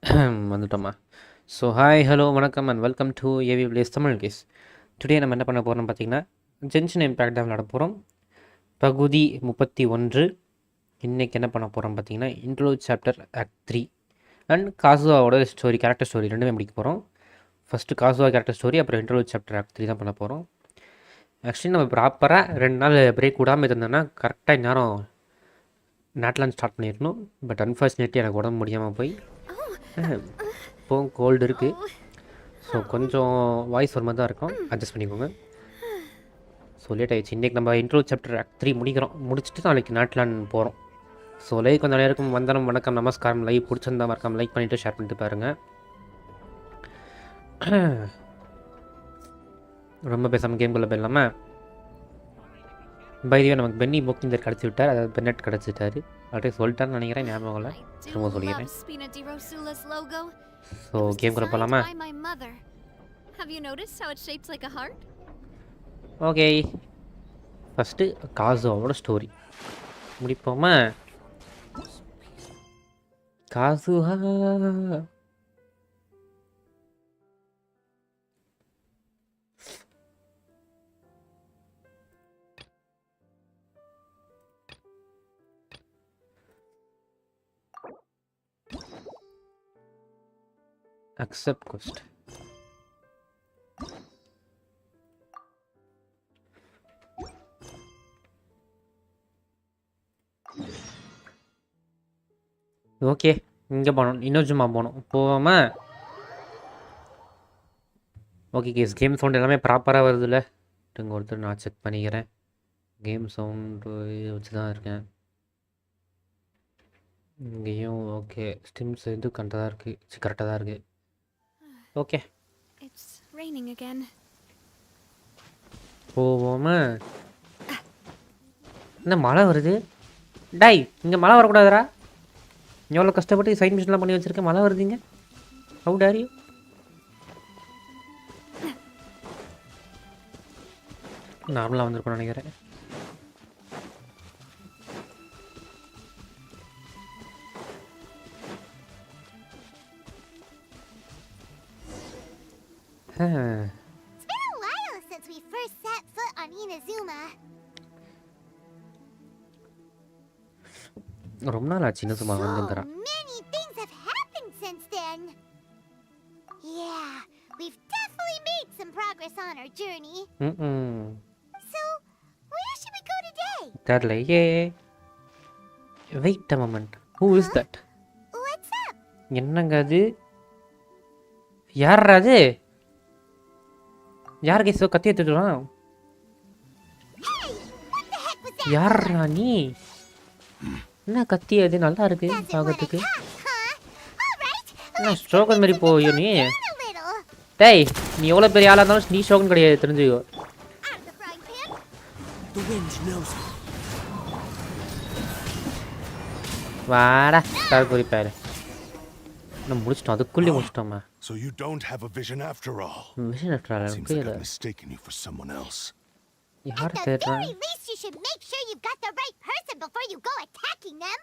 வந்துட்டோமா. So hi hello வணக்கம் and welcome to AV plays Tamil case. Today நம்ம என்ன பண்ண போகிறோம் பார்த்தீங்கன்னா, ஜென்ஷன் இம்பேக்ட் தான் விளாட போகிறோம். பகுதி 31. இன்றைக்கி என்ன பண்ண போகிறோம் பார்த்தீங்கன்னா, இன்ட்ரோலூட் சாப்டர் ஆக்ட் 3 அண்ட் காசுவாவோட ஸ்டோரி, கேரக்டர் ஸ்டோரி ரெண்டுமே முடிக்க போகிறோம். ஃபஸ்ட்டு காசுவா கேரக்டர் ஸ்டோரி, அப்புறம் இன்ட்ரோலூட் சாப்டர் ஆக்ட் 3 தான் பண்ண போகிறோம். ஆக்சுவலி நம்ம ப்ராப்பராக 2 நாள் பிரேக் விடாமல் இருந்தோன்னா கரெக்டாக இந்நேரம் நாட்லாண்ட் ஸ்டார்ட் பண்ணிடணும். பட் அன்ஃபார்ச்சுனேட்லி எனக்கு உடம்பு முடியாமல் போய் இப்போ கோல்டு இருக்குது. ஸோ கொஞ்சம் வாய்ஸ் ஒரு மாதிரி தான் இருக்கும், அட்ஜஸ்ட் பண்ணிக்கோங்க. ஸோ லேட் ஆகிடுச்சு. இன்றைக்கி நம்ம இன்ட்ரோ சாப்டர் ஆக்ட் 3 முடிச்சுட்டு நாளைக்கு நாட்லாண்ட் போகிறோம். ஸோ லைக் கொஞ்சம் நேரம் வந்தனம் வணக்கம் நமஸ்காரம். லைவ் பிடிச்சிருந்தா மறக்காம லைக் பண்ணிவிட்டு ஷேர் பண்ணிட்டு பாருங்கள். ரொம்ப பேசாமல் கேம்குள்ளே போயிடலாமா? பைதிவே நமக்கு பென்னி புக்கிங் கிடச்சி விட்டார், அதாவது பென்னட் கிடச்சிட்டாரு. அப்படியே சொல்லிட்டான்னு நினைக்கிறேன், ஞாபகம் இல்லை, திரும்ப சொல்லிக்கிறேன். ஸோ கேம்குள்ளே போகலாமா? ஓகே, ஃபஸ்ட்டு காசுவோட ஸ்டோரி முடிப்போமா? Kazuha accept quest. ஓகே, இங்கே போகணும், இன்னும் சும்மா போகணும், போகாம. ஓகே கேஸ், கேம் சவுண்ட் எல்லாமே ப்ராப்பராக வருதுல்ல? இங்கே ஒருத்தர் நான் செக் பண்ணிக்கிறேன். கேம் சவுண்டு வச்சு தான் இருக்கேன் இங்கேயும். ஓகே, ஸ்டிம்ஸ் இது கரெக்டாக தான் இருக்குது, கரெக்டாக தான் இருக்குது. ஓகே, போவோமா? என்ன மழை வருது? டாய், இங்கே மழை வரக்கூடாதுரா. எவ்வளோ கஷ்டப்பட்டு சைட் மிஷின்லாம் பண்ணி வச்சுருக்கேன், மழை வருதுங்க. How dare you? நார்மலாக வந்திருக்கோன்னு நினைக்கிறேன். ரொம்ப நாள் ஆச்சு இன்னும் சும்மா வந்துங்கிறான். தெரியலையே. Wait a moment, who is that? என்னங்க அது? யார் அது? யார் கேசோ கத்தி எடுத்துடுறான்? யாரா நீ? என்ன கத்தி அது? நல்லா இருக்கு பார்க்கறதுக்கு. என்ன ஸ்ட்ரோகன் மாதிரி போயோ நீ? டேய், நீ எவ்வளோ பெரிய ஆளாக இருந்தாலும் நீ ஸ்ட்ரோகன் கிடையாது, தெரிஞ்சுக்கோ. வாடா கார் குறிப்பாரு. நம்ம முடிச்சிட்டோம், அதுக்குள்ளே முடிச்சிட்டோமா? So you don't have a vision after all. Vision after all. Seems like I've mistaken you for someone else. At the very least, you should make sure you've got the right person before you go attacking them.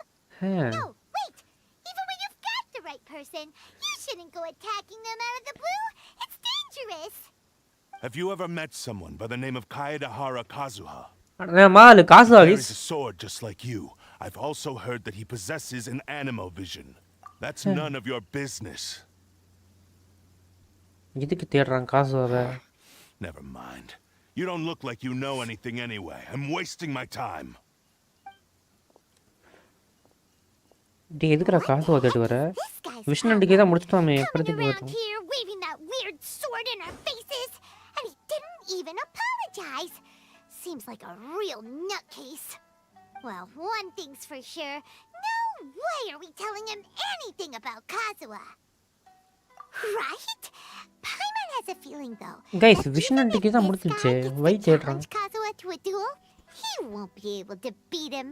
No, wait. Even when you've got the right person, you shouldn't go attacking them out of the blue. It's dangerous. Have you ever met someone by the name of Kazuha? Kazuha? He carries a sword just like you. I've also heard that he possesses an animal vision. That's none of your business. Never mind. You don't look like you know anything anyway. I'm wasting my time. எதுக்குடா காசு வந்துட்டு வர? Vision அண்டிகே தான் முடிச்சிட்டோமே, எப்படிக்கு வரோம்? Waving that weird sword in our faces, and he didn't even apologize. Seems like a real nutcase. Well, one thing's for sure. No way are we telling him anything about Kazuha. Right? Paimon has a feeling though. Guys, Vision and Tiki are முடிச்சிருச்சு. Why challenge Kazuha to a duel? He won't be able to beat him.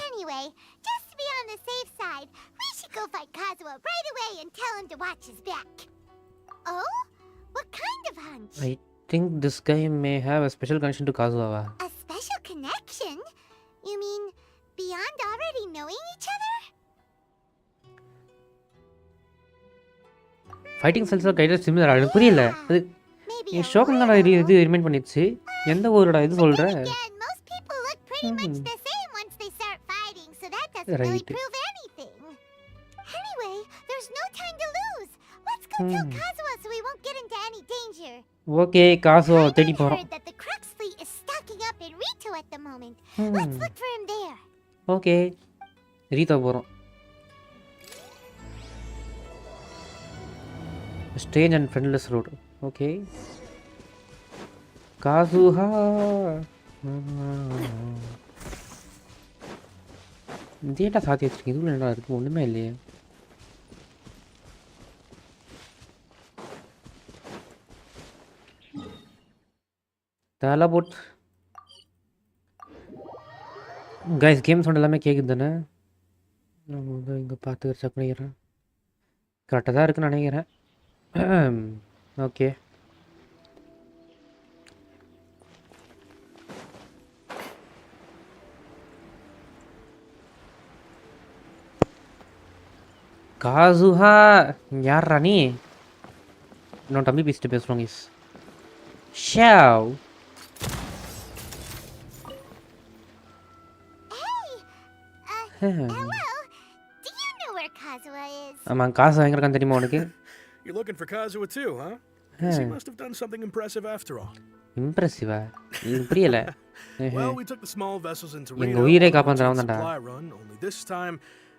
Anyway, just to be on the safe side, we should go fight Kazuha right away and tell him to watch his back. Oh? What kind of hunch? I think this guy may have a special connection to Kazuha. A special connection? You mean beyond already knowing each other? Fighting ஸ்டைல்ஸில் கையில் similar எனக்கு புரியல அது Maybe N a ஷோக்கன் தான் இது remind பண்ணிடுச்சு எந்த ஊரோட இது But சொல்கிற then again, most people look pretty much the same once they start fighting, so that doesn't really Right. prove anything. Anyway, there's no time to lose. Let's go tell Kazuha so we won't get into any danger. Okay காசோ தேடி I போகிறோம் heard that the Crux fleet is stocking up in Rito at the moment. Let's look for him there. Okay Rita போகிறோம் strange and friendless road okay காசுஹா இதேட்டா சாத்தி வச்சிருக்கேன் இதுவும் என்ன இருக்குது ஒன்றுமே இல்லையே தலபோட் கைஸ் கேம் சவுண்ட் எல்லாமே கேட்குது தானே நம்ம வந்து இங்கே பார்த்து செக் பண்ணிக்கிறேன் கரெக்டாக தான் இருக்குன்னு நினைக்கிறேன் ஓகே காசுஹா யார்ரா நீ இன்னும் தம்பி பேசிட்டு பேசுகிறோங்க is ஷாவ் Hello. Do you know where Kazuha is? ஆமாம் காசு எங்கே இருக்கான்னு தெரியுமா உனக்கு You're looking for Kazuha too, huh? He must have done something impressive after all. இம்ப்ரெசிவா எனக்கு புரியல Well, we took the small vessels into எங்க Rito உயிரை on a காப்பாத்துறவன் routine தான்டா. supply run. Only this time,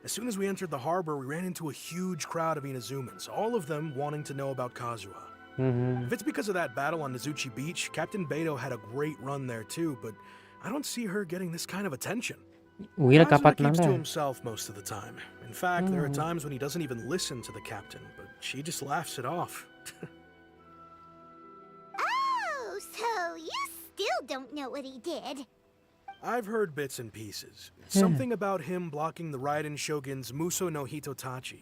as soon as we entered the harbor, we ran into a huge crowd of Inazumans, all of them wanting to know about Kazuha. If it's because of that battle on Nizuchi Beach, Captain Beto had a great run there too, but I don't see her getting this kind of attention. உயிரை Kazuha keeps காப்பாற்றினால to himself most of the time. In fact, there are times when he doesn't even listen to the captain, but she just laughs it off. Oh, so you still don't know what he did. I've heard bits and pieces. Something about him blocking the Raiden Shogun's Muso no Hitotachi.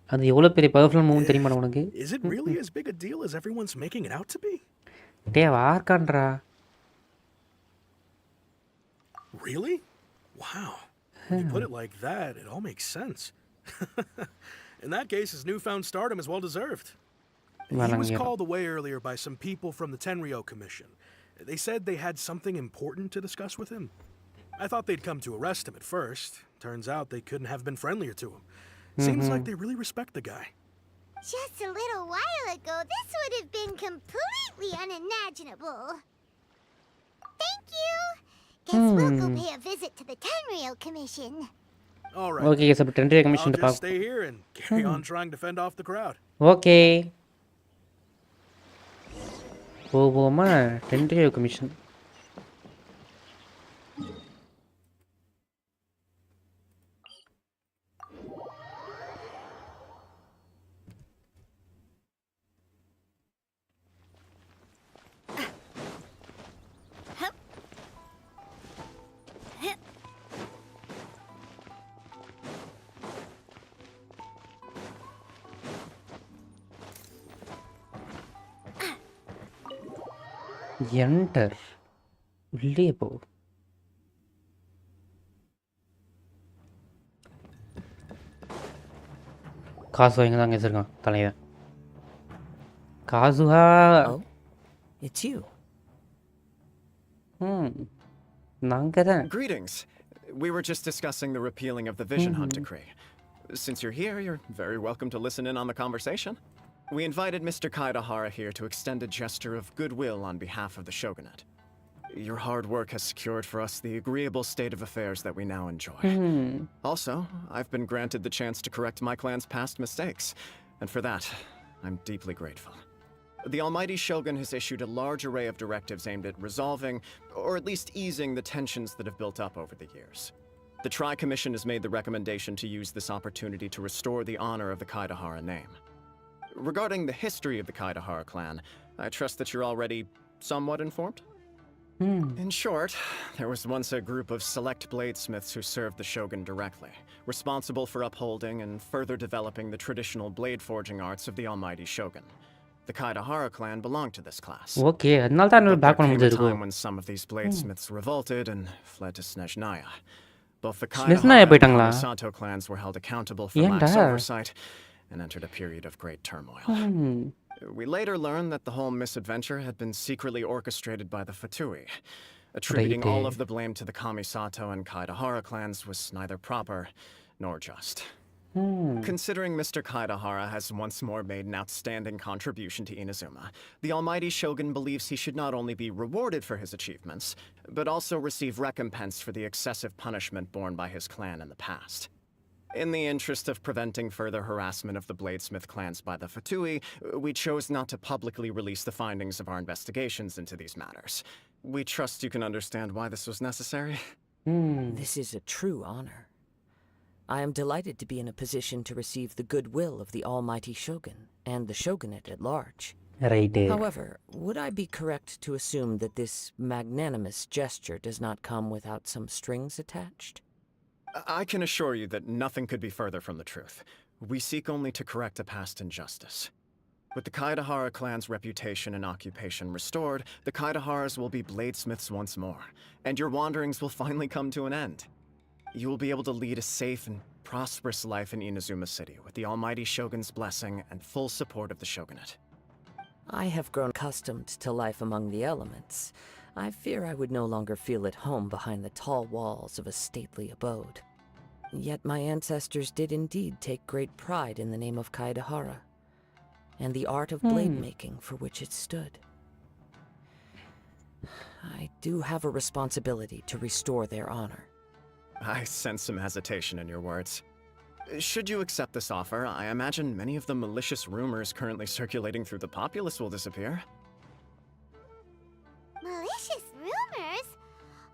அது எவ்வளோ பெரிய powerful move தெரியுமா உனக்கு Is it really as big a deal as everyone's making it out to be? டே வார்க்கான்றா Really? Wow. When you put it like that, it all makes sense. In that case, his newfound stardom is well deserved. He was Valangera. called away earlier by some people from the Tenryo Commission. They said they had something important to discuss with him. I thought they'd come to arrest him at first. Turns out they couldn't have been friendlier to him. Seems like they really respect the guy. Just a little while ago, this would have been completely unimaginable. Thank you. Guess we'll go pay a visit to the Tenryo Commission. All right. Okay sir டென்ட்ரி I'll commission just பார்க்க stay here and carry on trying to fend off the crowd. Okay போவோமா டென்ட்ரி commission enter உள்ளே போ காசு எங்கே தான் வச்சிருக்கான் தலைவன் காசுஹா Oh, it's you. நாங்கள் தான் Greetings. We were just discussing the repealing of the Vision Hunt decree. Since you're here, you're very welcome to listen in on the conversation. We invited Mr. Kaidahara here to extend a gesture of goodwill on behalf of the shogunate. Your hard work has secured for us the agreeable state of affairs that we now enjoy. Also, I've been granted the chance to correct my clan's past mistakes, and for that, I'm deeply grateful. The Almighty Shogun has issued a large array of directives aimed at resolving, or at least easing, the tensions that have built up over the years. The Tri-Commission has made the recommendation to use this opportunity to restore the honor of the Kaidahara name. Regarding the history of the Kaidahara clan, I trust that you're already somewhat informed? In short, there was once a group of select bladesmiths who served the shogun directly, responsible for upholding and further developing the traditional blade forging arts of the Almighty Shogun. The Kaidahara clan belonged to this class. Okay அதனால தான் என்னால் But back there பண்ண came a முடிஞ்சிருக்கும் time when some of these bladesmiths revolted and fled to Snezhnaya. Both the Snezhnaya Kaidahara and போயிட்டாங்களா? Kamisato clans were held accountable for lax ஏன்டா? oversight, and entered a period of great turmoil. Hmm. We later learned that the whole misadventure had been secretly orchestrated by the Fatui. Attributing all of the blame to the Kamisato and Kaidahara clans was neither proper nor just. Considering Mr. Kaidahara has once more made an outstanding contribution to Inazuma, the almighty shogun believes he should not only be rewarded for his achievements, but also receive recompense for the excessive punishment borne by his clan in the past. In the interest of preventing further harassment of the Bladesmith clans by the Fatui, we chose not to publicly release the findings of our investigations into these matters. We trust you can understand why this was necessary. This is a true honor. I am delighted to be in a position to receive the goodwill of the almighty shogun and the shogunate at large. Right. However, would I be correct to assume that this magnanimous gesture does not come without some strings attached? I can assure you that nothing could be further from the truth. We seek only to correct a past injustice. With the Kaidahara clan's reputation and occupation restored, the Kaidaharas will be bladesmiths once more, and your wanderings will finally come to an end. You will be able to lead a safe and prosperous life in Inazuma City with the almighty shogun's blessing and full support of the shogunate. I have grown accustomed to life among the elements. I fear I would no longer feel at home behind the tall walls of a stately abode. Yet my ancestors did indeed take great pride in the name of Kaidahara, and the art of blade making for which it stood. I do have a responsibility to restore their honor. I sense some hesitation in your words. Should you accept this offer, I imagine many of the malicious rumors currently circulating through the populace will disappear. Malicious rumors?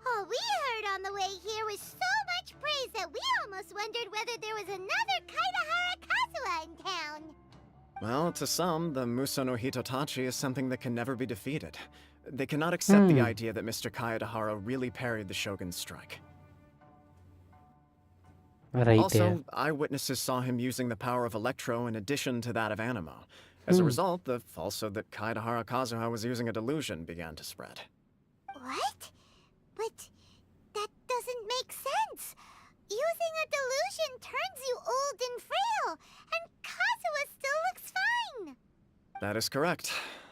All we heard on the way here was so much praise that we almost wondered whether there was another Kaidahara Kazuha in town. Well, to some, the Muso no Hitotachi is something that can never be defeated. They cannot accept the idea that Mr. Kaidahara really parried the shogun's strike. Right. Also, eyewitnesses saw him using the power of Electro in addition to that of Animo. As a result, the falsehood that Kaidahara Kazuha was using a delusion began to spread. What? But that doesn't make sense. Using a delusion turns you old and frail, and Kazuha still looks fine. That is correct.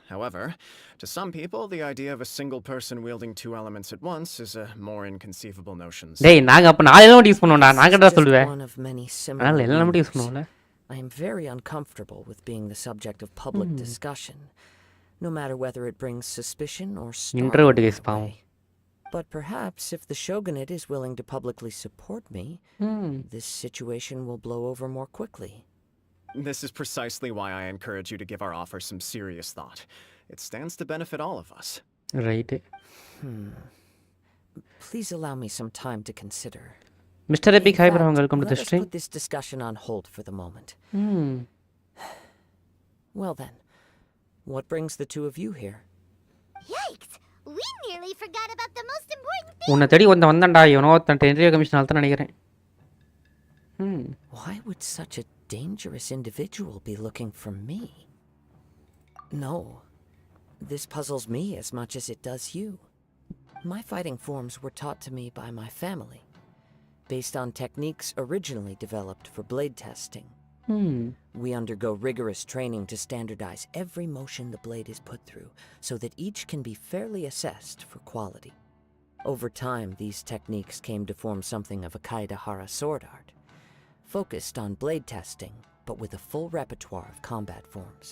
However, to some people, the idea of a single person wielding two elements at once is a more inconceivable notion. டேய் நாங்க அப்ப நாலு எல்லாம் use பண்ணுவோம்டா நான் This is கிட்ட just சொல்லுவேன் one of many அதனால similar எல்லாம் மட்டும் யூஸ் rumors. பண்ணுவோம்ல I am very uncomfortable with being the subject of public discussion, no matter whether it brings suspicion or Interlude startling guys, my பாவம். way. But perhaps if the shogunate is willing to publicly support me, this situation will blow over more quickly. This is precisely why I encourage you to give our offer some serious thought. It stands to benefit all of us. Right Please allow me some time to consider. Mister Epic hi bro In welcome to fact, the let us stream put this discussion on hold for the moment. Well then, what brings the two of you here? Yikes! We nearly forgot about the most important thing. உன்னை தேடி வந்தான்டா இவனோ ஒருத்தன் interview commission தான் நினைக்கிறேன் Why would such a dangerous individual be looking for me? No, this puzzles me as much as it does you. My fighting forms were taught to me by my family, based on techniques originally developed for blade testing. We undergo rigorous training to standardize every motion the blade is put through, so that each can be fairly assessed for quality. Over time, these techniques came to form something of a Kaidahara sword art, focused on blade testing, but with a full repertoire of combat forms.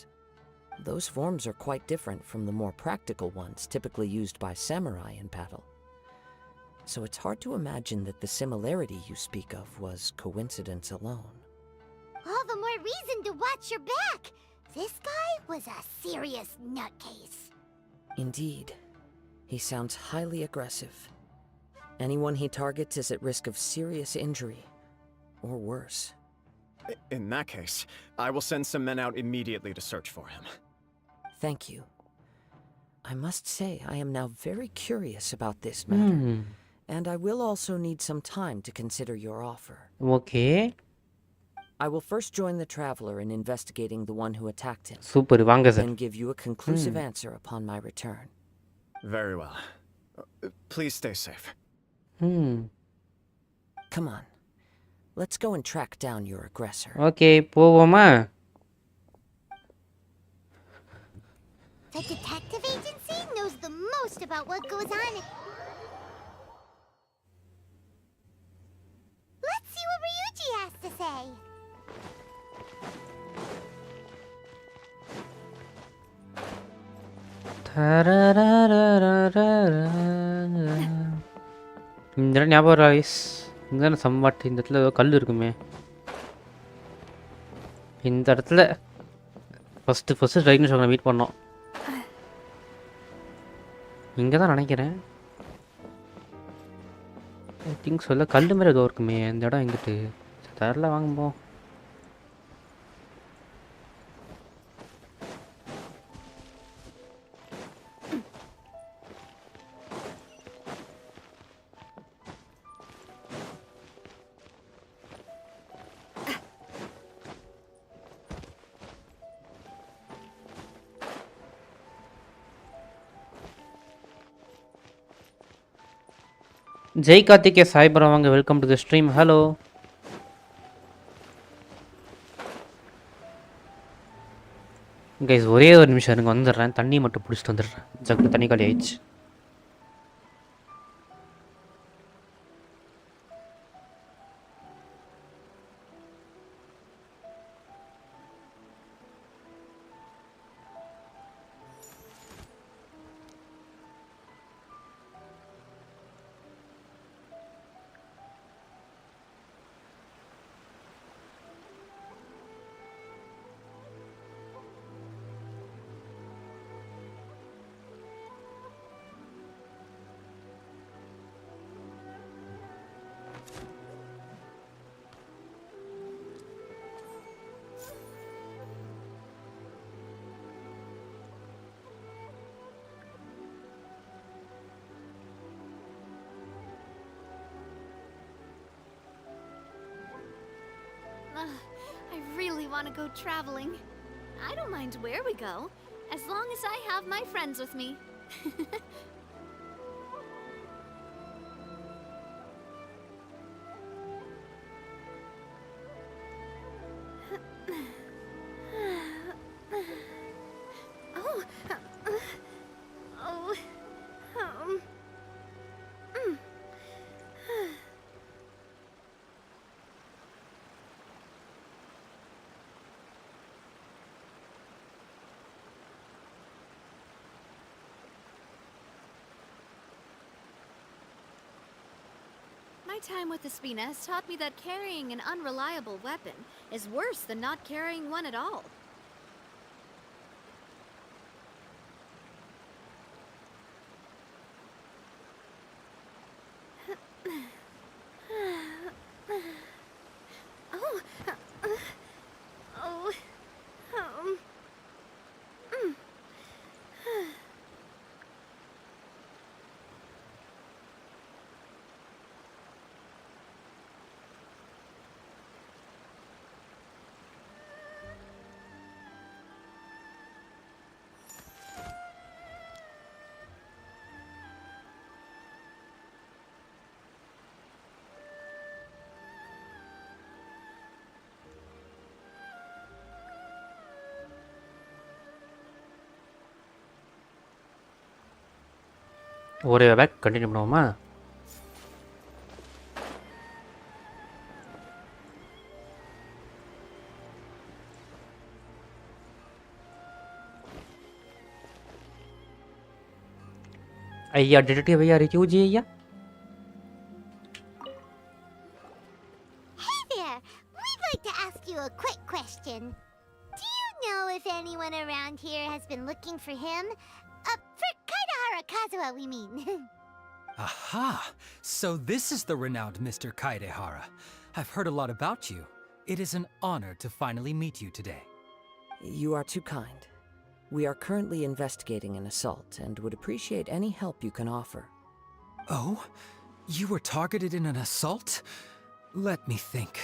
Those forms are quite different from the more practical ones typically used by samurai in battle. So it's hard to imagine that the similarity you speak of was coincidence alone. All the more reason to watch your back. This guy was a serious nutcase. Indeed, he sounds highly aggressive. Anyone he targets is at risk of serious injury, or worse. In that case, I will send some men out immediately to search for him. Thank you. I must say I am now very curious about this matter, and I will also need some time to consider your offer. Okay I will first join the traveler in investigating the one who attacked him, super வாங்க sir then give you a conclusive answer upon my return. Very well. Please stay safe. Come on, let's go and track down your aggressor. Okay போவோமா The detective agency knows the most about what goes on. Let's see what Ryuji has to say. இந்த இடம் ஞாபகம் Royce இங்கே தானே somewhat இந்த இடத்துல ஏதோ கல் இருக்குமே இந்த இடத்துல ஃபஸ்ட்டு ட்ரைனிங் ஷோவை மீட் பண்ணோம் இங்கே தான் நினைக்கிறேன் ஐ திங்க் சொல்ல கல் மாதிரி ஏதோ இருக்குமே இந்த இடம் எங்கிட்டு தெரில வாங்கும்போம் ஜெய் கார்த்திகே சாய்பரா வாங்க welcome to the stream hello guys ஒரே ஒரு நிமிஷம் இருங்க வந்துடுறேன் தண்ணி மட்டும் பிடிச்சிட்டு வந்துடுறேன் ஜக்கு தண்ணி காலி ஆயிடுச்சு I really want to go traveling. I don't mind where we go, as long as I have my friends with me. Oh. Oh. My time with Espina has taught me that carrying an unreliable weapon is worse than not carrying one at all. ஒரே back continue பண்ணுவோமா ஐயா detective ஐயா ரிக்யூஜி ஐயா Hey there! We'd like to ask you a quick question. Do you know if anyone around here has been looking for him? For Kazuha, we mean. Aha! So this is the renowned Mr. Kaidehara. I've heard a lot about you. It is an honor to finally meet you today. You are too kind. We are currently investigating an assault and would appreciate any help you can offer. Oh? You were targeted in an assault? Let me think.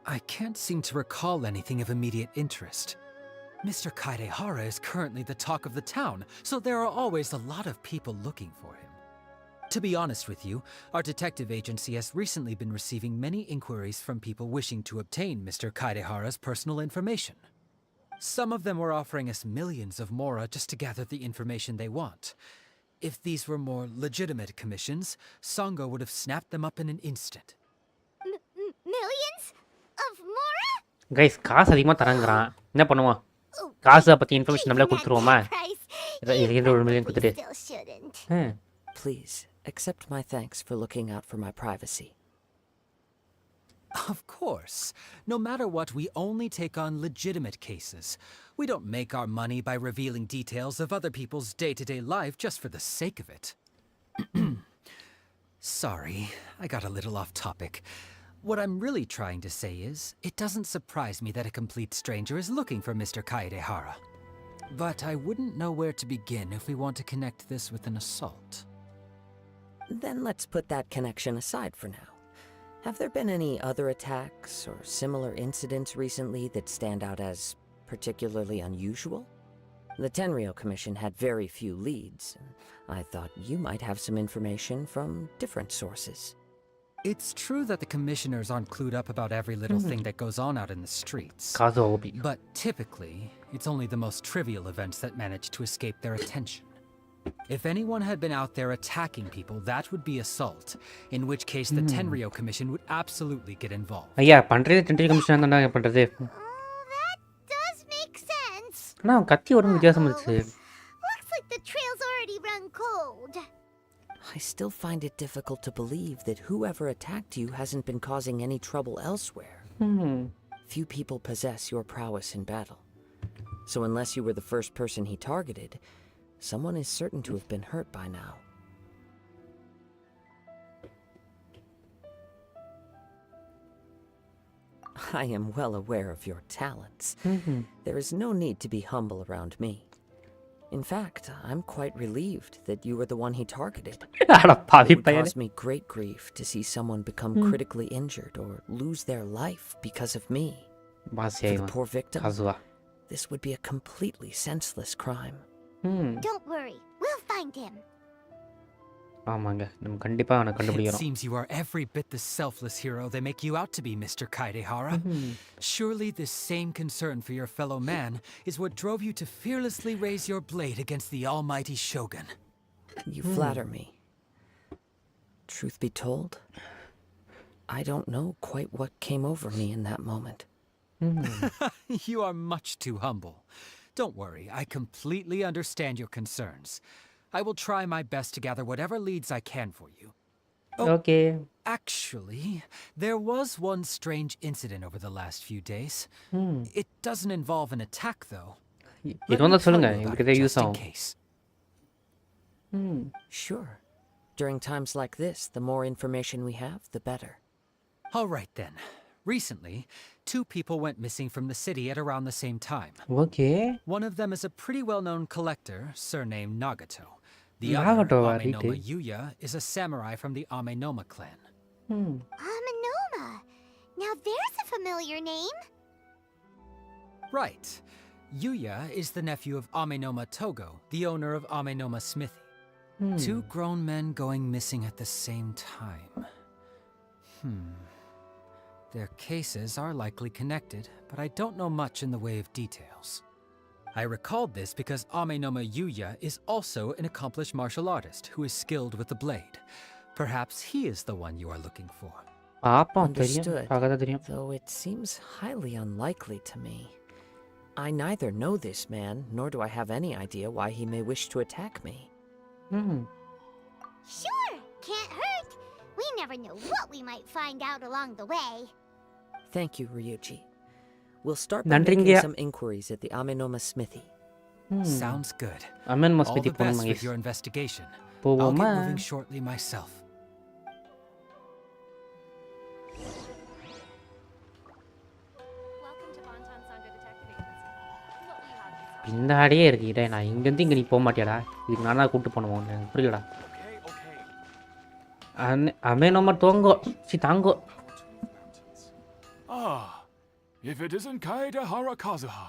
I can't seem to recall anything of immediate interest. Mr. Kaidehara is currently the talk of the town, so there are always a lot of people looking for him. To be honest with you, our detective agency has recently been receiving many inquiries from people wishing to obtain Mr. Kaidehara's personal information. Some of them were offering us millions of mora just to gather the information they want. If these were more legitimate commissions, Songo would have snapped them up in an instant. Millions of Mora? Guys காசு அதிகமாக தராங்கிறான் என்ன பண்ணுவோம் காசை பற்றி information நம்மளே Even at கொடுத்துருவோமா that price, இது you 1 million probably கொடுத்துட்டு still shouldn't. Please, accept my thanks for looking out for my privacy. Of course. No matter what, we only take on legitimate cases. We don't make our money by revealing details of other people's day-to-day life just for the sake of it. Sorry, I got a little off topic. What I'm really trying to say is, it doesn't surprise me that a complete stranger is looking for Mr. Kaedehara. But I wouldn't know where to begin if we want to connect this with an assault. Then let's put that connection aside for now. Have there been any other attacks or similar incidents recently that stand out as particularly unusual? The Tenryou Commission had very few leads, and I thought you might have some information from different sources. It's true that the commissioners aren't clued up about every little thing that goes on out in the streets. காசு OP But typically, it's only the most trivial events that manage to escape their attention. If anyone had been out there attacking people, that would be assault, in which case the Tenryou Commission would absolutely get involved. ஐயா பண்ணுறது டென்ட்ரி commission தானே பண்ணுறது That does make sense. ஆனால் கத்தி ஒரு வித்தியாசம் இருந்துச்சு Looks like the trail's already run cold. I still find it difficult to believe that whoever attacked you hasn't been causing any trouble elsewhere. Few people possess your prowess in battle. So unless you were the first person he targeted, someone is certain to have been hurt by now. I am well aware of your talents. There is no need to be humble around me. In fact, I'm quite relieved that you were the one he targeted. அட பாவி It would பையனே cause me great grief to see someone become critically injured or lose their life because of me. Fazia For the இவன் poor victim, காசுவா this would be a completely senseless crime. Don't worry, we'll find him. ஆமாங்க நம்ம கண்டிப்பாக அவனை It கண்டுபிடிக்கிறோம் seems you are every bit the selfless hero they make you out to be, Mr. Kaedehara. Surely this same concern for your fellow man is what drove you to fearlessly raise your blade against the almighty Shogun. You flatter me. Truth be told, I don't know quite what came over me in that moment. You are much too humble. Don't worry, I completely understand your concerns. I will try my best to gather whatever leads I can for you. Okay Actually, there was one strange incident over the last few days. It doesn't involve an attack, though. Let இது வந்து me சொல்லுங்க tell you about எங்களுக்கு it use just in ஆகும் case. Sure. During times like this, the more information we have, the better. All right then. Recently, 2 people went missing from the city at around the same time. Okay One of them is a pretty well-known collector, surnamed Nagato. The Nagato, other, right? Amenoma Yuya, is a samurai from the Amenoma clan. Amanoma. Now there's a familiar name. Right. Yuya is the nephew of Amenoma Togo, the owner of Amenoma Smithy. 2 grown men going missing at the same time. Their cases are likely connected, but I don't know much in the way of details. I recalled this because Amenoma Yuya is also an accomplished martial artist who is skilled with the blade. Perhaps he is the one you are looking for. பார்ப்போம் தெரியும் Understood. பார்க்க தான் தெரியும் Though it seems highly unlikely to me. I neither know this man, nor do I have any idea why he may wish to attack me. Sure, can't hurt. We never know what we might find out along the way. Thank you, Ryuji. We'll start by நன்றிங்க. making some inquiries at the Amenoma Smithy. Sounds good. Amman All மஸ்பித்தி the போகணும் best with Mahesh your investigation. I'll போவோமா get moving shortly myself. Welcome to Bonton Sangha Detective Agency. What will you have this பின்னாடியே இருக்கீடே நான் இங்கேருந்து இங்கே நீ போக மாட்டியாடா இதுக்கு நானா கூப்பிட்டு போனோம் எனக்கு புரியலடா அமே நம்ம தோங்கோ C தாங்கோ Ah, if it isn't Kaedehara Kazuha,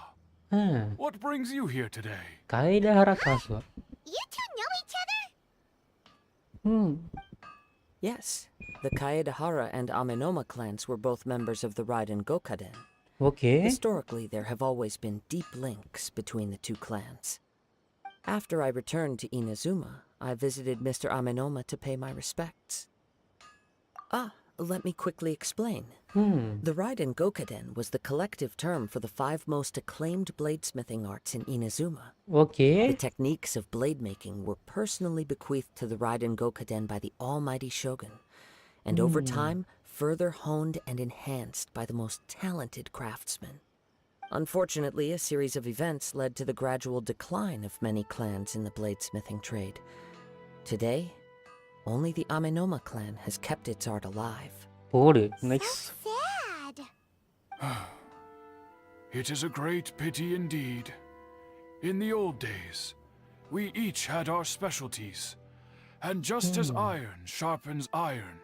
what brings you here today? கைடஹரா காசுவா You two know each other? Yes, the Kaedehara and Amenoma clans were both members of the RYZEN Gokaden. Okay. Historically, there have always been deep links between the two clans. After I returned to Inazuma, I visited Mr. Amenoma to pay my respects. Let me quickly explain. The RYZEN Gokaden was the collective term for the 5 most acclaimed bladesmithing arts in Inazuma. Okay. The techniques of blade making were personally bequeathed to the RYZEN Gokaden by the almighty Shogun, and over time, further honed and enhanced by the most talented craftsmen. Unfortunately, a series of events led to the gradual decline of many clans in the bladesmithing trade. Today, only the Amenoma clan has kept its art alive. போடு nice. Sad. It is a great pity indeed. In the old days, we each had our specialties, and just as iron sharpens iron,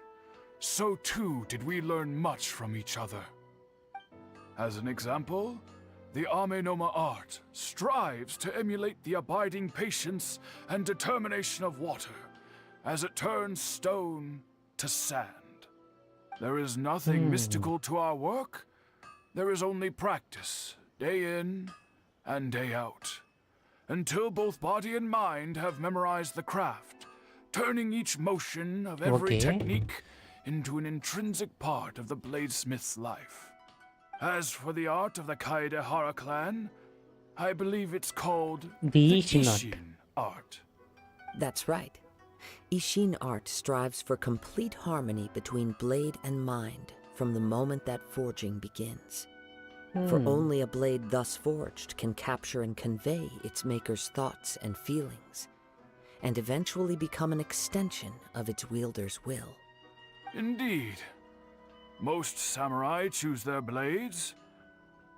so too did we learn much from each other. As an example, the Amenoma art strives to emulate the abiding patience and determination of water as it turns stone to sand. There is nothing mystical to our work. There is only practice, day in and day out, until both body and mind have memorized the craft, turning each motion of every Okay. technique into an intrinsic part of the bladesmith's life. As for the art of the Kaedehara clan, I believe it's called The the Ishin art. Ishin art. That's right. Ishin art strives for complete harmony between blade and mind from the moment that forging begins. For only a blade thus forged can capture and convey its maker's thoughts and feelings, and eventually become an extension of its wielder's will. Indeed. Most samurai choose their blades,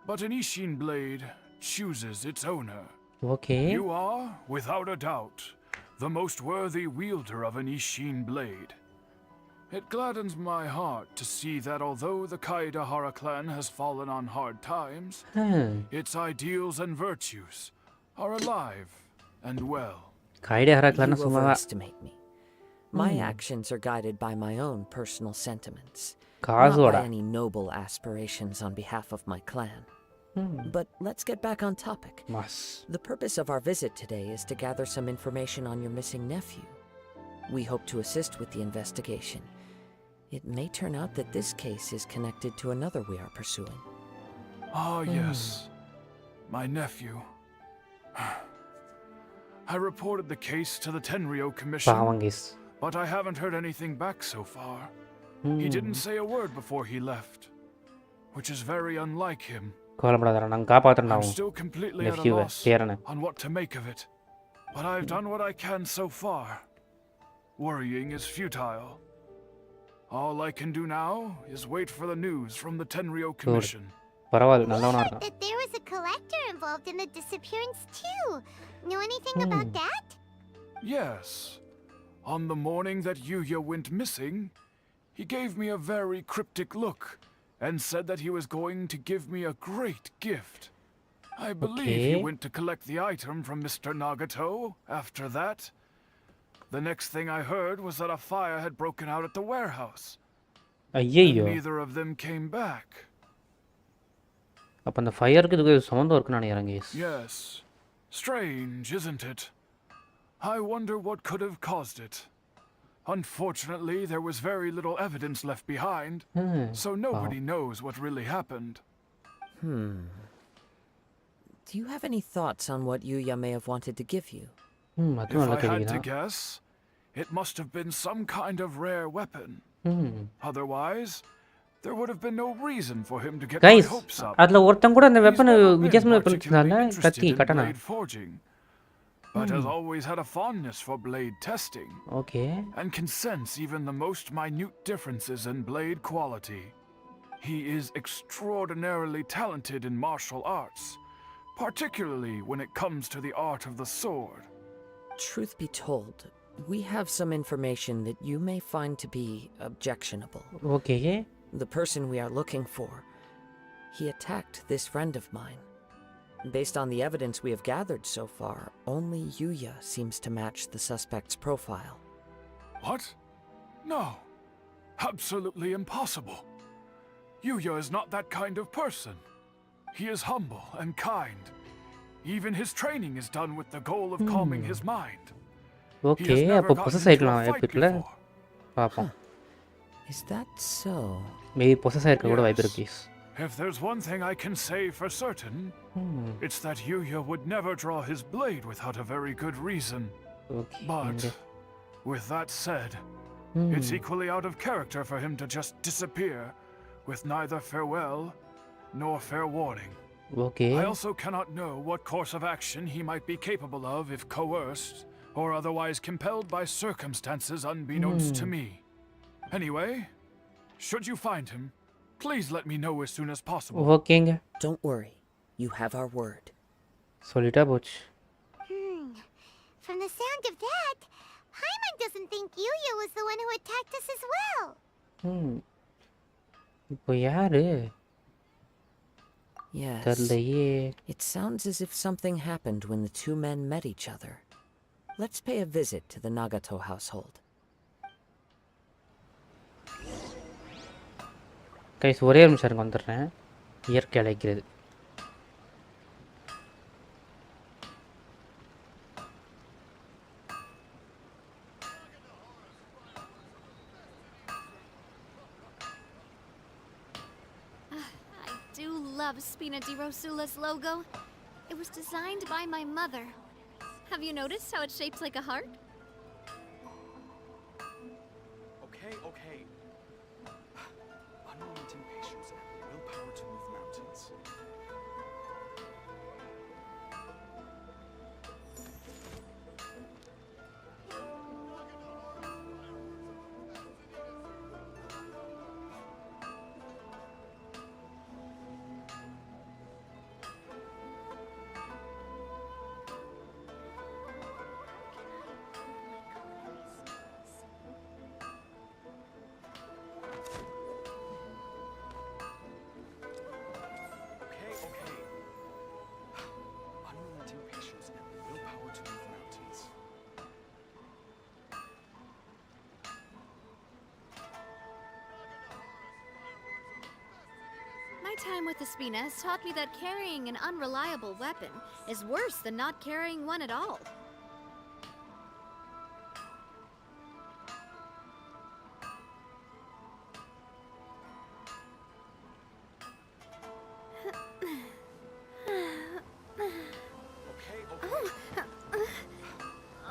but an Ishin blade chooses its owner. Okay. You are, without a doubt, the most worthy wielder of an Ishin blade. It gladdens my heart to see that although the Kaedehara clan has fallen on hard times, its ideals and virtues are alive and well. Kaedehara clan You சும்மா overestimate me. My actions are guided by my own personal sentiments, not காசோட by any noble aspirations on behalf of my clan. But let's get back on topic. Mass. The purpose of our visit today is to gather some information on your missing nephew. We hope to assist with the investigation. It may turn out that this case is connected to another we are pursuing. Ah, yes. My nephew. I reported the case to the Tenryo Commission, பாவம் guys. but I haven't heard anything back so far. He didn't say a word before he left, which is very unlike him. கவலைப்படாதடா நாங்க காப்பாத்துறோம் I'm அவன் still completely at a nephew loss பேரனை. on what to make of it, but I've done what I can so far. Worrying is futile. All I can do now is wait for the news from the Tenryo Commission. பரவாயில்ல We நல்லவனா heard இருக்கான். that there was a collector involved in the disappearance too. Know anything about that? Yes. On the morning that Yuya went missing, he gave me a very cryptic look and said that he was going to give me a great gift. I believe he Okay. went to collect the item from Mr. Nagato after that. The next thing I heard was that a fire had broken out at the warehouse. And ஐயையோ neither of them came back. அப்ப அந்த ஃபயருக்கு இதுக்கு சம்மந்தம் இருக்குன்னு நினைக்கிறேன் guys. Yes. Strange, isn't it? I wonder what could have caused it. Unfortunately, there was very little evidence left behind, so nobody knows what really happened. Do you have any thoughts on what Yuya may have wanted to give you? அதுவும் If நல்ல I கேள்வி had to தான். guess, it must have been some kind of rare weapon. Otherwise, there would have been no reason for him to get Guys, my hopes up. அதுல ஒருத்தன் கூட அந்த He's weapon never been வித்தியாசமா weapon particularly வச்சிருந்தால interested கத்தி in கட்டனா. blade forging, but has always had a fondness for blade testing, okay. and can sense even the most minute differences in blade quality. He is extraordinarily talented in martial arts, particularly when it comes to the art of the sword. Truth be told, we have some information that you may find to be objectionable. Okay. The person we are looking for, he attacked this friend of mine. Based on the evidence we have gathered so far, only Yuya seems to match the suspect's profile. What? No. Absolutely impossible. Yuya is not that kind of person. He is humble and kind. Even his training is done with the goal of calming his mind. He okay has never அப்போ gotten possess into ஆகிக்கலாம் a வாய்ப்பு fight இருக்குல்ல before. பார்ப்போம் Is that so? Maybe possess ஆகிருக்க கூட வாய்ப்பு Yes. இருக்கு please If there's one thing I can say for certain, it's that Yuya would never draw his blade without a very good reason. Okay But, with that said, it's equally out of character for him to just disappear with neither farewell nor fair warning. Okay I also cannot know what course of action he might be capable of if coerced or otherwise compelled by circumstances unbeknownst to me. Anyway, should you find him, please let me know as soon as possible. ஓகேங்க Don't worry. You have our word. சொல்லிட்டா போச்சு From the sound of that, Paimon doesn't think Yuya was the one who attacked us as well. இப்போ யாரு Yes. தெரியலையே It sounds as if something happened when the two men met each other. Let's pay a visit to the Nagato household. Guys ஒரே நிமிஷம் இருங்க வந்துடுறேன் இயற்கை அழைக்கிறது I do love Spina di Rosula's logo. It was designed by my mother. Have you noticed how it's shaped like a heart? Okay. Unrelenting patience and willpower to move mountains. Okay. Unrelenting patience and willpower to move mountains. My time with the Spina has taught me that carrying an unreliable weapon is worse than not carrying one at all. Okay.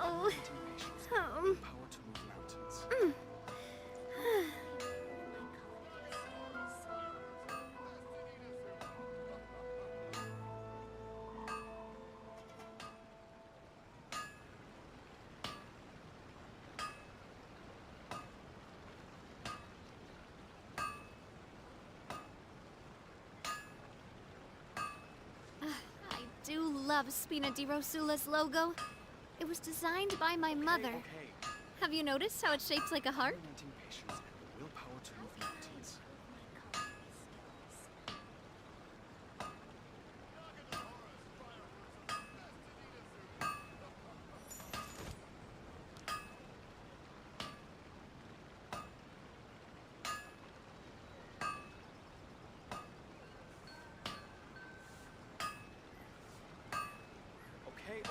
Oh, Unrelenting patience and willpower to move mountains. I do love Spina di Rosula's logo. It was designed by my mother. Okay. Have you noticed how it's shaped like a heart? Unrelenting patience and willpower to move mountains. Okay.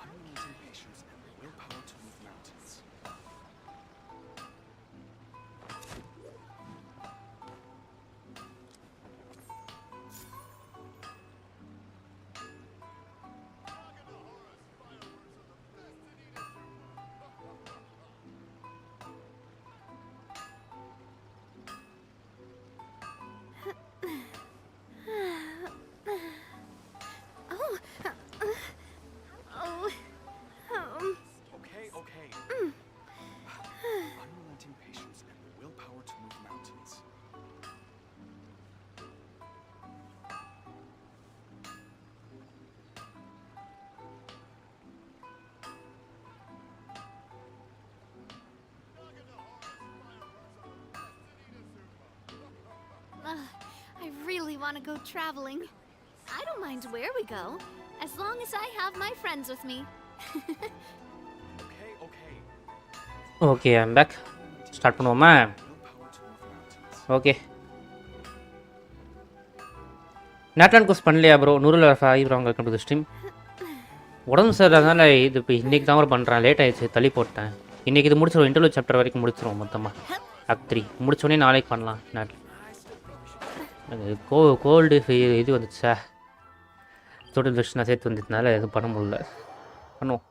Unrelenting patience and willpower to move mountains. Okay. Unrelenting patience and willpower to move mountains. I really want to go traveling. I don't mind where we go, as long as I have my friends with me. Okay. Okay I'm back start பண்ணுவோமா Willpower to move mountains. Okay Natlan course பண்ணலையா bro? நூறுல bro welcome to the stream. உடம்பு சரியில்லாதனால இது இப்போ இன்றைக்கி தான் பண்ணுறேன். லேட் ஆகிடுச்சு, தள்ளி போட்டேன். இன்றைக்கி இது முடிச்சிடும், இன்டர்வியூ சாப்டர் வரைக்கும் முடிச்சிடும் மொத்தமாக. ஆக்ட் 3 முடிச்சோடனே நாளைக்கு பண்ணலாம். அது கோல்டு இது வந்துச்சா, தோட்ட இன்ஃபெக்ஷனாக சேர்த்து வந்ததுனால எதுவும் பண்ண முடியல. பண்ணுவோம்.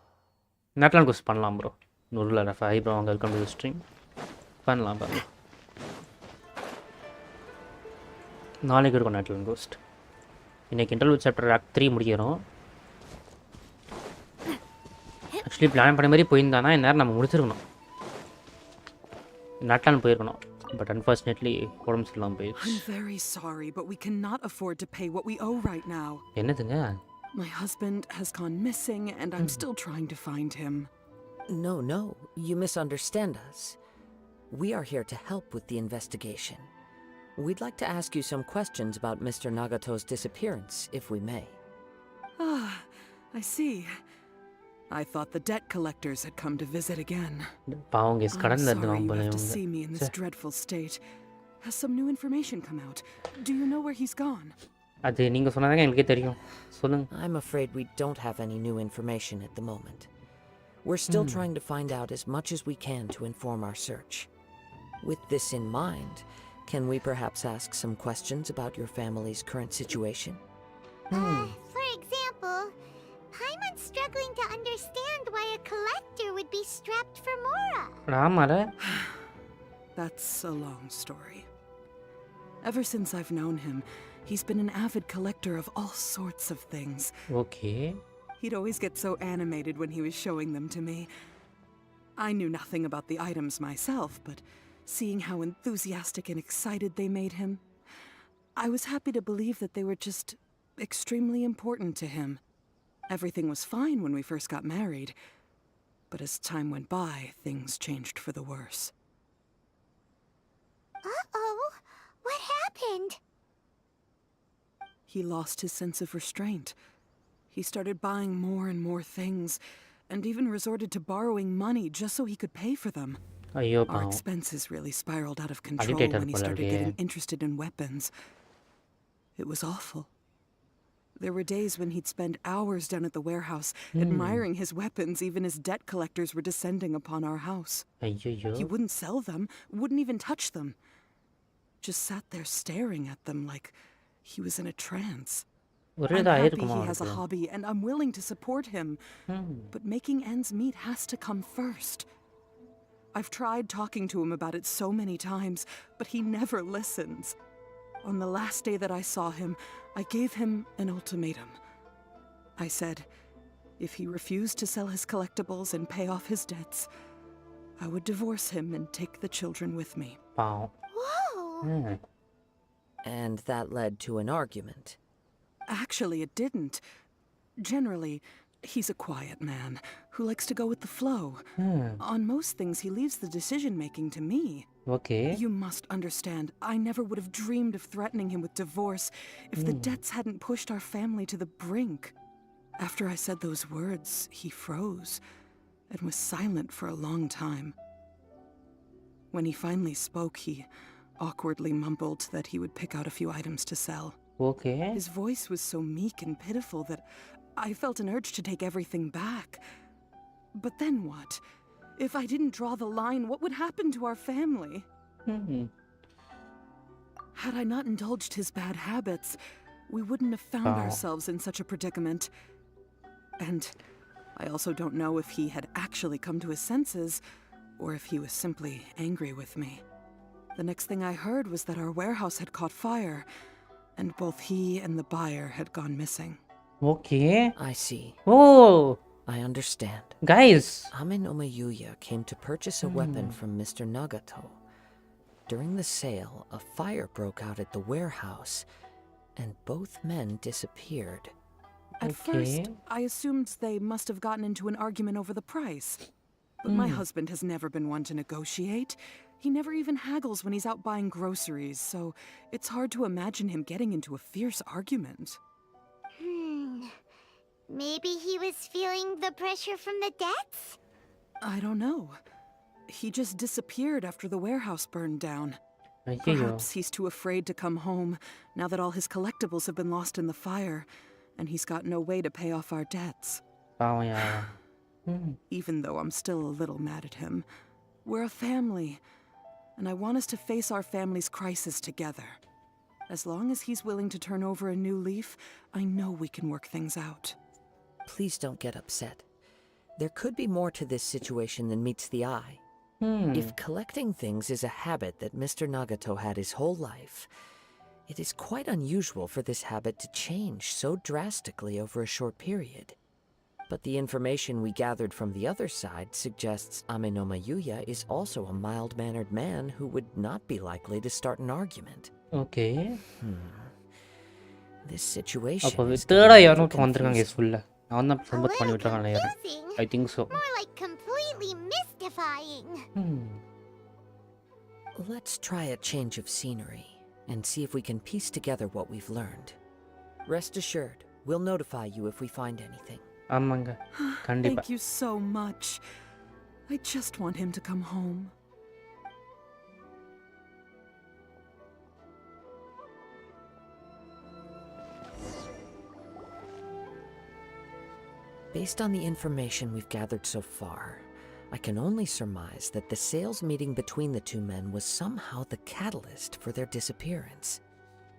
நேட்லான் கோர்ஸ் பண்ணலாம் ப்ரோ. நூறுல bro welcome to the stream. பண்ணலாம் பண்ணலாம். நாளைக்கு இருக்கும் நேட்லான் கோஸ்ட். இன்றைக்கி இன்டர்வியூ சாப்டர் ஆக்ட் 3 முடிக்கிறோம். ஆக்சுவலி பிளான் பண்ண மாதிரி போயிருந்தானா இந்நேரம் நம்ம முடிச்சிருக்கணும். நேட்லான் போயிருக்கணும். பட் அன்ஃபார்ச்சுனேட்லி உடம்பு சரியில்லாமல் போயிடுச்சு. I'm very sorry, but we cannot afford to pay what we owe right now. என்னதுங்க? My husband has gone missing and I'm still trying to find him. No, you misunderstand us. We are here to help with the investigation. We'd like to ask you some questions about Mr. Nagato's disappearance, if we may. Ah, I see. I thought the debt collectors had come to visit again. பாவம் case I'm கடன்ல sorry you இருந்து have to see me in this dreadful state. Has some new information come out? Do you know where he's gone? அது நீங்கள் சொன்னாதாங்க எனக்கே தெரியும். சொல்லுங்க. I'm afraid we don't have any new information at the moment. We're still trying to find out as much as we can to inform our search. With this in mind, can we perhaps ask some questions about your family's current situation? For example, Paimon's struggling to understand why a collector would be strapped for Mora. ஆமால. That's a long story. Ever since I've known him, he's been an avid collector of all sorts of things. Okay. He'd always get so animated when he was showing them to me. I knew nothing about the items myself, but seeing how enthusiastic and excited they made him, I was happy to believe that they were just extremely important to him. Everything was fine when we first got married, but as time went by, things changed for the worse. Uh-oh. What happened? He lost his sense of restraint. He started buying more and more things, and even resorted to borrowing money just so he could pay for them. ஐயோ Our பாவம். expenses really spiraled out of control Agitated when he போல started இருக்கே. getting interested in weapons. It was awful. There were days when he'd spend hours down at the warehouse admiring his weapons even as debt collectors were descending upon our house. ஐயோ. He wouldn't sell them, wouldn't even touch them. Just sat there staring at them like he was in a trance. ஒரே I'm தான் happy இருக்குமா he has a hobby and I'm willing to support him. But making ends meet has to come first. I've tried talking to him about it so many times, but he never listens. On the last day that I saw him, I gave him an ultimatum. I said, if he refused to sell his collectibles and pay off his debts, I would divorce him and take the children with me. பாவம். Whoa. And that led to an argument. Actually, it didn't. Generally, he's a quiet man who likes to go with the flow. On most things, he leaves the decision-making to me. Okay. You must understand, I never would have dreamed of threatening him with divorce if the debts hadn't pushed our family to the brink. After I said those words, he froze and was silent for a long time. When he finally spoke, he awkwardly mumbled that he would pick out a few items to sell. Okay. His voice was so meek and pitiful that I felt an urge to take everything back. But then what? If I didn't draw the line, what would happen to our family? Had I not indulged his bad habits, we wouldn't have found ourselves in such a predicament. And I also don't know if he had actually come to his senses, or if he was simply angry with me. The next thing I heard was that our warehouse had caught fire, and both he and the buyer had gone missing. Okay. I see. Oh I understand. Guys. Amin Omayuya came to purchase a weapon from Mr. Nagato. During the sale, a fire broke out at the warehouse, and both men disappeared. At Okay. first, I assumed they must have gotten into an argument over the price. But my husband has never been one to negotiate. He never even haggles when he's out buying groceries, so it's hard to imagine him getting into a fierce argument. Maybe he was feeling the pressure from the debts? I don't know. He just disappeared after the warehouse burned down. ஐயோ Perhaps he's too afraid to come home now that all his collectibles have been lost in the fire, and he's got no way to pay off our debts. பாவம் யாவன் Even though I'm still a little mad at him, we're a family, and I want us to face our family's crisis together. As long as he's willing to turn over a new leaf, I know we can work things out. Please don't get upset. There could be more to this situation than meets the eye. If collecting things is a habit that Mr. Nagato had his whole life, it is quite unusual for this habit to change so drastically over a short period. But the information we gathered from the other side suggests Amenoma Yuya is also a mild-mannered man who would not be likely to start an argument. Okay This situation அப்போ is தேர்டாக getting யாரும் confusing. வந்திருக்காங்க கேஸ்ஃபுல்ல அவன் தான் A Sampath பண்ணி little விட்டுருக்கான் நினைக்கிறேன் confusing. I think so More like completely mystifying. Let's try a change of scenery and see if we can piece together what we've learned. Rest assured, we'll notify you if we find anything. ஆமாங்க கண்டிப்பாக Thank you so much. I just want him to come home. Based on the information we've gathered so far, I can only surmise that the sales meeting between the two men was somehow the catalyst for their disappearance.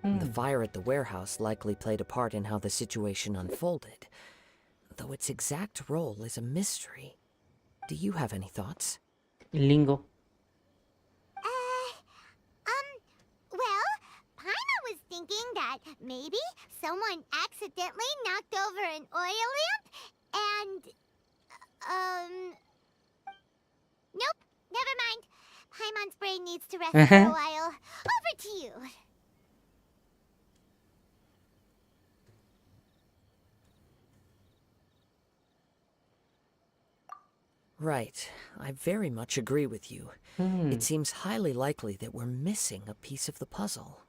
The fire at the warehouse likely played a part in how the situation unfolded, though its exact role is a mystery. Do you have any thoughts? இல்லிங்கோ Well, Paima was thinking that maybe someone accidentally knocked over an oil lamp and, nope, never mind. Paimon's brain needs to rest for a while. Over to you. Right. I very much agree with you. It seems highly likely that we're missing a piece of the puzzle.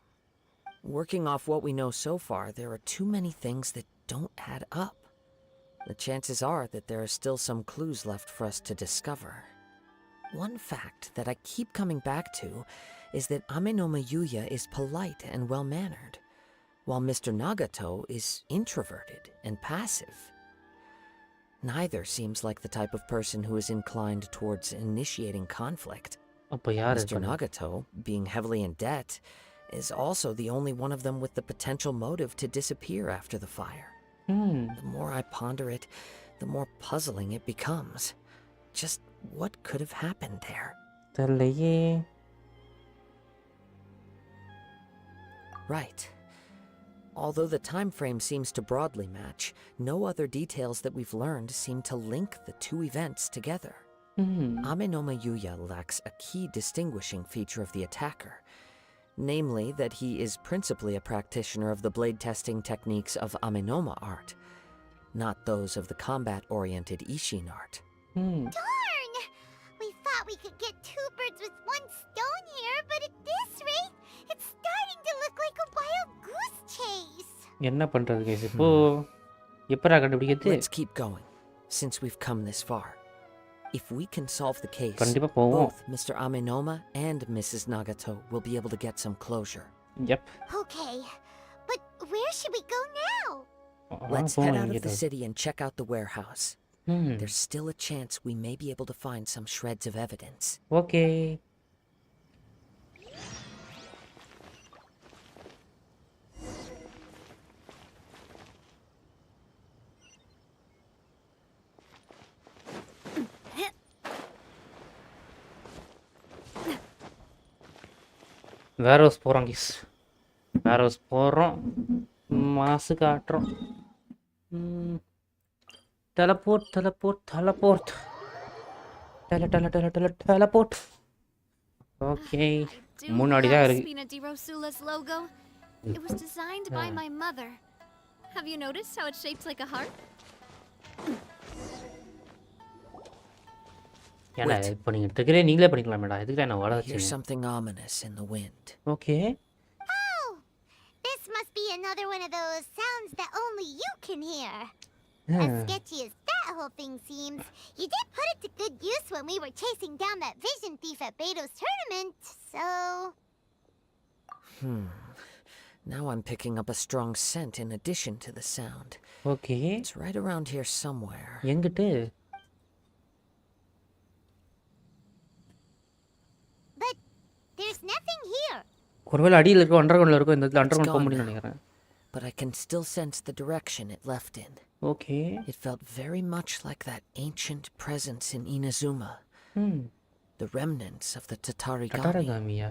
Working off what we know so far, there are too many things that don't add up. The chances are that there are still some clues left for us to discover. One fact that I keep coming back to is that Amenoma Yuya is polite and well-mannered, while Mr. Nagato is introverted and passive. Neither seems like the type of person who is inclined towards initiating conflict. அப்போ யார் Mr. Nagato, being heavily in debt, is also the only one of them with the potential motive to disappear after the fire. The more I ponder it, the more puzzling it becomes. Just what could have happened there? தெரியலையே Right. Although the time frame seems to broadly match, no other details that we've learned seem to link the two events together. Amenoma Yuya lacks a key distinguishing feature of the attacker, namely that he is principally a practitioner of the blade testing techniques of Amenoma art, not those of the combat-oriented Ishin art. Darn! We thought we could get two birds with one stone here, but at this rate, it's starting to look like a wild goose chase. என்ன பண்ணுறது case இப்போ எப்படா கண்டுபிடிக்கிறது Let's keep going, since we've come this far. If we can solve the case, கண்டிப்பாக போவோம் both Mr. Amenoma and Mrs. Nagato will be able to get some closure. Yep. Okay, but where should we go now? Let's head out of the city and check out the warehouse. Hmm. There's still a chance we may be able to find some shreds of evidence. Okay. வேரோஸ் போகிறோம் kiss வேரோஸ் போகிறோம் மாசு காட்டுறோம் teleport teleport teleport teleport okay I do முன்னாடி தான் love இருக்கு Spina di Rosula's logo. It was designed by my mother. Have you noticed how it's shaped like a heart? ஏன்னா இப்போ நீங்கள் எடுத்துக்கிறே நீங்களே பண்ணிக்கலாம் மேடம் இதுக்கு நான் வர Here's வச்சேன் something ominous in the wind. Okay Oh, this must be another one of those sounds that only you can hear. As sketchy as that whole thing seems, you did put it to good use when we were chasing down that vision thief at Beto's tournament, so... Now I'm picking up a strong scent in addition to the sound. Okay It's right around here somewhere. எங்கிட்டு But there's nothing here. ஒருவேளை அடியில் இருக்கும் under கிரவுண்டில் இருக்கும் இந்த இடத்துல under It's ground போக gone முடியும்னு now, நினைக்கிறேன் but I can still sense the direction it left in. Okay It felt very much like that ancient presence in Inazuma. The remnants of the Tatarigami. கட்டாரகாமியா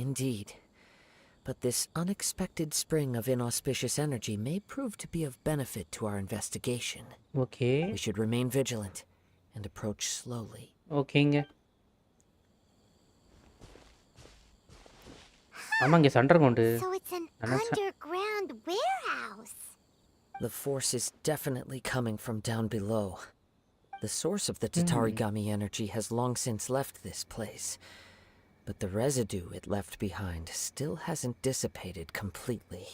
Indeed. But this unexpected spring of inauspicious energy may prove to be of benefit to our investigation. Okay We should remain vigilant and approach slowly. ஓகேங்க ஆமாங்க under ground So it's an That's- underground warehouse. The force is definitely coming from down below. The source of the Tatarigami energy has long since left this place, but the residue it left behind still hasn't dissipated completely.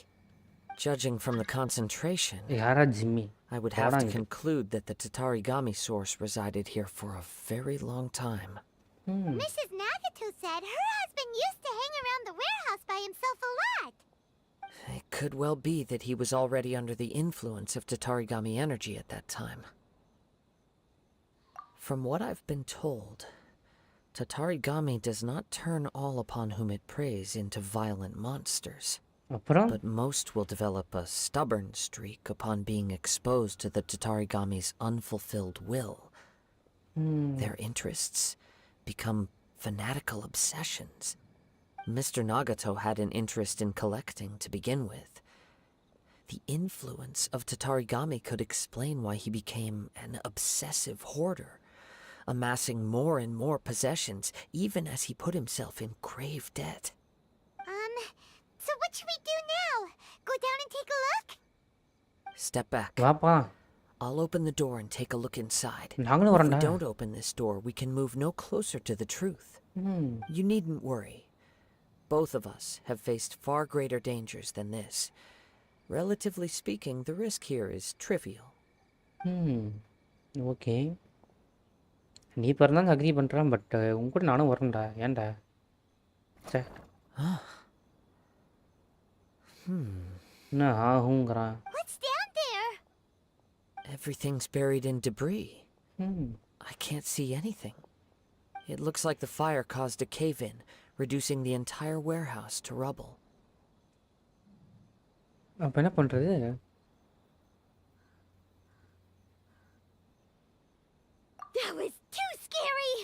Judging from the concentration, யாரா Jimmy I would have to போடாங்க. conclude that the Tatarigami source resided here for a very long time. Mrs. Nagato said her husband used to hang around the warehouse by himself a lot. It could well be that he was already under the influence of Tatarigami energy at that time. From what I've been told, Tatarigami does not turn all upon whom it preys into violent monsters, அப்புறம் but most will develop a stubborn streak upon being exposed to the Tatarigami's unfulfilled will. Their interests become fanatical obsessions. Mr. Nagato had an interest in collecting to begin with. The influence of Tatarigami could explain why he became an obsessive hoarder, amassing more and more possessions even as he put himself in grave debt. So what should we do now? Go down and take a look? Step back. வாப்பா I'll open the door and take a look inside. நாங்களும் If we வரேன்டா don't open this door, we can move no closer to the truth. You needn't worry. Both of us have faced far greater dangers than this. Relatively speaking, the risk here is trivial. Okay நீ பிறந்தாங்க agri பண்ணுறான் but உங்க கூட நானும் வரேன்டா ஏன்டா சே என்ன ஆகுங்கிறான் What's down there? Everything's buried in debris. I can't see anything. It looks like the fire caused a cave-in, reducing the entire warehouse to rubble. அப்போ என்ன பண்ணுறது That was too scary.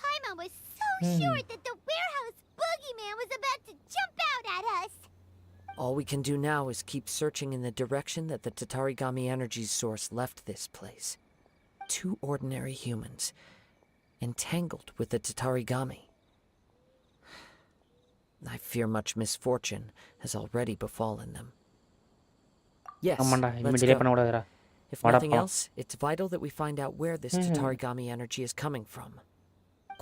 Paimon was so sure that the warehouse boogeyman was about to jump out at us. All we can do now is keep searching in the direction that the Tatarigami energy's source left this place. 2 ordinary humans, entangled with the Tatarigami. I fear much misfortune has already befallen them. Yes, ஆமாண்டா let's இனிமேல் delay go. பண்ண கூடாதுடா If nothing Vadappa. else, it's vital that we find out where this Tatarigami energy is coming from.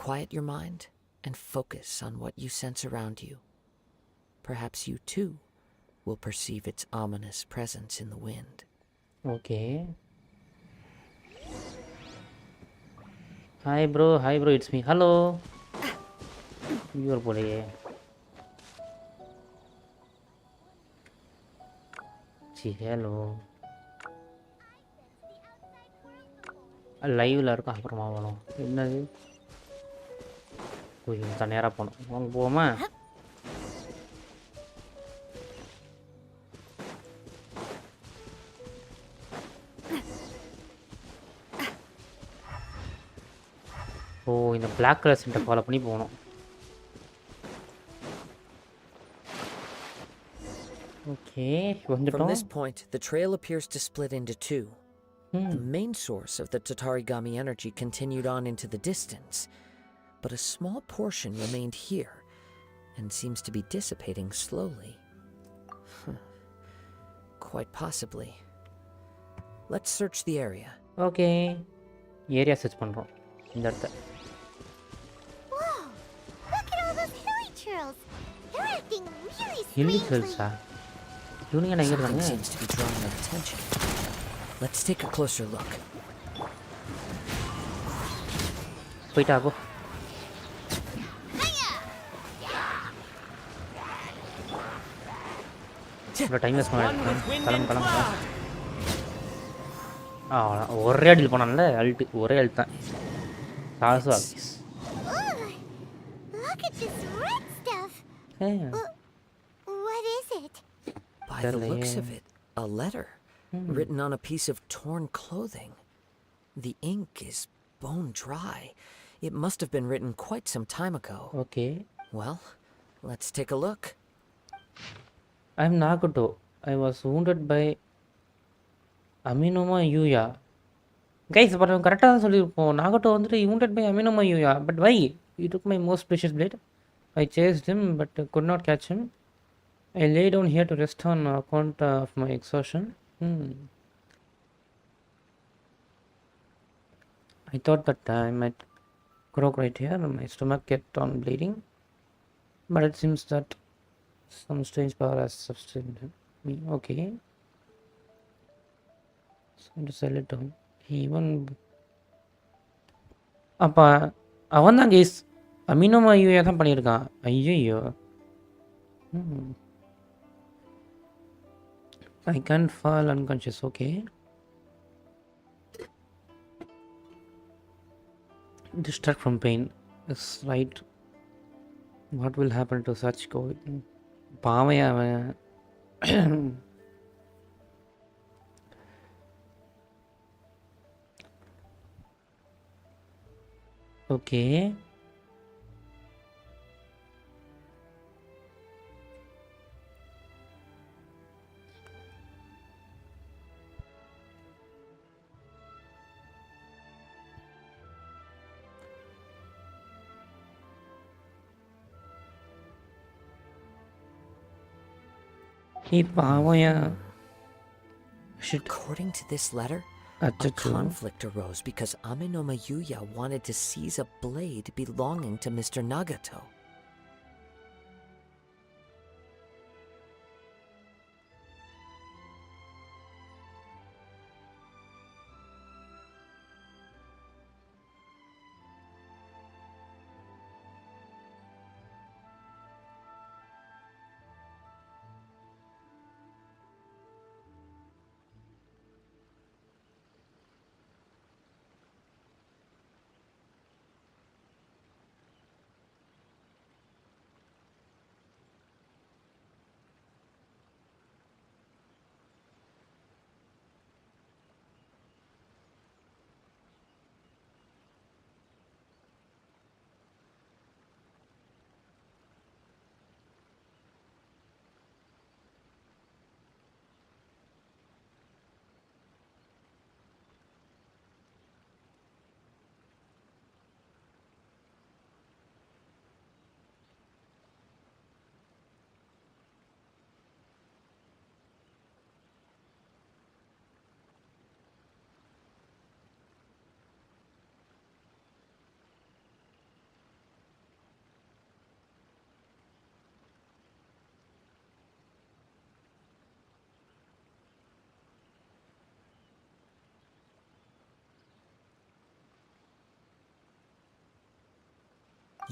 Quiet your mind and focus on what you sense around you. Perhaps you too will perceive its ominous presence in the wind. Okay hi bro it's me hello viewer போலையே சி hello லைவில் இருக்கும் அப்புறமா வேணும் என்னது தான் நேராக போகணும் வாங்க போவோமா ஓ இந்த பிளாக் கலர் சென்டர் ஃபாலோ பண்ணி போகணும் ஓகே From வந்துட்டோம் this point, the trail appears to split into 2. The main source of the Tatarigami energy continued on into the distance, but a small portion remained here and seems to be dissipating slowly. Quite possibly. Let's search the area. Okay area search பண்ணுறோம் இந்த இடத்த Whoa! Look at all those hilly churls. They're acting really hilly strangely. Hilsa இவனுங்க என்ன Something இருக்காங்க seems to be drawing their attention. Let's take a closer look. போயிட்டா போ இவ்வளோ time waste One with wind and கிளம்பு cloud. ஒரே அடியில் போனான்ல ult ஒரே அழுத்து தான் காசுவா Ugh, look at this red stuff. What is it? By the looks of it, a letter written on a piece of torn clothing. The ink is bone dry. It must have been written quite some time ago. Okay. Well, let's take a look. I'm Nagoto. I was wounded by Aminoma Yuya. Guys, but I'm correct தான் சொல்லியிருப்போம். Nagoto வந்துட்டு wounded by Aminoma Yuya. But why? He took my most precious blade. I chased him but could not catch him. I lay down here to rest on account of my exhaustion. I thought that I might croak right here. My stomach kept on bleeding. But it seems that some strange power has substituted me. Okay. So I just sell it down. He even... அப்போ அவன் தான் case அமினோமா UA தான் பண்ணியிருக்கான். ஐயோ. I can't fall unconscious. Okay. Distract from pain. That's right. What will happen to such COVID? பாவையா அவன். Okay. According to this letter, a conflict arose because Aminoma Yuya wanted to seize a blade belonging to Mr. Nagato.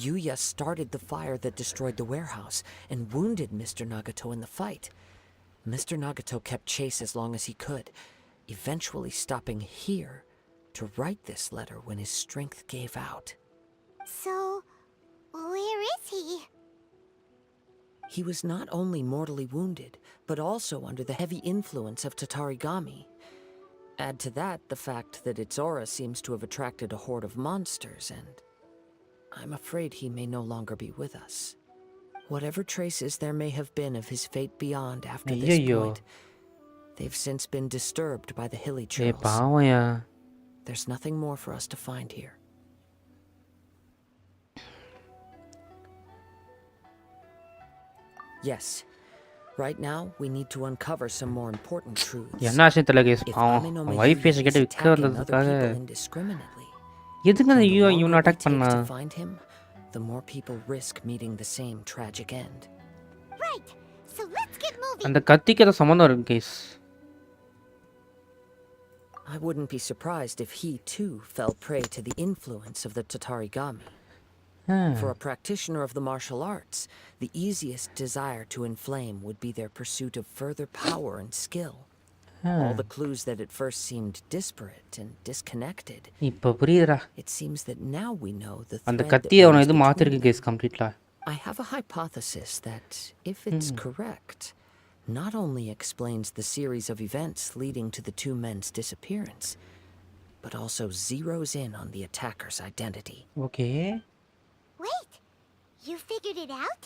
Yuya started the fire that destroyed the warehouse and wounded Mr. Nagato in the fight. Mr. Nagato kept chase as long as he could, eventually stopping here to write this letter when his strength gave out. So, where is he? He was not only mortally wounded, but also under the heavy influence of Tatarigami. Add to that the fact that its aura seems to have attracted a horde of monsters, and I'm afraid he may no longer be with us. Whatever traces there may have been of his fate beyond after this point, they've since been disturbed by the hilly trails. There's nothing more for us to find here. Yes. Right now, we need to uncover some more important truths. If Aminoma is attacking other people indiscriminately, the longer it takes to find him, the more people risk meeting the same tragic end. Right. So let's get moving. அந்த கத்திக்கு ஏதோ சம்பந்தம் இருக்கு case. I wouldn't be surprised if he too fell prey to the influence of the Tatarigami. For a practitioner of the martial arts, the easiest desire to inflame would be their pursuit of further power and skill. All the clues that at first seemed disparate and disconnected, இப்போ புரியுதுடா it seems that now we know the அந்த thread that கத்தியை அவனை runs இது between மாற்றிருக்கு them. Case கம்ப்ளீட்டாக. I have a hypothesis that, if it's correct, not only explains the series of events leading to the two men's disappearance, but also zeroes in on the attacker's identity. Okay. Wait, you figured it out?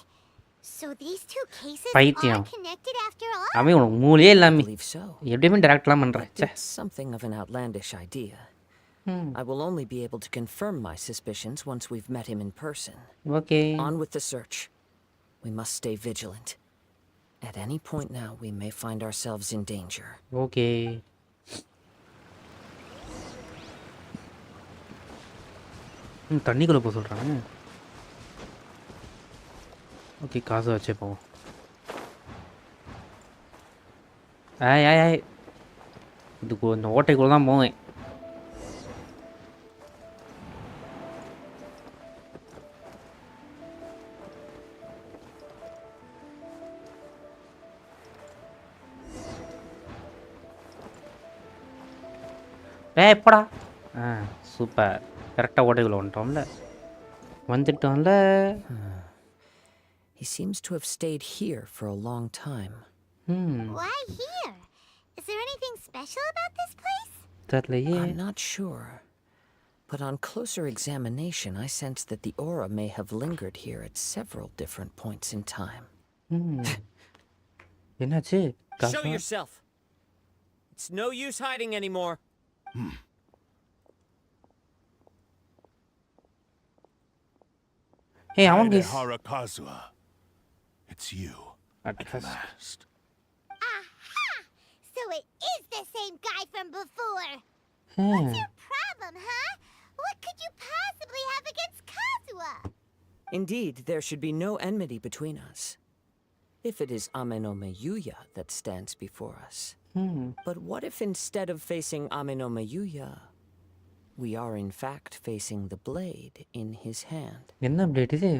So these two cases பைத்தியம். are connected after all? அவன் உனக்கு மூலையே I இல்லாமல் believe so. எப்படியுமே டேரக்ட்லாம் பண்ணுறேன். It's something of an outlandish idea. I will only be able to confirm my suspicions once we've met him in person. Okay. On with the search. We must stay vigilant. At any point now, we may find ourselves in danger. Okay. தண்ணிக்குள்ளே போக சொல்கிறாங்க. Okay, காசு வச்சே போவோம். ஏய் இதுக்கு இந்த ஓட்டைக்குள்ளே தான் போவேன். எப்படா சூப்பர், கரெக்டாக ஓட்டைக்குள்ளே வந்துட்டோம்ல. He seems to have stayed here for a long time. Why here? Is there anything special about this place? தெரியலையே. I'm not sure. But on closer examination, I sense that the aura may have lingered here at several different points in time. என்னாச்சு? Show yourself. It's no use hiding anymore. Hey, I want this. Kaidehara Kazuha. It's you. At last. Aha! So it is the same guy from before. Hmm. What's your problem, huh? What could you possibly have against Kazuha? Indeed, there should be no enmity between us. If it is Amenome Yuya that stands before us. But what if instead of facing Amenome Yuya, we are in fact facing the blade in his hand? என்ன blade இது?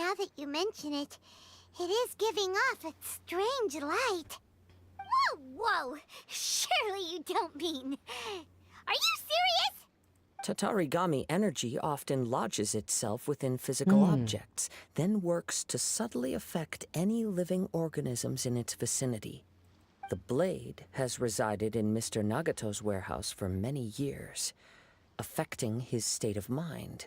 Now that you mention it, it is giving off a strange light. Whoa! Surely you don't mean... Are you serious? Tatarigami energy often lodges itself within physical objects, then works to subtly affect any living organisms in its vicinity. The blade has resided in Mr. Nagato's warehouse for many years, affecting his state of mind,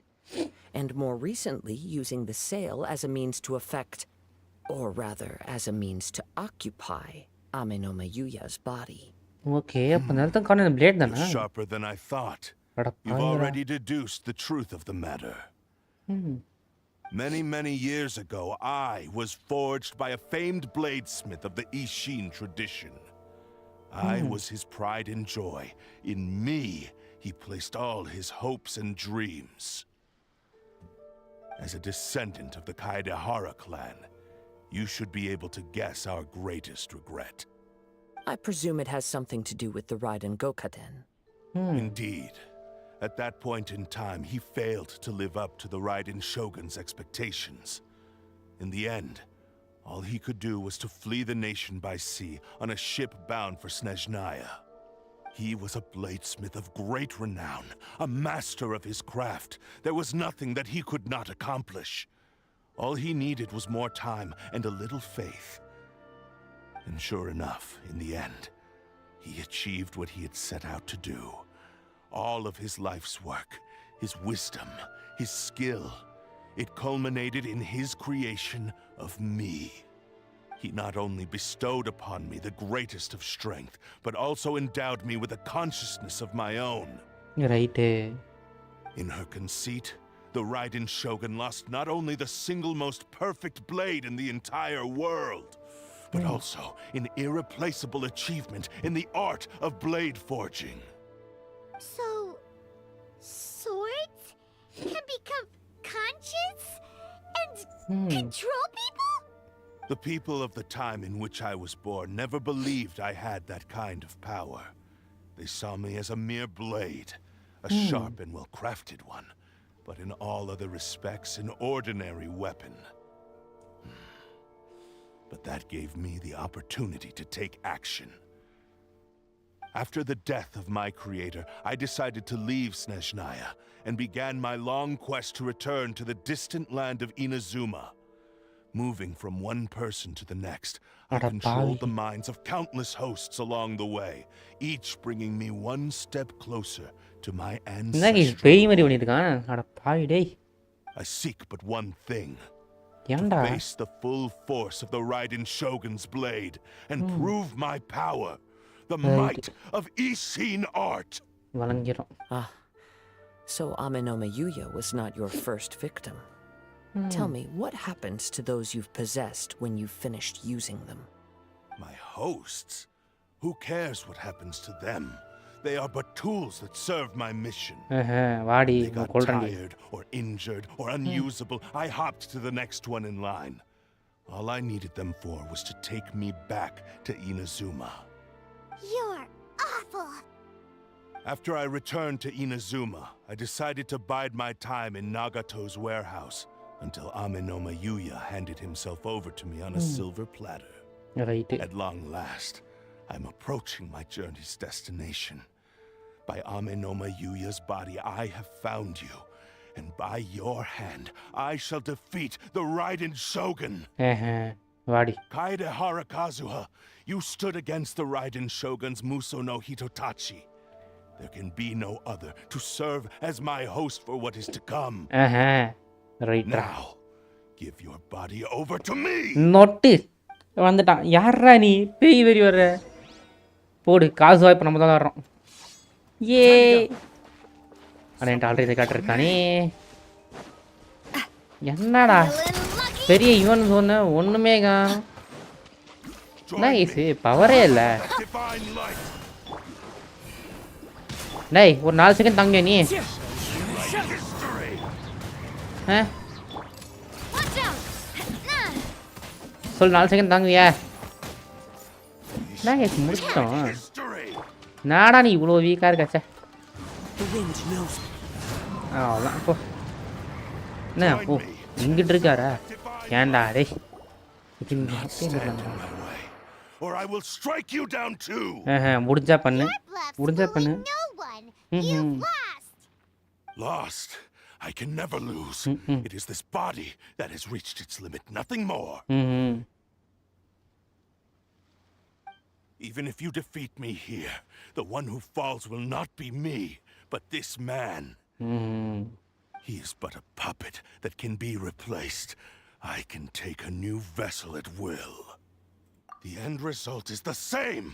and more recently using the sale as a means to affect, or rather as a means to occupy, Amenome Yuya's body. Okay, அப்ப நேரத்துக்கு காண இந்த blade தானா? Sharper than I thought. You've already deduced the truth of the matter. Many years ago, I was forged by a famed bladesmith of the Ishin tradition. I was his pride and joy. In me, he placed all his hopes and dreams. As a descendant of the Kaidehara clan, you should be able to guess our greatest regret. I presume it has something to do with the Raiden Gokaden. Indeed. At that point in time, he failed to live up to the Raiden Shogun's expectations. In the end, all he could do was to flee the nation by sea on a ship bound for Snezhnaya. He was a bladesmith of great renown, a master of his craft. There was nothing that he could not accomplish. All he needed was more time and a little faith. And sure enough, in the end, he achieved what he had set out to do. All of his life's work, his wisdom, his skill, it culminated in his creation of me. He not only bestowed upon me the greatest of strength, but also endowed me with a consciousness of my own. Right. In her conceit, the Raiden Shogun lost not only the single most perfect blade in the entire world, but also an irreplaceable achievement in the art of blade forging. So, swords can become conscious and control people? The people of the time in which I was born never believed I had that kind of power. They saw me as a mere blade, a sharp and well-crafted one, but in all other respects an ordinary weapon. But that gave me the opportunity to take action. After the death of my creator, I decided to leave Snezhnaya and began my long quest to return to the distant land of Inazuma. Moving from one person to the next, I controlled the minds of countless hosts along the way, each bringing me one step closer to my ancestral home. I seek but one thing. To face the full force of the RYZEN Shogun's blade and prove my power, the might of Ishin art. So Amenoma Yuya was not your first victim. Tell me, what happens to those you've possessed when you've finished using them? My hosts? Who cares what happens to them? They are but tools that serve my mission. They got tired or injured or unusable. I hopped to the next one in line. All I needed them for was to take me back to Inazuma. You're awful. After I returned to Inazuma, I decided to bide my time in Nagato's warehouse until Amenoma Yuya handed himself over to me on a silver platter. At long last, I'm approaching my journey's destination. By Amenoma Yuya's body, I have found you. And by your hand, I shall defeat the RYZEN Shogun. Kaedehara Kazuha, you stood against the RYZEN Shogun's Muso no Hitotachi. There can be no other to serve as my host for what is to come. Now, give your body over to me. வந்துட்டான். யாரா நீ பேய் வெறி வர்ற? போடு காசுவா இப்போ நம்ம தான் வர்றோம். ஏ அண்ணன் ஆல்ரெடி காட்டிருக்கானே. என்னடா பெரிய இவன் சொன்ன ஒண்ணுமே காணோம். நைஸ், பவரே இல்லை. டேய் ஒரு 4 செகண்ட் தாங்க நீ. சொல் 4 செகண்ட் தாங்குவியா? நைஸ், முடிச்சிட்டோம். நாடா நீ இவ்வளோ வீக்காக இருக்காச்சே. அவ்வளோதான் போ. என்ன ஓ இங்கிட்டு இருக்காரா? ஏன்டா டே முடிஞ்சா பண்ணு, முடிஞ்சா பண்ணு. Lost. I can never lose. It is this body that has reached its limit, nothing more. Even if you defeat me here, the one who falls will not be me, but this man. He is but a puppet that can be replaced. I can take a new vessel at will. The end result is the same.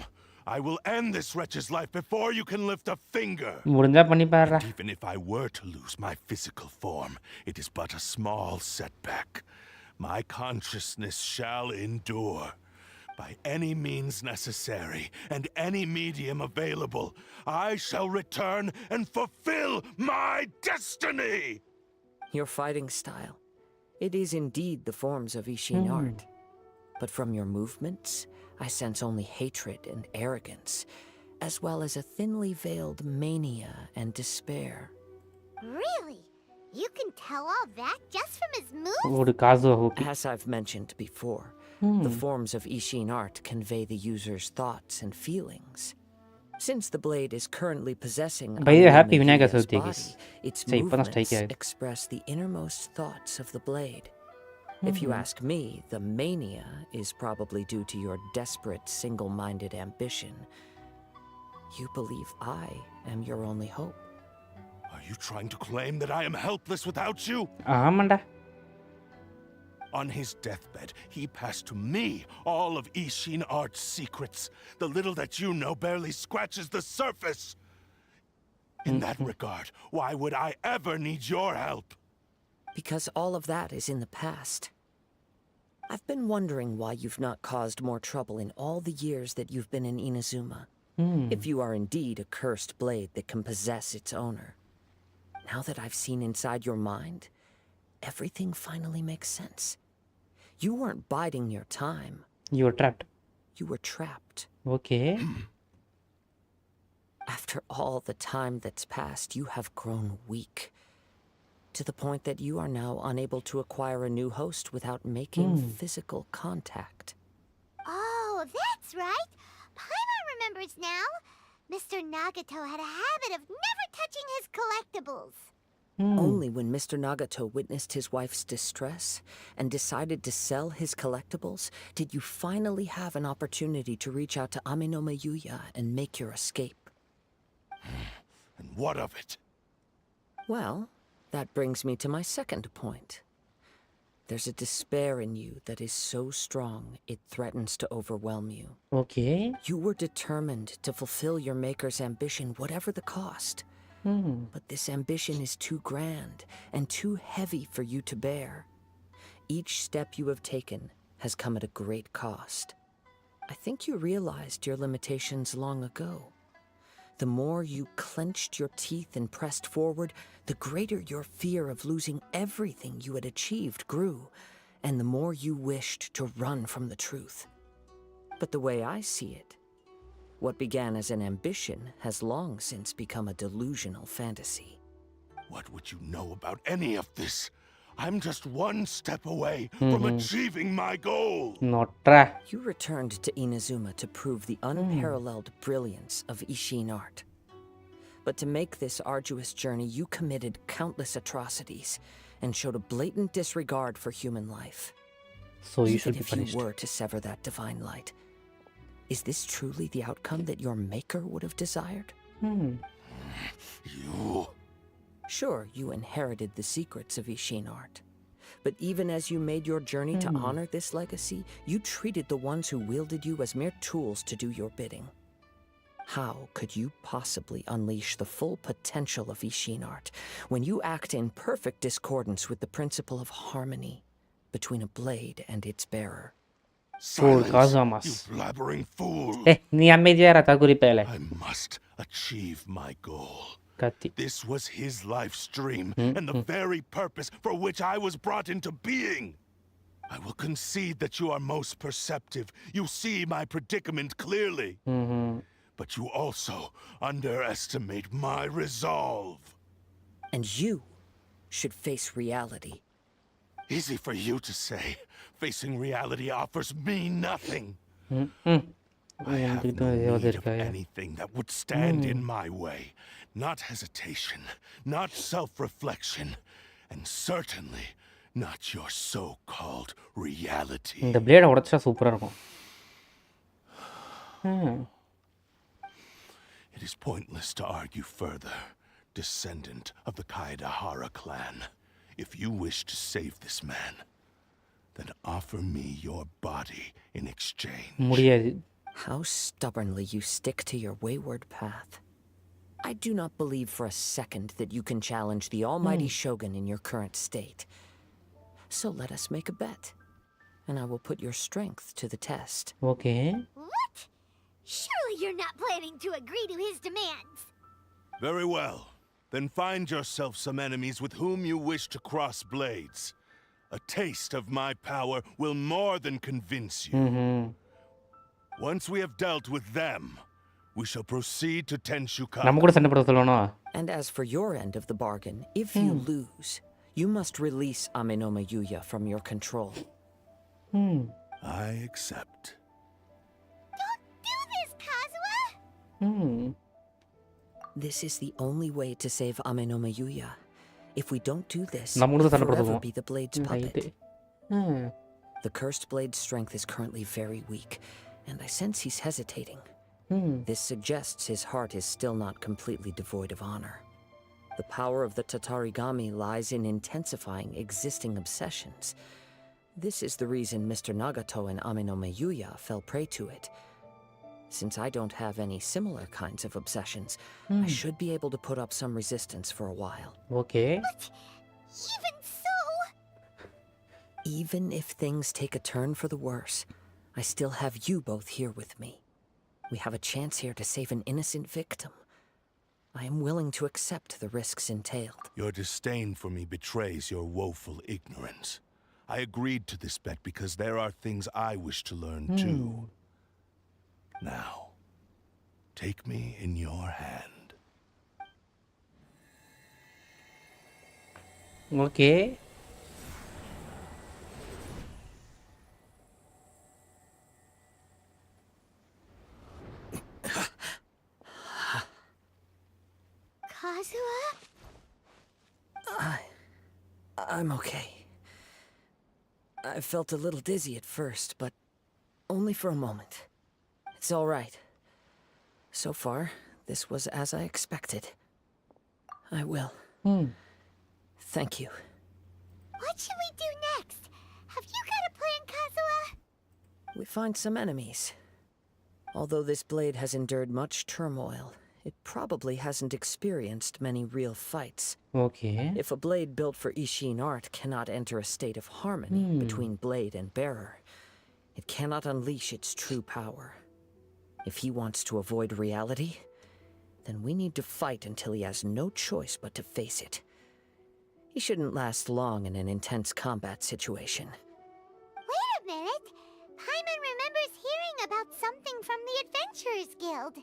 I will end this wretch's life before you can lift a finger. And even if I were to lose my physical form, it is but a small setback. My consciousness shall endure. By any means necessary and any medium available, I shall return and fulfill my destiny! Your fighting style. It is indeed the forms of Ishin art. But from your movements, I sense only hatred and arrogance, as well as a thinly veiled mania and despair. Really? You can tell all that just from his moves? As I've mentioned before, the forms of Ishin art convey the user's thoughts and feelings. Since the blade is currently possessing happy Yuya's body, its movements express the innermost thoughts of the blade. If you ask me, the mania is probably due to your desperate, single-minded ambition. You believe I am your only hope. Are you trying to claim that I am helpless without you? Amanda. On his deathbed, he passed to me all of Ishin art's secrets. The little that you know barely scratches the surface. In that regard, why would I ever need your help? Because all of that is in the past. I've been wondering why you've not caused more trouble in all the years that you've been in Inazuma. If you are indeed a cursed blade that can possess its owner. Now that I've seen inside your mind, everything finally makes sense. You weren't biding your time. You were trapped. You were trapped. Okay. After all the time that's passed, you have grown weak. to the point that you are now unable to acquire a new host without making physical contact. Oh, that's right. Paimon remembers now. Mr. Nagato had a habit of never touching his collectibles. Only when Mr. Nagato witnessed his wife's distress and decided to sell his collectibles did you finally have an opportunity to reach out to Amenoma Yuya and make your escape. And what of it? Well, that brings me to my second point. There's a despair in you that is so strong it threatens to overwhelm you. Okay. You were determined to fulfill your maker's ambition, whatever the cost. But this ambition is too grand and too heavy for you to bear. Each step you have taken has come at a great cost. I think you realized your limitations long ago. The more you clenched your teeth and pressed forward, the greater your fear of losing everything you had achieved grew, and the more you wished to run from the truth. But the way I see it, what began as an ambition has long since become a delusional fantasy. What would you know about any of this? I'm just one step away from achieving my goal. Notra. You returned to Inazuma to prove the unparalleled brilliance of Ishin art. But to make this arduous journey, you committed countless atrocities and showed a blatant disregard for human life. So you Even should be if you punished. were to sever that divine light, is this truly the outcome that your maker would have desired? You... Sure, you inherited the secrets of Ishin art. But even as you made your journey to honor this legacy, you treated the ones who wielded you as mere tools to do your bidding. How could you possibly unleash the full potential of Ishin art when you act in perfect discordance with the principle of harmony between a blade and its bearer? Fool, Silence, Kazuha. you blabbering fool! Ni ammedia Takuri pele. I must achieve my goal. Kati. This was his life's dream, and the very purpose for which I was brought into being. I will concede that you are most perceptive. You see my predicament clearly. But you also underestimate my resolve. And you should face reality. Easy for you to say. Facing reality offers me nothing. I have no need of anything that would stand in my way. Not hesitation, not self-reflection, and certainly not your so-called reality. இந்த பிளேட உடைச்சா சூப்பரா இருக்கும். It is pointless to argue further, descendant of the Kaedahara clan. If you wish to save this man, then offer me your body in exchange. முடியாது. How stubbornly you stick to your wayward path. I do not believe for a second that you can challenge the almighty Shogun in your current state. So let us make a bet, and I will put your strength to the test. Okay. What? Surely you're not planning to agree to his demands. Very well. Then find yourself some enemies with whom you wish to cross blades. A taste of my power will more than convince you. Once we have dealt with them, we shall proceed to Tenshuka. நம்ம கூட சண்டை போட சொல்லணும். And as for your end of the bargain, if you lose, you must release Amenoma Yuya from your control. I accept. Don't do this, Kazuha! This is the only way to save Amenoma Yuya. If we don't do this, நம்ம கூட he'll சண்டை போட forever சொல்லுவோம். be the blade's puppet. The cursed blade's strength is currently very weak, and I sense he's hesitating. This suggests his heart is still not completely devoid of honor. The power of the Tatarigami lies in intensifying existing obsessions. This is the reason Mr. Nagato and Amenoma Yuya fell prey to it. Since I don't have any similar kinds of obsessions, I should be able to put up some resistance for a while. Okay. Even so... Even if things take a turn for the worse, I still have you both here with me. We have a chance here to save an innocent victim. I am willing to accept the risks entailed. Your disdain for me betrays your woeful ignorance. I agreed to this bet because there are things I wish to learn too. Now, take me in your hand. Okay. Kazuha? I'm okay. I felt a little dizzy at first, but only for a moment. It's all right. So far, this was as I expected. I will. Thank you. What should we do next? Have you got a plan, Kazuha? We find some enemies. Although this blade has endured much turmoil, it probably hasn't experienced many real fights. Okay. If a blade built for Ishin art cannot enter a state of harmony between blade and bearer, it cannot unleash its true power. If he wants to avoid reality, then we need to fight until he has no choice but to face it. He shouldn't last long in an intense combat situation. Wait a minute. Paimon remembers hearing about something from the Adventurers Guild.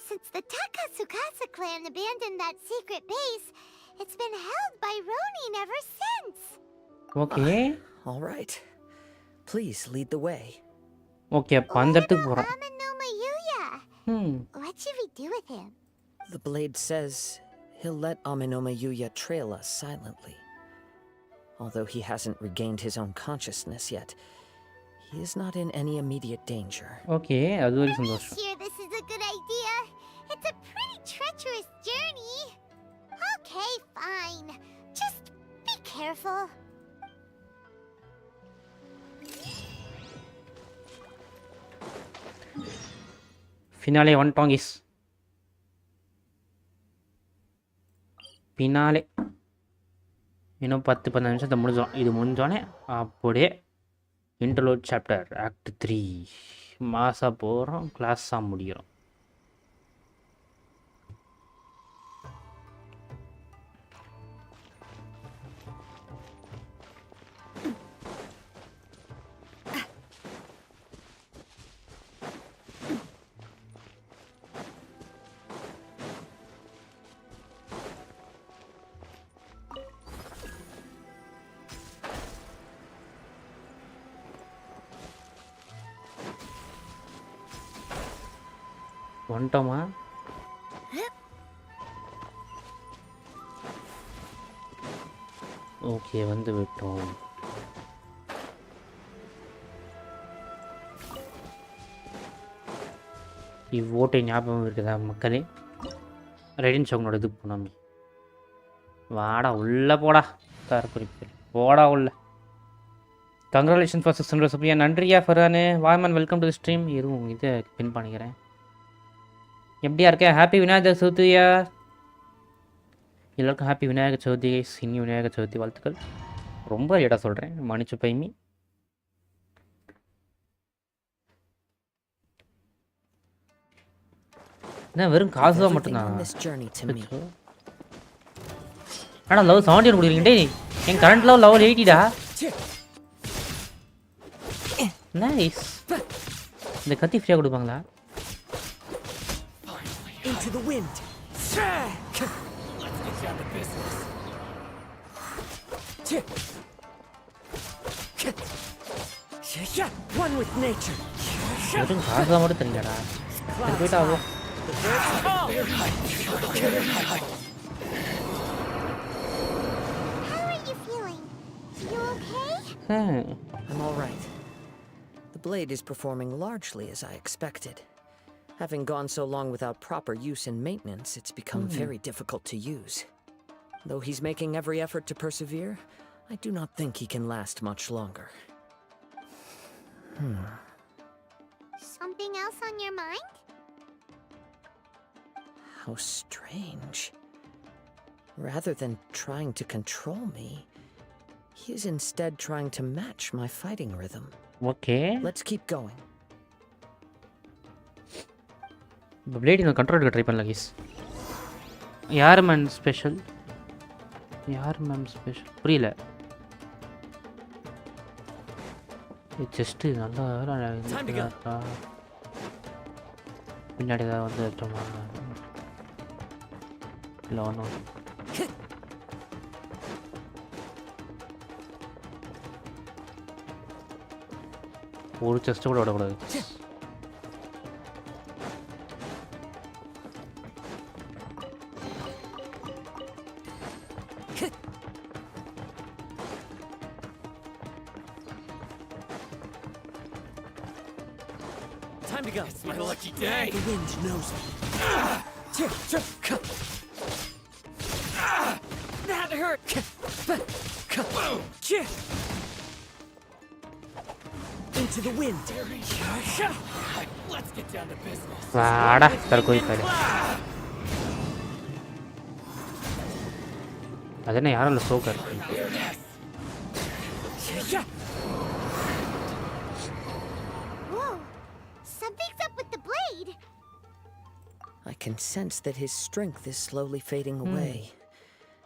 Since the Takasukasa clan abandoned that secret base, it's been held by Ronin ever since. Okay. All right. Please lead the way. Okay, அப்போ அந்த இடத்துக்கு போகிறோம். What should we do with him? The blade says he'll let Amenoma Yuya trail us silently. Although he hasn't regained his own consciousness yet, he is not in any immediate danger. Okay, அது ஒரு சந்தோஷம். Sure, this is a good idea. It's a pretty treacherous journey. Okay, fine. Just be careful. Finale வந்துட்டோம் kiss. Finale இன்னும் 10-15 நிமிஷத்தை முடிஞ்சோம். இது முடிஞ்சோடனே அப்படியே interlude chapter act 3 மாசாக போகிறோம், கிளாஸாக முடிகிறோம். வந்துட்டோமா? ஓகே, வந்து விட்டோம். இவ்வோட்டை ஞாபகம் இருக்குதா மக்களே? ரெடின் சோங்கனோட இது போனாமே. வாடா உள்ள போடா, குறிப்பு போடா உள்ள. Congratulation for 600 சப்ரியா. நன்றியா ஃபரானு. வாய்மன் வெல்கம் டு தி ஸ்ட்ரீம். இருவும் இதை பின் பண்ணிக்கிறேன். எப்படியா இருக்கேன்? ஹாப்பி விநாயகர் சதுர்த்தியா எல்லாருக்கும். ஹாப்பி விநாயகர் சதுர்த்தி. இனி விநாயகர் சதுர்த்தி வாழ்த்துக்கள். ரொம்ப லேட்டாக சொல்கிறேன், மன்னிச்சு பைமி. என்ன வெறும் காசு தான் மட்டும்தான்? ஆனால் லெவல் 70 கொடுக்குறீங்க. என் கரண்ட் லெவல் 80டா. நைஸ். இந்த கத்தி ஃப்ரீயாக கொடுப்பாங்களா? Into the wind. Let's get down to business. One with nature. வெறும் காசு தான் மட்டும் தெரிஞ்சடா. போயிட்டா ஆகும். How are you feeling? You okay? I'm all right. The blade is performing largely as I expected. Having gone so long without proper use and maintenance, it's become very difficult to use. Though he's making every effort to persevere, I do not think he can last much longer. Something else on your mind? How strange. Rather than trying to control me, he is instead trying to match my fighting rhythm. Okay. Let's keep going. இப்போ plate நான் control எடுக்க try பண்ணல case. யார் ma'am special? யார் ma'am special புரியல. Just நல்லா பின்னாடி ஏதாவது வந்து வச்சோமா? இல்லை ஒன்றும் ஒரு செஸ்ட் கூட விடக்கூடாது. Time to go. It's my lucky day. The wind knows me. That hurt. Into the wind. Let's get down to business. വാടാ തർക്കോയി കാര്യം. അതന്നെ யாரல்ல choker. Whoa, something's up with the blade. I can sense that his strength is slowly fading away.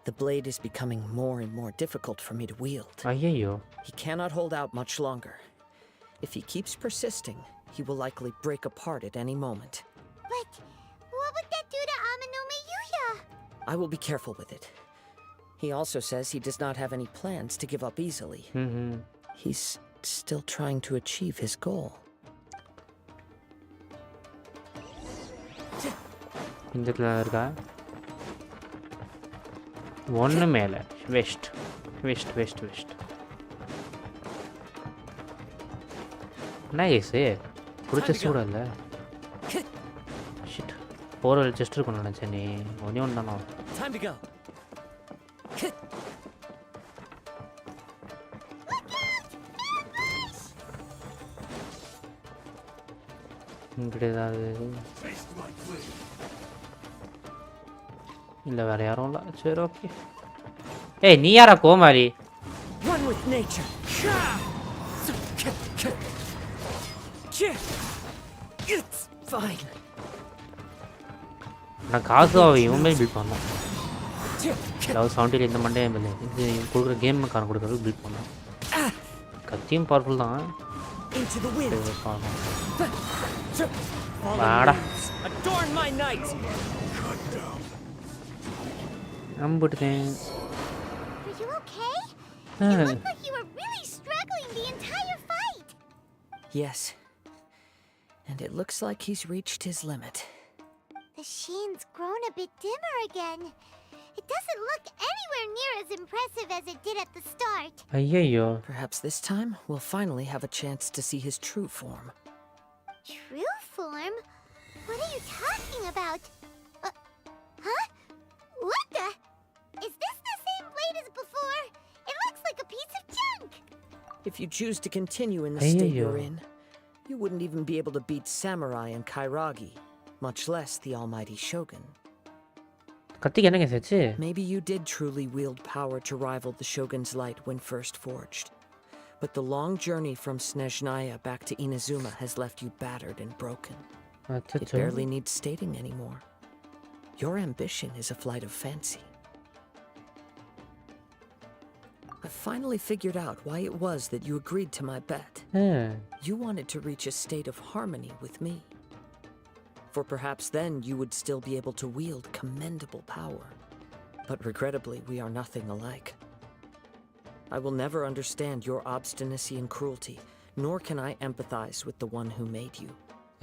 The blade is becoming more and more difficult for me to wield. ஐயோ. He cannot hold out much longer. If he keeps persisting, he will likely break apart at any moment. But what would that do to Amanome Yuya? I will be careful with it. He also says he does not have any plans to give up easily. He's still trying to achieve his goal. இந்த இருக்கா ஒன்று மேலே west west west west nice பிடிச்ச சூட இல்லை shit போகிற just இருக்கணும் நினச்சேன் நீ ஒன்றே ஒன்று தானோ Time to go. இங்கிட்ட ஏதாவது இல்லை வேறு யாரும் இல்லை சரி ஓகே ஏய் நீ யாரா கோமாரி Run with nature. It's fine. நான் காசுவாவை இவன் போய் பில்ட் பண்ணோம் லவ் 70 இந்த மண்டே இல்லை இது கொடுக்குற கேம் காரன் கொடுக்குறது பில்ட் பண்ணோம் கத்தியும் பவர்ஃபுல் தான் Into the wind. வாடா Adorn my night. நம்பிட்டுட்டேன் Are you okay? You look like you were really struggling the entire fight. Yes. And it looks like he's reached his limit. The sheen's grown a bit dimmer again. It doesn't look anywhere near as impressive as it did at the start. ஐயோ Perhaps this time we'll finally have a chance to see his true form. True form? What are you talking about? Huh? What the? Is this the same blade as before? It looks like a piece of junk. If you choose to continue in the state you're Ayyo. in, you wouldn't even be able to beat Samurai and Kairagi, much less the almighty Shogun. கத்திக்கு என்னங்க சேச்சு Maybe you did truly wield power to rival the Shogun's light when first forged. But the long journey from Snezhnaya back to Inazuma has left you battered and broken. It barely needs stating anymore. Your ambition is a flight of fancy. I finally figured out why it was that you agreed to my bet. You wanted to reach a state of harmony with me. For perhaps then you would still be able to wield commendable power. But regrettably, we are nothing alike. I will never understand your obstinacy and cruelty, nor can I empathize with the one who made you.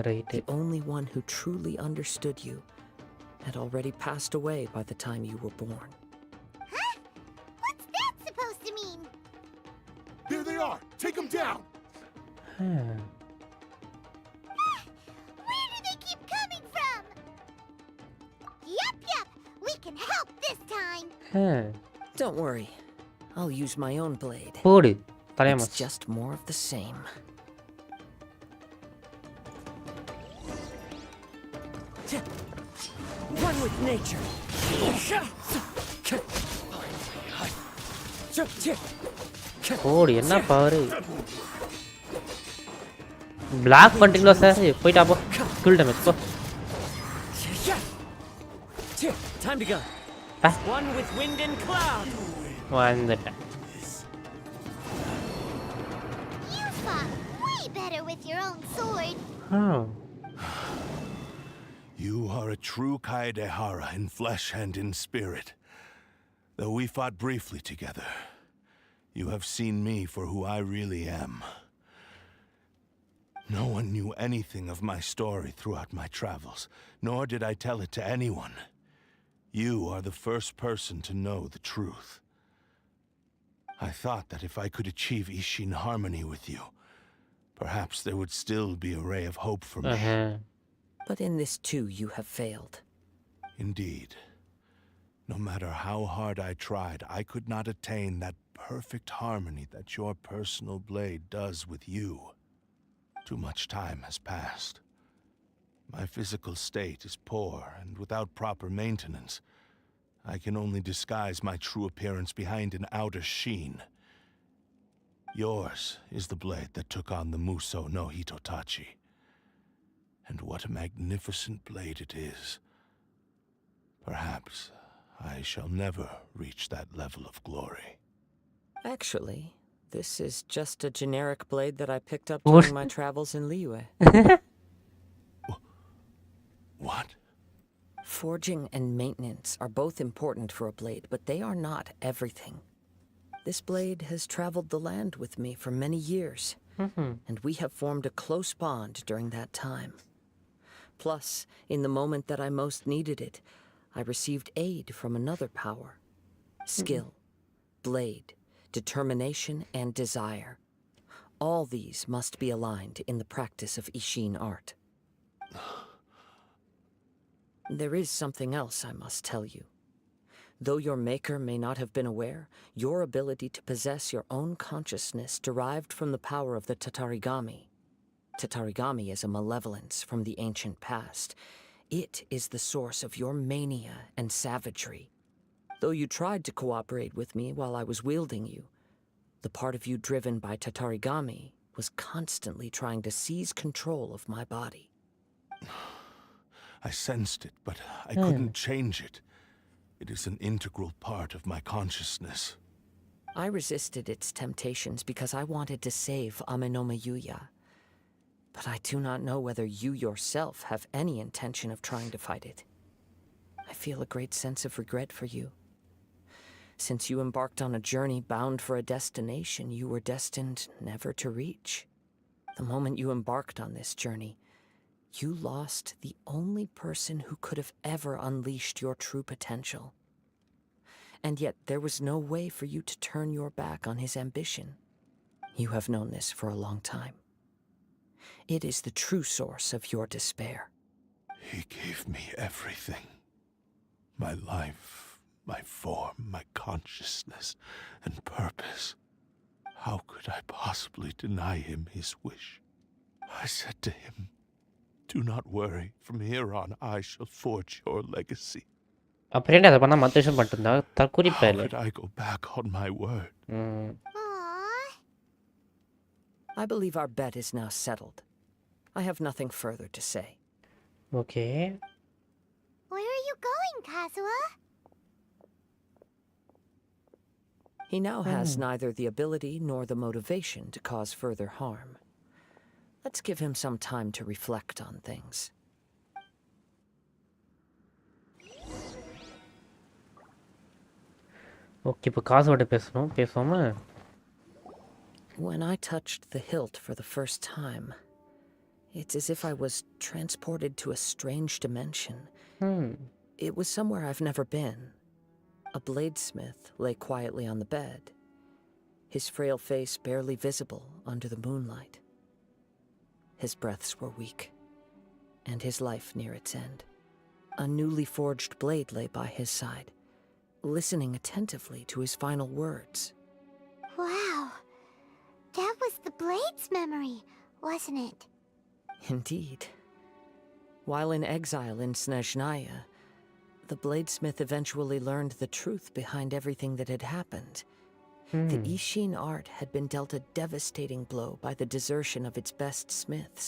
Right The only one who truly understood you had already passed away by the time you were born. Huh? What's that supposed to mean? There they are! Take them down! Where do they keep coming from? Yup, we can help this time. Don't worry, I'll use my own blade. போடு It's தலையமாச்சு just more of the same. Run with nature. போடு என்ன power black பண்ணிட்டீங்களோ sir போயிட்டா போ full damage போ Time to go. Ah. One with wind and cloud. வந்துட்டேன் You fought way better with your own sword. You are a true Kaedehara in flesh and in spirit. Though we fought briefly together, you have seen me for who I really am. No one knew anything of my story throughout my travels, nor did I tell it to anyone. You are the first person to know the truth. I thought that if I could achieve Ishin harmony with you, perhaps there would still be a ray of hope for me. But in this too, you have failed. Indeed. No matter how hard I tried, I could not attain that perfect harmony that your personal blade does with you. Too much time has passed. My physical state is poor, and without proper maintenance, I can only disguise my true appearance behind an outer sheen. Yours is the blade that took on the Muso no Hitotachi. And what a magnificent blade it is. Perhaps I shall never reach that level of glory. Actually, this is just a generic blade that I picked up during my travels in Liyue. What? Forging and maintenance are both important for a blade, but they are not everything. This blade has traveled the land with me for many years, and we have formed a close bond during that time. Plus, in the moment that I most needed it, I received aid from another power. Skill, blade, determination, and desire. All these must be aligned in the practice of Ishin art. There is something else I must tell you. Though your maker may not have been aware, your ability to possess your own consciousness derived from the power of the Tatarigami. Tatarigami is a malevolence from the ancient past. It is the source of your mania and savagery. Though you tried to cooperate with me while I was wielding you, the part of you driven by Tatarigami was constantly trying to seize control of my body. I sensed it, but I couldn't change it. It is an integral part of my consciousness. I resisted its temptations because I wanted to save Amenoma Yuya. But I do not know whether you yourself have any intention of trying to fight it. I feel a great sense of regret for you. Since you embarked on a journey bound for a destination you were destined never to reach. The moment you embarked on this journey, you lost the only person who could have ever unleashed your true potential. And yet there was no way for you to turn your back on his ambition. You have known this for a long time. It is the true source of your despair. He gave me everything. My life, my form, my consciousness, and purpose. How could I possibly deny him his wish? I said to him, "Do not worry. From here on, I shall forge your legacy." அப்புறம் அதை பண்ணால் மற்ற விஷயம் பண்ணிருந்தா தற்கொலை How பயல். could I go back on my word? Aww. I believe our bet is now settled. I have nothing further to say. Okay. Where are you going, Kazuha? He now has neither the ability nor the motivation to cause further harm. Let's give him some time to reflect on things. Okay, இப்போ காசுவோட பேசுவோமா? When I touched the hilt for the first time, it's as if I was transported to a strange dimension. It was somewhere I've never been. A bladesmith lay quietly on the bed, his frail face barely visible under the moonlight. His breaths were weak, and his life near its end. A newly forged blade lay by his side, listening attentively to his final words. Wow. That was the blade's memory, wasn't it? Indeed. While in exile in Snezhnaya, the bladesmith eventually learned the truth behind everything that had happened. The Ishin art had been dealt a devastating blow by the desertion of its best smiths.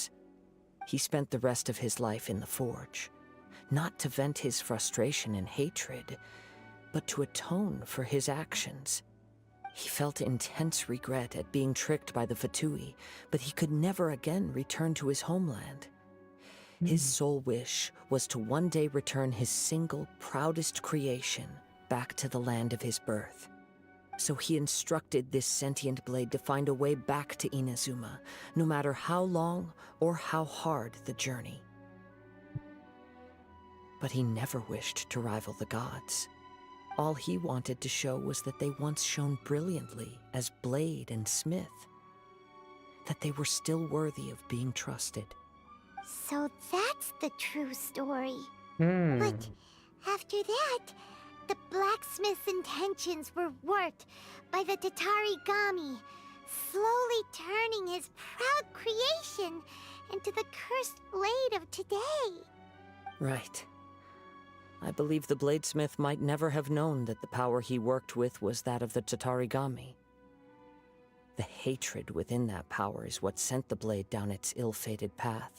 He spent the rest of his life in the forge, not to vent his frustration and hatred, but to atone for his actions. He felt intense regret at being tricked by the Fatui, but he could never again return to his homeland. His sole wish was to one day return his single, proudest creation back to the land of his birth. So he instructed this sentient blade to find a way back to Inazuma, no matter how long or how hard the journey. But he never wished to rival the gods. All he wanted to show was that they once shone brilliantly as blade and smith, that they were still worthy of being trusted. So that's the true story. Hmm. But after that, the blacksmith's intentions were warped by the Tatarigami, slowly turning his proud creation into the cursed blade of today. Right. I believe the bladesmith might never have known that the power he worked with was that of the Tatarigami. The hatred within that power is what sent the blade down its ill-fated path.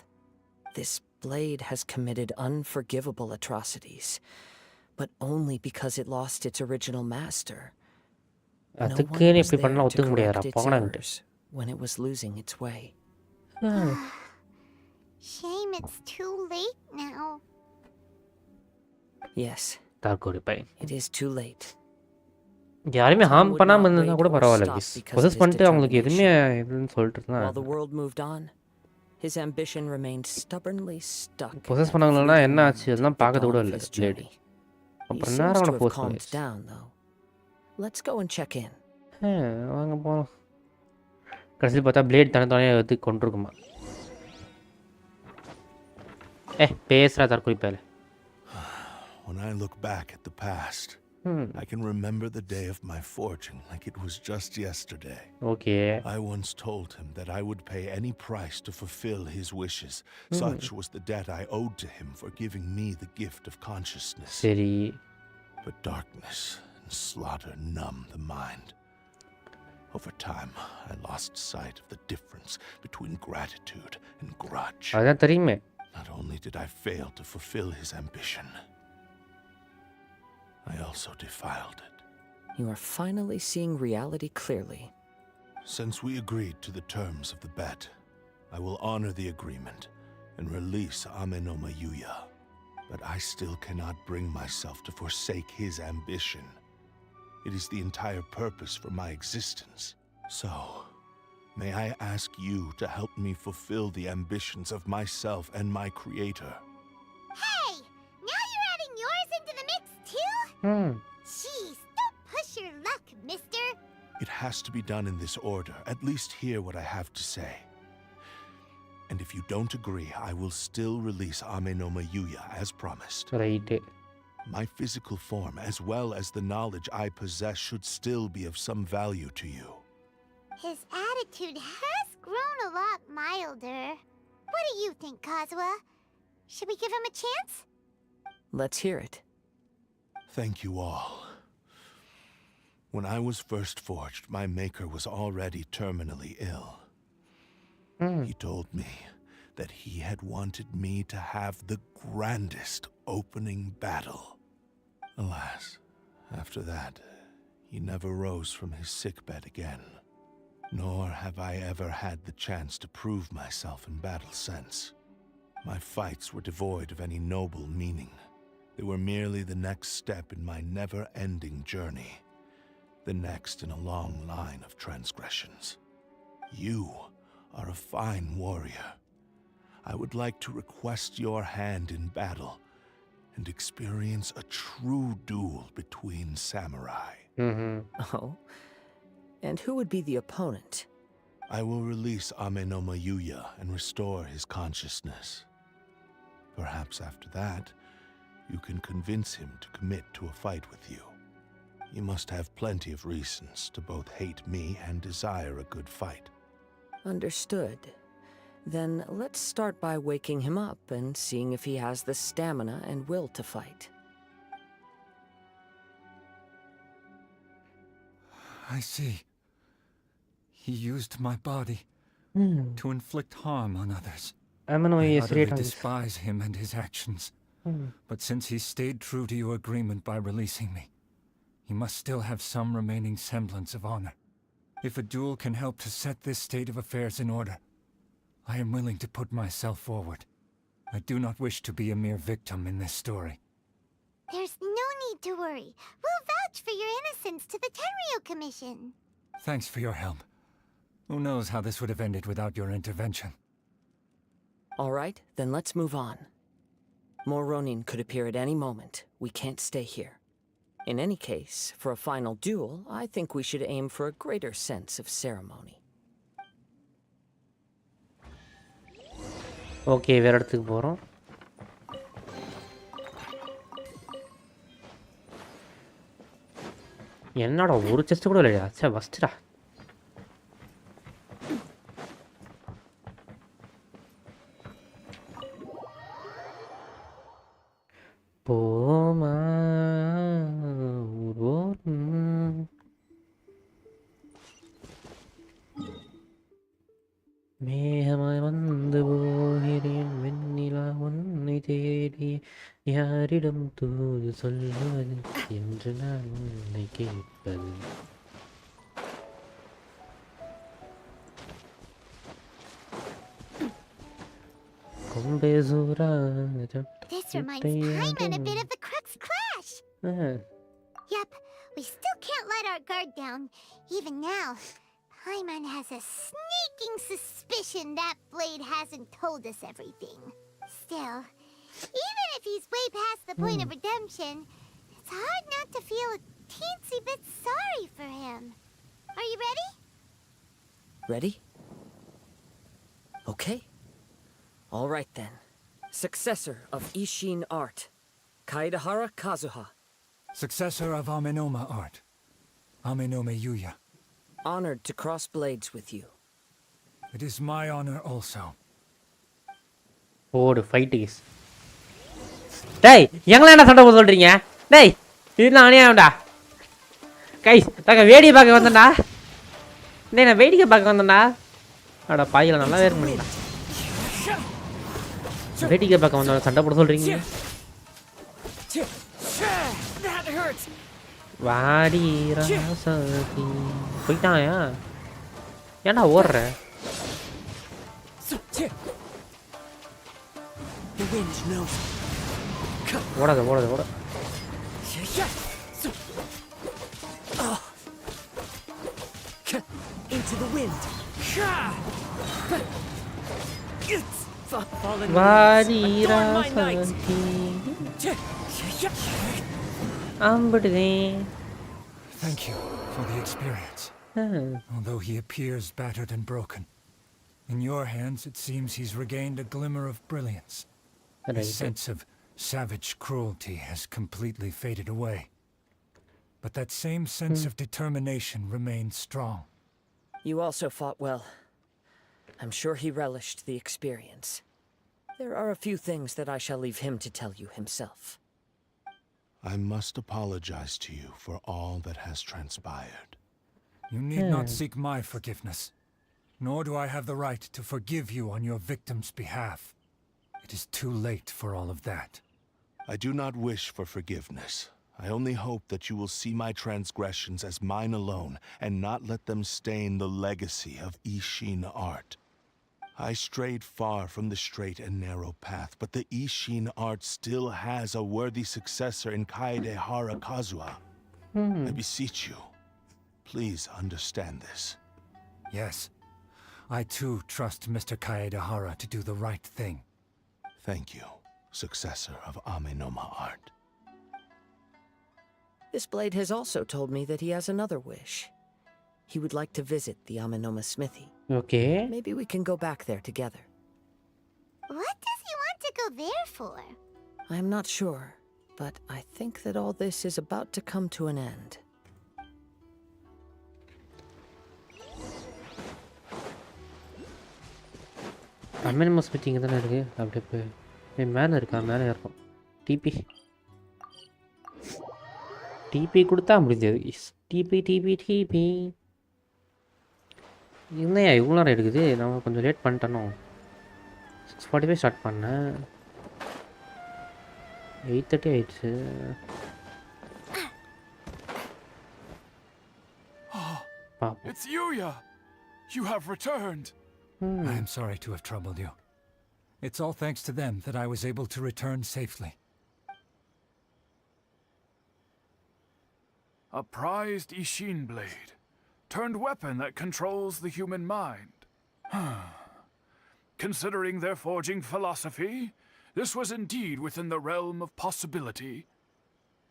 This blade has committed unforgivable atrocities, but only because it lost its original master. No one அதுக்குன்னு was இப்படி there பண்ணலாம் to ஒத்துக்க முடியாதுடா correct its போங்கடான்ட்டு. errors when it was losing its way. Shame it's too late now. Yes, தார்கோடி பையன் it is too late. யாருமே harm would பண்ணாமல் not இருந்தால் கூட wait or பரவாயில்ல stop please because of possess his பண்ணிட்டு அவங்களுக்கு எதுவுமே determination. இதுன்னு சொல்லிட்டு While the இருந்தா world moved on, his ambition remained stubbornly stuck. Possess at பண்ணாங்கன்னா fleeting என்ன ஆச்சு moment அதெல்லாம் at the பார்க்கறது dawn கூட of இல்லை his லேடி journey. He அப்புறம் seems நேரம் to அவனை have ஃபோர்ஸ் calmed பண்ணிடுச்சு down, though. Let's go and check in. வாங்க போகலாம் கடைசியில் பார்த்தா பிளேட் தனித்தனியாக எடுத்து கொண்டிருக்குமா பேசுகிறா தற்கொலை பேர் When I look back at the past, I can remember the day of my forging like it was just yesterday. Okay I once told him that I would pay any price to fulfill his wishes. Such was the debt I owed to him for giving me the gift of consciousness. சரி But darkness and slaughter numb the mind. Over time, I lost sight of the difference between gratitude and grudge. அதுதான் தெரியுமே Not only did I fail to fulfill his ambition, I also defiled it. You are finally seeing reality clearly. Since we agreed to the terms of the bet, I will honor the agreement and release Amenoma Yuya. But I still cannot bring myself to forsake his ambition. It is the entire purpose for my existence. So, may I ask you to help me fulfill the ambitions of myself and my creator? Hey! Now you're adding yours into the mix too? Jeez, don't push your luck, mister. It has to be done in this order. At least hear what I have to say. And if you don't agree, I will still release Amenoma Yuya as promised. Right My physical form, as well as the knowledge I possess, should still be of some value to you. His attitude has grown a lot milder. What do you think, Kazuha? Should we give him a chance? Let's hear it. Thank you all. When I was first forged, my maker was already terminally ill. He told me that he had wanted me to have the grandest opening battle. Alas, after that, he never rose from his sickbed again. Nor have I ever had the chance to prove myself in battle since. My fights were devoid of any noble meaning. They were merely the next step in my never-ending journey. The next in a long line of transgressions. You are a fine warrior. I would like to request your hand in battle and experience a true duel between samurai. Oh? And who would be the opponent? I will release Amenoma Yuya and restore his consciousness. Perhaps after that, you can convince him to commit to a fight with you. You must have plenty of reasons to both hate me and desire a good fight. Understood. Then let's start by waking him up and seeing if he has the stamina and will to fight. I see. He used my body to inflict harm on others. Amenoma I Yuya utterly சரியாயிட்டாங்க despise him and his actions. But since he stayed true to your agreement by releasing me, he must still have some remaining semblance of honor. If a duel can help to set this state of affairs in order, I am willing to put myself forward. I do not wish to be a mere victim in this story. There's no need to worry. We'll vouch vouch for your innocence to the Tenryo Commission. Thanks for your help. Who knows how this would have ended without your intervention. All right, then let's move on. More Ronin could appear at any moment. We can't stay here. In any case, for a final duel, I think we should aim for a greater sense of ceremony. Okay வேறு இடத்துக்கு போகிறோம். என்னடா ஒரு chest கூட இல்லையா? சே ஃபஸ்ட்டுடா. போமா மேகமாய் வந்து போகிறேன் வெண்ணிலா உன்னை தேடி யாரிடம் தூது சொல்வது என்று நான் உன்னை கேட்பது. This reminds Paimon a bit of the Crux Clash. Yep, we still can't let our guard down. Even now, Paimon has a sneaking suspicion that Blade hasn't told us everything. Still, even if he's way past the point of redemption, it's hard not to feel a teensy bit sorry for him. Are you ready? Ready? Okay. All right then. Successor of Ishin art, Kaedahara Kazuha. Successor of Amenoma art, Amenome Yuya. Honored to cross blades with you. It is my honor also. ஓடு fight case. டேய் எங்களை என்ன சண்டை போட சொல்கிறீங்க? டேய் இது நானே ஆகும்டா. கைஸ் நாங்கள் வேடிக்கை பார்க்க வந்தேன்டா. டேய் நான் வேடிக்கை பார்க்க வந்தேன்டா. அடா பாயில் நல்லா வேறு முடியல. வேடிக்கை பார்க்க வந்தோம் சண்டை போட சொல்கிறீங்க. வாடி ராசாதி போயிட்டாயா? ஏன்டா ஓடுற? ஓடாத ஓடாத ஓட. Into the wind. வாடி Rajadhi அம்படுதே. Thank you for the experience. Although he appears battered and broken, in your hands it seems he's regained a glimmer of brilliance. His sense of savage cruelty has completely faded away. But that same sense of determination remains strong. You also fought well. I'm sure he relished the experience. There are a few things that I shall leave him to tell you himself. I must apologize to you for all that has transpired. You need not seek my forgiveness, nor do I have the right to forgive you on your victim's behalf. It is too late for all of that. I do not wish for forgiveness. I only hope that you will see my transgressions as mine alone and not let them stain the legacy of Ishin art. I strayed far from the straight and narrow path, but the Ishin art still has a worthy successor in Kaedahara Kazuha. I beseech you, please understand this. Yes, I too trust Mr. Kaedahara to do the right thing. Thank you, successor of Amenoma art. This blade has also told me that he has another wish. He would like to visit the Amenoma smithy. Okay. Maybe we can go back there together. What does he want to go there for? I'm not sure, but I think that all this is about to come to an end. அமெனமஸ் பற்றி இங்கே தானே இருக்குது. அப்படியே போய் மேலே இருக்கா? மேலே இருக்கும். டிபி டிபி கொடுத்தா முடிஞ்சது. டிபி டிபி டிபி இன்னையா இவ்வளோ நேரம் எடுக்குது? நம்ம கொஞ்சம் லேட் பண்ணிட்டனோ. 6:45 ஸ்டார்ட் பண்ணேன். 8:30 ஆயிடுச்சு. It's Yuya! You have returned! I am sorry to have troubled you. It's all thanks to them that I was able to return safely. A prized Ishin blade, turned weapon that controls the human mind. Considering their forging philosophy, this was indeed within the realm of possibility.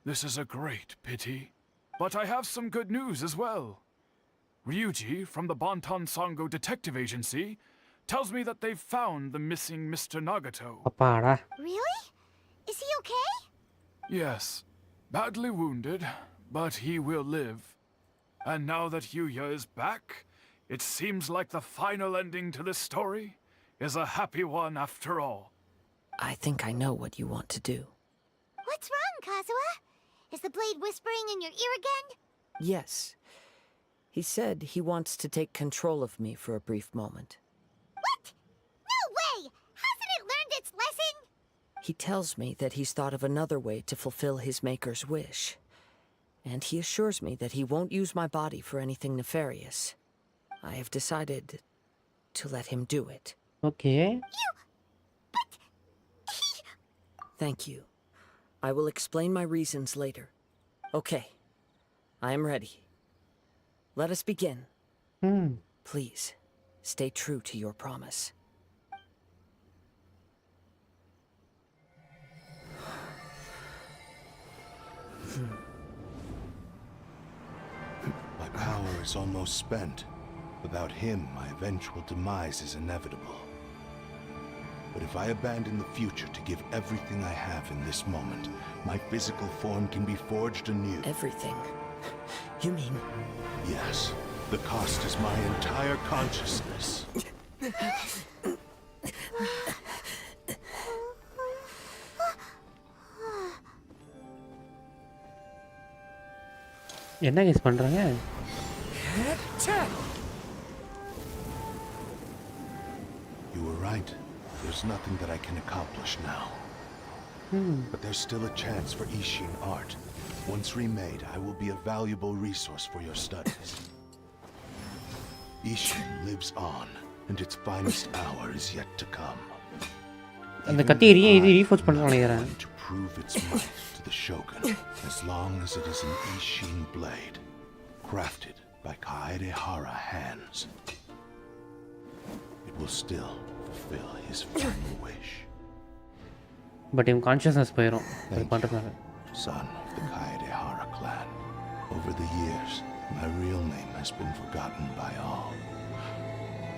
This is a great pity. But I have some good news as well. Ryuji, from the Bonton Sango Detective Agency, tells me that they've found the missing Mr. Nagato. அப்பாடா. Really? Is he okay? Yes, badly wounded, but he will live. And now that Yuya is back, it seems like the final ending to this story is a happy one after all. I think I know what you want to do. What's wrong, Kazuha? Is the blade whispering in your ear again? Yes. He said he wants to take control of me for a brief moment. What? No way! Hasn't it learned its lesson? He tells me that he's thought of another way to fulfill his maker's wish. And he assures me that he won't use my body for anything nefarious. I have decided to let him do it. Okay. Thank you. I will explain my reasons later. Okay. I am ready. Let us begin. Please, stay true to your promise. My power is almost spent. Without him, my eventual demise is inevitable. But if I abandon the future to give everything I have in this moment, my physical form can be forged anew. Everything? You mean... Yes. The cost is my entire consciousness. என்ன case பண்றாங்க? You were right. There's nothing that I can accomplish now. But there's still a chance for Ishin art. Once remade, I will be a valuable resource for your studies. Ishin lives on, and its finest hour is yet to come. அந்த கத்தி ரீஃபோர்ஸ் பண்றாங்க நினைக்கிறேன். To prove its might to the Shogun, as long as it is an Ishin blade, crafted by Kaedehara hands, it will still fulfill his final wish. But இவன் consciousness போயிடும் அது பண்றதுனால. Son of the Kaedehara clan. Over the years, my real name has been forgotten by all.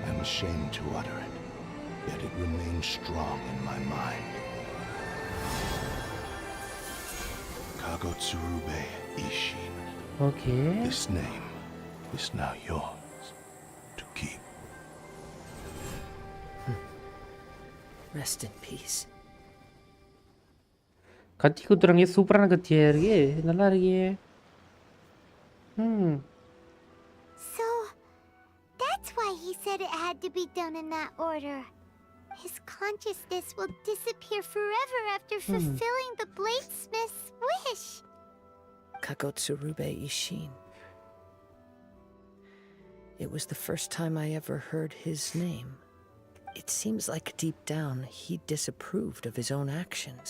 I'm ashamed to utter it, yet it remains strong in my mind. Kagotsurube Ishin. Okay. This name is now yours to keep. Rest in peace. கத்தி குத்துறாங்க சூப்பரான கத்தியா இருக்கு நல்லா இருக்கே. So, that's why he said it had to be done in that order. His consciousness will disappear forever after fulfilling the bladesmith's wish. Kagotsurube Ishin. It was the first time I ever heard his name. It seems like deep down he disapproved of his own actions.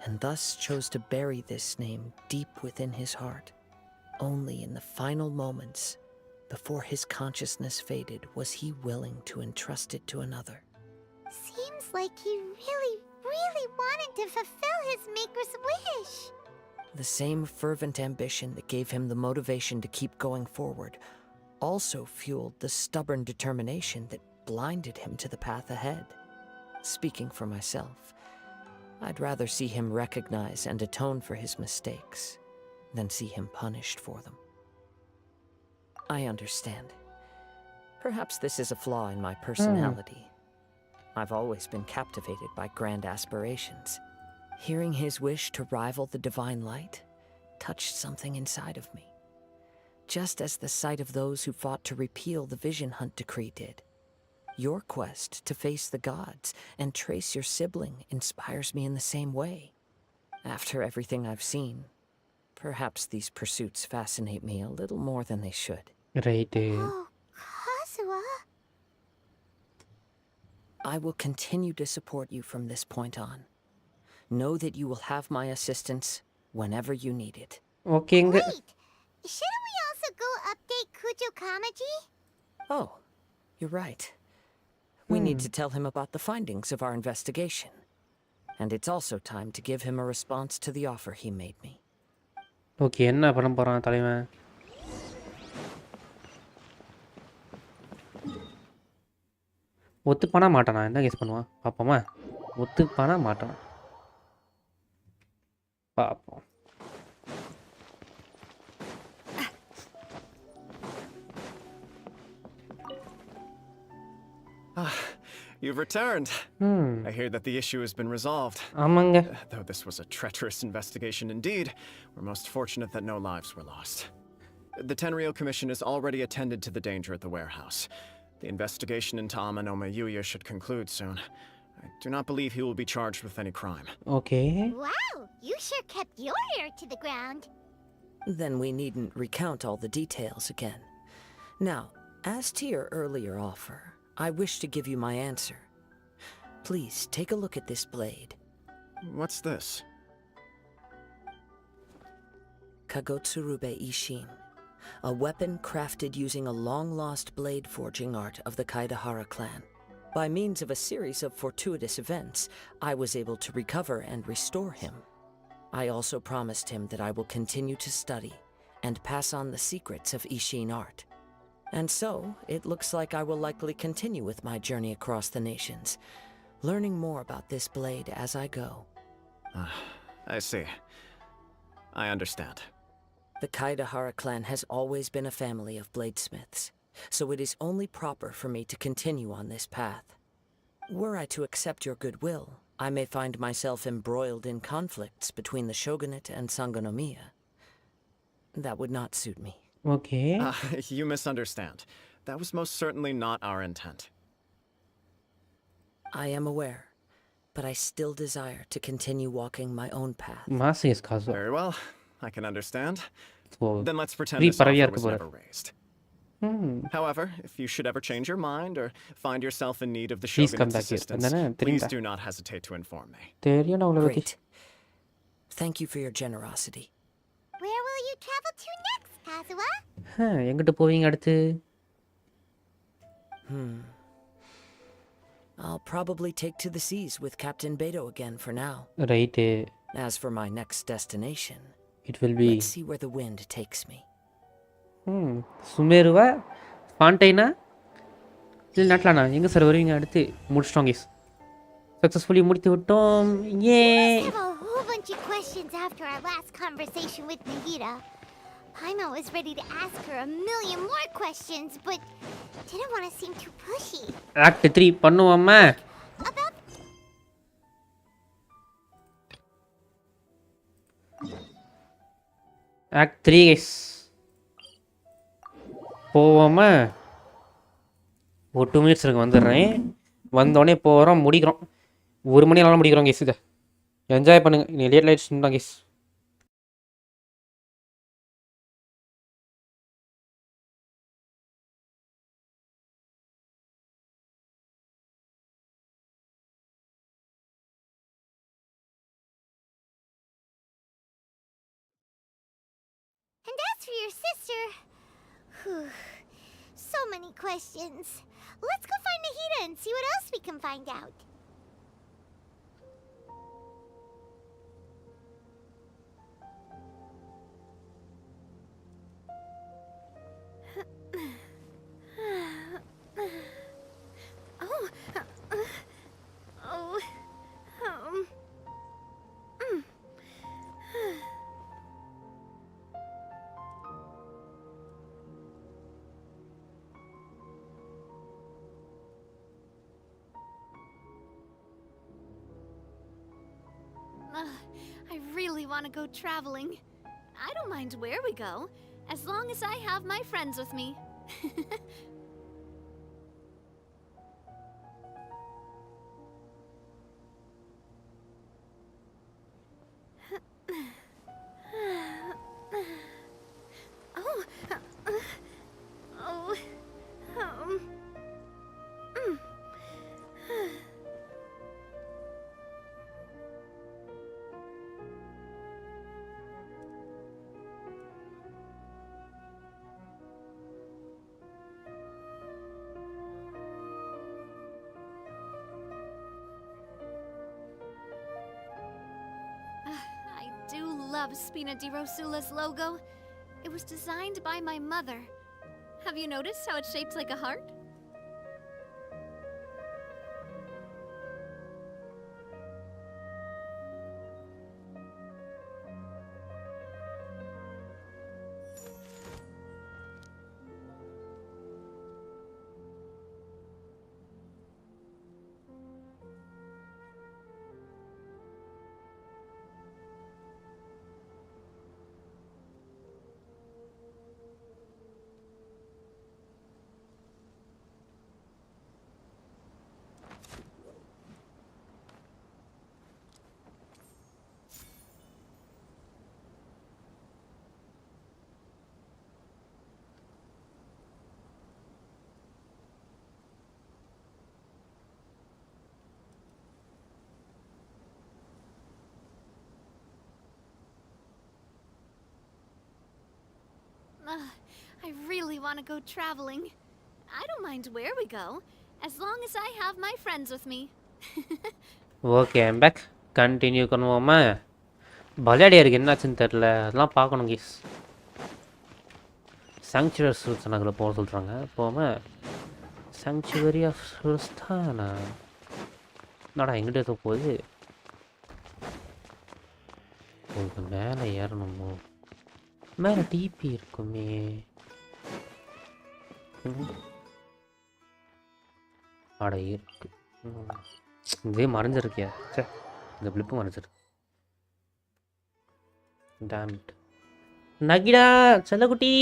And thus chose to bury this name deep within his heart. Only in the final moments, before his consciousness faded, was he willing to entrust it to another. Seems like he really wanted to fulfill his maker's wish. The same fervent ambition that gave him the motivation to keep going forward also fueled the stubborn determination that blinded him to the path ahead. Speaking for myself, I'd rather see him recognize and atone for his mistakes than see him punished for them. I understand. Perhaps this is a flaw in my personality. I've always been captivated by grand aspirations. Hearing his wish to rival the divine light touched something inside of me. Just as the sight of those who fought to repeal the Vision Hunt decree did. Your quest to face the gods and trace your sibling inspires me in the same way. After everything I've seen, perhaps these pursuits fascinate me a little more than they should. Right. Oh, Kazuha. I will continue to support you from this point on. Know that you will have my assistance whenever you need it. ஓகேங்க. Wait, shouldn't we also go update Kujo Kamaji? Oh, you're right. We need to tell him about the findings of our investigation. And it's also time to give him a response to the offer he made me. Okay, என்ன பண்ண போகிறான் தலைவன்? ஒத்துப்பானா மாட்டானா? என்ன case பண்ணுவான் பார்ப்போமா? ஒத்துப்பானா மாட்டானா பார்ப்போம். You've returned. I hear that the issue has been resolved. ஆமாங்க. Though this was a treacherous investigation indeed, we're most fortunate that no lives were lost. The Tenryou Commission has already attended to the danger at the warehouse. The investigation into Amanome Yuya should conclude soon. I do not believe he will be charged with any crime. Okay. Wow, you sure kept your ear to the ground. Then we needn't recount all the details again. Now, as to your earlier offer, I wish to give you my answer. Please take a look at this blade. What's this? Kagotsurube Ishin, a weapon crafted using a long-lost blade forging art of the Kaidahara clan. By means of a series of fortuitous events, I was able to recover and restore him. I also promised him that I will continue to study and pass on the secrets of Ishin art. And so, it looks like I will likely continue with my journey across the nations, learning more about this blade as I go. I see. I understand. The Kaidahara clan has always been a family of bladesmiths, so it is only proper for me to continue on this path. Were I to accept your goodwill, I may find myself embroiled in conflicts between the shogunate and Sangonomiya. That would not suit me. Okay. You misunderstand. That was most certainly not our intent. I am aware, but I still desire to continue walking my own path. மாசியஸ் காசு. Very well. I can understand. O. Then let's pretend Free this பறவையா offer இருக்க was போற. never raised. However, if you should ever change your mind or find yourself in need of the Please come shogunate's back here. assistance, அதானே please தெரியும்டா. do not hesitate to inform me. தெரியும் அவ்வளோ பத்தி. Great. Thank you for your generosity. Where will you travel to next, Kazuha? எங்கிட்ட போவீங்க அடுத்து? I'll probably take to the seas with Captain Beto again for now. Right. As for my next destination, it will be let's see where the wind takes me. சுமேருவா ஃபாண்டைனா இல்லை நாட்டலாண்ணா எங்கே sir வருவீங்க அடுத்து? முடிச்சிட்டோம் case, successfully முடித்து விட்டோம். ஏ I have a whole bunch of questions after our last conversation with Nahida. Paimon was ready to ask her a million more questions, but didn't want to seem too pushy. Act 3 பண்ணுவோம்மா? About act 3 case போவோமா? ஒரு 2 minutes இருக்கு, வந்துடுறேன். வந்தோடனே போகிறோம், முடிக்கிறோம். 1 மணி நேரம் முடிக்கிறோம் கேஸ். இதை என்ஜாய் பண்ணுங்கள். நீ லேட் லைட்ஸ் தான் case. And as for your sister, whew, so many questions. Let's go find Nahida and see what else we can find out. I really want to go traveling. I don't mind where we go, as long as I have my friends with me. love Spina di Rosula's logo. It was designed by my mother. Have you noticed how it's shaped like a heart? I really want to go traveling. I don't mind where we go, as long as I have my friends with me. Okay I'm back continue பண்ணுவோமா பலேடியருக்கு என்னாச்சுன்னு தெரில அதெல்லாம் பார்க்கணும் keys sanctuary சூல்ஸ் நகரில் போக சொல்கிறாங்க போகாம சாங்சுவரி ஆஃப் சூல்ஸ் தானா என்னடா எங்கிட்ட ஏதோ போகுது உங்களுக்கு மேலே ஏறணுமோ மேலே டிபி இருக்குமே அட இருக்கு இதே மறைஞ்சிருக்கியா சே இந்த பிளிப்பு மறைஞ்சிருக்கு டேமிட் நகிடா செல்லக்குட்டி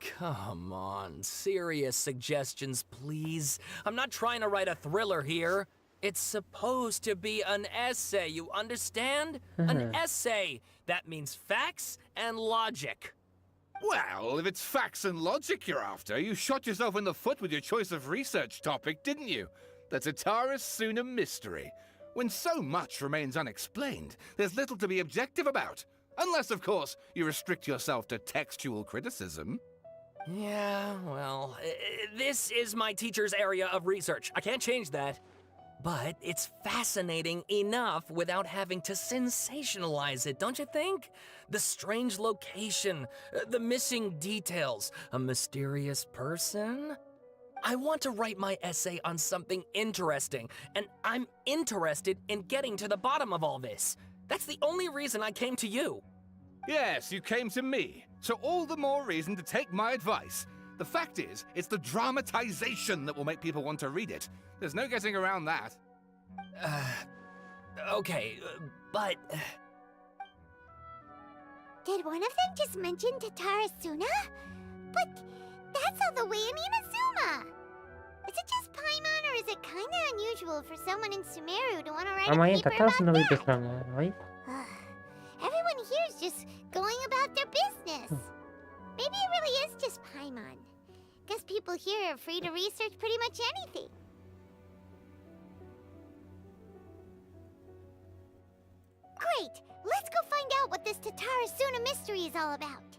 Come on, serious suggestions, please. I'm not trying to write a thriller here. It's supposed to be an essay, you understand? An essay. That means facts and logic. Well, if it's facts and logic you're after, you shot yourself in the foot with your choice of research topic, didn't you? The Tatara-Suna mystery. When so much remains unexplained, there's little to be objective about. Unless, of course, you restrict yourself to textual criticism. Yeah, well, this is my teacher's area of research. I can't change that. But it's fascinating enough without having to sensationalize it, don't you think? The strange location, the missing details, a mysterious person. I want to write my essay on something interesting, and I'm interested in getting to the bottom of all this. That's the only reason I came to you. Yes, you came to me, so all the more reason to take my advice. The fact is, it's the dramatization that will make people want to read it. There's no getting around that. Okay, but... Did one of them just mention Tatara-Suna? But that's all the way in Inazuma! Is it just Paimon, or is it kinda unusual for someone in Sumeru to want to write ஆமா a ஏன் paper Datta about சொன்ன that? பேசுகிறாங்க right? Everyone here is just going about their business. Maybe it really is just Paimon. Guess people here are free to research pretty much anything. Great! Let's go find out what this Tatara-Suna mystery is all about.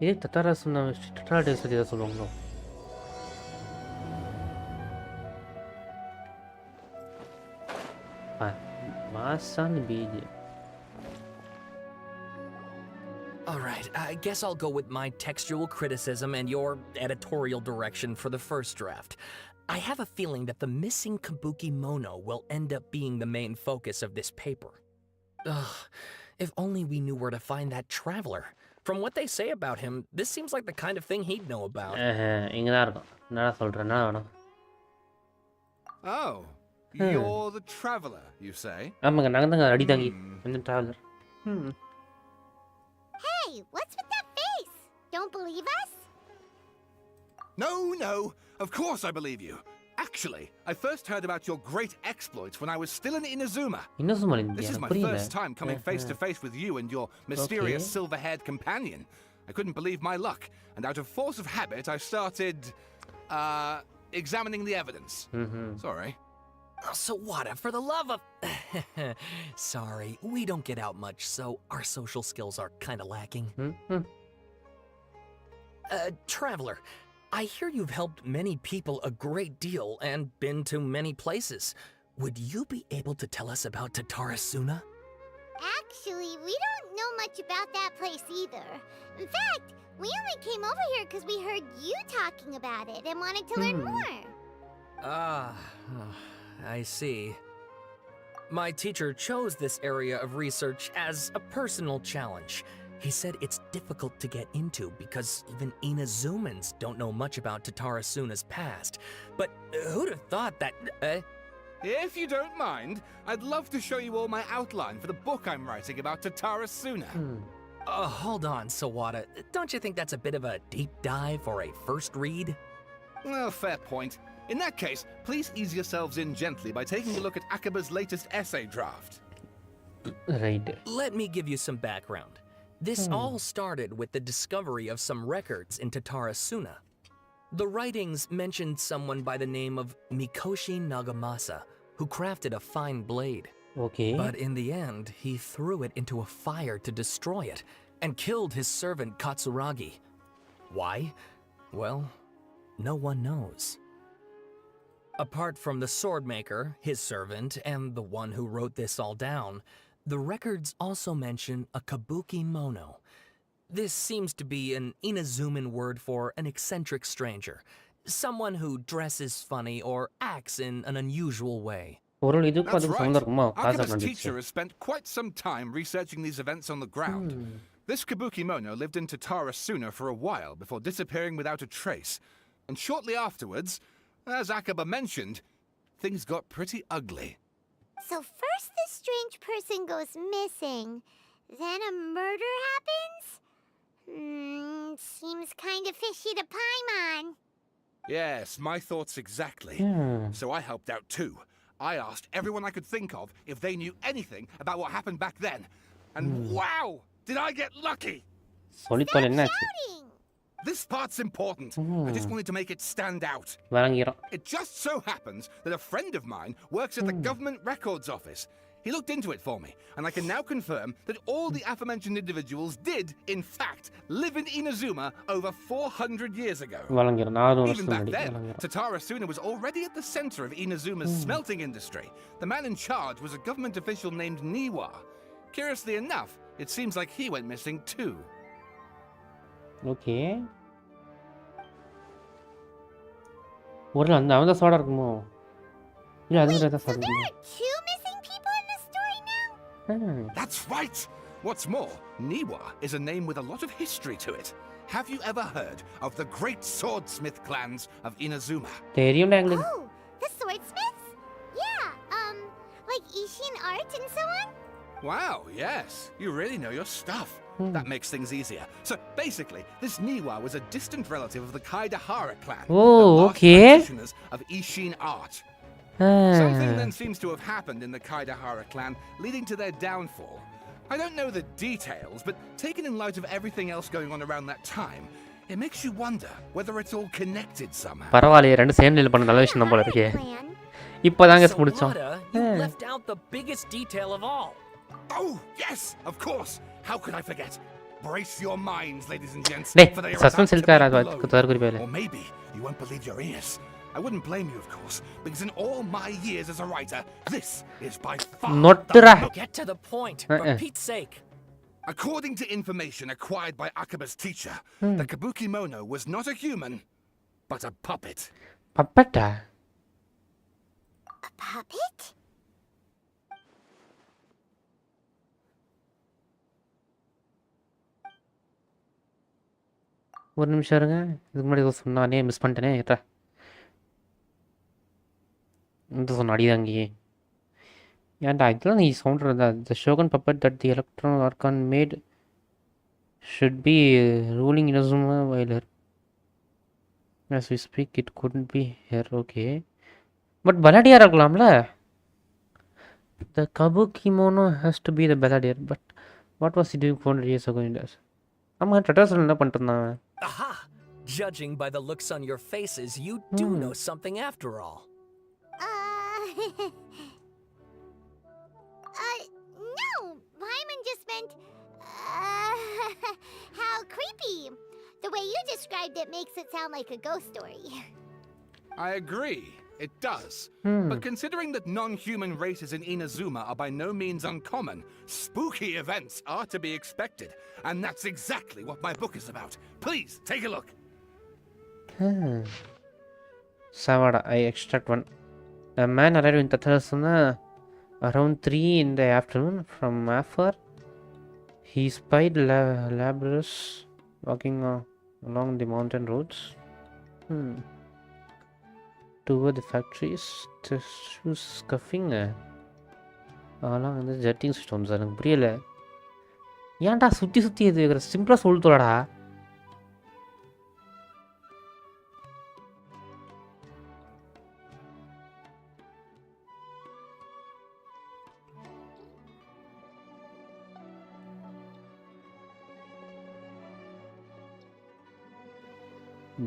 இதே தத்தாரா சொன்ன தத்தாரா days பற்றி தான் சொல்லுவாங்களோ Masan Beej Alright, I guess I'll go with my textual criticism and your editorial direction for the first draft. I have a feeling that the missing Kabuki Mono will end up being the main focus of this paper. Ugh, if only we knew where to find that traveler. From what they say about him, this seems like the kind of thing he'd know about. இங்கே தான் இருக்கும் என்னடா சொல்கிறேன் என்ன வேணும் Oh, you're the traveler, you say? ஆமாங்க நாங்கள் தாங்க அடி தாங்கி இந்த traveller Hey, what's with that face? Don't believe us? No, no, of course I believe you. Actually, I first heard about your great exploits when I was still in Inazuma. Inazuma This is my first time coming face to face with you and your mysterious silver-haired companion. I couldn't believe my luck, and out of force of habit, I started, examining the evidence. Sorry. So what? For the love of... Sorry, we don't get out much, so our social skills are kinda lacking. Traveler, I hear you've helped many people a great deal and been to many places. Would you be able to tell us about Tatara-Suna? Actually, we don't know much about that place either. In fact, we only came over here because we heard you talking about it and wanted to learn more. I see. My teacher chose this area of research as a personal challenge. He said it's difficult to get into because even Inazumans don't know much about Tatarasuna's past. But who'd have thought that... If you don't mind, I'd love to show you all my outline for the book I'm writing about Tatarasuna. Hold on, Sawada. Don't you think that's a bit of a deep dive or a first read? Well, fair point. In that case, please ease yourselves in gently by taking a look at Akaba's latest essay draft. Right. Let me give you some background. This all started with the discovery of some records in Tatarasuna. The writings mentioned someone by the name of Mikoshi Nagamasa, who crafted a fine blade. Okay. But in the end, he threw it into a fire to destroy it, and killed his servant Katsuragi. Why? Well, no one knows. Apart from the swordmaker, his servant, and the one who wrote this all down, the records also mention a kabuki mono. This seems to be an Inazuman word for an eccentric stranger, someone who dresses funny or acts in an unusual way. That's right. Akaba's teacher has spent quite some time researching these events on the ground. This kabuki mono lived in Tatarasuna for a while before disappearing without a trace. And shortly afterwards, as Akaba mentioned, things got pretty ugly. So first this strange person goes missing, then a murder happens? Seems kind of fishy to Paimon. Yes, my thoughts exactly. So I helped out too. I asked everyone I could think of if they knew anything about what happened back then. And wow, did I get lucky! Stop shouting! This part's important. I just wanted to make it stand out. It just so happens that a friend of mine works at the government records office. He looked into it for me, and I can now confirm that all the aforementioned individuals did, in fact, live in Inazuma over 400 years ago. Even back then, Tatarasuna was already at the center of Inazuma's smelting industry. The man in charge was a government official named Niwa. Curiously enough, it seems like he went missing too. Okay. ஒரு அந்த அவன் தான் soda இருக்குமோ இல்ல அது வேற So there are two missing people in this story now? That's right! What's more, Niwa is a name with a lot of history to it. Have you ever heard of the great swordsmith clans of Inazuma? Oh, the swordsmiths? Yeah, like Ishin art and so on? Wow, yes. You really know your stuff. That makes things easier. So basically, this Niwa was a distant relative of the Kaidahara clan. Oh, okay. Practitioners of Ishin art. Something then seems to have happened in the Kaidahara clan, leading to their downfall. I don't know the details, but taken in light of everything else going on around that time, it makes you wonder whether it's all connected somehow. பரவாயில்லை ரெண்டு சேர்ந்து பண்ண நல்ல விஷயம் தான் போல இருக்கே இப்போதாங்க முடிச்சோம் You left out the biggest detail of all. Oh, yes, of course. How could I forget? Brace your minds, ladies and gents, for they are suspense about to blow. Or maybe you won't believe your ears. I wouldn't blame you, of course, because in all my years as a writer, this is by far Get to the point, for Pete's sake. According to information acquired by Akaba's teacher, the kabuki mono was not a human, but a puppet. Puppet? A puppet? ஒரு நிமிஷம் இருங்க இதுக்கு முன்னாடி ஏதோ சொன்னானே miss பண்ணிட்டேனே ஏட்டா இந்த சொன்ன அடிதாங்கி ஏன்டா இதெல்லாம் நீ சொல்கிறதா the Shogun puppet that the electron Archon made should be ruling Inazuma while as we speak it couldn't be here okay but பலாடியாக இருக்கலாம்ல the kabuki mono has to be the Balladier but what was he doing 400 years ago in this ஆமாம் டட்டாசல் என்ன பண்ணிட்டு இருந்தான் Aha! Judging by the looks on your faces, you do know something after all. No! Paimon just meant, how creepy. The way you described it makes it sound like a ghost story. I agree, it does. But considering that non-human races in Inazuma are by no means uncommon, spooky events are to be expected. And that's exactly what my book is about. Please, take a look. Savada, I extract one. A man arrived in Tatarasana around 3 in the afternoon from Afar. He spied laborers walking along the mountain roads toward the factories. The shoes scuffing along the jetting stones. எனக்கு புரியல ஏன்டா சுத்தி சுத்தி இது சிம்பிளா சொல்லுடா.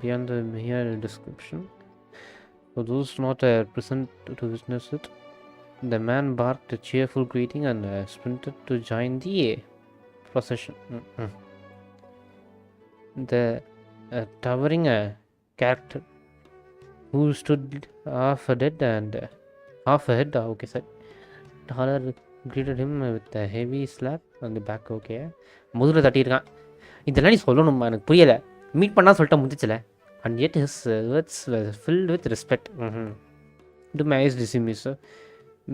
Beyond the mere description, for those not present to witness it, the man barked a cheerful greeting and sprinted to join the procession. The towering character who stood half ahead, okay, sir, taller, greeted him with a heavy slap on the back. Okay, முதல்ல தட்டியிருக்கான். இதெல்லாம் நீ சொல்லணுமா? எனக்கு புரியல. Meet பண்ணா சொல்லிட்டா முடிஞ்சிச்சுல. And yet his words were filled with respect. To my eyes, Mr.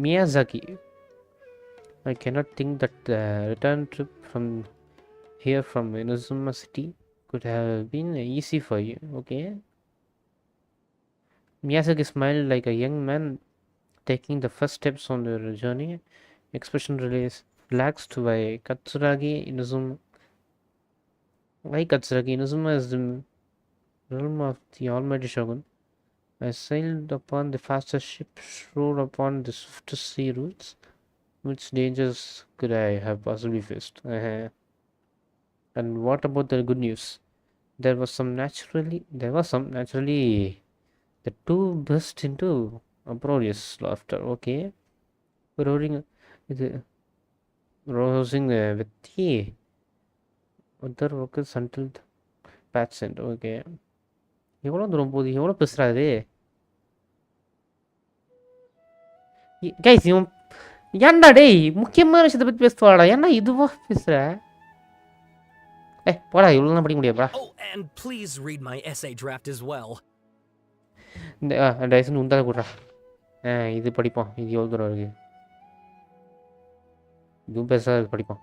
Miyazaki, I cannot think that the return trip from here from Inazuma City could have been easy for you. Okay. Miyazaki smiled like a young man taking the first steps on their journey. Expression relaxed by Katsuragi Inazuma. Why Katsuragi Inazuma is the realm of the Almighty Shogun. I sailed upon the fastest ship, rode upon the swiftest sea routes. Which dangers could I have possibly faced? And what about the good news? There was some naturally. The two burst into uproarious laughter. Okay, rousing with the other workers until the patch end. Okay. எவ்வளோ தூரம் போகுது? எவ்வளோ பேசுகிறாரு guys? இவன் ஏன்டா டேய் முக்கியமான விஷயத்தை பற்றி பேசுவாடா, ஏன்டா இதுவா பேசுகிற? போடா, இவ்வளோலாம் படிக்க முடியாதுடா. Oh, and please read my essay draft as well. இந்த டைசன் உண்டாக கூடா. இது படிப்போம். இது எவ்வளோ தூரம் இருக்குது? இதுவும் பேசாத படிப்போம்.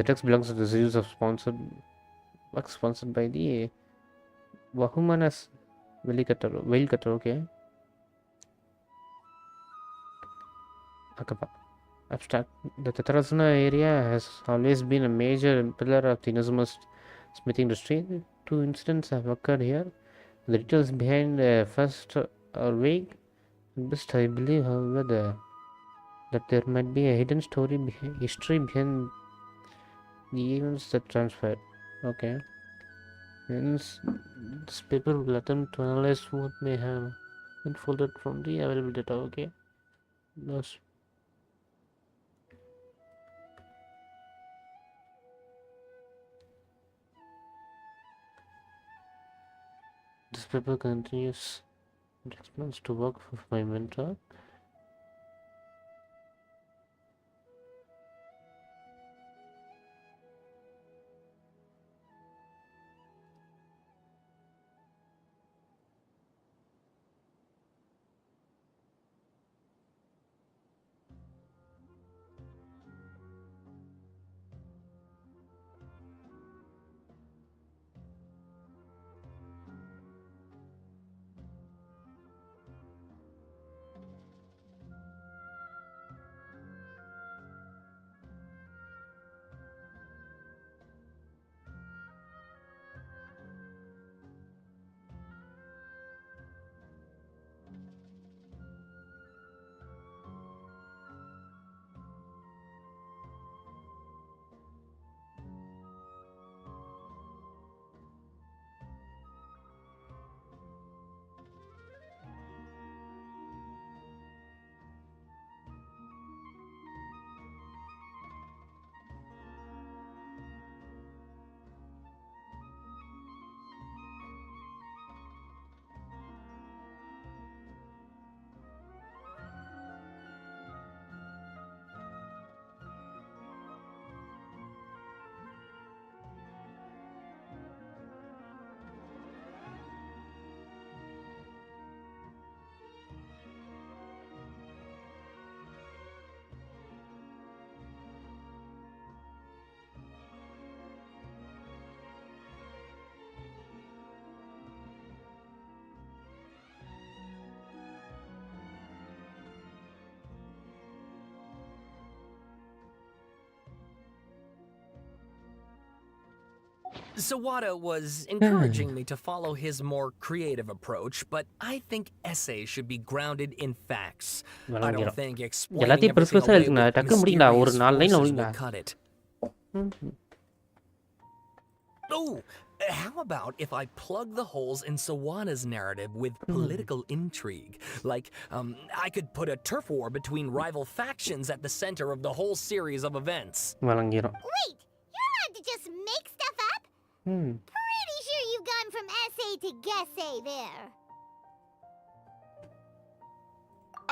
The text belongs to the series of sponsored by the Wahumanas Whale Cutter. Okay. Abstract. The Tatarasana area has always been a major pillar of the Inazuma smithing industry. Two incidents have occurred here. The details behind the first are vague. Best I believe, however, that there might be a hidden history behind the events that transpired. Okay. Hence, this paper will attempt to analyze what may have unfolded from the available data. Okay. This paper continues next month to work with my mentor. Sawada was encouraging me to follow his more creative approach, but I think essays should be grounded in facts. I don't think explaining எல்லாத்தையும் everything பெருசா away இருக்குண்ணா with டக்கு முடியுங்களா ஒரு mysterious 4 லைன்ல forces முடியுங்களா will cut it. Oh, how about if I plug the holes in Sawada's narrative with political intrigue? Like, I could put a turf war between rival factions at the center of the whole series of events. வழங்கிரும் Wait, you're allowed to just make stuff up? Pretty sure you've gone from essay to guessay there.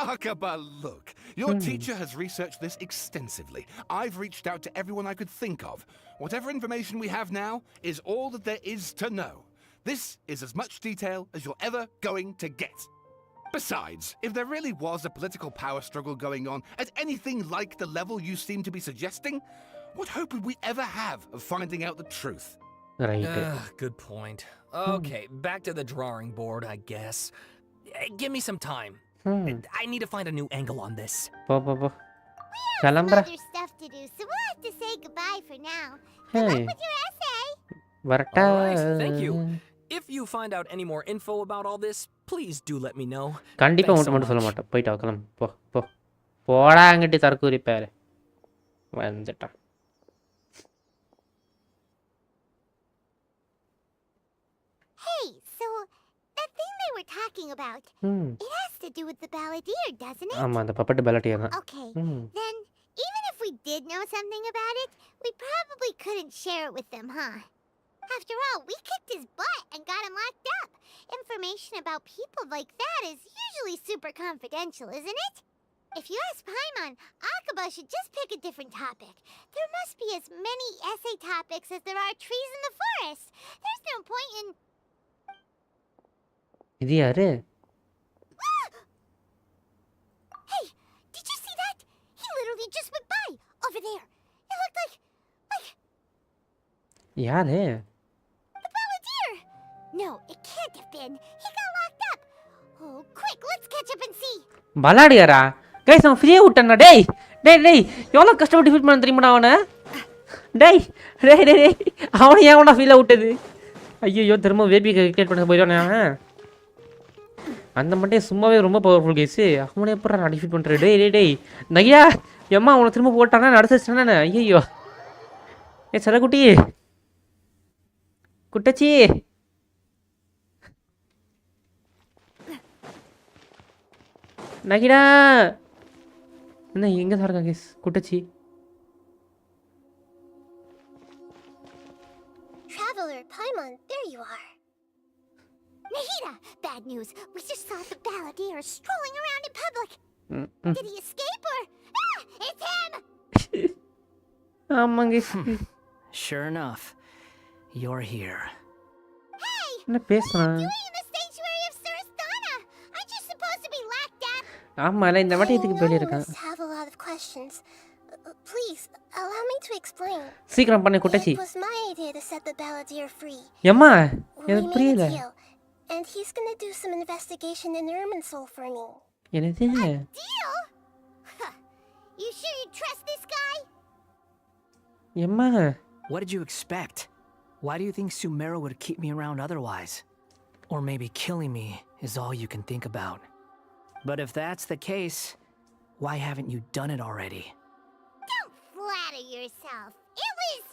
Akaba, look. Your teacher has researched this extensively. I've reached out to everyone I could think of. Whatever information we have now is all that there is to know. This is as much detail as you're ever going to get. Besides, if there really was a political power struggle going on at anything like the level you seem to be suggesting, what hope would we ever have of finding out the truth? Right. Good point. Okay, back to the drawing board, I guess. Give me some time. I need to find a new angle on this. போ We have some other stuff to do, so we'll have to say goodbye for now. Good luck with your essay. வரட்டா All right, thank you. If you find out any more info about all this, please do let me know. கண்டிப்பா Thanks உன்கிட்ட so மட்டும் சொல்ல much. மாட்டேன் போயிட்டு கிளம்பு போ போ போடா அங்கிட்டு தற்கூரி பேரு வந்துட்டான் Hey, so that thing they were talking about, it has to do with the balladeer, doesn't it? ஆமா அந்த பப்பட்டு பெலட்டியா தான் Okay, then even if we did know something about it, we probably couldn't share it with them, huh? After all, we kicked his butt and got him locked up. Information about people like that is usually super confidential, isn't it? If you ask Paimon, Akaba should just pick a different topic. There must be as many essay topics as there are trees in the forest. There's no point in... இது யாரு Hey, did you see that? He literally just went by, over there. It looked like... யாரு the balladeer! No, it can't have been. He got locked up. Oh, quick, let's catch up and see. பலாடியாரா guys அவன் ஃப்ரீயாக விட்டானா டேய் டேய் டேய் எவ்வளோ கஷ்டப்பட்டு டிஃபீட் பண்ண தெரியுமாடா அவனை டேய் டேய் டேய் டேய் அவனை ஏன் அவனா ஃபீலாக விட்டது ஐயோ திரும்ப வேபி கிரிக்கெட் பண்ண போயிடுவானே அவன் அந்த மட்டும் சும்மாவே ரொம்ப பவர்ஃபுல் கேஸு அவனே எப்போ நான் டிஃபீட் பண்ணுறேன் டேய் டேய் டேய் நகையா எம்மா அவனை திரும்ப போட்டானா நடந்துச்சுட்டானே ஐயோ ஏ செல்லக்குட்டி குட்டச்சி நகிடா என்ன எங்கே தான் இருக்காங்க case குட்டச்சி Traveler, Paimon, there you are. Nahida, bad news. We just saw the balladeer strolling around in public. Did he escape or... Ah, it's him! ஆமாங்க Sure enough, you're here. Hey! என்ன பேசுகிறான் Doing in the sanctuary of Surasthana. Aren't you supposed to be locked up? ஆமாம் இல்லை இந்த வாட்டி எதுக்கு வெளியே இருக்கான் I have a lot of questions. Please, allow me to explain. சீக்கிரம் பண்ணு குட்டச்சி It was my idea to set the balladeer free. எம்மா We எனக்கு made a புரியல deal, and he's gonna do some investigation in Irminsul for me. என்னது Deal? Huh. You sure you trust this guy? எம்மா What did you expect? Why do you think Sumeru would keep me around otherwise? Or maybe killing me is all you can think about. But if that's the case, why haven't you done it already? Don't flatter yourself. It was...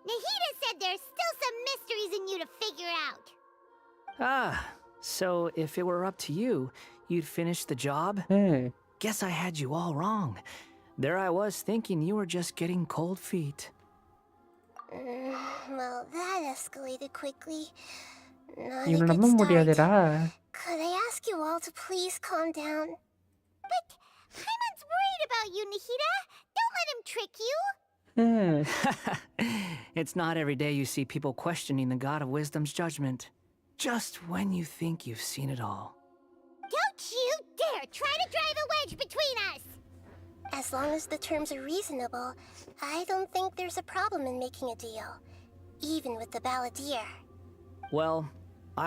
Nahida said there's still some mysteries in you to figure out. Ah, so if it were up to you, you'd finish the job? Guess I had you all wrong. There I was thinking you were just getting cold feet. Well, that escalated quickly. Not இவனை a good நம்ப start. முடியாதுடா Could I ask you all to please calm down? But Paimon's worried about you, Nahida. Don't let him trick you. It's not every day you see people questioning the God of Wisdom's judgment. Just when you think you've seen it all. Don't you dare try to drive a wedge between us! As long as the terms are reasonable, I don't think there's a problem in making a deal. Even with the balladeer. Well,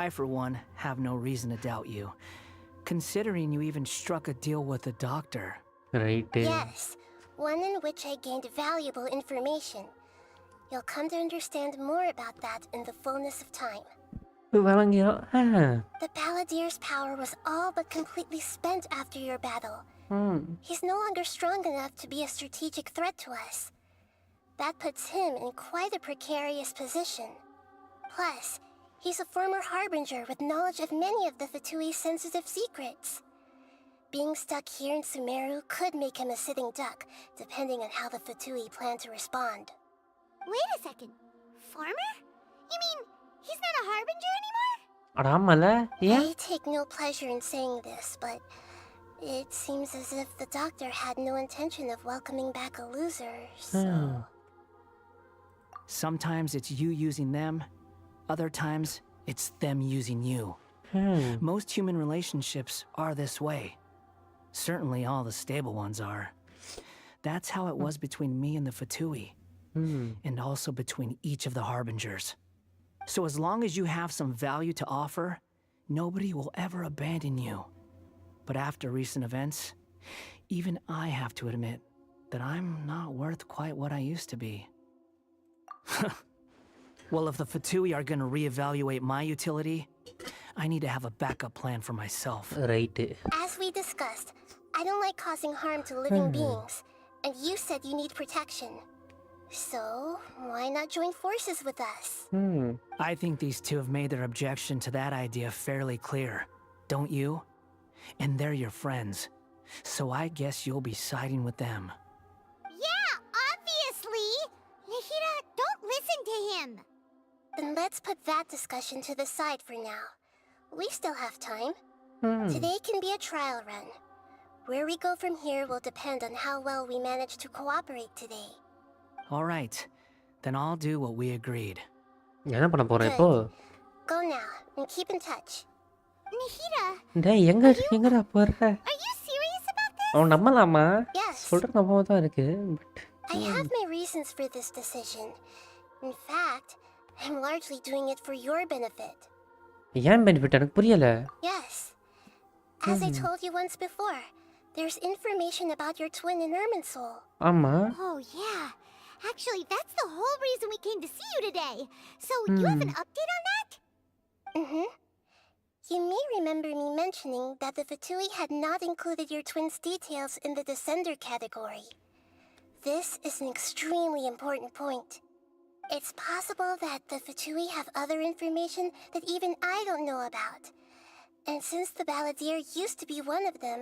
I for one have no reason to doubt you. Considering you even struck a deal with the doctor. Right Yes, one in which I gained valuable information. You'll come to understand more about that in the fullness of time. வழங்கிடும். The Balladeer's power was all but completely spent after your battle. He's no longer strong enough to be a strategic threat to us. That puts him in quite a precarious position. Plus, he's a former Harbinger with knowledge of many of the Fatui's sensitive secrets. Being stuck here in Sumeru could make him a sitting duck, depending on how the Fatui plan to respond. Wait a second. Farmer? You mean he's not a Harbinger anymore? ஆமால ஏன்? I take no pleasure in saying this, but it seems as if the doctor had no intention of welcoming back a loser, so... Sometimes it's you using them, other times it's them using you. Most human relationships are this way. Certainly all the stable ones are. That's how it was between me and the Fatui. And also between each of the Harbingers. So as long as you have some value to offer, nobody will ever abandon you. But after recent events, even I have to admit that I'm not worth quite what I used to be. Well, if the Fatui are gonna reevaluate my utility, I need to have a backup plan for myself. Right. As we discussed, I don't like causing harm to living beings, and you said you need protection. So, why not join forces with us? I think these two have made their objection to that idea fairly clear, don't you? And they're your friends, so I guess you'll be siding with them. Yeah, obviously! Nihira, don't listen to him! Then let's put that discussion to the side for now. We still have time. Today can be a trial run. Where we go from here will depend on how well we manage to cooperate today. All right, then I'll do what we agreed. என்ன பண்ண போறேன் இப்போ? Go now and keep in touch. Nihira, டேய் எங்கடா போற? are you serious about this? அவன் நம்பலாமா? Yes. சொல்ற நம்பாம தான் இருக்கு. I have my reasons for this decision. In fact, I'm largely doing it for your benefit. ஏன் பெனிஃபிட் எனக்கு புரியல. Yes. As I told you once before, there's information about your twin in Irminsul. ஆமா. Oh, yeah. Actually, that's the whole reason we came to see you today. So, you have an update on that? You may remember me mentioning that the Fatui had not included your twin's details in the Descender category. This is an extremely important point. It's possible that the Fatui have other information that even I don't know about. And since the Balladeer used to be one of them,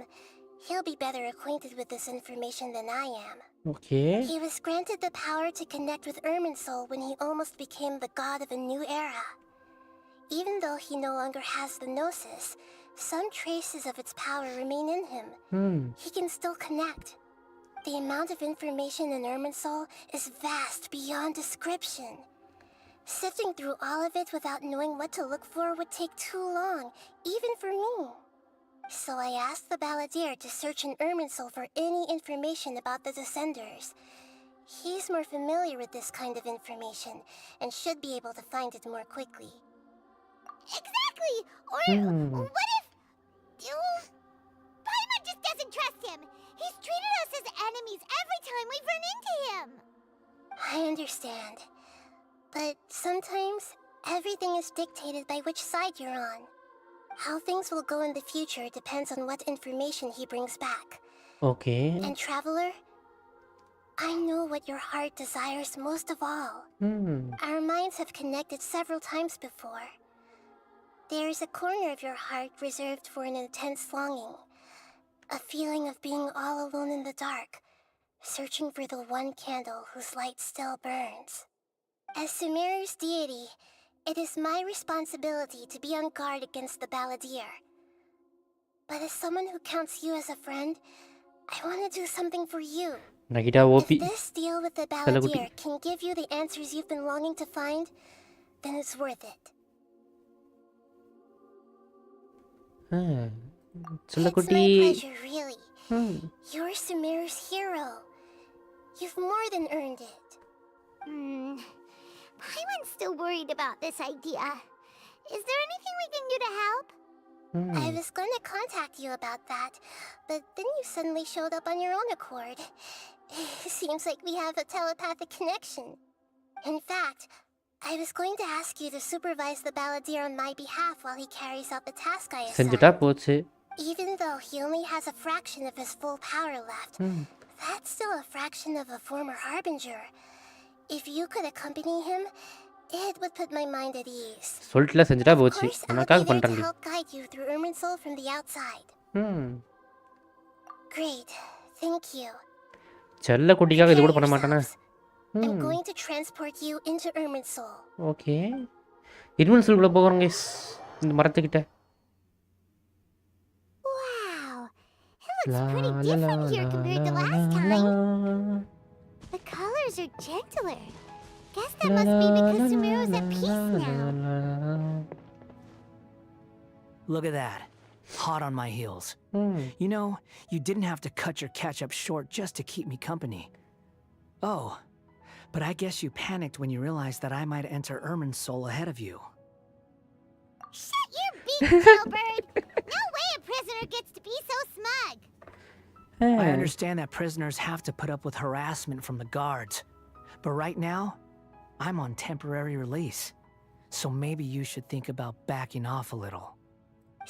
he'll be better acquainted with this information than I am. Okay. He was granted the power to connect with Irminsul when he almost became the god of a new era. Even though he no longer has the Gnosis, some traces of its power remain in him. He can still connect. The amount of information in Irminsul is vast beyond description. Sifting through all of it without knowing what to look for would take too long, even for me. So I asked the Balladeer to search in Irminsul for any information about the Descenders. He's more familiar with this kind of information, and should be able to find it more quickly. Exactly! Or what if... Paimon just doesn't trust him! He's treated us as enemies every time we've run into him! I understand. But sometimes, everything is dictated by which side you're on. How things will go in the future depends on what information he brings back. Okay. And Traveler, I know what your heart desires most of all. Our minds have connected several times before. There is a corner of your heart reserved for an intense longing. A feeling of being all alone in the dark, searching for the one candle whose light still burns. As Sumeru's deity, it is my responsibility to be on guard against the Balladeer. But as someone who counts you as a friend, I want to do something for you. If this deal with the Balladeer can give you the answers you've been longing to find, then it's worth it. It's my pleasure, really. You're Sumeru's hero. You've more than earned it. Paimon's still worried about this idea. Is there anything we can do to help? I was going to contact you about that, but then you suddenly showed up on your own accord. Seems like we have a telepathic connection. In fact, I was going to ask you to supervise the balladeer on my behalf while he carries out the task I செஞ்சுட்டா assigned. போச்சு. Even though he only has a fraction of his full power left, that's still a fraction of a former harbinger. If you could accompany him, it would put my mind at ease. சொல்லிட்டுல செஞ்சுட்டா Of போச்சு. course, I'll உனக்காக be there to பண்றேன்டி. help guide you through Irminsul from the outside. Great, thank you. செல்ல குட்டிக்காக இது கூட Prepare பண்ண மாட்டானே. yourselves. I'm going to transport you into Irminsul. Okay. Invincible போறோம் guys. இந்த மரத்துக்கிட்ட. Wow, it looks pretty different here compared to last time. The colors are gentler. Guess that must be because Sumeru's at peace now. Look at that. Hot on my heels. You know, you didn't have to cut your catch-up short just to keep me company. Oh, but I guess you panicked when you realized that I might enter Irminsul ahead of you. Shut your beak, Snowbird! No way a prisoner gets to be so smug! I understand that prisoners have to put up with harassment from the guards. But right now, I'm on temporary release. So maybe you should think about backing off a little.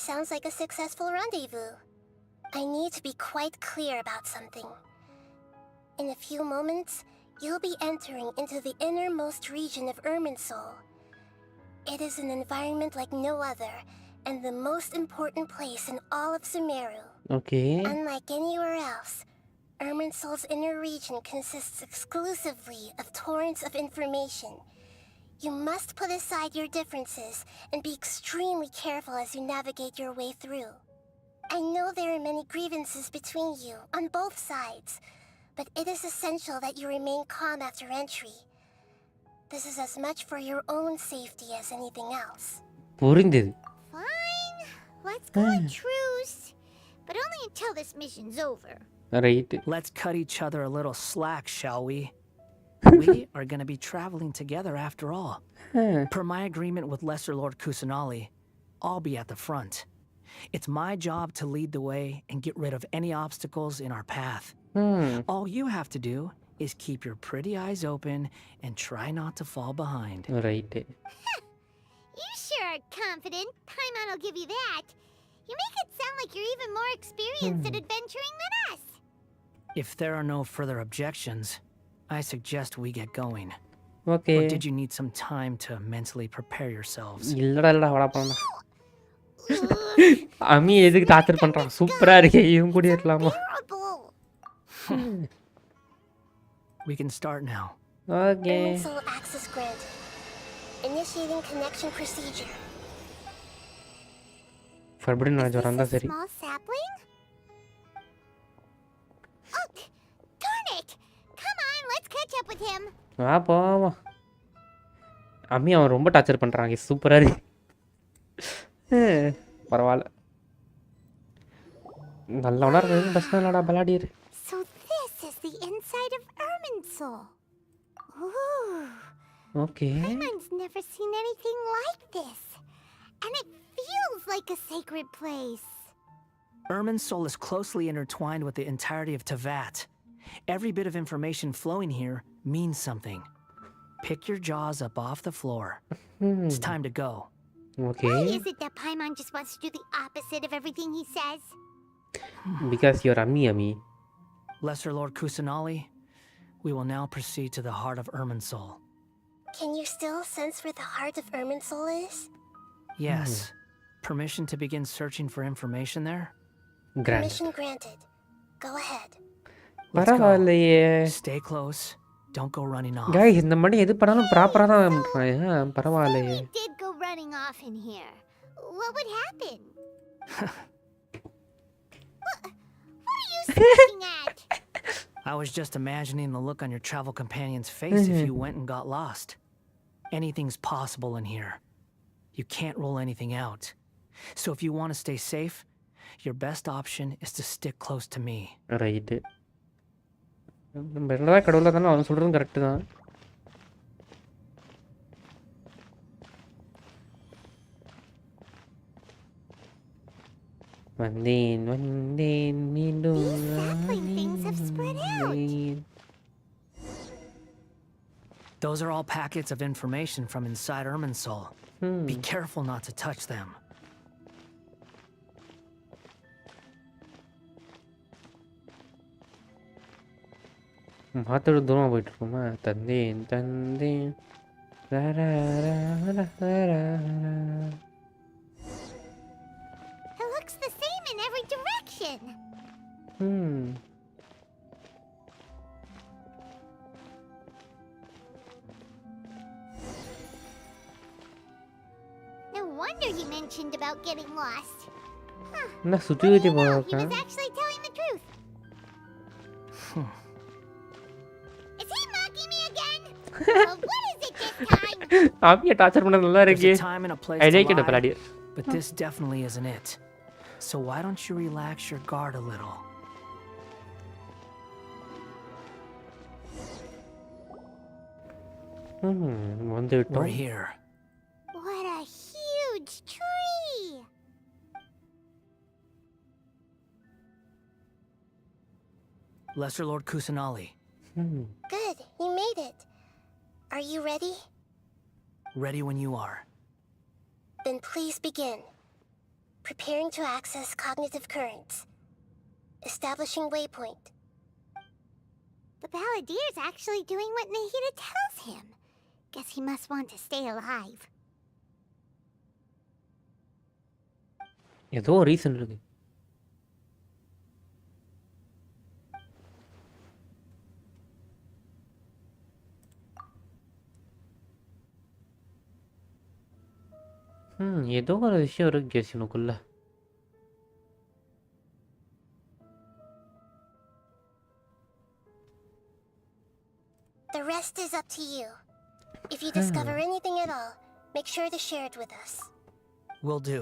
Sounds like a successful rendezvous. I need to be quite clear about something. In a few moments, you'll be entering into the innermost region of Irminsul. It is an environment like no other, and the most important place in all of Sumeru. Okay. Unlike anywhere else, Irminsul's inner region consists exclusively of torrents of information. You must put aside your differences and be extremely careful as you navigate your way through. I know there are many grievances between you, on both sides, but it is essential that you remain calm after entry. This is as much for your own safety as anything else. புரிந்தது. Fine, let's go on truce, but only until this mission's over. Right. Let's cut each other a little slack, shall we? We are going to be traveling together after all. Per my agreement with Lesser Lord Kusanali, I'll be at the front. It's my job to lead the way and get rid of any obstacles in our path. All you have to do is keep your pretty eyes open and try not to fall behind. Right. You sure are confident. Timeout will give you that. You make it sound like you're even more experienced at adventuring than us. If there are no further objections, I suggest we get going. Okay. Or did you need some time to mentally prepare yourselves? இல்லடா வாடா போடா. அம்மி எதுக்கு torture பண்றான்? சூப்பரா இருக்கே. இவன் கூட இருக்கலாமா? We can start now. Okay. Irminsul access granted. Initiating connection procedure. Forbidden knowledge வரந்தா சரி. Small sapling? Oh, darn it! Come on, let's catch up with him. வா போவா. அம்மி அவன் ரொம்ப டார்ச்சர் பண்றாங்க. சூப்பரா இருக்கு. பரவாயில்ல. நல்லவனா இருக்கு. பிரச்சனை இல்லடா பலாடிர். So this is the inside of Irminsul. Ooh. Okay. Paimon's never seen anything like this. And it feels like a sacred place. Irminsul is closely intertwined with the entirety of Tevat. Every bit of information flowing here means something. Pick your jaws up off the floor. It's time to go. Okay. Why is it that Paimon just wants to do the opposite of everything he says? Because you're Ami. Lesser Lord Kusanali, we will now proceed to the heart of Irminsul. Can you still sense where the heart of Irminsul is? Yes. Permission to begin searching for information there? Permission granted. Go ahead. பரவாயில்லையே. Stay close. Don't go running off. Guys, இந்த மணி எது பண்ணாலும் ப்ராப்பரா தான் பண்றேன். பரவாயில்லையே. If we did go running off in here, what would happen? What are you staring at? I was just imagining the look on your travel companion's face if you went and got lost. Anything's possible in here. You can't rule anything out. So if you want to stay safe, your best option is to stick close to me. Right. நம்ம என்னடா கடவுளா தான அவன் சொல்றதும் correct தான். வந்தேன் மீண்டும். These sapling things have spread out. Those are all packets of information from inside Irminsul. Be careful not to touch them. பார்த்துட்டு தூரமாக போயிட்டு இருக்கோமா தந்தேன் தந்தேன் It looks the same in every direction. No wonder he mentioned about getting lost. என்ன சுற்றி சுற்றி He போகிறா was actually telling the truth. Is he mocking me again? Well, what is it this time? அப்படியே torture பண்ண நல்லா There's இருக்கு a time and a place I to like it lie, பலாடி but this definitely isn't it. So why don't you relax your guard a little? வந்து We're விட்டோம் here. What a huge tree! Lesser Lord Kusanali. Good, you made it. Are you ready? Ready when you are. Then please begin. Preparing to access cognitive currents. Establishing waypoint. The Balladeer's actually doing what Nahida tells him. Guess he must want to stay alive. ஏதோ reason இருக்கு ஏதோ ஒரு விஷயம் இருக்கு கெஸ்னுக்குள்ள The rest is up to you. If you discover anything at all, make sure to share it with us. Will do.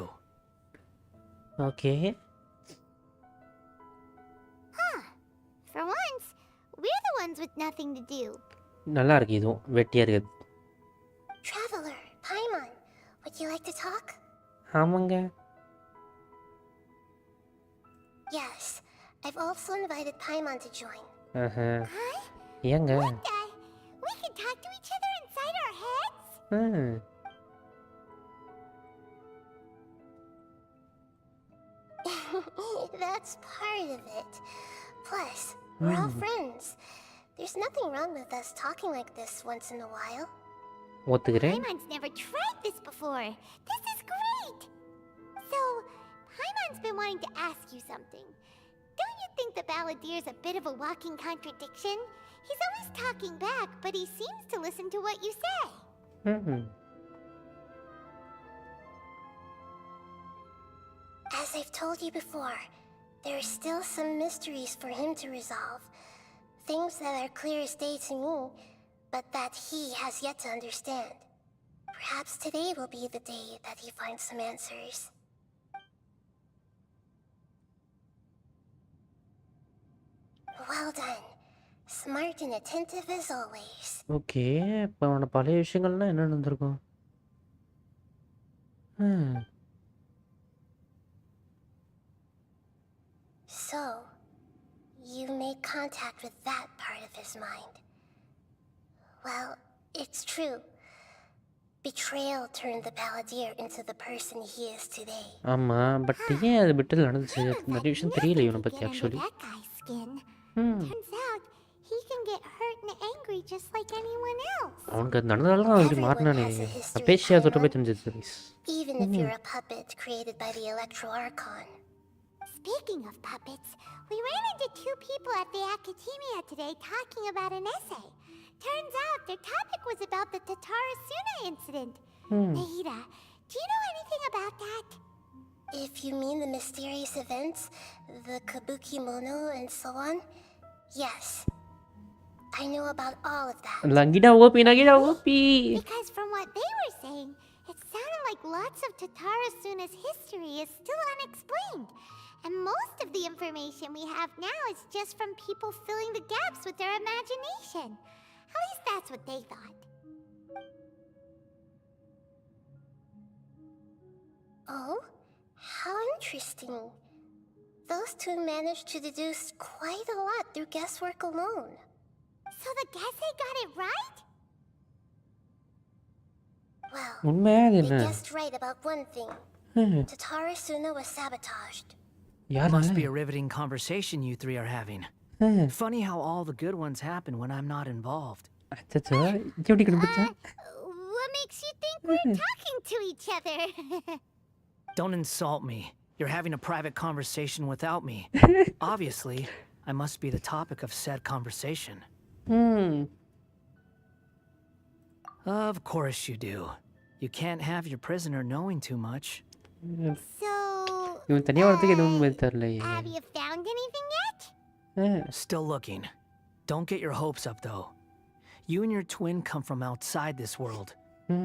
Okay For once, we're the ones with nothing to do. நல்லா இருக்கு இதுவும் வெட்டியா இருக்குது Traveler, Paimon, would you like to talk? ஆமாங்க Yes, I've also invited Paimon to join. ஏங்க We can talk to each other inside our heads? That's part of it. Plus, we're all friends. There's nothing wrong with us talking like this once in a while. ஒத்துக்கிறேன் Paimon's never tried this before. This is great! So, Paimon's been wanting to ask you something. Don't you think the Balladeer's a bit of a walking contradiction? He's always talking back, but he seems to listen to what you say. As I've told you before, there are still some mysteries for him to resolve. Things that are clear as day to me, but that he has yet to understand. Perhaps today will be the day that he finds some answers. Well done. Smart and attentive as always. Okay இப்போ அவனோட பழைய விஷயங்கள்லாம் என்ன நடந்திருக்கும் So, you made contact with that part of his mind. Well, it's true. Betrayal turned the Balladeer into the person he is today. ஆமாம் but ஏன் அது விட்டு நடந்துச்சு நிறைய விஷயம் தெரியல இவனை பற்றி Get under actually that guy's skin. Turns out he can get hurt and angry just like anyone else. அவனுக்கு அது நடந்ததால தான் அப்படி மாறினானே அப்பேஷியா தொட்ட போய் தெரிஞ்சது Even if you're a puppet created by the Electro Archon. Speaking of puppets, we ran into two people at the Academia today talking about an essay. Turns out their topic was about the Tatarasuna incident. Nahida, do you know anything about that? If you mean the mysterious events, the Kabuki Mono and so on, yes. I know about all of that. நகிடா ஓபி Because from what they were saying, it sounded like lots of Tatarasuna's history is still unexplained. And most of the information we have now is just from people filling the gaps with their imagination. At least that's what they thought. Oh, how interesting. Those two managed to deduce quite a lot through guesswork alone. So the Gesse got it right? Well, உண்மையா இது we என்ன guessed right about one thing. Tatara Suna was sabotaged. Must be யாரால a riveting conversation you three are having. Funny how all the good ones happen when I'm not involved. அச்சச்சோ இது எப்படி கண்டுபிடிச்சா What makes you think we're talking to each other? Don't insult me. You're having a private conversation without me. Obviously, I must be the topic of said conversation. Of course you do. You can't have your prisoner knowing too much. So, இவன் தனியா வரதுக்கு எதுவும் தெரியலையே have you found anything yet? Still looking. Don't get your hopes up, though. You and your twin come from outside this world.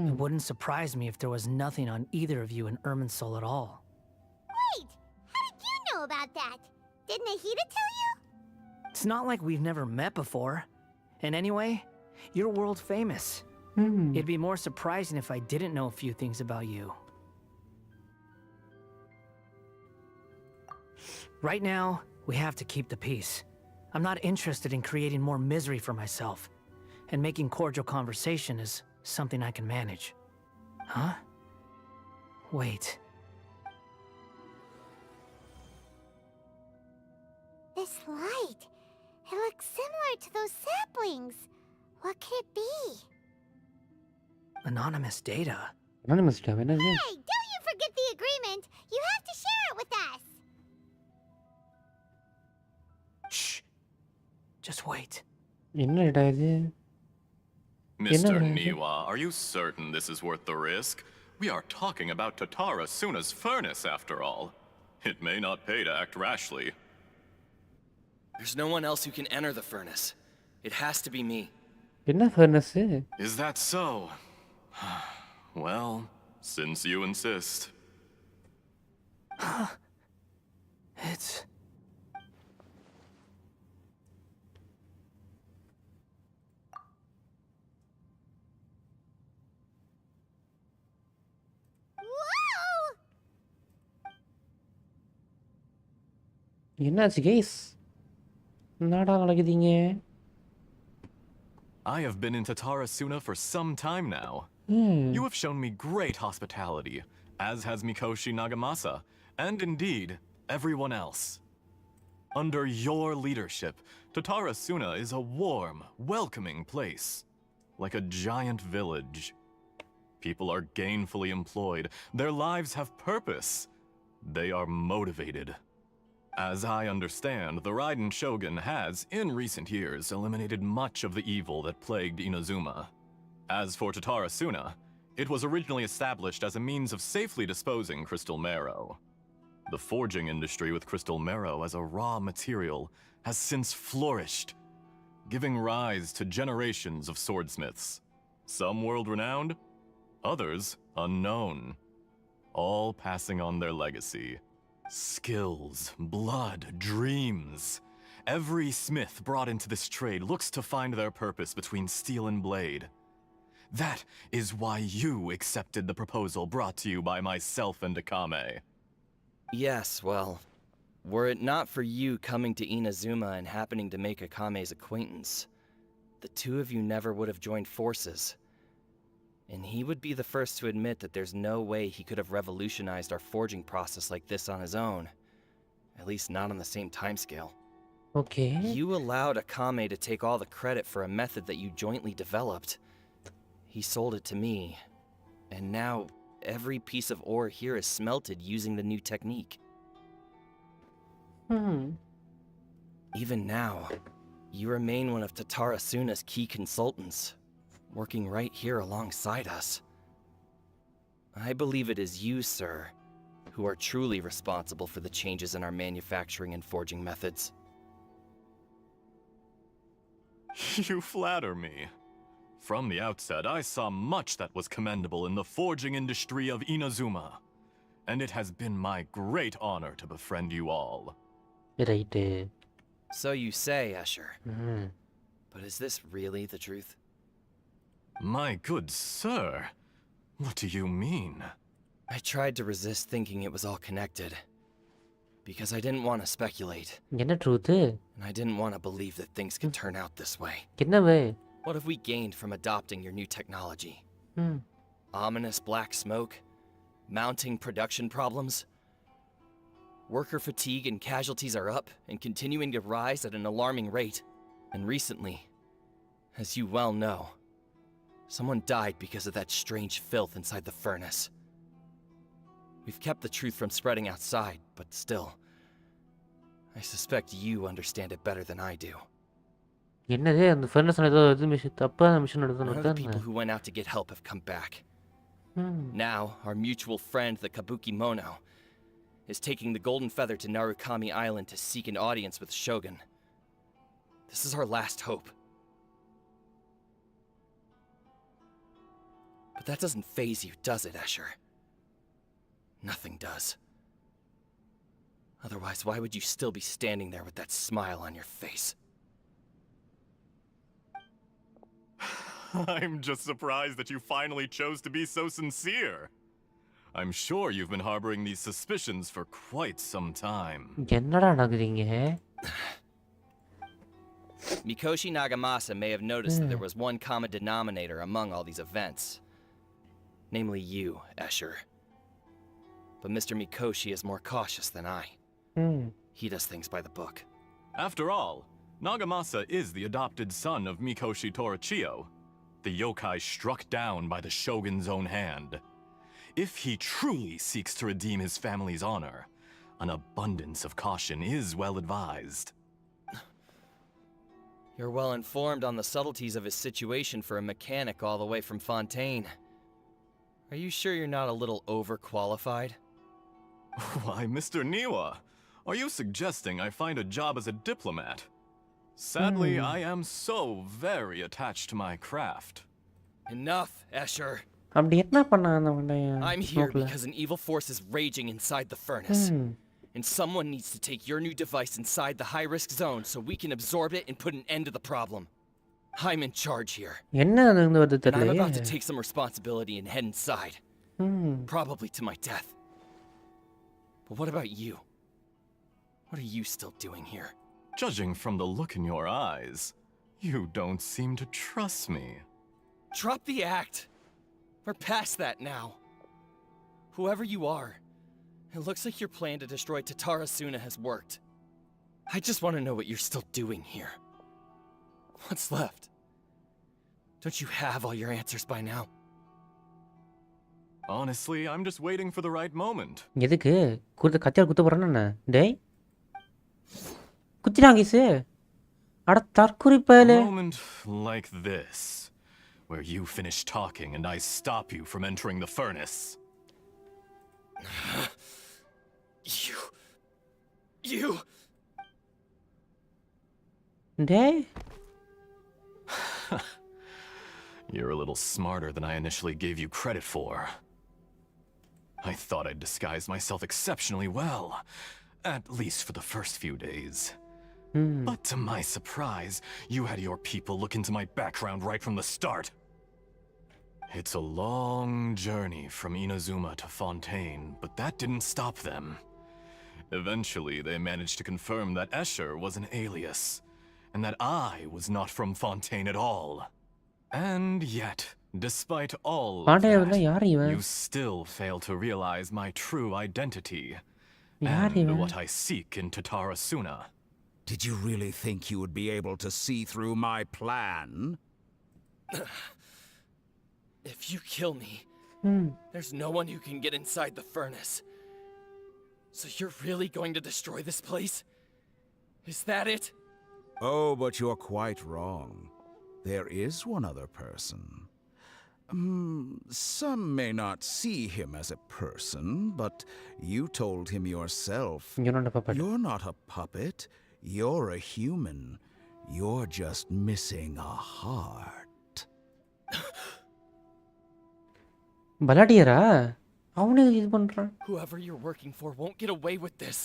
It wouldn't surprise me if there was nothing on either of you in Irminsul at all. Wait, how did you know about that? Didn't Nahida tell you? It's not like we've never met before. And anyway, you're world famous. It'd be more surprising if I didn't know a few things about you. Right now, we have to keep the peace. I'm not interested in creating more misery for myself. And making cordial conversation is something I can manage. Huh? Wait. This light. It looks similar to those saplings. What could it be? Anonymous data. anonymous டா என்னது Hey, don't you forget the agreement. You have to share it with us. Shh. Just wait. என்னடா இது Mr. Niwa, are you certain this is worth the risk? We are talking about Tatara Suna's furnace, after all. It may not pay to act rashly. There's no one else who can enter the furnace. It has to be me. என்ன furnace Is that so? Well, since you insist. It's... Whoa! என்னாச்சு guys என்னடா நடக்குதுங்க I have been in Tatara Suna for some time now. You have shown me great hospitality, as has Mikoshi Nagamasa, and indeed, everyone else. Under your leadership, Tatara Suna is a warm, welcoming place, like a giant village. People are gainfully employed, their lives have purpose, they are motivated. As I understand, the Raiden Shogun has, in recent years, eliminated much of the evil that plagued Inazuma. As for Tatara Suna, it was originally established as a means of safely disposing crystal marrow. The forging industry with crystal marrow as a raw material has since flourished, giving rise to generations of swordsmiths. Some world-renowned, others unknown, all passing on their legacy. Skills, blood, dreams. Every smith brought into this trade looks to find their purpose between steel and blade. That is why you accepted the proposal brought to you by myself and Akame. Yes, well, were it not for you coming to Inazuma and happening to make Akame's acquaintance, the two of you never would have joined forces. And he would be the first to admit that there's no way he could have revolutionized our forging process like this on his own. At least not on the same timescale. Okay. You allowed Akame to take all the credit for a method that you jointly developed. He sold it to me, and now every piece of ore here is smelted using the new technique. Even now, you remain one of Tatara Suna's key consultants, working right here alongside us. I believe it is you, sir, who are truly responsible for the changes in our manufacturing and forging methods. You flatter me. From the outset, I saw much that was commendable in the forging industry of Inazuma, and it has been my great honor to befriend you all. Right. So you say, Escher. But is this really the truth? My good sir, what do you mean? I tried to resist thinking it was all connected. Because I didn't want to speculate. என்ன truth And I didn't want to believe that things could turn out this way. என்னவே What have we gained from adopting your new technology? Ominous black smoke, mounting production problems. Worker fatigue and casualties are up and continuing to rise at an alarming rate. And recently, as you well know, someone died because of that strange filth inside the furnace. We've kept the truth from spreading outside, but still, I suspect you understand it better than I do. என்னது அந்த ஃபர்னஸ்ல ஏதோ இது mission தப்பான mission None of the நடந்துன்னு people who went out to get help have come back. Now, our mutual friend, the Kabuki Mono, is taking the Golden Feather to Narukami Island to seek an audience with Shogun. This is our last hope. But that doesn't faze you, does it, Escher? Nothing does. Otherwise, why would you still be standing there with that smile on your face? I'm just surprised that you finally chose to be so sincere. I'm sure you've been harboring these suspicions for quite some time. என்னடா நடக்குதுங்க? Mikoshi Nagamasa may have noticed that there was one common denominator among all these events. Namely you, Escher. But Mr. Mikoshi is more cautious than I. He does things by the book. After all, Nagamasa is the adopted son of Mikoshi Torichio, the yokai struck down by the shogun's own hand. If he truly seeks to redeem his family's honor, an abundance of caution is well advised. You're well informed on the subtleties of his situation for a mechanic all the way from Fontaine. Are you sure you're not a little overqualified? Why, Mr. Niwa, are you suggesting I find a job as a diplomat? Sadly, I am so very attached to my craft. Enough, Escher. அப்படி என்ன பண்ணான் அந்த மண்டையன்? I'm here because an evil force is raging inside the furnace. And someone needs to take your new device inside the high-risk zone so we can absorb it and put an end to the problem. I'm in charge here. என்ன நடந்து வருது And I'm தெரியலையே. about to take some responsibility and head inside. Probably to my death. But what about you? What are you still doing here? Judging from the look in your eyes, you don't seem to trust me. Drop the act. We're past that now. Whoever you are, it looks like your plan to destroy Tatarasuna has worked. I just want to know what you're still doing here. What's left? Don't you have all your answers by now? Honestly, I'm just waiting for the right moment. எதுக்கு கத்தியால் குத்த போறானே என்ன? டேய் குத்தினாங்க இசு. அட தற்குறி பயலே. A moment like this, where you finish talking and I stop you from entering the furnace. You... டேய் You're a little smarter than I initially gave you credit for. I thought I'd disguised myself exceptionally well, at least for the first few days. But to my surprise, you had your people look into my background right from the start. It's a long journey from Inazuma to Fontaine, but that didn't stop them. Eventually, they managed to confirm that Escher was an alias, and that I was not from Fontaine at all. And yet, despite all of that, you still fail to realize my true identity and what I seek in Tatarasuna. Did you really think you would be able to see through my plan? If you kill me, there's no one who can get inside the furnace. So you're really going to destroy this place? Is that it? Oh, but you're quite wrong. There is one other person. Some may not see him as a person, but you told him yourself. You're not a puppet. You're not a puppet. You're a human. You're just missing a heart. பலாடியரா? அவனே இது பண்றான். Whoever you're working for won't get away with this.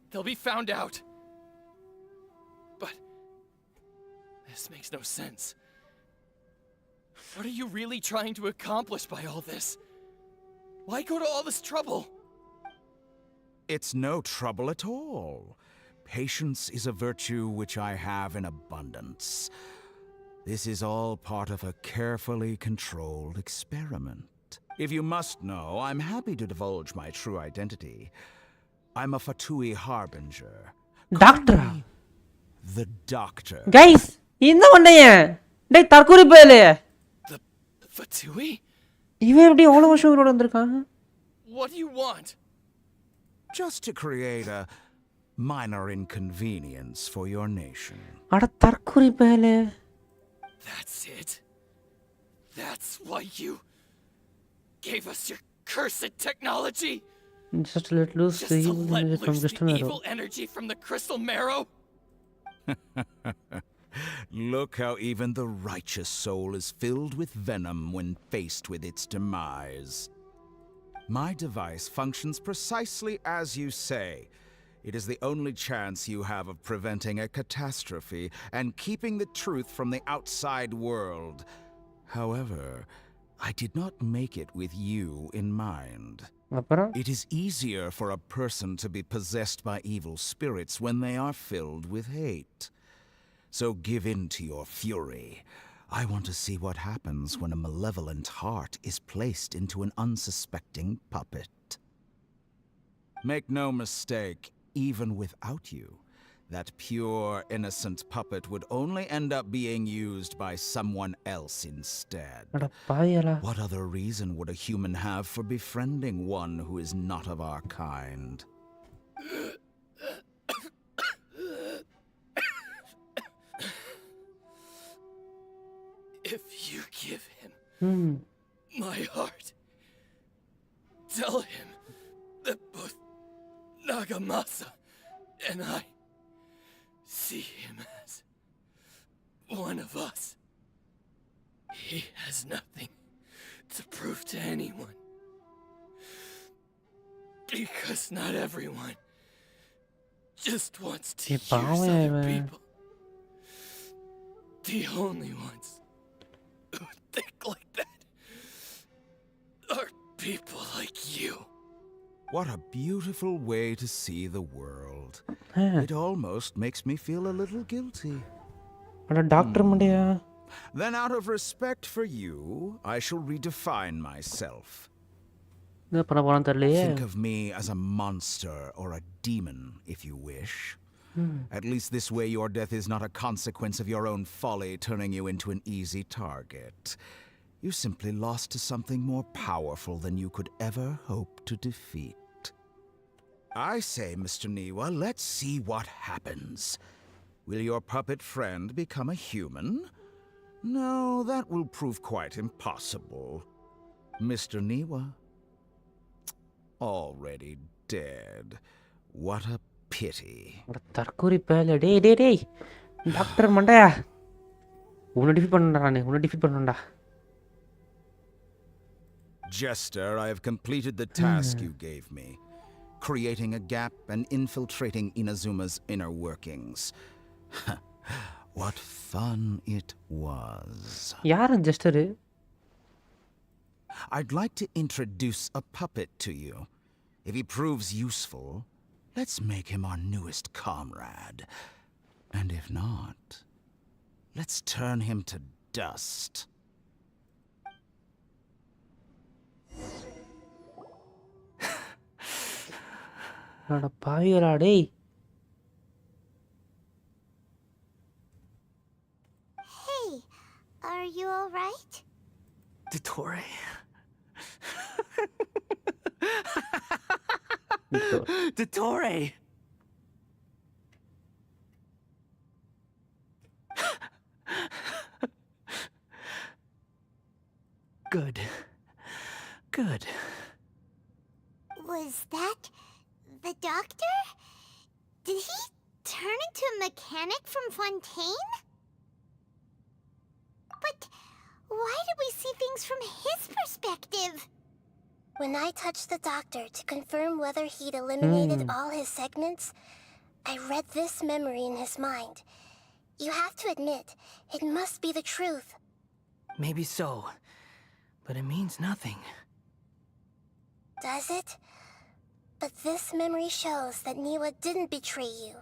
They'll be found out. But this makes no sense. What are you really trying to accomplish by all this? Why go to all this trouble? It's no trouble at all. Patience is a virtue which I have in abundance. This is all part of a carefully controlled experiment. If you must know, I'm happy to divulge my true identity. I'm a Fatui Harbinger. Doctor. The Doctor. Guys, என்ன பண்ணீங்க? டேய் தற்கொலை பயலே. The Fatui? இவன் எப்படி அவ்வளவு வருஷம் உயிரோட வந்திருக்கான்? What do you want? Just to create a minor inconvenience for your nation. அட தற்கொலை பயலே. That's it? That's why you gave us your cursed technology? Just let loose the Just to evil let energy from loose Crystal the Marrow. evil energy from the crystal marrow? Look how even the righteous soul is filled with venom when faced with its demise. My device functions precisely as you say. It is the only chance you have of preventing a catastrophe and keeping the truth from the outside world. However, I did not make it with you in mind. It is easier for a person to be possessed by evil spirits when they are filled with hate. So give in to your fury. I want to see what happens when a malevolent heart is placed into an unsuspecting puppet. Make no mistake, even without you, that pure, innocent puppet would only end up being used by someone else instead. What other reason would a human have for befriending one who is not of our kind? If you give him my heart, tell him that both Nagamasa and I see him as one of us. He has nothing to prove to anyone. Because not everyone just wants to use other people. The only ones who think like that are people like you. What a beautiful way to see the world. It almost makes me feel a little guilty. Then out of respect for you, I shall redefine myself. Think of me as a monster or a demon, if you wish. At least this way your death is not a consequence of your own folly turning you into an easy target. You simply lost to something more powerful than you could ever hope to defeat. I say, Mr. Niwa, let's see what happens. Will your puppet friend become a human? No, that will prove quite impossible. Mr. Niwa? Already dead. What a pity. தற்கொலை பயலே. டேய் டேய் டேய். Doctor மண்டையா. உன்னை defeat பண்ணடா நானு. உன்னை defeat பண்ணடா. Jester, I have completed the task you gave me. Creating a gap and infiltrating Inazuma's inner workings. What fun it was. யாரு Juster? I'd like to introduce a puppet to you. If he proves useful, let's make him our newest comrade. And if not, let's turn him to dust. அட பாவிகளா டேய். Hey, are you alright? Dottore? Dottore! Good. Good. Was that the doctor? Did he turn into a mechanic from Fontaine? But why did we see things from his perspective? When I touched the doctor to confirm whether he'd eliminated all his segments, I read this memory in his mind. You have to admit, it must be the truth. Maybe so, but it means nothing. Does it? But this memory shows that Niwa didn't betray you.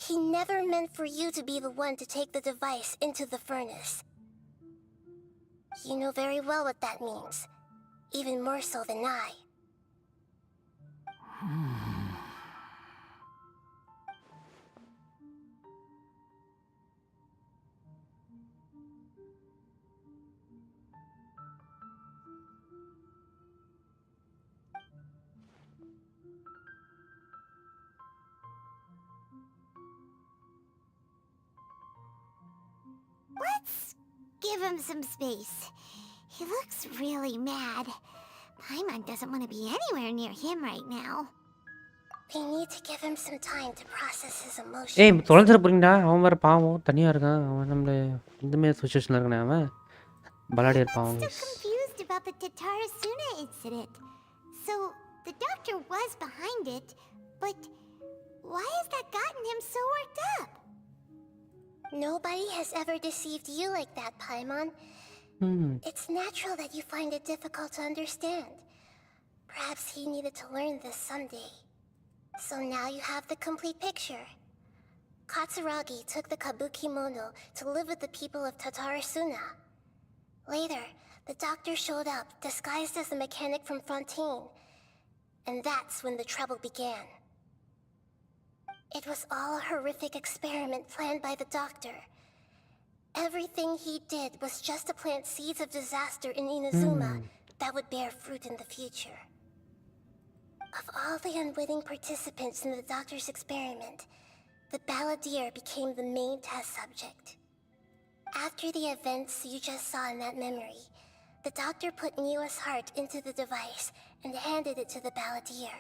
He never meant for you to be the one to take the device into the furnace. You know very well what that means, even more so than I. Let's give him some space. He looks really mad. Paimon doesn't want to be anywhere near him right now. We need to give him some time to process his emotions. ஏய் தொலைஞ்சிட போறீங்கடா அவன் வேறு பாவம் தனியாக இருக்கான் அவன் நம்மள இந்தமாரி சுச்சுவேஷனில் இருக்கானே அவன் பலாடி இருப்பான் I'm still confused about the Tatarasuna incident. So, the doctor was behind it, but why has that gotten him so worked up? Nobody has ever deceived you like that, Paimon. It's natural that you find it difficult to understand. Perhaps he needed to learn this someday. So now you have the complete picture. Katsuragi took the kabuki mono to live with the people of Tatarasuna. Later, the doctor showed up, disguised as the mechanic from Fontaine. And that's when the trouble began. It was all a horrific experiment planned by the doctor. Everything he did was just to plant seeds of disaster in Inazuma that would bear fruit in the future. Of all the unwitting participants in the doctor's experiment, the balladeer became the main test subject. After the events you just saw in that memory, the doctor put Niwa's heart into the device and handed it to the balladeer.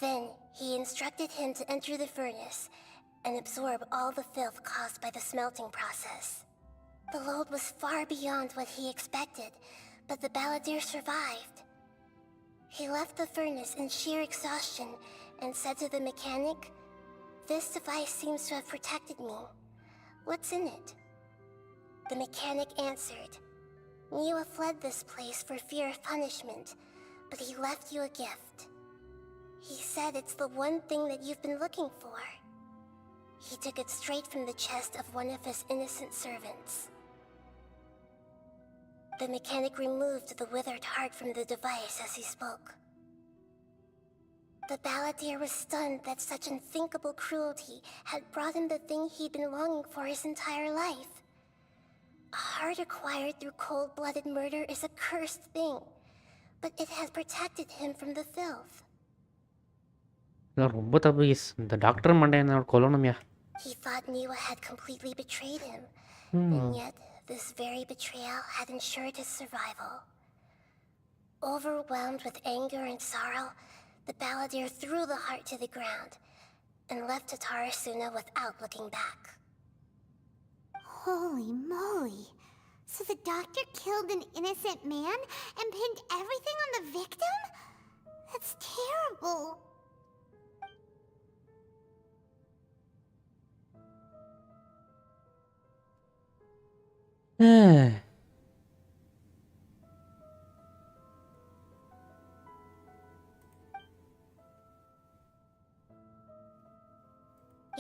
Then, he instructed him to enter the furnace and absorb all the filth caused by the smelting process. The load was far beyond what he expected, but the balladeer survived. He left the furnace in sheer exhaustion and said to the mechanic, "This device seems to have protected me. What's in it?" The mechanic answered, "Niwa fled this place for fear of punishment, but he left you a gift. He said it's the one thing that you've been looking for." He took it straight from the chest of one of his innocent servants. The mechanic removed the withered heart from the device as he spoke. The balladeer was stunned that such unthinkable cruelty had brought him the thing he'd been longing for his entire life. A heart acquired through cold-blooded murder is a cursed thing, but it has protected him from the filth. ரொம்ப தப்பு இந்த doctor மண்டையை கொல்லணும்யா. He thought Niwa had completely betrayed him, and yet this very betrayal had ensured his survival. Overwhelmed with anger and sorrow, the balladeer threw the heart to the ground and left Tatarasuna without looking back. Holy moly. So the doctor killed an innocent man and pinned everything on the victim? That's terrible.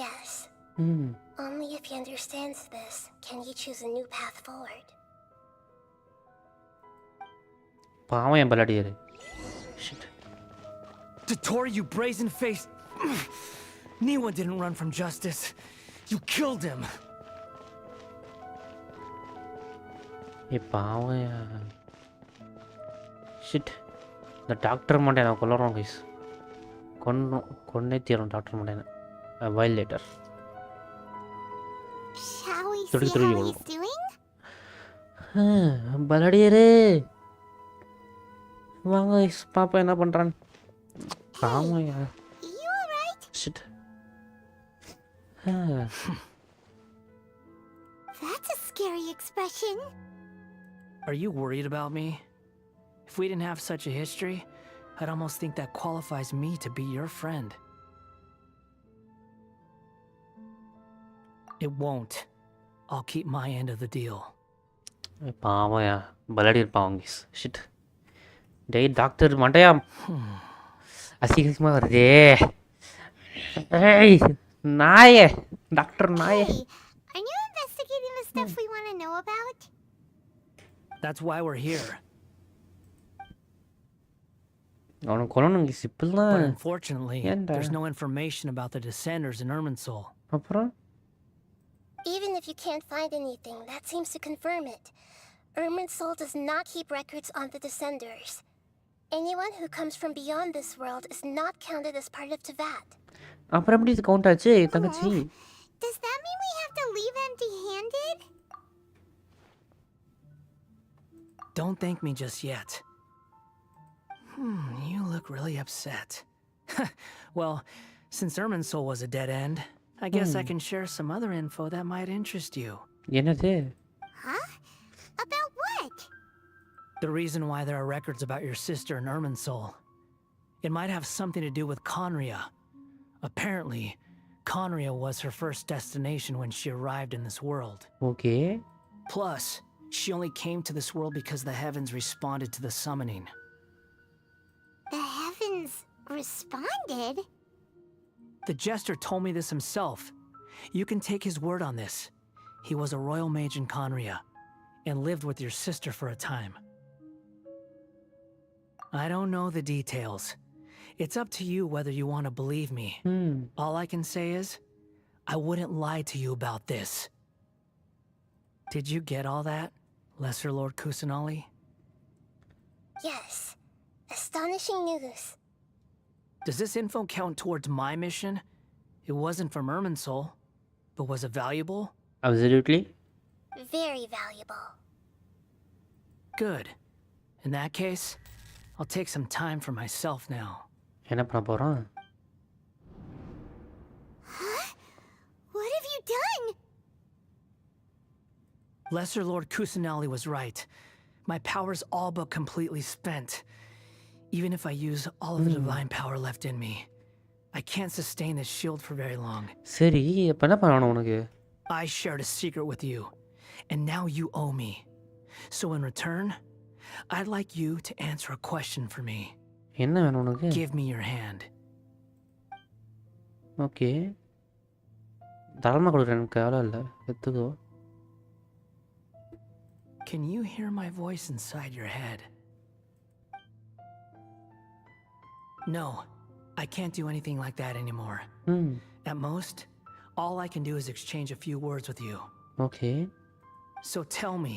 Yes. Only if he understands this can he choose a new path forward. பாவம் என் பலாடியாரு. Shit. Dotori, you brazen-faced... Niwa didn't run from justice. You killed him. ஏய் பாவம். Shit. இந்த doctor மண்டை நான் கொல்லுறோம் guys. கொன்னே தீரும் doctor மண்டையை. Violator. Shall we see how he's doing? பலாடியாரு. வாங்க கைஸ் பாப்பா என்ன பண்றான். பாவம்யா. You alright? Shit. That's a scary expression. Are you worried about me? If we didn't have such a history, I'd almost think that qualifies me to be your friend. It won't. I'll keep my end of the deal. பாவம்யா பலாடி இருப்பான் guys. Shit. டேய் doctor மண்டையா. அசிங்கமாக வருதே. ஏய் நாயே doctor நாயே Hey, are you investigating the stuff we want to know about? That's why we're here. அவனை கொல்லணும் சிப்பிள் But தான் unfortunately, ஏன்டா there's no information about the descenders in Irminsul. அப்புறம் Even if you can't find anything, that seems to confirm it. Irminsul does not keep records on the Descenders. Anyone who comes from beyond this world is not counted as part of Tevat. அப்புறம் எப்படி இது count ஆச்சு தங்கச்சி Does that mean we have to leave empty-handed? Don't thank me just yet. You look really upset. Well, since Irminsul was a dead end, I guess I can share some other info that might interest you. என்னது Huh? About what? The reason why there are records about your sister in Irminsul. It might have something to do with Conria. Apparently, Conria was her first destination when she arrived in this world. Okay Plus, she only came to this world because the heavens responded to the summoning. The heavens responded? The jester told me this himself. You can take his word on this. He was a royal mage in Conria, and lived with your sister for a time. I don't know the details. It's up to you whether you want to believe me. All I can say is, I wouldn't lie to you about this. Did you get all that, Lesser Lord Kusanali? Yes. Astonishing news. Does this info count towards my mission? It wasn't from Irminsul, but was it valuable? absolutely Very valuable. Good. In that case, I'll take some time for myself now. என்ன பண்ண போறான் Huh? What have you done? Lesser Lord Kusanali was right. My power's all but completely spent. Even if I use all of the divine power left in me, I can't sustain this shield for very long. சரி அப்ப என்ன பண்ணணும் உனக்கு I shared a secret with you, and now you owe me. So in return, I'd like you to answer a question for me. என்ன வேணும் உனக்கு Give me your hand. Okay தாராளமாக கொடுக்குறேன் எனக்கு கவலை இல்லை எடுத்துக்கோ Can you hear my voice inside your head? No, I can't do anything like that anymore. At most, all I can do is exchange a few words with you. Okay So tell me,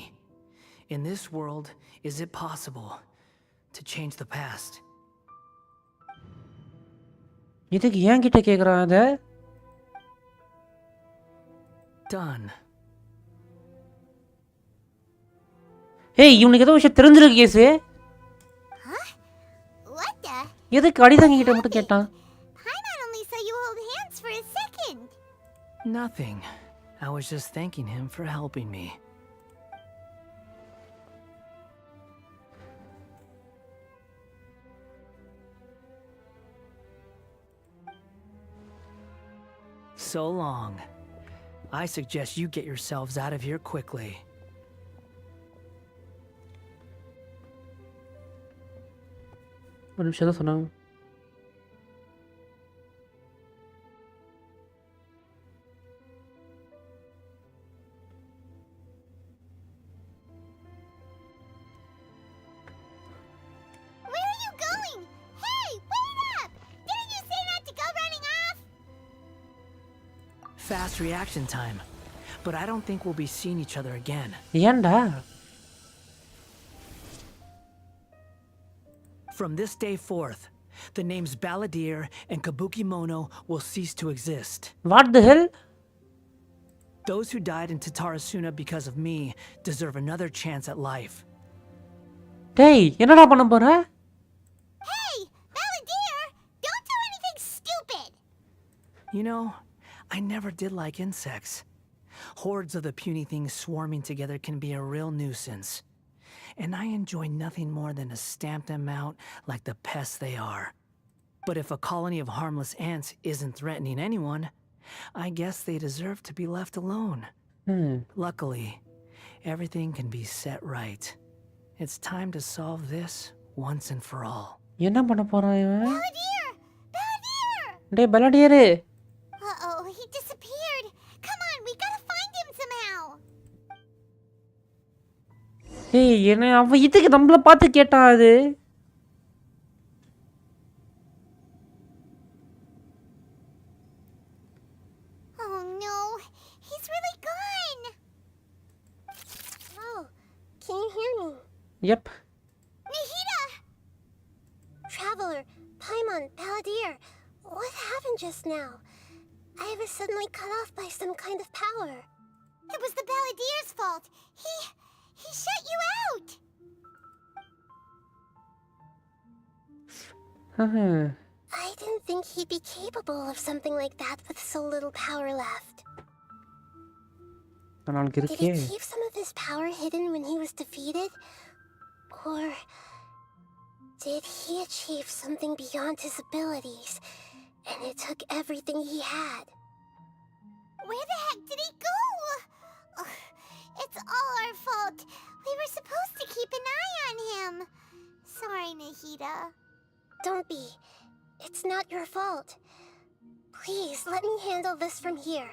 in this world, is it possible to change the past? இதுக்கு ஏன் கிட்ட கேட்குறான் அதை Done. ஏய் இவனுக்கு ஏதோ விஷயம் தெரிஞ்சிருக்கு கேஸு Huh? What the? எதுக்கு அடிதாங்க கிட்ட மட்டும் கேட்டான் Paimon only saw you hold hands for a second. Nothing. I was just thanking him for helping me. So long. I suggest you get yourselves out of here quickly. ஒரு நிமிஷம் தான் சொன்னாங்க Where are you going? Hey, wait up! Didn't you say not to go running off? Fast reaction time. But I don't think we'll be seeing each other again. ஏன்டா From this day forth, the names Balladeer and Kabukimono will cease to exist. What the hell Those who died in Tatarasuna because of me deserve another chance at life. டேய் என்னடா பண்ண போற Hey, Balladeer! Don't do anything stupid! You know, I never did like insects. Hordes of the puny things swarming together can be a real nuisance. And I enjoy nothing more than to stamp them out like the pests they are. But if a colony of harmless ants isn't threatening anyone, I guess they deserve to be left alone. Luckily, everything can be set right. It's time to solve this once and for all. என்ன பண்ண போறான் இவன் Balladeer! Balladeer! டேய் பலடியரு Uh-oh, ஏய் என்ன அவ இதுக்கு நம்மள பார்த்து கேட்டா அது Oh no, he's really gone. Oh, can you hear me? Yep. Nahida! Traveler, Paimon, Palladir, what happened just now? I was suddenly cut off by some kind of power. It was the Balladier's fault. He shut you out. I didn't think he'd be capable of something like that with so little power left. Did he keep some of his power hidden when he was defeated? Or did he achieve something beyond his abilities, and it took everything he had? Where the heck did he go? Ugh, it's all our fault. We were supposed to keep an eye on him. Sorry, Nahida. Don't be. It's not your fault. Please, let me handle this from here,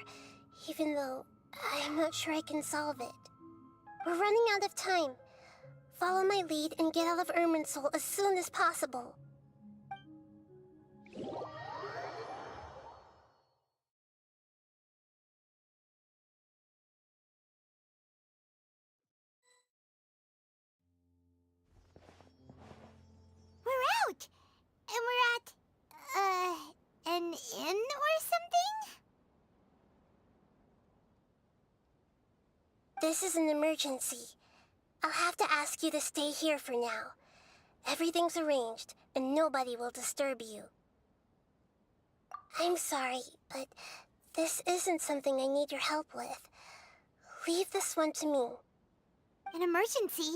even though I'm not sure I can solve it. We're running out of time. Follow my lead and get out of Irminsul as soon as possible. We're out! And we're at, an inn or something? This is an emergency. I'll have to ask you to stay here for now. Everything's arranged, and nobody will disturb you. I'm sorry, but this isn't something I need your help with. Leave this one to me. An emergency?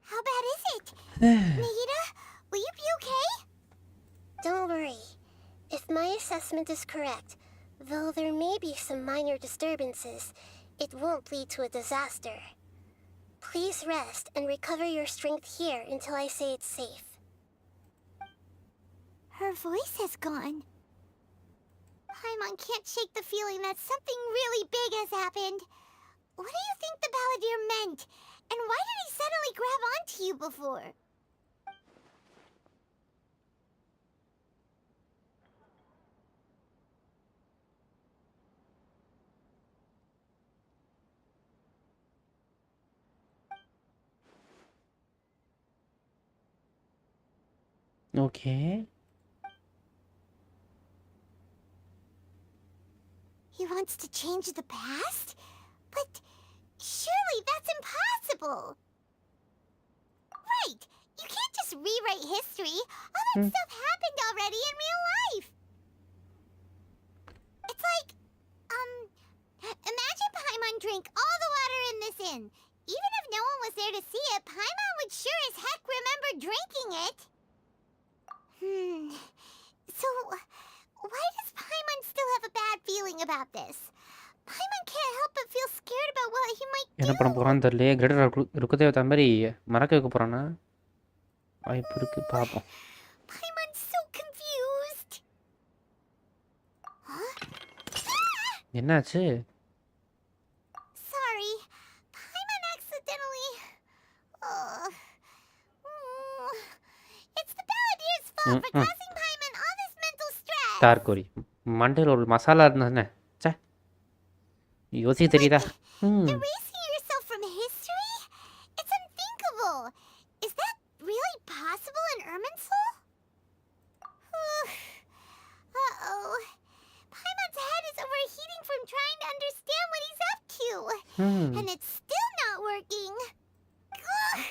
How bad is it? Nahida, will you be okay? Don't worry. If my assessment is correct, though there may be some minor disturbances, it won't lead to a disaster. Please rest and recover your strength here until I say it's safe. Her voice has gone. Paimon can't shake the feeling that something really big has happened. What do you think the Balladeer meant? And why did he suddenly grab onto you before? Okay. He wants to change the past? But surely that's impossible! Right! You can't just rewrite history. All that stuff happened already in real life! It's like, imagine Paimon drank all the water in this inn. Even if no one was there to see it, Paimon would sure as heck remember drinking it. So, why does Paimon still have a bad feeling about this? Paimon can't help but feel scared about what he might do. என்ன பண்ண போறான்னு தெரியலையே greater ருக்கதே அந்த மாதிரி மறக்க வைக்க போறானா வாய்ப்பு இருக்கு பாப்போம் Paimon's so confused. Huh? என்னாச்சு Sorry. Paimon accidentally... It's the Balladeer's fault for causing Paimon all this mental stress. தார்கோரி மண்டையில் ஒரு மசாலா இருந்ததுன்னு சே யோசி தெரியுதா Erasing yourself from history? It's unthinkable. Is that really possible in Irminsul? Uh-oh. Paimon's head is overheating from trying to understand what he's up to. And it's still not working. Ugh.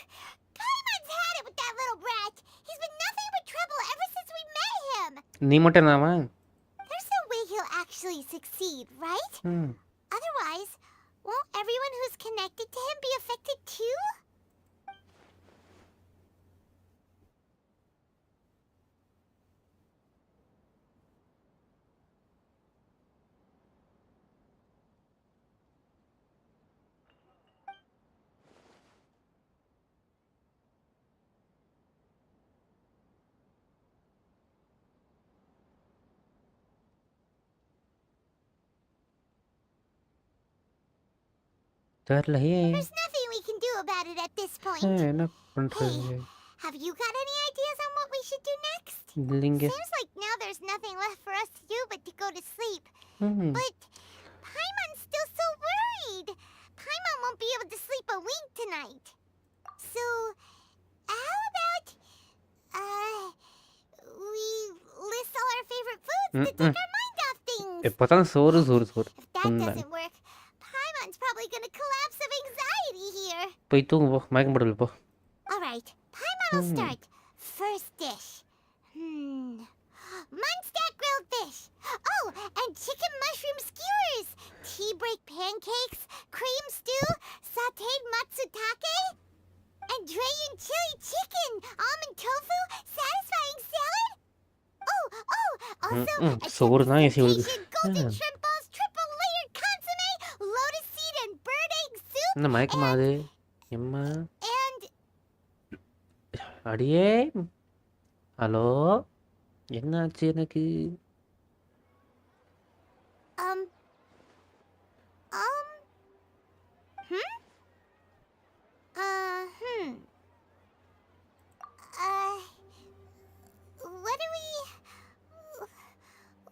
Paimon's had it with that little brat. He's been nothing but trouble ever since we met him. நீ மட்டும் என்னவா There's no way he'll actually succeed, right? Otherwise, won't everyone who's connected to him be affected too? தெரியலையே There's nothing we can do about it at this this point. என்ன பண்றது? Hey, have you got any ideas on what we should do next? இல்லைங்க. Seems like now there's nothing left for us to do but to go to sleep. ம். But Paimon's still so worried. Paimon won't be able to sleep a wink tonight. So, how about we list all our favorite foods to take our mind off things? எப்பதான் சோறு சோறு சோறு. If that doesn't work, Paimon's probably gonna collapse of anxiety here. போய் தூங்கு போ. மயக்கம் போடல போ. Alright, Paimon will start. First dish. Munstack grilled fish. Oh, and chicken mushroom skewers. Tea break pancakes. Cream stew. Sauteed matsutake. And Dragon chili chicken. Almond tofu. Satisfying salad. Also, a சோறு தான் AC விழுது. golden shrimp balls, triple layered consomme, lotus seed and bird egg soup. என்ன மயக்கமா அது? எம்மா. And அடியே. Hello. என்னாச்சு எனக்கு?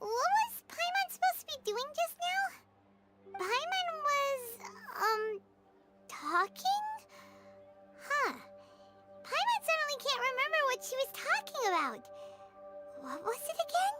What was Paimon supposed to be doing just now? Paimon was, talking? Huh. Paimon suddenly can't remember what she was talking about. What was it again?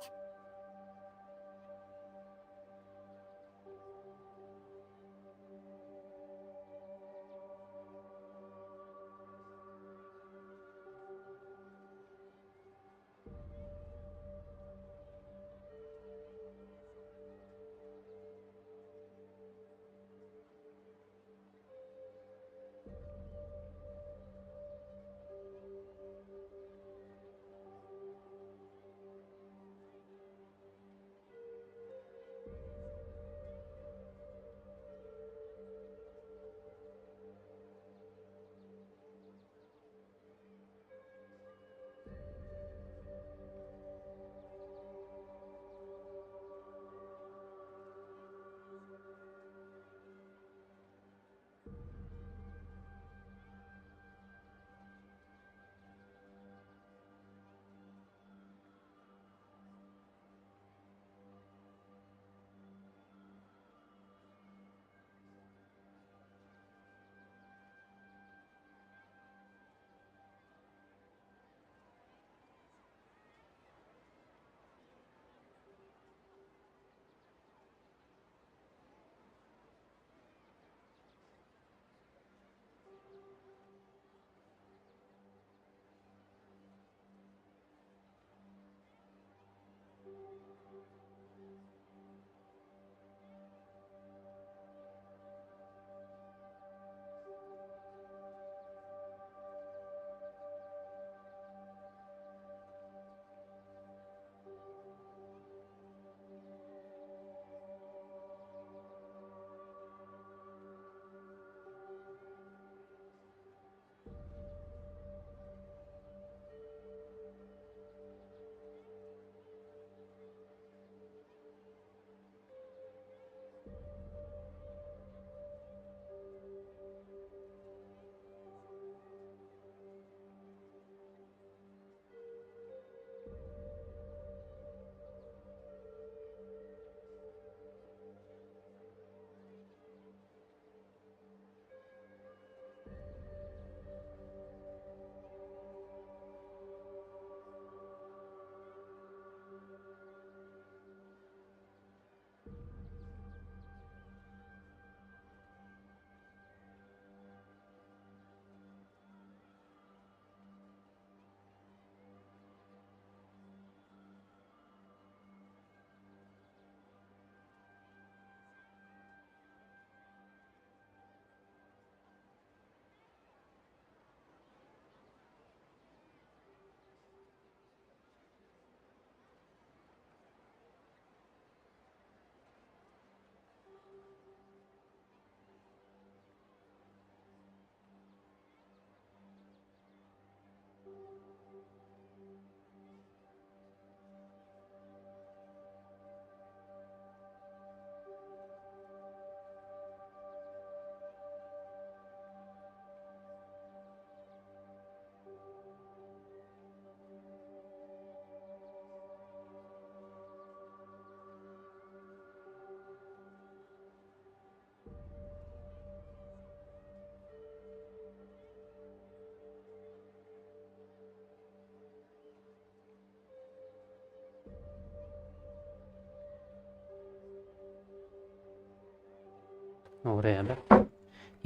ஒரே ஆள்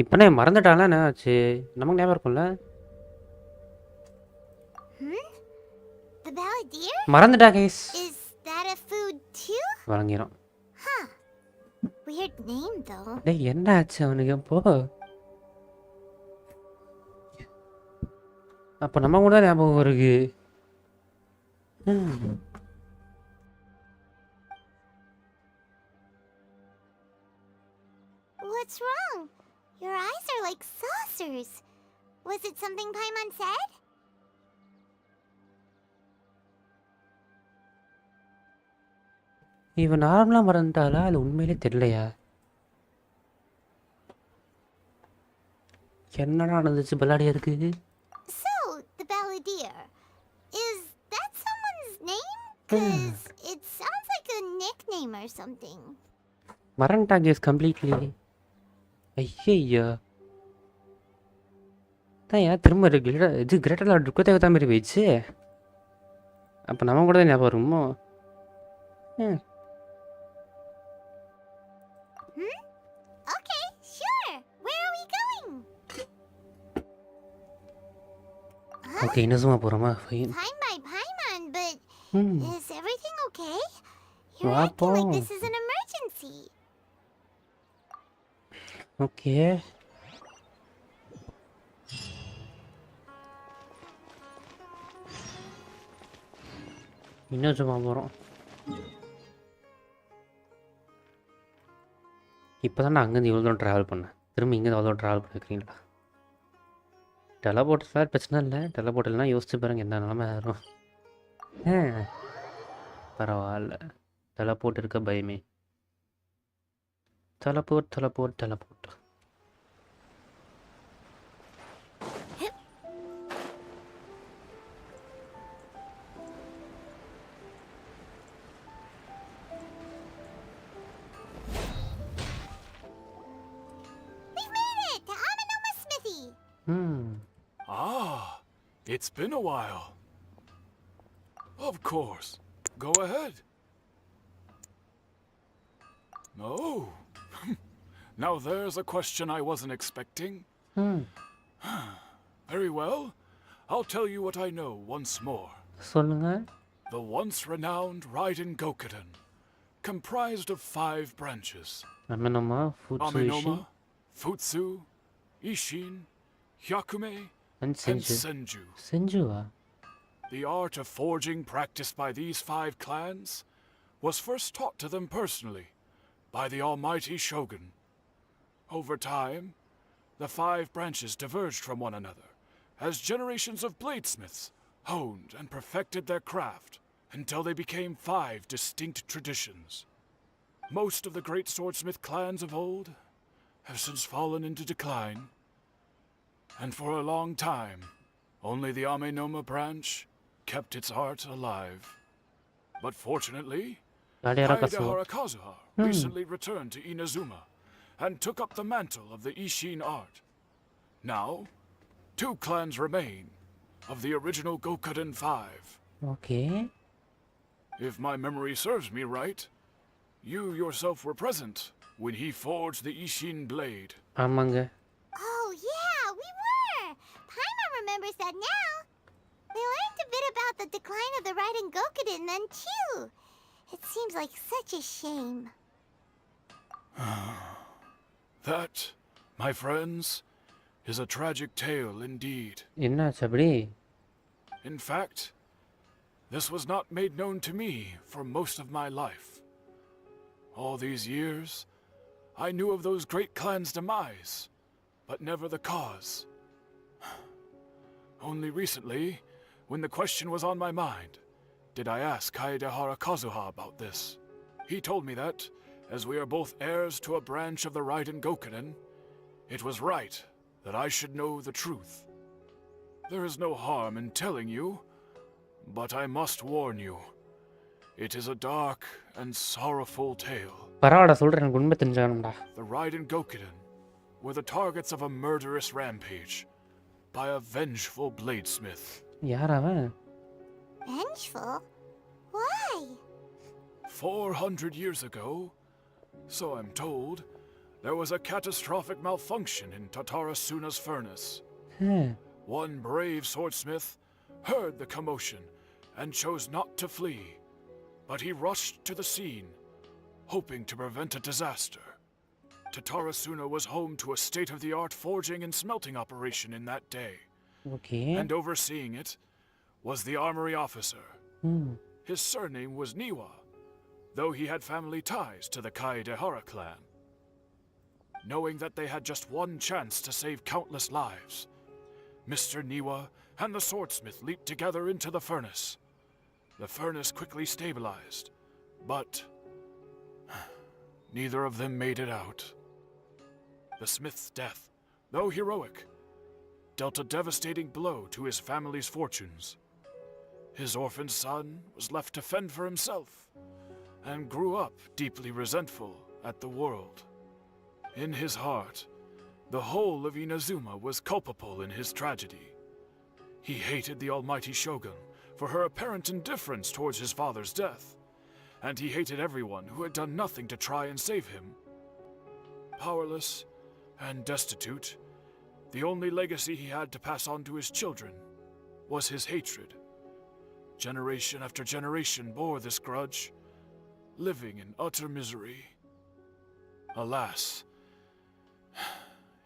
இப்போ நான் மறந்துட்டால என்ன ஆச்சு நமக்கு ஞாபகம் இருக்கும்ல The balladeer? மறந்துட்டா guys Is that a food too? வழங்கிடும் Huh. Weird name though. டேய் என்ன ஆச்சு அவனுக்கு இப்போ அப்போ நம்ம கூட ஞாபகம் இருக்கு What's wrong? Your eyes are like saucers. Was it something Paimon said? இவன் நார்மலாக மறந்துட்டாளா அது உண்மையிலே தெரியலையா என்னடா நடந்துச்சு பல்லாடியா இருக்கு So, the balladeer. Is that someone's name? Cause it sounds like a nickname or something. மறந்துட்டா கேஸ் கம்ப்ளீட்லி ஐயா தான் ஏன் திரும்ப இது கிரேட்டர் லார்ட் இருக்க தேவை தான் மாதிரி போயிடுச்சு அப்போ நம்ம கூட தான் ஞாபகம் வருமோ Okay, sure. Where are we going? Okay இன்னும் சும்மா போகிறோமா fine Fine by Paimon, but is everything okay? You're Wow, acting like Paul. this is an emergency. Okay இன்னும் சும்மா போகிறோம் இப்போ தான் நான் அங்கேருந்து இவ்வளோ தூரம் ட்ராவல் பண்ணேன் திரும்ப இங்கேருந்து அவ்வளோ ட்ராவல் பண்ணிக்கிறீங்களா டெலபோர்ட் சார் பிரச்சனை இல்லை டெலபோர்ட்லாம் யோசிச்சு பாருங்க என்ன நிலமை ஆயிரும் பரவாயில்ல டெலபோர்ட் இருக்க பயமே teleport We've made it to Amanoma Smithy. Ah, it's been a while. Of course. Go ahead. Oh. Now there's a question I wasn't expecting. Very well. I'll tell you what I know once more. சொல்லுங்க The once renowned RYZEN Gokuden, comprised of 5 branches. Amenoma, Futsu, Amenoma, Futsu, Ishin, Hyakume, and Senju. Senju. The art of forging practiced by these 5 clans was first taught to them personally by the almighty Shogun. Over time, the 5 branches diverged from one another as generations of bladesmiths honed and perfected their craft until they became 5 distinct traditions. Most of the great swordsmith clans of old have since fallen into decline, and for a long time, only the Amenoma branch kept its art alive. But fortunately, Kazuha recently returned to Inazuma and took up the mantle of the Ishin art. Now, 2 clans remain of the original Gokuden 5. Okay. If my memory serves me right, you yourself were present when he forged the Ishin blade. ஆமாங்க Oh yeah, we were. Paimon remembers that now. They learned a bit about the decline of the RYZEN Gokuden then too. It seems like such a shame. That, my friends, is a tragic tale indeed. என்னாச்சு அப்படி In fact, this was not made known to me for most of my life. All these years, I knew of those great clans' demise, but never the cause. Only recently, when the question was on my mind, did I ask Kaedehara Kazuha about this. He told me that, as we are both heirs to a branch of the RYZEN Gokuden, it was right that I should know the truth. There is no harm in telling you, but I must warn you. It is a dark and sorrowful tale. பரவாடா சொல்றேன் எனக்கு உண்மை தெரிஞ்சாகணும்டா The RYZEN Gokuden were the targets of a murderous rampage by a vengeful bladesmith. யார் அவன் Vengeful? Why? 400 years ago, so I'm told, there was a catastrophic malfunction in Tatarasuna's furnace. One brave swordsmith heard the commotion and chose not to flee, but he rushed to the scene, hoping to prevent a disaster. Tatarasuna was home to a state-of-the-art forging and smelting operation in that day. Okay. And overseeing it was the armory officer. His surname was Niwa, though he had family ties to the Kaedehara clan. Knowing that they had just one chance to save countless lives, Mr. Niwa and the swordsmith leaped together into the furnace. The furnace quickly stabilized, but neither of them made it out. The smith's death, though heroic, dealt a devastating blow to his family's fortunes. His orphaned son was left to fend for himself, and grew up deeply resentful at the world. In his heart, the whole of Inazuma was culpable in his tragedy. He hated the almighty shogun for her apparent indifference towards his father's death, and he hated everyone who had done nothing to try and save him. Powerless and destitute, the only legacy he had to pass on to his children was his hatred. Generation after generation bore this grudge, living in utter misery. Alas,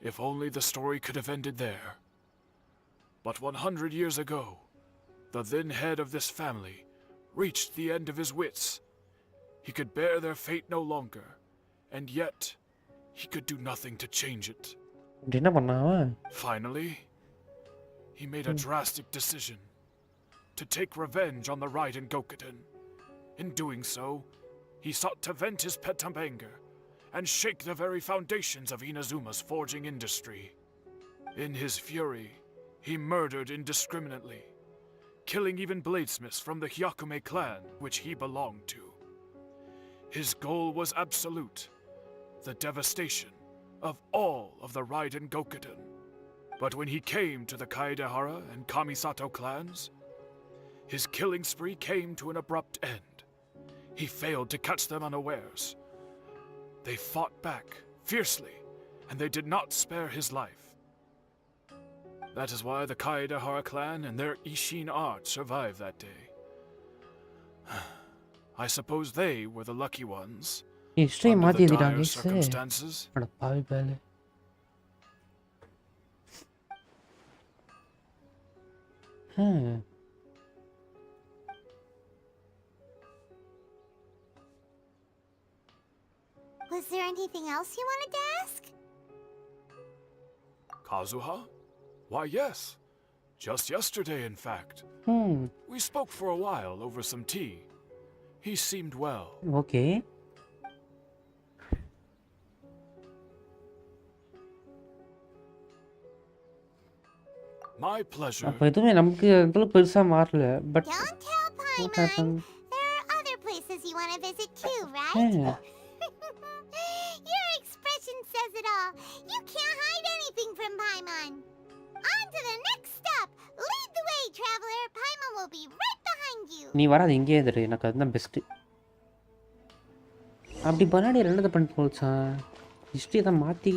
if only the story could have ended there. But 100 years ago, the then head of this family reached the end of his wits. He could bear their fate no longer, and yet he could do nothing to change it. Finally, he made a drastic decision to take revenge on the Raiden Gokuden. In doing so, he sought to vent his pet anger and shake the very foundations of Inazuma's forging industry. In his fury, he murdered indiscriminately, killing even bladesmiths from the Hyakume clan which he belonged to. His goal was absolute, the devastation of all of the Raiden Gokuden. But when he came to the Kaedehara and Kamisato clans, his killing spree came to an abrupt end. He failed to catch them unawares. They fought back fiercely, and they did not spare his life. That is why the Kaedehara clan and their Ishin art survived that day. I suppose they were the lucky ones. Under the dire circumstances. Was there anything else you wanted to ask? Kazuha? Why, yes. Just yesterday, in fact. We spoke for a while over some tea. He seemed well. Okay. My pleasure. அப்ப எதுவுமே நமக்கு அதுல பெருசா மாறல but Don't tell Paimon. There are other places you want to visit too, right? Your expression says it all. You can't hide anything from Paimon. On to the next stop. Lead the way, traveler. Paimon will be right behind you. நீ வராது இங்கேயே இரு எனக்கு அதுதான் best அப்படி பண்ணாடி ரெண்டதை பண்ணி போச்சான் history தான் மாற்றி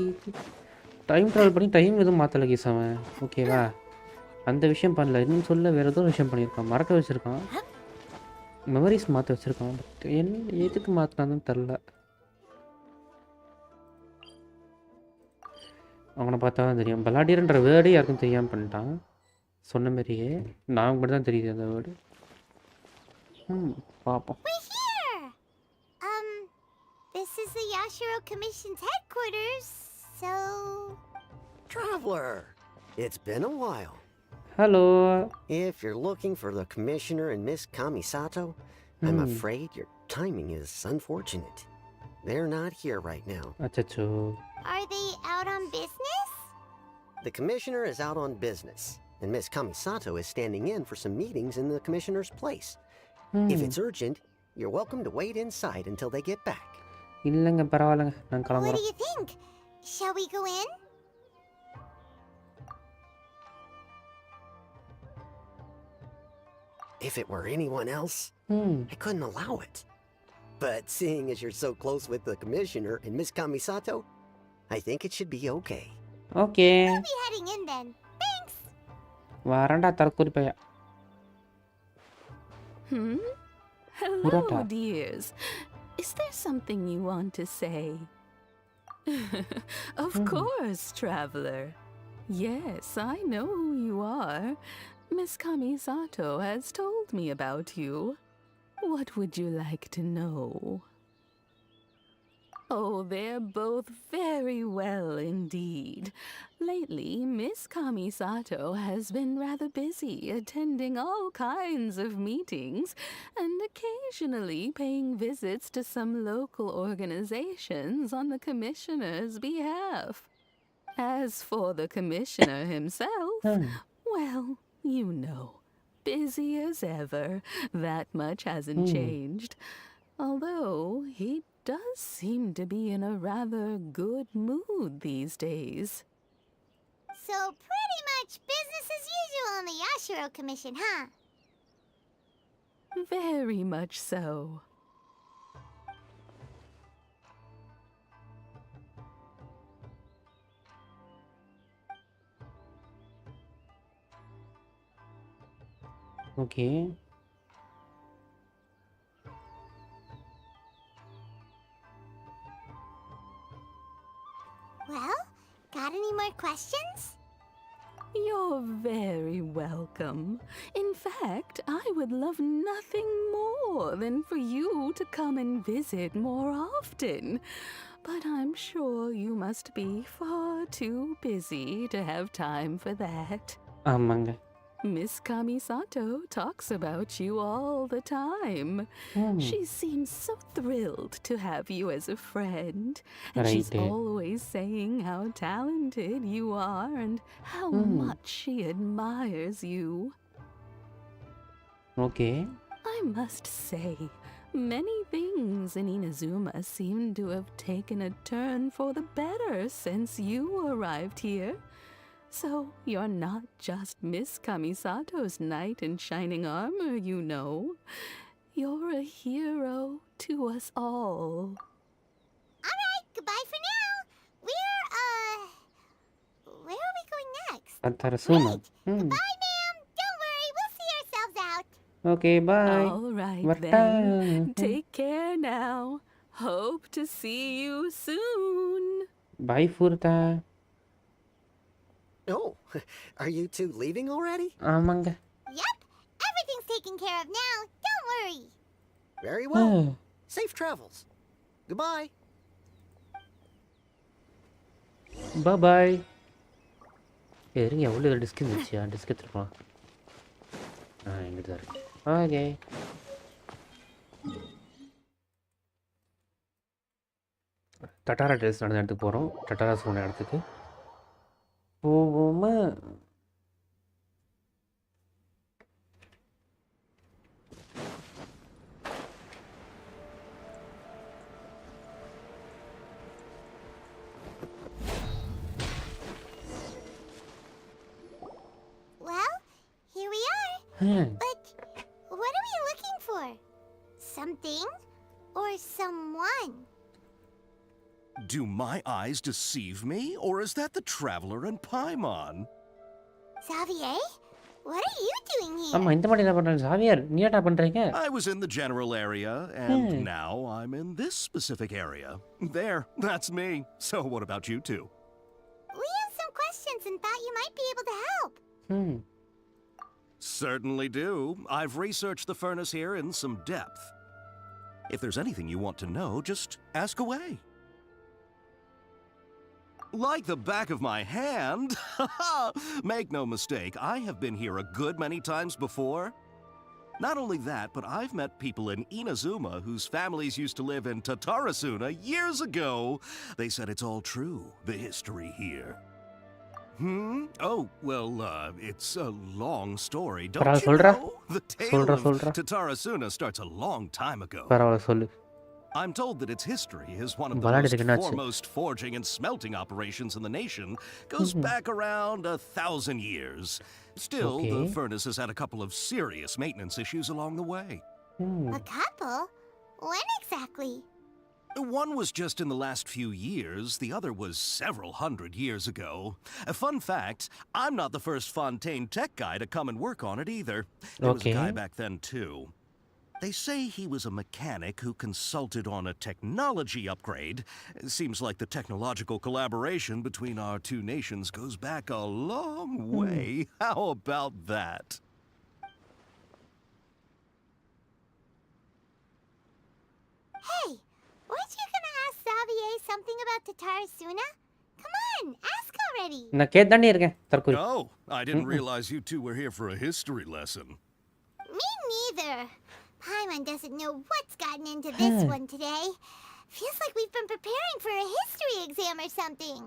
டைம் ட்ராவல் பண்ணி டைம் எதுவும் மாற்றலை கேஸ் அவன் ஓகேவா அந்த விஷயம் பண்ணல இன்னும் சொல்ல வேறு ஏதோ விஷயம் பண்ணியிருக்கான் மறக்க வச்சுருக்கான் மெமரிஸ் மாற்ற வச்சுருக்கான் பட் என்ன எதுக்கு மாற்றினான்னு தெரில அவனை பார்த்தா தான் தெரியும் பலாடியர்ன்ற வேர்டே யாருக்கும் தெரியாமல் பண்ணிட்டான் சொன்ன மாதிரியே நான் மட்டும் தான் தெரியுது அந்த வேர்டு பார்ப்போம் This is the Yashiro Commission's headquarters, so... Traveler, it's been a while. Hello. If you're looking for the Commissioner and Miss Kamisato, I'm afraid your timing is unfortunate. They're not here right now. Achacho. Are they out on business? The Commissioner is out on business, and Miss Kamisato is standing in for some meetings in the Commissioner's place. If it's urgent, you're welcome to wait inside until they get back. இல்லைங்க பரவாயில்லைங்க நான் கிளம்புறேன். What do you think? Shall we go in? If it were anyone else, I couldn't allow it. But seeing as you're so close with the Commissioner and Miss Kamisato, I think it should be okay. Okay. We'll be heading in then. Thanks. வரேன்டா தற்கூரி பையா. Hello, Purata. dears. Is there something you want to say? Of course, traveler. Yes, I know who you are. Miss Kamisato has told me about you. What would you like to know? Oh, they're both very well indeed. Lately, Miss Kamisato has been rather busy attending all kinds of meetings and occasionally paying visits to some local organizations on the commissioner's behalf. As for the commissioner himself, well, you know, busy as ever. That much hasn't changed. Although he does seem to be in a rather good mood these days. So pretty much business as usual in the Yashiro Commission, huh? Very much so. Okay. Well, got any more questions? You're very welcome. In fact, I would love nothing more than for you to come and visit more often. But I'm sure you must be far too busy to have time for that. ஆமாங்க. Miss Kamisato talks about you all the time. She seems so thrilled to have you as a friend. And she's Right. always saying how talented you are and how much she admires you. Okay. I must say, many things in Inazuma seem to have taken a turn for the better since you arrived here. So you're not just Miss Kamisato's knight in shining armor, you know. You're a hero to us all. Alright, goodbye for now. Where are we going next? Tarasuna. Goodbye, ma'am. Don't worry, we'll see ourselves out. Okay, bye. All right Varta. then. Take care now. Hope to see you soon. Bye, Furta. Oh, are you two leaving already? ஆமாங்க. Yep, everything's taken care of now. Don't worry. Very well. Safe travels. Goodbye. Bye bye. இருங்க எவ்வளோ disk இருந்துச்சு disk எடுத்துருக்கலாம். இங்கே தான் இருக்கு. Okay. டட்டாரா dress நடந்த இடத்துக்கு போகிறோம். டட்டாரா சொன்ன இடத்துக்கு போவோமா? Well, here we are. But what are we looking for? Something or someone? Do my eyes deceive me, or is that the Traveler and Paimon? Xavier? What are you doing here? ஆமாம் இந்த மாதிரி என்ன பண்ணுறேன் சாவியார் நீ என்ன பண்ணுறீங்க? I was in the general area, and now I'm in this specific area. There, that's me. So what about you two? We have some questions and thought you might be able to help. Certainly do. I've researched the furnace here in some depth. If there's anything you want to know, just ask away. Like the back of my hand. Make no mistake, I have been here a good many times before. Not only that, but I've met people in Inazuma whose families used to live in Tatarasuna years ago. They said it's all true, the history here. Oh, well, it's a long story, don't you know? The tale of Tatarasuna starts a long time ago. பரவாயில்ல சொல்லு. I'm told that its history is one of the foremost forging and smelting operations in the nation. Goes back around 1,000 years. Still, the furnace has had a couple of serious maintenance issues along the way. A couple? When exactly? One was just in the last few years, the other was several hundred years ago. A fun fact, I'm not the first Fontaine tech guy to come and work on it either. There was a guy back then too. They say he was a mechanic who consulted on a technology upgrade. It seems like the technological collaboration between our two nations goes back a long way. How about that? Hey, weren't you gonna ask Xavier something about Tatarasuna? Come on, ask already. நான் கேட்டானே இருக்கேன் தற்கொலை. Oh, I didn't realize you two were here for a history lesson. Me neither. Paimon doesn't know what's gotten into this one today. Feels like we've been preparing for a history exam or something.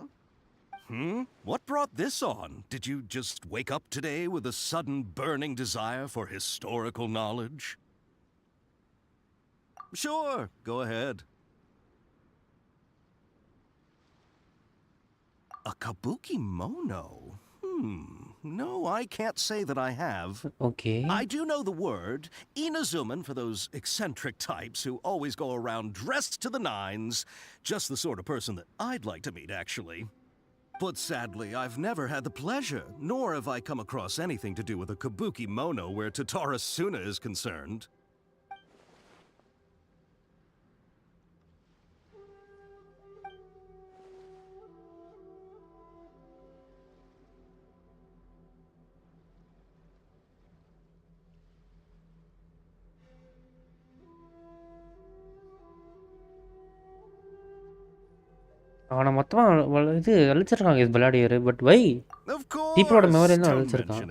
What brought this on? Did you just wake up today with a sudden burning desire for historical knowledge? Sure, go ahead. A kabuki mono? No, I can't say that I have. Okay. I do know the word. Inazuman for those eccentric types who always go around dressed to the nines. Just the sort of person that I'd like to meet, actually. But sadly, I've never had the pleasure, nor have I come across anything to do with a kabuki mono where Tatarasuna is concerned. அவனை மொத்தமாக இது அழிச்சிருக்காங்க இது விளையாடியாரு but why தீப்போட memory தான் அழிச்சிருக்கான்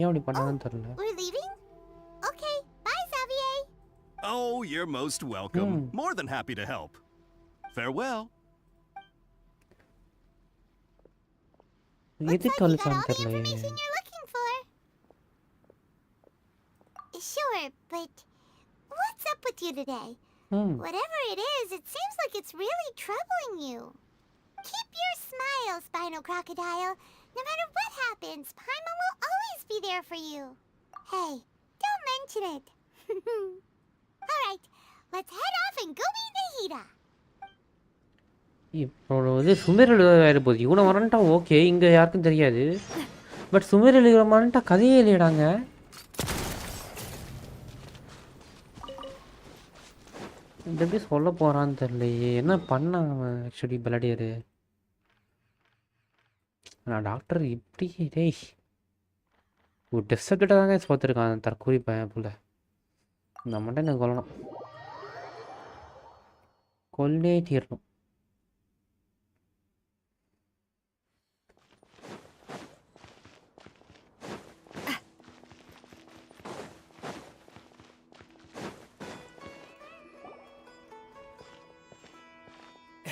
ஏன் அப்படி பண்ணான்னு தெரியல. We're leaving? Okay, bye Xavier. Oh, you're most welcome. More than happy to help. Farewell. எதுக்கு அழிச்சான்னு தெரியல. You're looking for. Sure, but what's up with you today? Whatever it is, it seems like it's really troubling you. Keep your smile, Spinal Crocodile. No matter what happens, Paimon will always be there for you. Hey, don't mention it. Alright, let's head off and go meet Nahida. இப்போ இது சுமேரில் ஆயிட போகுது. இவனை வரன்ட்டா okay, இங்கே யாருக்கும் தெரியாது. But சுமேரில் வரன்ட்டா கதையே இல்லையடாங்க. இந்த எப்படி சொல்ல போகிறான்னு தெரியலையே. என்ன பண்ணான் அவன் ஆக்சுவலி பலடியரு. நான் டாக்டர் இப்படி டேய் ஒரு டெஸ்ட் சப்ஜெக்டாக தாங்க பார்த்துருக்கான் தற்கூரி பையன் போல. நம்மகிட்ட எனக்கு கொல்லணும், கொல்லே தீரணும்.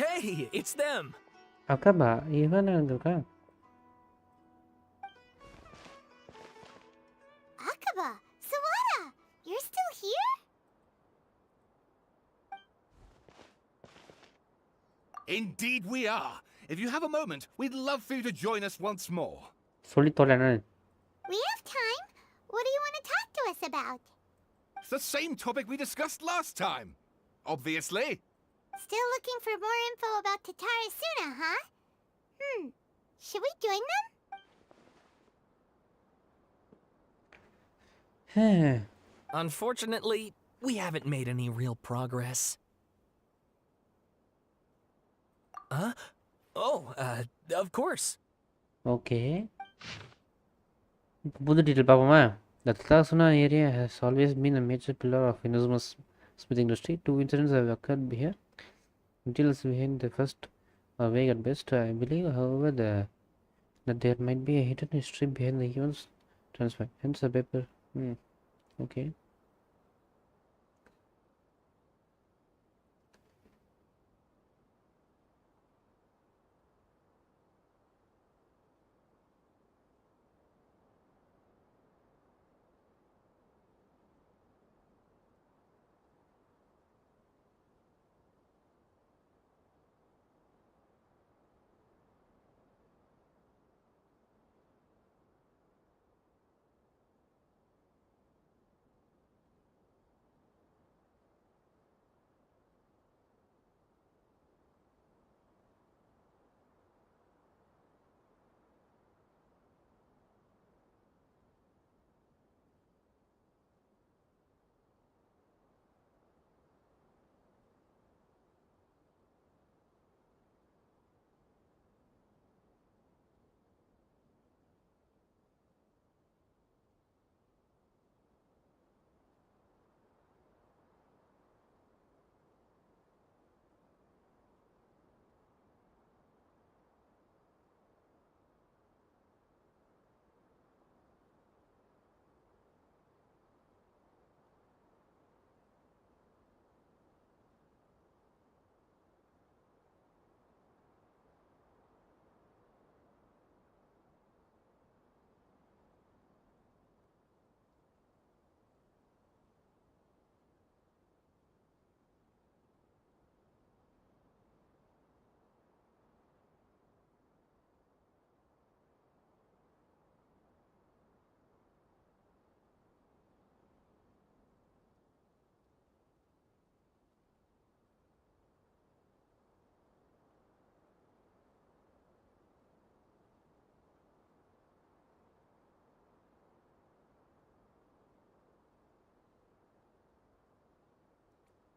Hey, it's them. அக்காபா இவன் இருக்கா? Akaba, Sawada, you're still here? Indeed we are. If you have a moment, we'd love for you to join us once more. சொல்லி தொலைண்ணே. We have time. What do you want to talk to us about? It's the same topic we discussed last time. Obviously. Still looking for more info about Tatarasuna, huh? Should we join them? Unfortunately, we haven't made any real progress. Huh? Oh, of course. Okay. புது detail பார்ப்போமா? The Tatarasuna area has always been a major pillar of Inuzuma's smith industry. 2 incidents have occurred here. Details behind the first are vague at best. I believe, however, that there might be a hidden history behind the events transpired. Hence the paper. Okay.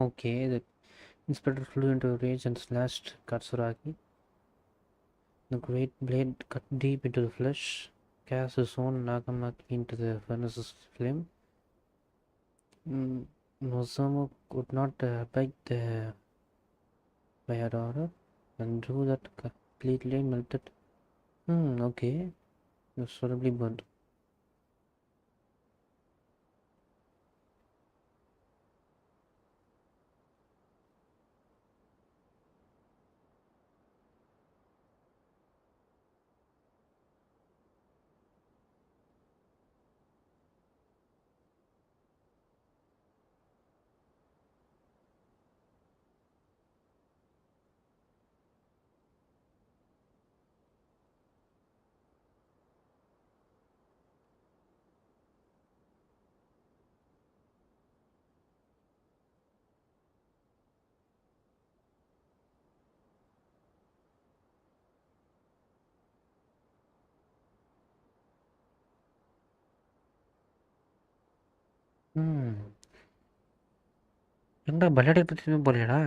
Okay, the inspector flew into a rage and slashed Katsuragi. The great blade cut deep into the flesh, cast his own Nagamaki into the furnace's flame. Nozomu could not abide the Bayadora and drew that completely melted. Okay. It was horribly burnt. என்னடா பல்லாடி பற்றி போறியாடா?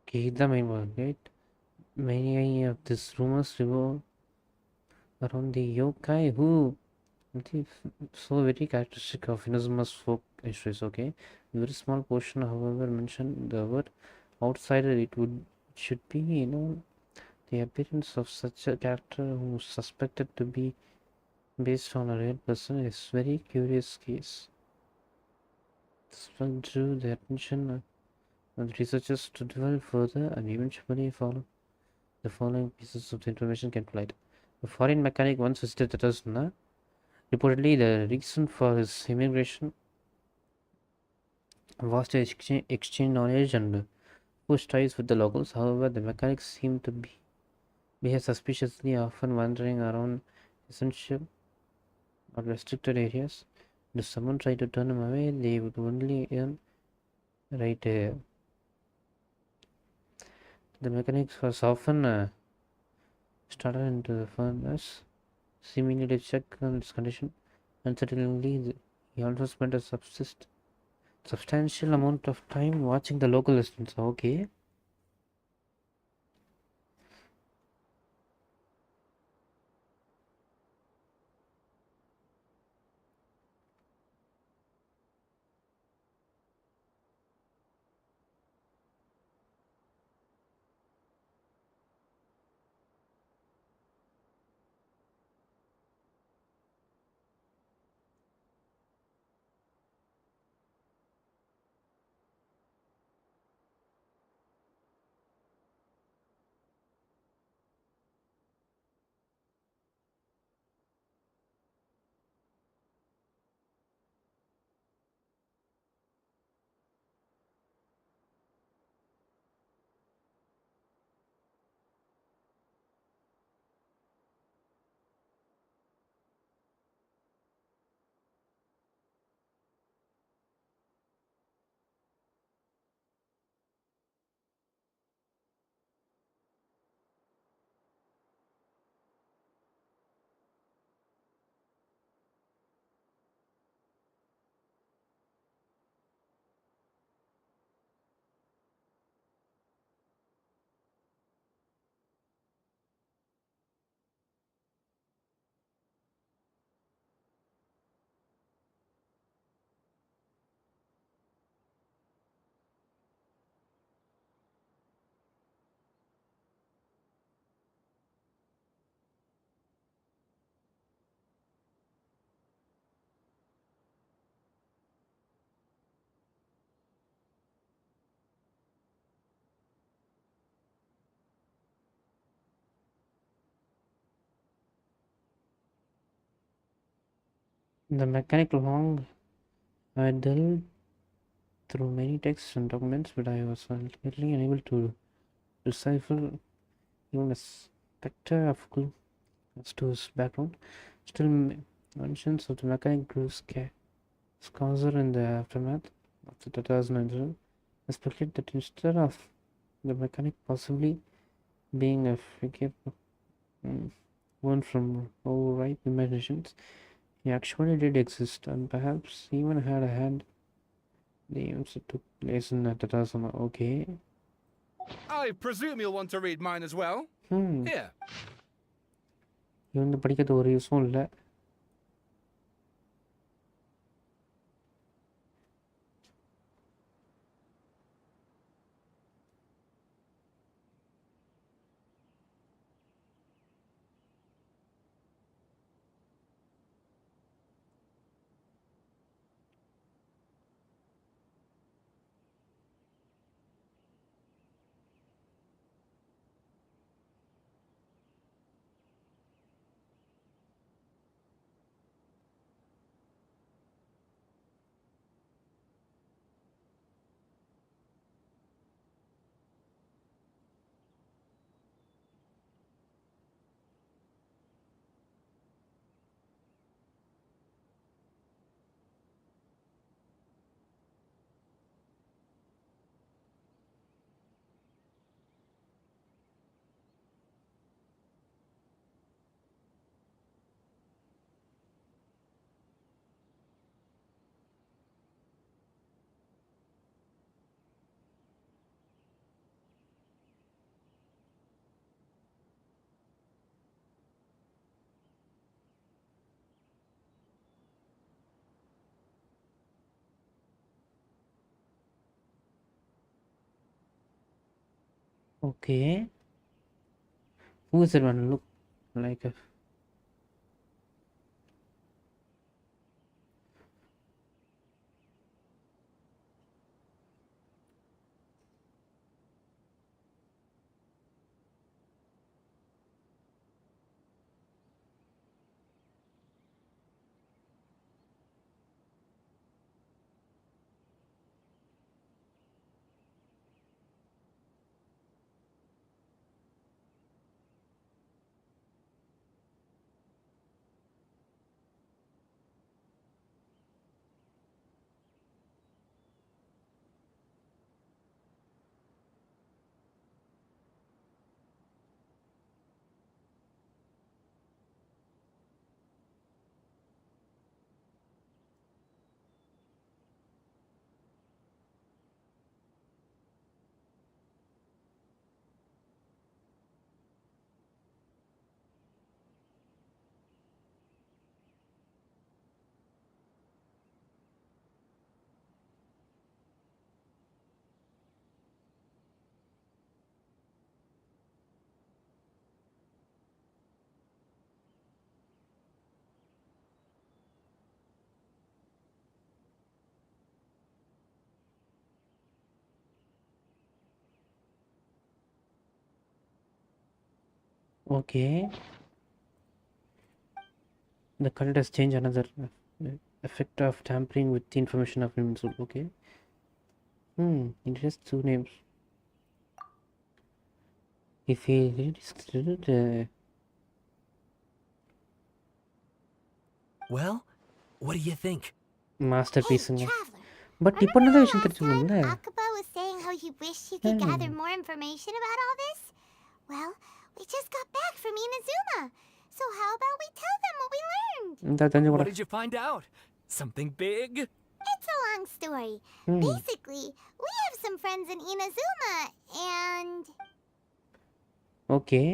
Okay, the main one, right? Many of these rumors revolve around the yokai who so very characteristic of Inuzuma's folk histories, okay? A very small portion, however, mentioned the word outsider. Should be, the appearance of such a character who is suspected to be based on a real person is very curious case. This one drew the attention of the researchers to delve further and eventually follow the following pieces of information came to light. A foreign mechanic once visited Tatasuna. Reportedly, the reason for his immigration was to exchange knowledge and push ties with the locals. However, the mechanics seemed to behave suspiciously, often wandering around essential or restricted areas. If someone tried to turn him away, they would only earn right. The mechanics was often started into the furnace, seemingly to check on its condition. Uncertainly, he also spent a substantial amount of time watching the local residents. Okay. The mechanic long I delved through many texts and documents, but I was ultimately unable to decipher even a spectre of clue. as to his background. Still mentions of the mechanic grew scarcer in the aftermath of the 2000 incident. I speculate that instead of the mechanic possibly being a figure one from overripe imaginations, he actually did exist and perhaps even had a hand in the events that took place in 2000. Okay. I presume you'll want to read mine as well. Here. இவன் படிக்கிறது ஒரு யூஸும் இல்லை. Okay. Who is it one look like a okay. The cult has changed another effect of tampering with the information of Invincible. Okay. It has two names. If he rediscovered Well, what do you think? masterpiece. But இப்போ என்னதான் விஷயம் தெரிஞ்சுக்கணும்ல? Akaba was saying how he wished he could gather more information about all this. Well, we just got back from Inazuma. So how about we tell them what we learned? What did you find out? Something big? It's a long story. Basically, we have some friends in Inazuma, and... Okay.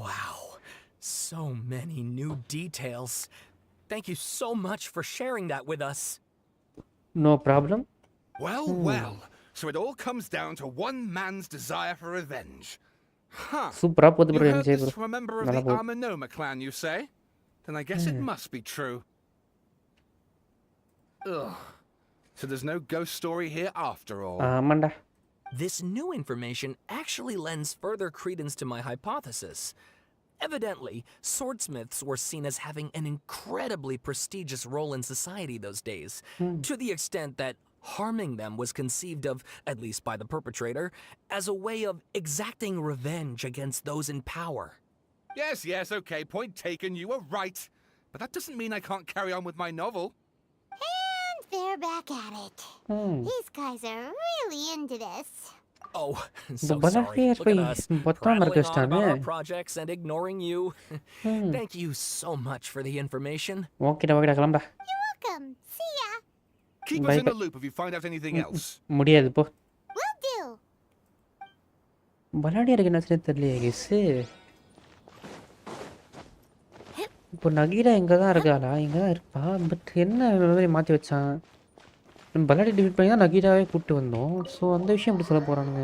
Wow. So many new details. Thank you so much for sharing that with us. No problem. Well, well. So it all comes down to one man's desire for revenge. Huh. Super. You heard this from a member of the Amanoma clan, you say? Then I guess it must be true. Ugh. So there's no ghost story here after all. Amanda. This new information actually lends further credence to my hypothesis. Evidently, swordsmiths were seen as having an incredibly prestigious role in society those days, to the extent that harming them was conceived of, at least by the perpetrator, as a way of exacting revenge against those in power. Yes, okay, point taken, you were right. But that doesn't mean I can't carry on with my novel. And they're back at it. These guys are really into this. Oh, இப்போ so பலர் sorry. Look at போய் us, பொத்தாம இருக்க prattling on about வச்சிட்டானே. our projects and ignoring you. Thank you so much for the information. ஓகேடா கிளம்பா. You're welcome. See ya. Keep us in the loop if you find out anything else. முடியாது போ. Will do. பலாடி இருக்கு என்ன சரி தெரியலையே Guess. இப்போ நகீரா இங்கே தான் இருக்காளா? இங்கே தான் இருப்பா. பட் என்ன மெமரி மாற்றி வச்சான்? பலாடி டிலீட் பண்ணி தான் நகீராவே கூப்பிட்டு வந்தோம். ஸோ அந்த விஷயம் எப்படி சொல்ல போகிறானுங்க?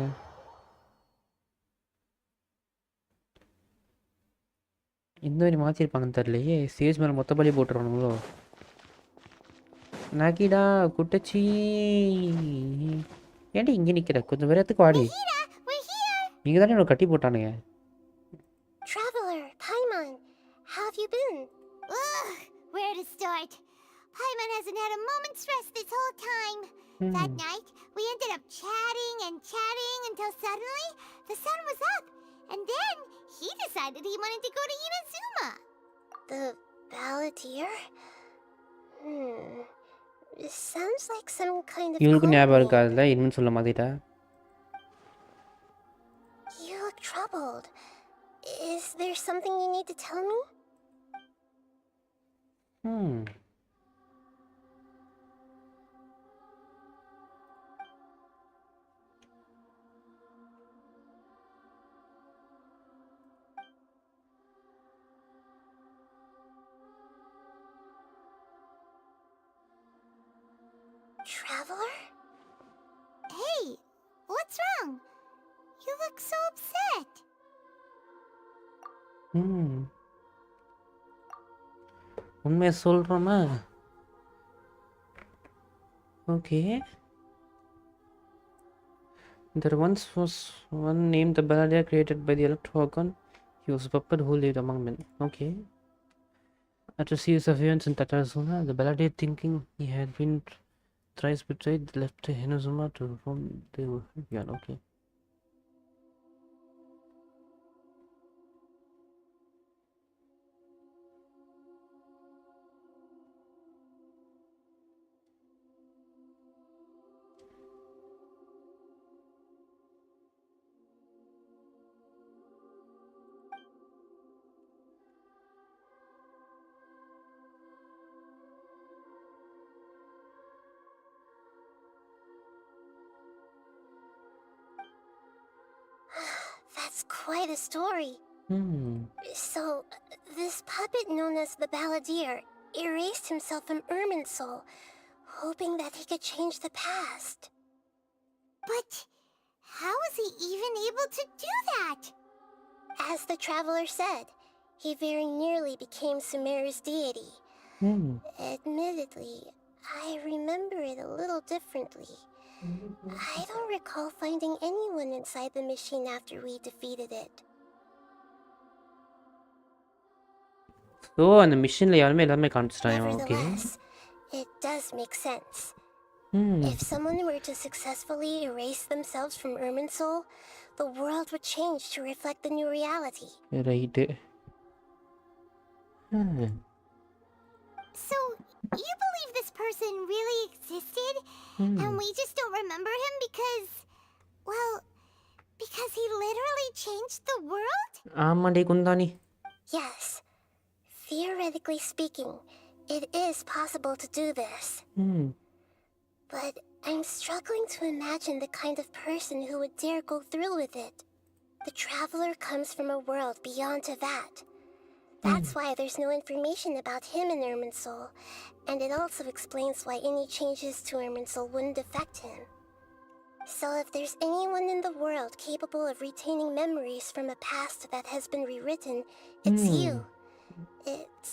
இந்த மாதிரி மாற்றிருப்பாங்கன்னு தெரியலையே. ஸ்டேஜ் மேலே மொத்த பலி போட்டுருவானுங்களோ? நகீடா குட்டச்சி ஏன்டி இங்கே நிற்கிற? கொஞ்சம் வேறத்துக்கு வாடி. இங்கே தானே என்னோட கட்டி போட்டானுங்க. Traveler, Paimon, how have you been? Ugh, where to start? Paimon hasn't had a moment's rest this whole time. That night, we ended up chatting and chatting until suddenly the sun was up. And then he decided he wanted to go to Inazuma. The balladeer? This sounds like some kind of இவளுக்கு code ஞாபகம் name. இருக்காதுல்ல இன்னும் சொல்ல மாதிரிட்டா. You look troubled. Is there something you need to tell me? Traveler? Hey, what's wrong? You look so upset. உண்மையை சொல்கிறோமா? Okay. There once was one named the Baladia created by the Electro Organ. He was a puppet who lived among men. Okay. At a series of events in Tatarasuna, the Baladia, thinking he had been thrice betrayed, left Hinazuma to whom they were began. Okay. That's quite a story. So, this puppet known as the Balladeer erased himself from Irminsul, hoping that he could change the past. But how was he even able to do that? As the traveler said, he very nearly became Sumeru's deity. Admittedly, I remember it a little differently. I don't recall finding anyone inside the machine after we defeated it. So அந்த மிஷினில் யாருமே எல்லாமே காமிச்சிட்டாங்க. Okay. Nevertheless, it does make sense. If someone were to successfully erase themselves from Irminsul, the world would change to reflect the new reality. Right. So, you believe this person really existed? And we just don't remember him because, well, because he literally changed the world? ஆமாண்டி குந்தானி. Yes. Theoretically speaking, it is possible to do this. But I'm struggling to imagine the kind of person who would dare go through with it. The traveler comes from a world beyond to that. That's why there's no information about him in Irminsul, and it also explains why any changes to Irminsul wouldn't affect him. So if there's anyone in the world capable of retaining memories from a past that has been rewritten, it's you. It's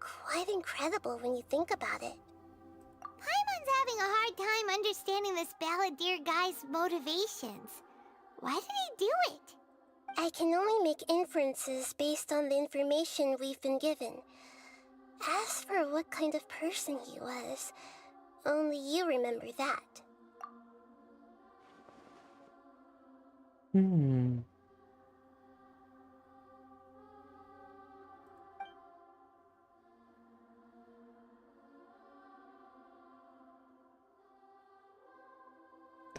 quite incredible when you think about it. Paimon's having a hard time understanding this Balladeer guy's motivations. Why did he do it? I can only make inferences based on the information we've been given. As for what kind of person he was, only you remember that.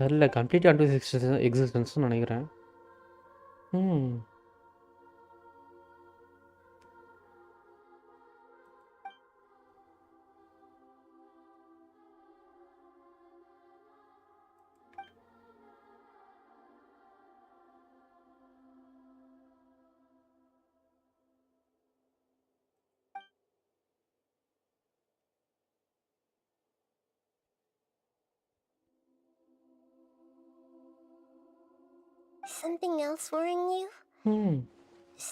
தெரில complete and எக்ஸிஸ்டன்ஸ்னு நினைக்கிறேன். Something else worrying you?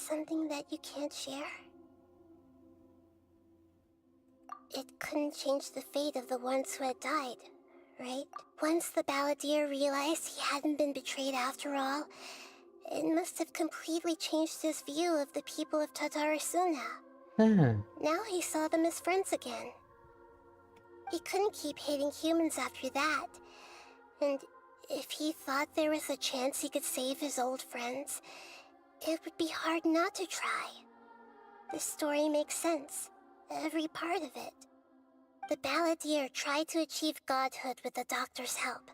Something that you can't share? It couldn't change the fate of the ones who had died, right? Once the balladeer realized he hadn't been betrayed after all, it must have completely changed his view of the people of Tatarasuna. Now he saw them as friends again. He couldn't keep hating humans after that. And if he thought there was a chance he could save his old friends, it would be hard not to try. The story makes sense. Every part of it. The balladeer tried to achieve godhood with the doctor's help.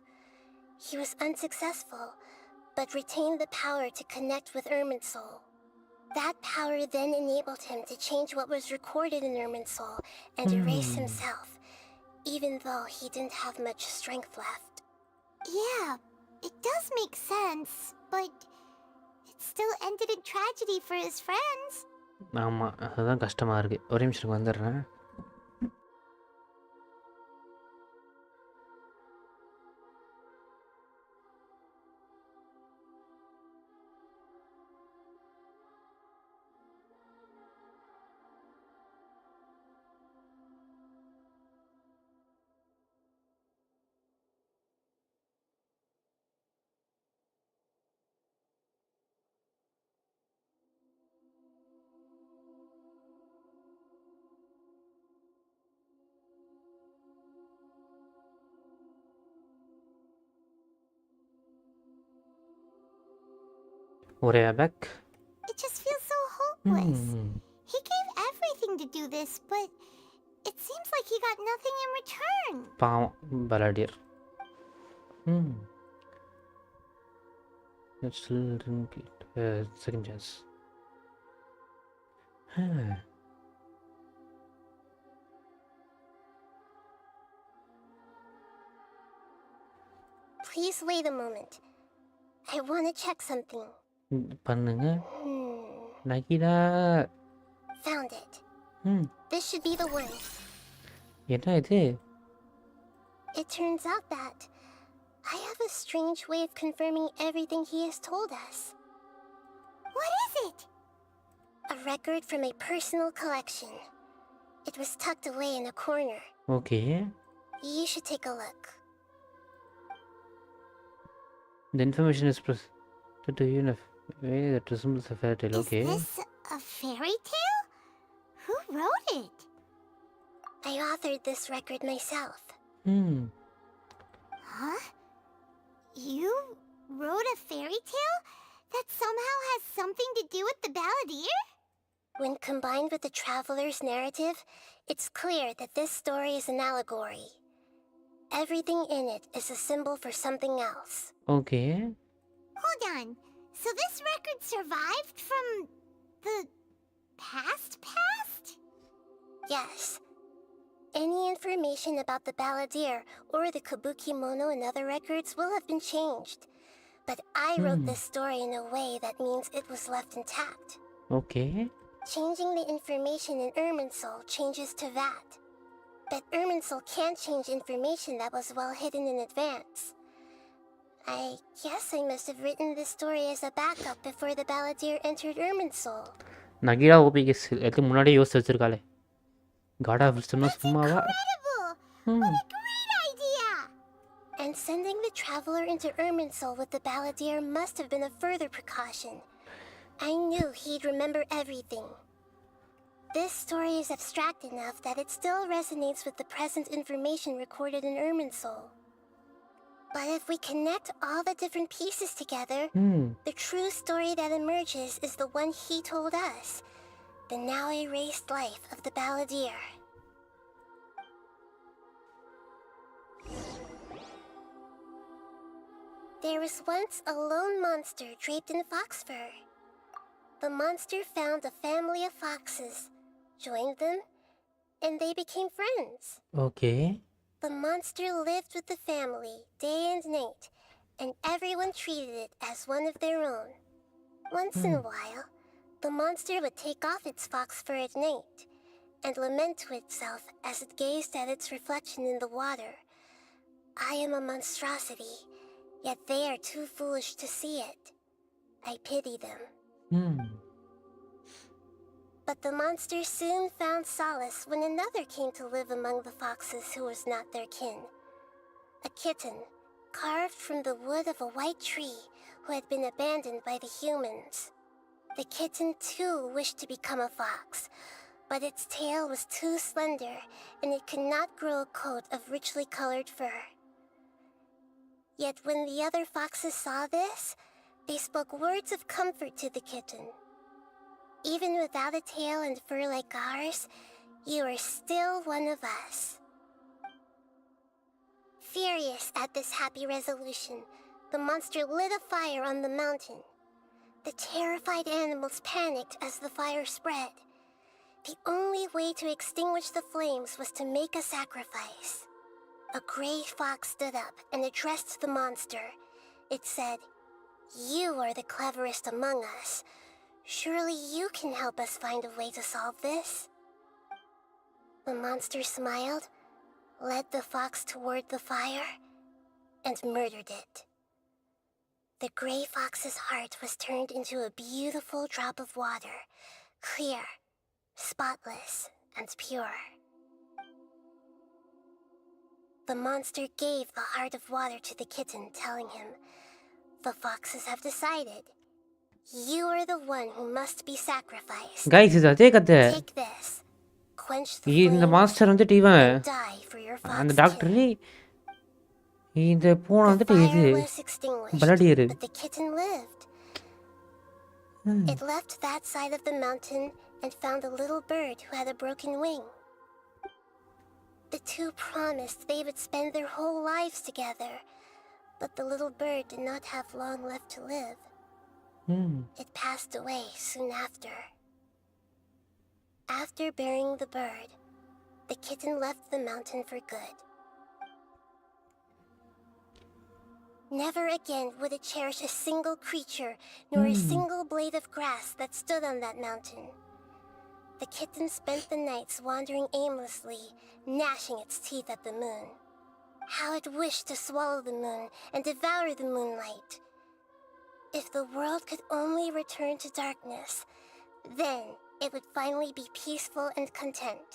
He was unsuccessful, but retained the power to connect with Irminsul. That power then enabled him to change what was recorded in Irminsul and erase himself, even though he didn't have much strength left. Yeah, it does make sense, but it still ended in tragedy for his friends. ஆமாம், அதுதான் கஷ்டமாக இருக்குது. ஒரே நிமிஷம் வந்துடுறேன். We're back. It just feels so hopeless. He gave everything to do this, but it seems like he got nothing in return. பாவம் balladeer. It still didn't get second chance. Please wait a moment. I want to check something. பண்ணுங்க. நகிடா. Found it. This should be the one. என்ன இது? It turns out that I have a strange way of confirming everything he has told us. What is it? A record from a personal collection. It was tucked away in a corner. Okay. You should take a look. The information is presented to you in a way that resembles a fairy tale. Okay. Is this a fairy tale? Who wrote it? I authored this record myself. Huh? You wrote a fairy tale that somehow has something to do with the balladeer? When combined with the traveler's narrative, it's clear that this story is an allegory. Everything in it is a symbol for something else. Okay. Hold on. So this record survived from the past? Yes. Any information about the balladeer or the Kabukimono and other records will have been changed. But I wrote this story in a way that means it was left intact. Okay. Changing the information in Irminsul changes to that. But Irminsul can't change information that was well hidden in advance. I guess I must have written this story as a backup before the balladeer entered Irminsul. நகிடா ஓபிகே எதுக்கு முன்னாடியே யோசிச்சு வச்சிருக்காளே. God of Wisdom சும்மாவா? What a great idea! And sending the traveler into Irminsul with the balladeer must have been a further precaution. I knew he'd remember everything. This story is abstract enough that it still resonates with the present information recorded in Irminsul. But if we connect all the different pieces together, the true story that emerges is the one he told us, the now erased life of the balladeer. There was once a lone monster draped in fox fur. The monster found a family of foxes, joined them, and they became friends. Okay. The monster lived with the family day and night, and everyone treated it as one of their own. Once in a while, the monster would take off its fox fur at night and lament to itself as it gazed at its reflection in the water. I am a monstrosity, yet they are too foolish to see it. I pity them. But the monster soon found solace when another came to live among the foxes who was not their kin. A kitten, carved from the wood of a white tree who had been abandoned by the humans. The kitten too wished to become a fox, but its tail was too slender and it could not grow a coat of richly colored fur. Yet when the other foxes saw this, they spoke words of comfort to the kitten. Even without a tail and fur like ours, you are still one of us. Furious at this happy resolution, the monster lit a fire on the mountain. The terrified animals panicked as the fire spread. The only way to extinguish the flames was to make a sacrifice. A gray fox stood up and addressed the monster. It said, "You are the cleverest among us. Surely you can help us find a way to solve this." The monster smiled, led the fox toward the fire, and murdered it. The gray fox's heart was turned into a beautiful drop of water, clear, spotless, and pure. The monster gave the heart of water to the kitten, telling him, "The foxes have decided. You are the one who must be sacrificed. Guys, இது அதே கதை. Take this. Quench the இந்த flames master வந்துட்டு இவன் and die for your அந்த fox doctor kin." இந்த பூனை வந்துட்டு இது Fire was extinguished, பலடியரு. but the kitten lived. It left that side of the mountain and found a little bird who had a broken wing. The two promised they would spend their whole lives together, but the little bird did not have long left to live. It passed away soon after. After burying the bird, the kitten left the mountain for good. Never again would it cherish a single creature, nor a single blade of grass that stood on that mountain. The kitten spent the nights wandering aimlessly, gnashing its teeth at the moon. How it wished to swallow the moon and devour the moonlight. If the world could only return to darkness, then it would finally be peaceful and content.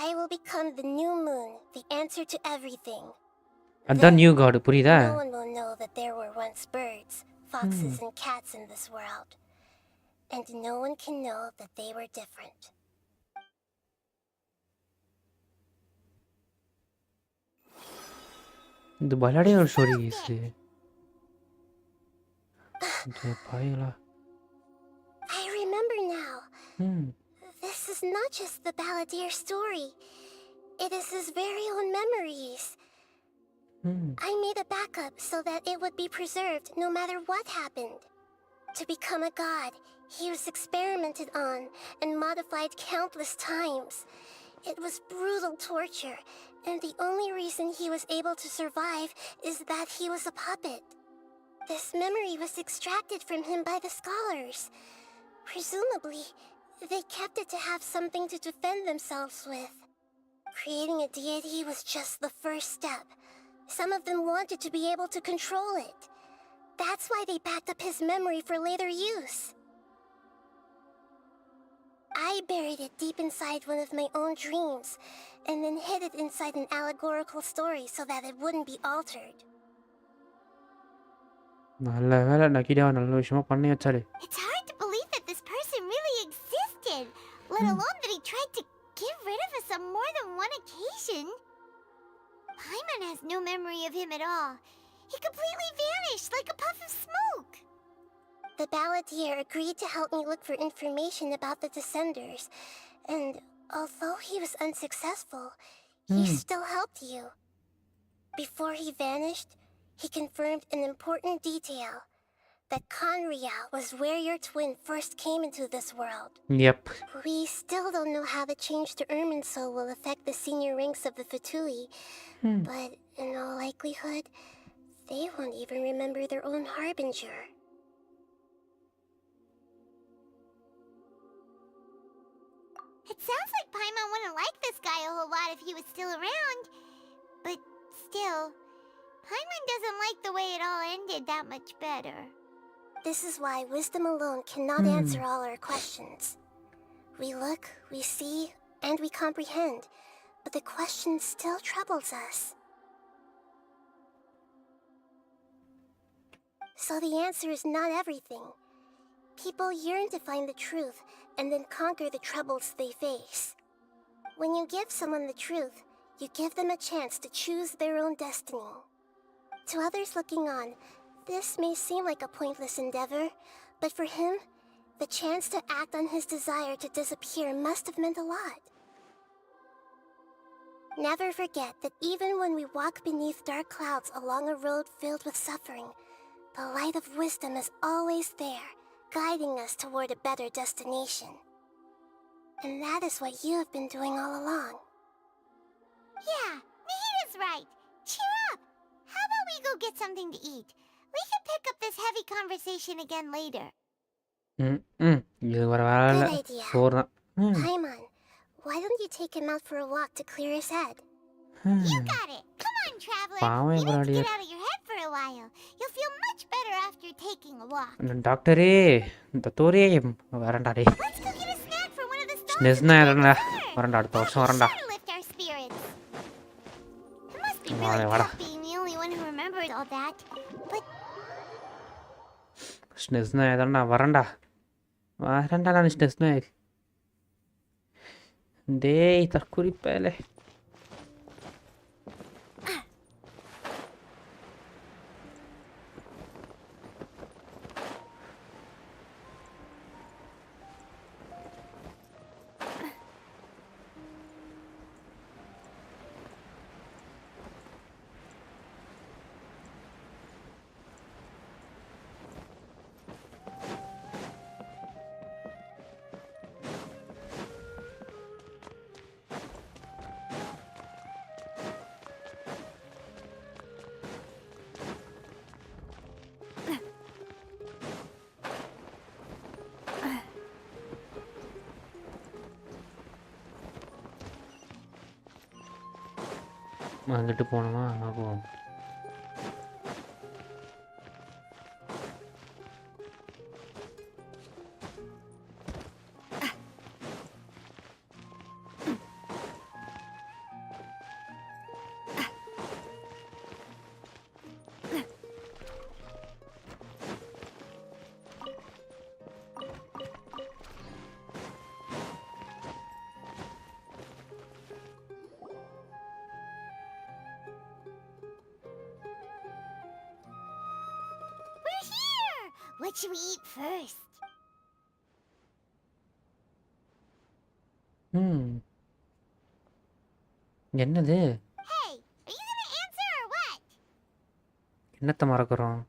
I will become the new moon, the answer to everything. அதான் new God புரியுதா? No one will know that there were once birds, foxes, and cats in this world. And no one can know that they were different. இந்த பலடிய ஒரு story guys. பாயலா. I remember now. This is not just the balladeer story. It is his very own memories. I made a backup so that it would be preserved no matter what happened. To become a god, he was experimented on and modified countless times. It was brutal torture, and the only reason he was able to survive is that he was a puppet. This memory was extracted from him by the scholars. Presumably, they kept it to have something to defend themselves with. Creating a deity was just the first step. Some of them wanted to be able to control it. That's why they backed up his memory for later use. I buried it deep inside one of my own dreams, and then hid it inside an allegorical story so that it wouldn't be altered. நல்ல வேளை நக்கிடாவை நல்ல விஷயமா பண்ணி வச்சாரு. It's hard to believe that this person really existed, let alone that he tried to get rid of us on more than one occasion. Paimon has no memory of him at all. He completely vanished like a puff of smoke. The balladeer agreed to help me look for information about the Descenders, and although he was unsuccessful, he still helped you. Before he vanished, he confirmed an important detail. That Conria was where your twin first came into this world. Yep. We still don't know how the change to Irminsul will affect the senior ranks of the Fatui, but in all likelihood, they won't even remember their own harbinger. It sounds like Paimon wouldn't like this guy a whole lot if he was still around. But still, Paimon doesn't like the way it all ended that much better. This is why wisdom alone cannot answer all our questions. We look, we see, and we comprehend, but the question still troubles us. So the answer is not everything. People yearn to find the truth and then conquer the troubles they face. When you give someone the truth, you give them a chance to choose their own destiny. To others looking on, this may seem like a pointless endeavor, but for him, the chance to act on his desire to disappear must have meant a lot. Never forget that even when we walk beneath dark clouds along a road filled with suffering, the light of wisdom is always there, guiding us toward a better destination. And that is what you have been doing all along. Yeah, Nahita's right. Cheer up! How about we go get something to eat? We can pick up this heavy conversation again later. இது வர வேலை Good idea. சோறு தான். Paimon, why don't you take him out for a walk to clear his head? You got it. Come on, traveler. பாவம் You need to இவராடியே. get out of your head for a while. You'll feel much better after taking a walk. டாக்டரே இந்த தோரே வரேன்டா டே. Let's go get a snack for one of the stalls. ஸ்னெஸ்னா வரேன்டா. வரேன்டா அடுத்த வருஷம் வரேன்டா. To lift our spirits. It must be வாடா, really வாடா. tough being the only one who remembered all that. But ஸ்னெஸ்னா ஏதாண்டா வரேன்டா. வரேன்டா நான் ஸ்னெஸ்னா. டேய் தற்குறி பேலே. அங்கிட்டு போனோமா ஆகும். we're here. What should we eat first? என்னது Hey, are you gonna answer or what? என்னத்தை மறக்கிறோம்?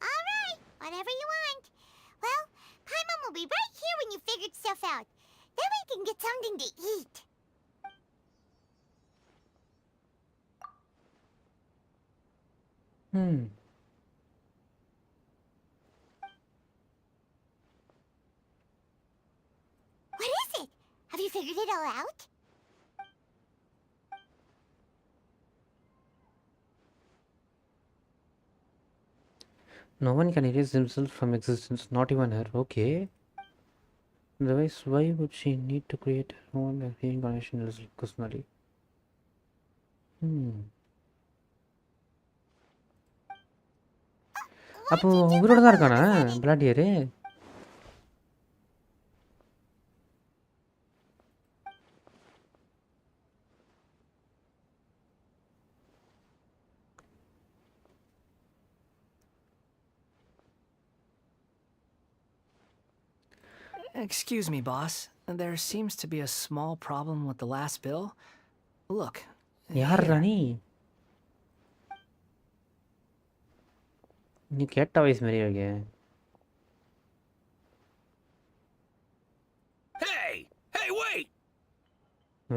All right, whatever you want. Well, Paimon will be right here when you figured stuff out. Then we can get something to eat. What is it? Have you figured it all out? No one can erase themselves from existence, not even her. Okay. Otherwise, why would she need to create her own reincarnation personally? அப்போ உயிரோட தான் இருக்கானா பிளாடியரு? Excuse me, boss. There seems to be a small problem with the last bill. Look. யார்ரா நீ? நீ கேட்ட voice மாதிரியே இருக்கே. Hey! Hey, wait!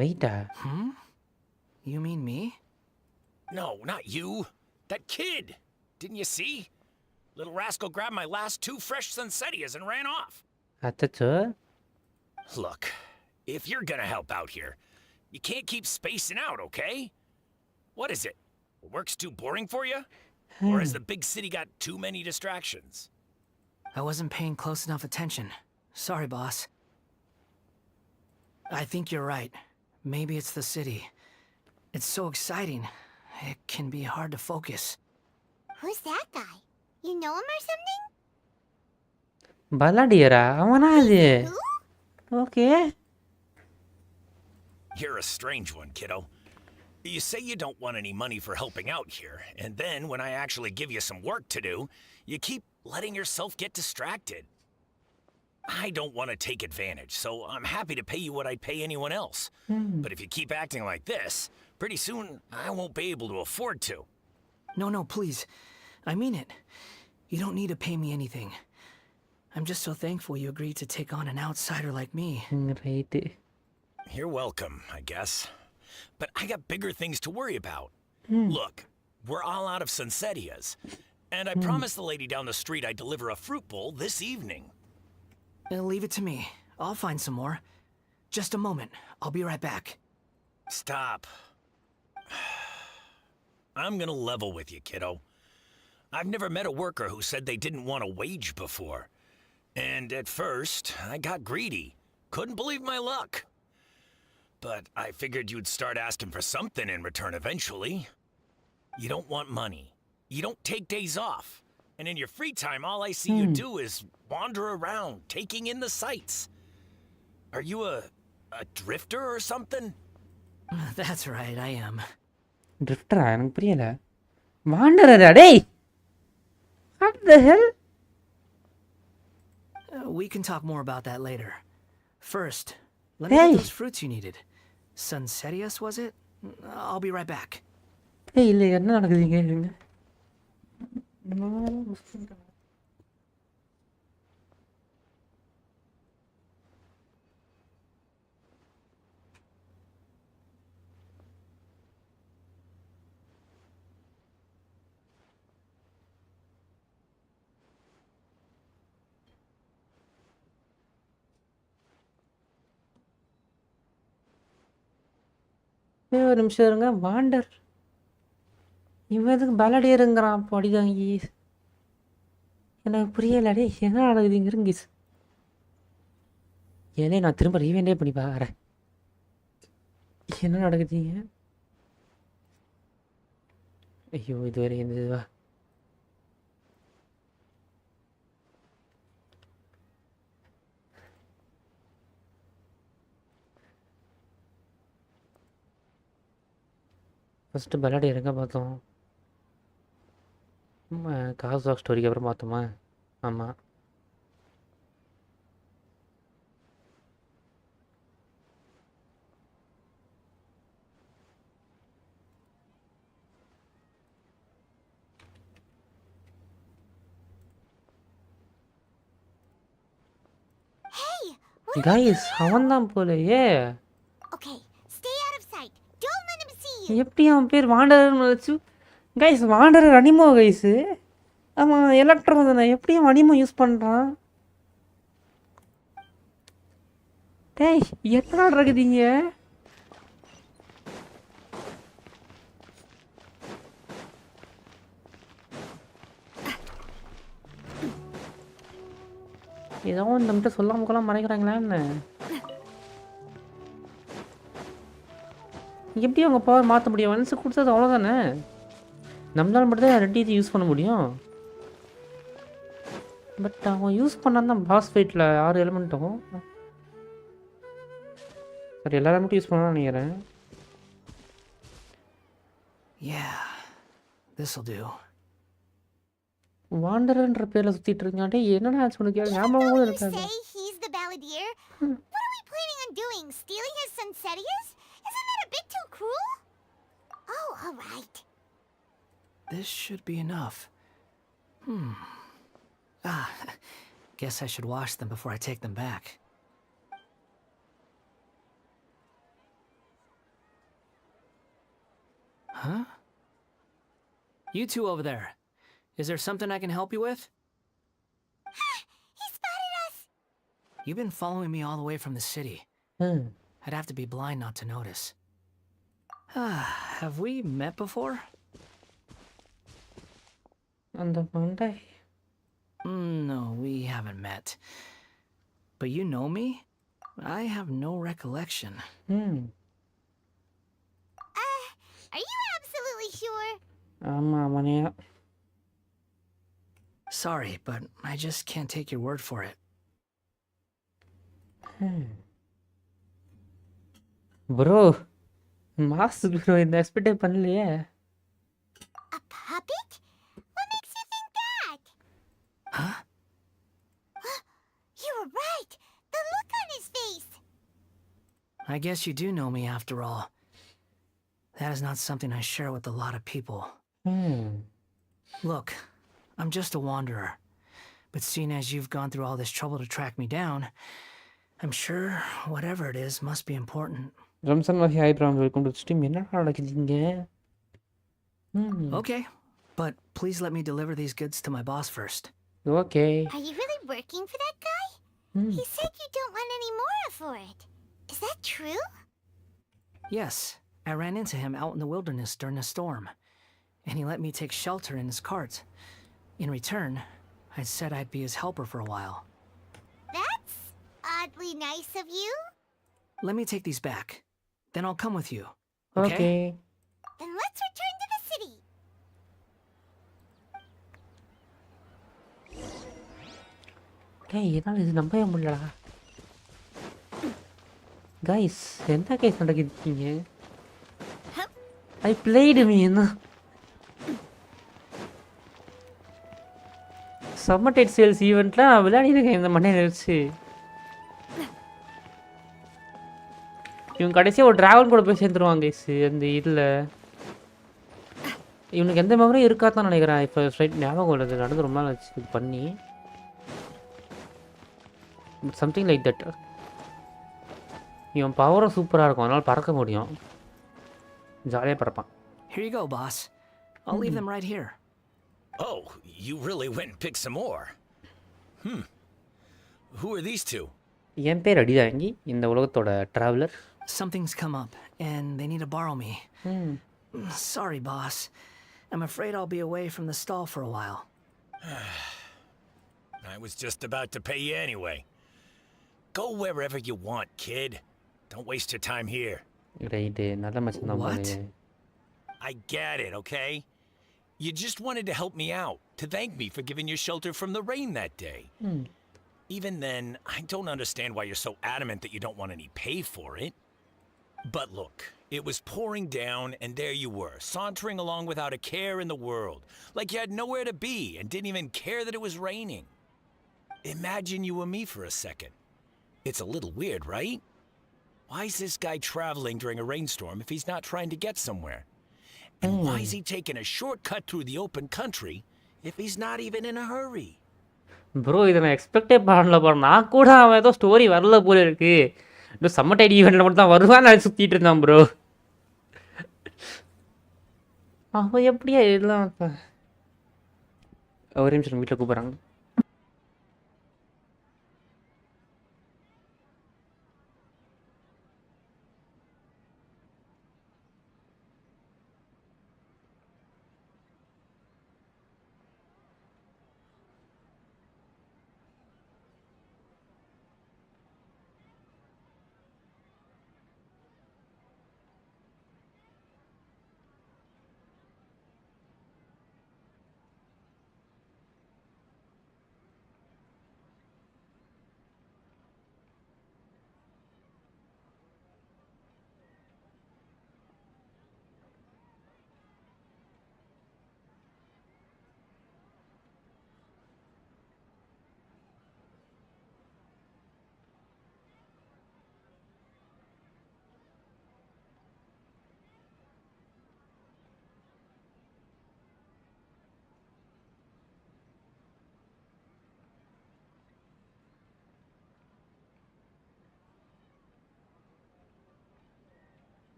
வெயிட்டா? You mean me? No, not you. That kid. Didn't you see? Little rascal grabbed my last 2 fresh Sunsettias and ran off. அச்சச்சோ. Look, if you're gonna help out here, you can't keep spacing out, okay? What is it? Work's too boring for you? Or has the big city got too many distractions? I wasn't paying close enough attention. Sorry, boss. I think you're right. Maybe it's the city. It's so exciting. It can be hard to focus. Who's that guy? You know him or something? பலாடியரா? அவனா அது? Okay. You're a strange one, kiddo. You say you don't want any money for helping out here, and then when I actually give you some work to do, you keep letting yourself get distracted. I don't want to take advantage, so I'm happy to pay you what I'd pay anyone else. But if you keep acting like this, pretty soon I won't be able to afford to. No, please. I mean it. You don't need to pay me anything. I'm just so thankful you agreed to take on an outsider like me. Right. You're welcome, I guess. But I got bigger things to worry about. Look, we're all out of Sunsettias, and I promised the lady down the street I'd deliver a fruit bowl this evening. Leave it to me. I'll find some more. Just a moment. I'll be right back. Stop. I'm gonna level with you, kiddo. I've never met a worker who said they didn't want a wage before. And at first, I got greedy. Couldn't believe my luck. But I figured you'd start asking for something in return eventually. You don't want money. You don't take days off. And in your free time, all I see you do is wander around, taking in the sights. Are you a drifter or something? That's right, I am. Drifter? எனக்கு புரியல. வாண்டரரா டேய். What the hell? We can talk more about that later. First, let me get those fruits you needed. Sunsettias, was it? I'll be right back. ஏய் இல்ல என்ன நடக்குதுங்க இருங்க. ஒரு நிமிஷம் இருங்க. வாண்டர் இவன் எதுக்கு பலடியருங்கிறான் படிதாங்கி? எனக்கு புரியல. டே என்ன நடக்குதுங்க இருங்க. ஏனே நான் திரும்ப ரீவேண்டே பண்ணி பார்க்குறேன். என்ன நடக்குதுங்க? ஐயோ இதுவரை இருந்ததுவா. ஃபஸ்ட்டு பலாடி எங்கே பார்த்தோம்? காசுவா ஸ்டோரிக்கு அப்புறம் பார்த்தோமா? ஆமாம். கைஸ் அவன் தான் போலையே. எப்படி அவன் பேர் வாண்டரர்னு வச்சு? Guys வாண்டரர் அனிமோ guys. ஆமாம் எலக்ட்ரோ தானே. எப்படியும் அனிமோ யூஸ் பண்ணுறான். டேய் என்ன நடக்குதுங்க? ஏதோ நம்மகிட்ட சொல்லாம கொள்ளாம மறைக்கிறாங்களா என்ன? எப்படி அவங்க பவர் மாற்ற முடியும்? ஒன்ஸ் கொடுத்தது அவ்வளோதானே. நம்மளால மட்டும் தான் ரெண்டு இது யூஸ் பண்ண முடியும். பட் அவன் யூஸ் பண்ணால் தான் பாஸ் ஃபைட்டில் 6 எலிமெண்ட்டும் சரி எல்லா எலிமெண்ட்டும் யூஸ் பண்ணான்னு நினைக்கிறேன். வாண்டர்ன்ற பேரில் சுற்றிட்டு இருக்காண்டே. என்னடா ஆச்சு உனக்கு? ஞாபகம் இருக்காது. dear. What are we planning on doing? Stealing his Sensetias? Isn't that a bit too cruel? Oh, all right. This should be enough. Guess I should wash them before I take them back. Huh? You two over there. Is there something I can help you with? He spotted us! You've been following me all the way from the city. I'd have to be blind not to notice. Have we met before? No, we haven't met. But you know me? I have no recollection. Are you absolutely sure? Sorry, but I just can't take your word for it. Bro, mask bro, இந்த எக்ஸ்பெக்டே பண்ணலையே. A puppet? What makes you think that? Huh? You were right. The look on his face. I guess you do know me after all. That is not something I share with a lot of people. Look, I'm just a wanderer. But seeing as you've gone through all this trouble to track me down, I'm sure whatever it is must be important. Ramsan Mahi Abraham, welcome to the stream. என்னடா நடக்குதுங்க? Okay, but please let me deliver these goods to my boss first. Okay. Are you really working for that guy? He said you don't want any more for it. Is that true? Yes, I ran into him out in the wilderness during a storm, and he let me take shelter in his cart. In return, I said I'd be his helper for a while. That's oddly nice of you. Let me take these back. Then I'll come with you. Okay. Then let's return to the city. டேய் என்னால இது நம்பவே முடியலடா. Guys, என்ன case நடக்குதுங்க? I played me என்ன? Summer sales ஈவெண்ட்ல நான் விளையாடிருக்கேன் இந்த மண்டையில வச்சு. இவங்க கடைசியாக ஒரு டிராகன் கூட போய் சேர்ந்துருவாங்க கைஸ் அந்த இதில். இவனுக்கு எந்த மெமரியும் இருக்காதான் நினைக்கிறேன். இப்போ ஸ்ட்ரைட் ஞாபகம் உள்ளது நடந்து ரொம்ப நாள் ஆச்சு இது பண்ணி. Something like that. இவன் பவரும் சூப்பராக இருக்கும், அதனால் பறக்க முடியும், ஜாலியாக பறப்பான். Here you go, boss. I'll leave them right here. Oh, you really went and picked some more. Who are these two? என் பேர் அடிதாங்கி, இந்த உலகத்தோட traveller. Something's come up, and they need to borrow me. Sorry, boss. I'm afraid I'll be away from the stall for a while. I was just about to pay you anyway. Go wherever you want, kid. Don't waste your time here. Right, நல்ல மச்சான் தான் போனே. I get it, okay? You just wanted to help me out, to thank me for giving you shelter from the rain that day. Even then, I don't understand why you're so adamant that you don't want any pay for it. But look, it was pouring down, and there you were, sauntering along without a care in the world, like you had nowhere to be and didn't even care that it was raining. Imagine you were me for a second. It's a little weird, right? Why is this guy traveling during a rainstorm if he's not trying to get somewhere? And why is he taking a shortcut through the open country if he's not even in a hurry? Bro இதை நான் எக்ஸ்பெக்டே பண்ணல bro. நான் கூட அவன் ஏதோ story வரல போல இருக்கு, இன்னும் சம்மர் டைட் ஈவெண்ட்டில் மட்டும் தான் வருவான்னு நான் சுற்றிட்டு இருந்தான் ப்ரோ. அவன் எப்படியா எல்லாம் ஒரே நிமிஷம் வீட்டில் கூப்பிட்றாங்க.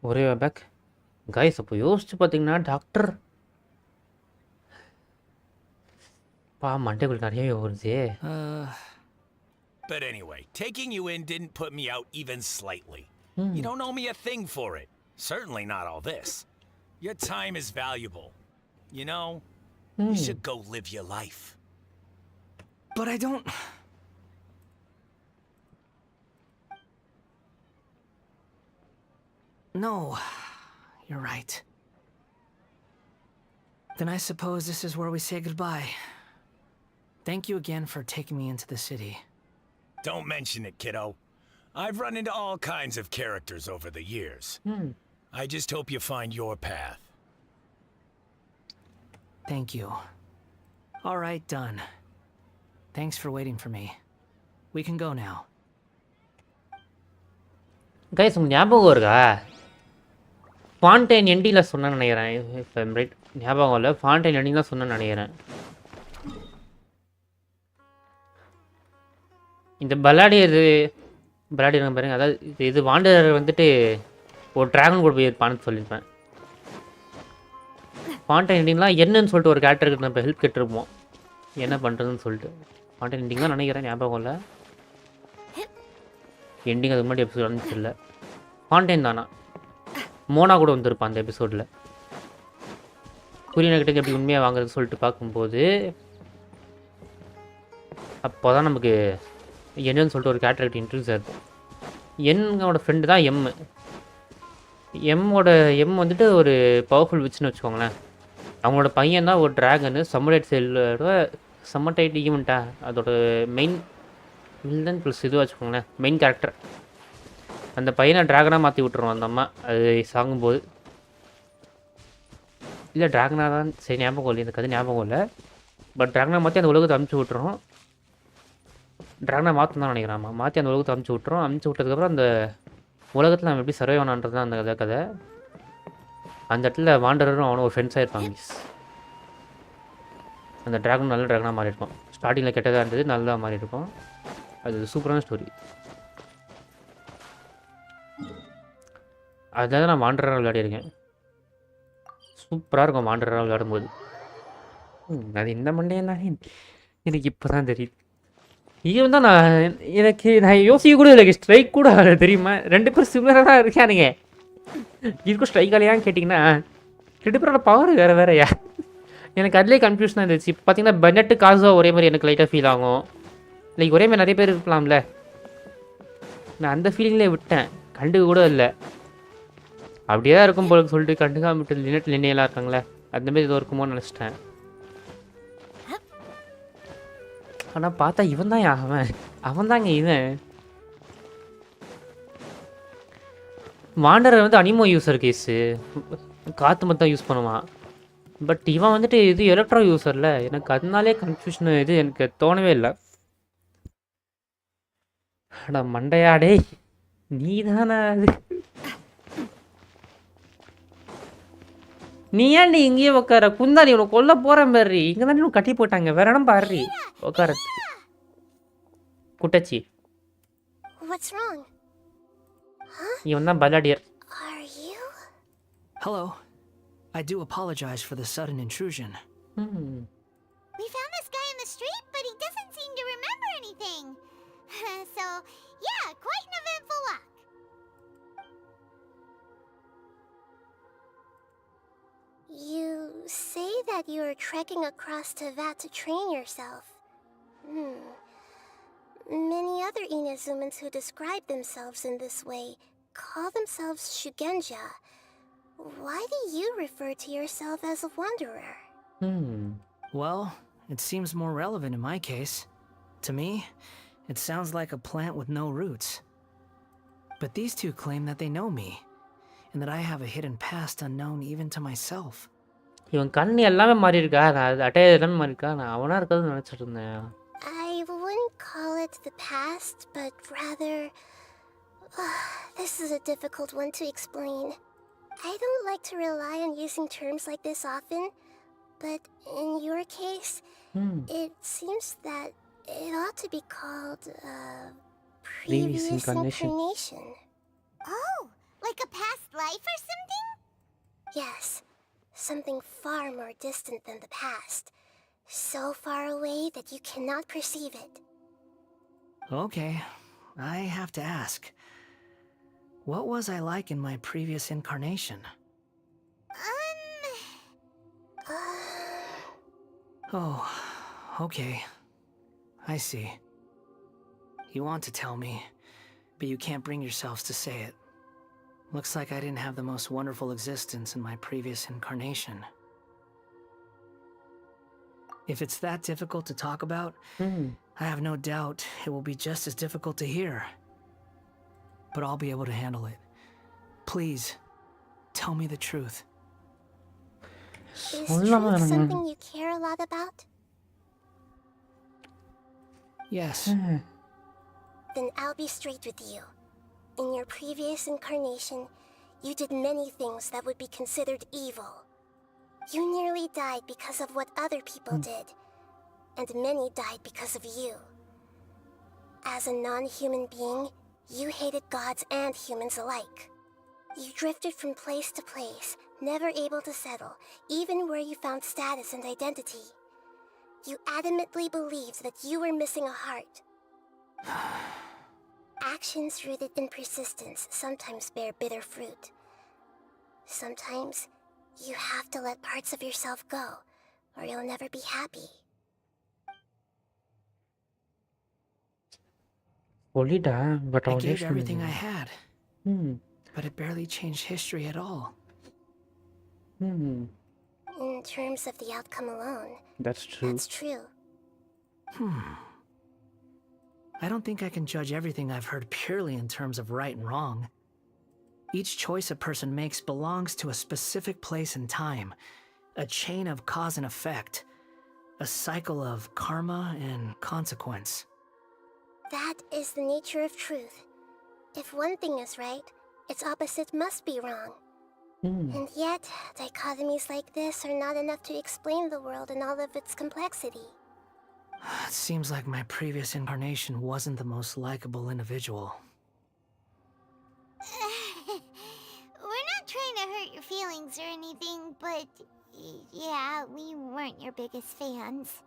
ஒரே பேக் கைஸ். அப்போ யோசிச்சு பார்த்தீங்கன்னா டாக்டர் மண்டைக்குள்ள நிறையவே வருது. But anyway, taking you in didn't put me out even slightly. You don't owe me a thing for it. Certainly not all this. Your time is valuable. You know, you should go live your life. But I don't... No, you're right. Then I suppose this is where we say goodbye. Thank you again for taking me into the city. Don't mention it, kiddo. I've run into all kinds of characters over the years. I just hope you find your path. Thank you. All right, done. Thanks for waiting for me. We can go now. Guys உங்களுக்கு ஞாபகம் இருக்கா? ஃபாண்டைன் எண்டியில் சொன்னேன்னு நினைக்கிறேன். Right ஞாபகம் இல்லை. ஃபாண்டைன் ending தான் சொன்னேன்னு நினைக்கிறேன். இந்த பலாடி இருக்க பாருங்க. அதாவது இது வாண்டர் வந்துட்டு ஒரு ட்ராகன் கூட போய் இருப்பான்னு சொல்லியிருப்பேன். ஃபாண்டைன் எண்டிங்லாம் என்னன்னு சொல்லிட்டு ஒரு கேரக்டருக்கு நம்ம ஹெல்ப் கேட்டிருப்போம், என்ன பண்ணுறதுன்னு சொல்லிட்டு. ஃபாண்டைன் எண்டிங் தான் நினைக்கிறேன், ஞாபகம் இல்லை. எண்டிங் அதுக்கு முன்னாடி எபிசோட் வந்துச்சு இல்லை. ஃபாண்டைன் தானா? மோனா கூட வந்திருப்பான் அந்த எபிசோடில். குரியன்கிட்ட எப்படி உண்மையாக வாங்குறது சொல்லிட்டு பார்க்கும்போது அப்போ தான் நமக்கு என்னன்னு சொல்லிட்டு ஒரு கேரக்டர் இன்ட்ரடியூஸ் ஆகுது. என்னோட ஃப்ரெண்டு தான் எம் வந்துட்டு ஒரு பவர்ஃபுல் விட்ச்னு வச்சுக்கோங்களேன். அவங்களோட பையன் தான் ஒரு ட்ராகனு சம்மடைட் செல்லோட சம்மடைட் ஈவெண்ட்டா அதோட மெயின் வில்லன் ப்ளஸ் இது வச்சுக்கோங்களேன், மெயின் கேரக்டர். அந்த பையனை ட்ராகனாக மாற்றி விட்டுருவோம் அந்த அம்மா அது சாங்கும்போது. இல்லை ட்ராகனாக தான் சரி ஞாபகம் இல்லை, இந்த கதை ஞாபகம் இல்லை. பட் ட்ராகனாக மாற்றி அந்த உலகத்தை அமுச்சு விட்டுறோம். ட்ராகனாக மாற்றம் தான் நினைக்கிறாமா. மாற்றி அந்த உலகத்தை அமுச்சு விட்டுறோம். அமுச்சு விட்டதுக்கப்புறம் அந்த உலகத்தில் நம்ம எப்படி சர்வை ஆனான்றது தான் அந்த கதை. அந்த இடத்துல வாண்டரும் அவனும் ஒரு ஃப்ரெண்ட்ஸாக இருப்பாங்க. அந்த ட்ராகன் நல்ல ட்ராகனாக மாறி இருக்கும். ஸ்டார்டிங்கில் கெட்டதாக இருந்தது, நல்லதாக மாறி இருக்கும். அது சூப்பரான ஸ்டோரி. அதான் நான் வாண்டராக விளையாடிருக்கேன். சூப்பராக இருக்கும் வாண்டராக விளையாடும்போது. அது இந்த மண்டையன் தானே எனக்கு இப்போ தான் தெரியுது. இது வந்து நான் யோசிக்க கூட இல்லை. ஸ்ட்ரைக் கூட தெரியுமா? 2 பேரும் சிமிலராக தான் இருக்கானுங்க. இதுக்கும் ஸ்ட்ரைக் ஆலையான்னு கேட்டிங்கன்னா 2 பேரோட பவர் வேறையா? எனக்கு அதிலே கன்ஃபியூஷனாக இருந்துச்சு. இப்போ பார்த்தீங்கன்னா பெனட்டு காசுவா ஒரே மாதிரி எனக்கு லைட்டாக ஃபீல் ஆகும். லைக் ஒரே மாதிரி நிறைய பேர் இருக்கலாம்ல. நான் அந்த ஃபீலிங்லேயே விட்டேன், கண்டுக்க கூட இல்லை. அப்படியே தான் இருக்கும் போல சொல்லிட்டு கண்டுக்காம விட்டு லினையெல்லாம் இருக்காங்களே, அந்தமாரி ஏதோ இருக்குமோன்னு நினச்சிட்டேன். ஆனால் பார்த்தா இவன் தான் அவன் தாங்க இவன். வாண்டரை வந்து அனிமோ யூஸர் கேஸு, காற்று மட்டும் யூஸ் பண்ணுவான். பட் இவன் வந்துட்டு இது எலக்ட்ரோ யூஸரில். எனக்கு அதனாலே கன்ஃபியூஷன் இது எனக்கு தோணவே இல்லை. அடா மண்டையாடே, நீ தானே அது? நீ ஏன்டி இங்கேயே உட்கார? குந்தாடி உனக்கு கொல்ல போகிறேன் பாரு. இங்கே தானே உனக்கு கட்டி போட்டாங்க, வேற இடம் பாரு உட்காரத்து குட்டச்சி. இவன் தான் பலாடியர். Hello. I do apologize for the sudden intrusion. We found this guy in the street, but he doesn't seem to remember anything. So, yeah, quite an eventful walk. You say that you are trekking across Teyvat to train yourself. Many other Inazumans who describe themselves in this way call themselves Shugenja. Why do you refer to yourself as a wanderer? Well, it seems more relevant in my case. To me, it sounds like a plant with no roots. But these two claim that they know me, and that I have a hidden past unknown even to myself. இவன் கண்ணு எல்லாமே மாறி இருக்கா, அட்டையை எல்லாமே மாறி இருக்கா. நான் அவனா இருக்கிறது நினச்சிட்டு இருந்தேன். I wouldn't call it the past, but rather... this is a difficult one to explain. I don't like to rely on using terms like this often, but in your case, it seems that it ought to be called previous incarnation. Oh, like a past life or Yes, something far more distant than the past. So far away that you cannot perceive it. Okay, I have to ask. What was I like in my previous incarnation? Oh, okay. I see. You want to tell me, but you can't bring yourselves to say it. Looks like I didn't have the most wonderful existence in my previous incarnation. If it's that difficult to talk about, I have no doubt it will be just as difficult to hear. But I'll be able to handle it. Please, tell me the truth. Is truth something you care a lot about? Yes. Then I'll be straight with you. In your previous incarnation, you did many things that would be considered evil. You nearly died because of what other people did, and many died because of you. As a non-human being, you hated gods and humans alike. You drifted from place to place, never able to settle, even where you found status and identity. You adamantly believed that you were missing a heart. Actions rooted in persistence sometimes bear bitter fruit. Sometimes, you have to let parts of yourself go, or you'll never be happy. But I gave everything I had, but it barely changed history at all. In terms of the outcome alone, That's true. That's true. I don't think I can judge everything I've heard purely in terms of right and wrong. Each choice a person makes belongs to a specific place and time, a chain of cause and effect, a cycle of karma and consequence. That is the nature of truth. If one thing is right, its opposite must be wrong. And yet, dichotomies like this are not enough to explain the world in all of its complexity. It seems like my previous incarnation wasn't the most likable individual. We're not trying to hurt your feelings or anything, but yeah, we weren't your biggest fans.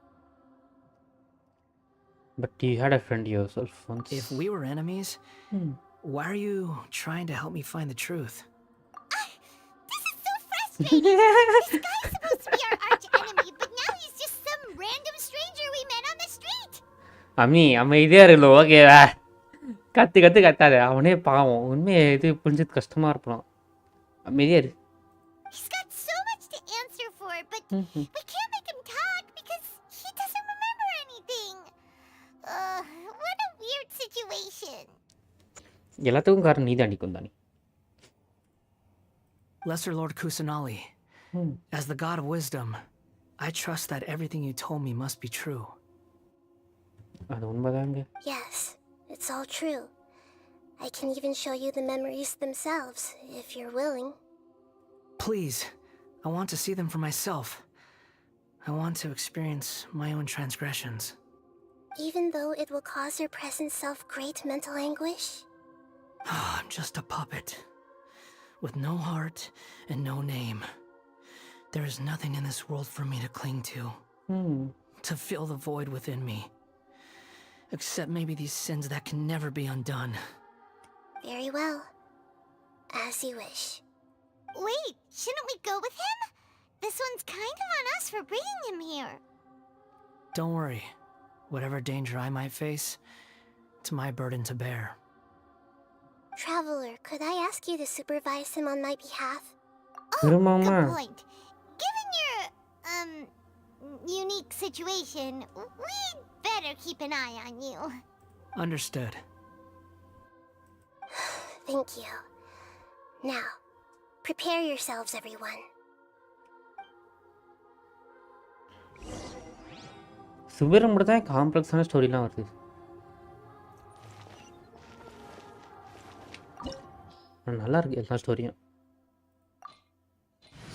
But you had a friend yourself once. If we were enemies, why are you trying to help me find the truth? This is so frustrating! This guy's supposed to be our arch enemy, but now he's just some random stranger we met on the street! அம்மி அமைதியா இருந்தோம் ஓகேவா கத்து கத்தாத அவனே பாவம் உண்மையை இது புரிஞ்சது கஷ்டமா இருப்பான் அமைதியா இரு He's got so much to answer for, but we can't make him talk because he doesn't remember anything. What a weird situation. எல்லாத்துக்கும் காரணம் நீதான் குந்தானி Lesser Lord Kusanali, as the god of wisdom, I trust that everything you told me must be true. அது உண்மைதாங்க Yes, it's all true. I can even show you the memories themselves, if you're willing. Please, I want to see them for myself. I want to experience my own transgressions. Even though it will cause your present self great mental anguish? I'm just a puppet, with no heart and no name. There is nothing in this world for me to cling to fill the void within me. Except maybe these sins that can never be undone. Very well. As you wish. Wait, shouldn't we go with him? This one's kind of on us for bringing him here. Don't worry. Whatever danger I might face, it's my burden to bear. Traveler, could I ask you to supervise him on my behalf? Good point. Given your, unique situation, we'd better keep an eye on you. Understood. Thank you. Now, prepare yourselves, everyone. சுபீரம் மட்டும் தான் காம்ப்ளெக்ஸான ஸ்டோரிலாம் வருது நல்லா இருக்கு எல்லா ஸ்டோரியும்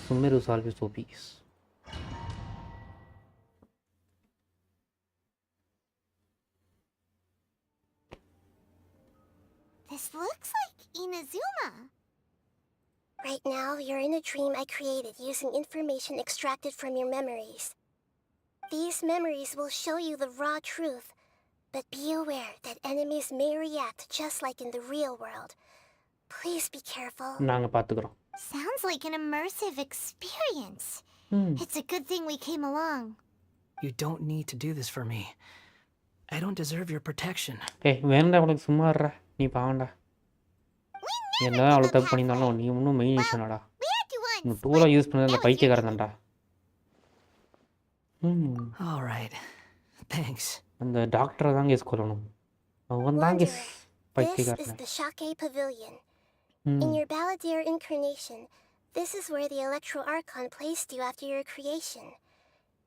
சுமீர் is always ஓபிஸ் This looks like Inazuma. Right now, you're in a dream I created using information extracted from your memories. These memories will show you the raw truth, but be aware that enemies may react just like in the real world. Please be careful. நாங்கள் பார்த்துக்குறோம். Sounds like an immersive experience. Hmm. It's a good thing we came along. You don't need to do this for me. I don't deserve your protection. ஏய் வேணுண்டா அவளுக்கு சும்மா இருடா, நீ பாவண்டா. என்னதான் அவ்வளோ தப்பு பண்ணியிருந்தாலும் நீ இன்னும் மெயின் விஷயம்டா. நீ டூலாக யூஸ் பண்ணது அந்த பைத்தியக்காரன் தான்டா. All right. Thanks. அந்த டாக்டரை தாங்க கெஸ் கொள்ளணும். அவன் தான் கெஸ் This is பைத்தியக்காரன். the Shake Pavilion. Hmm. In your Balladeer incarnation, this is where the Electro Archon placed you after your creation.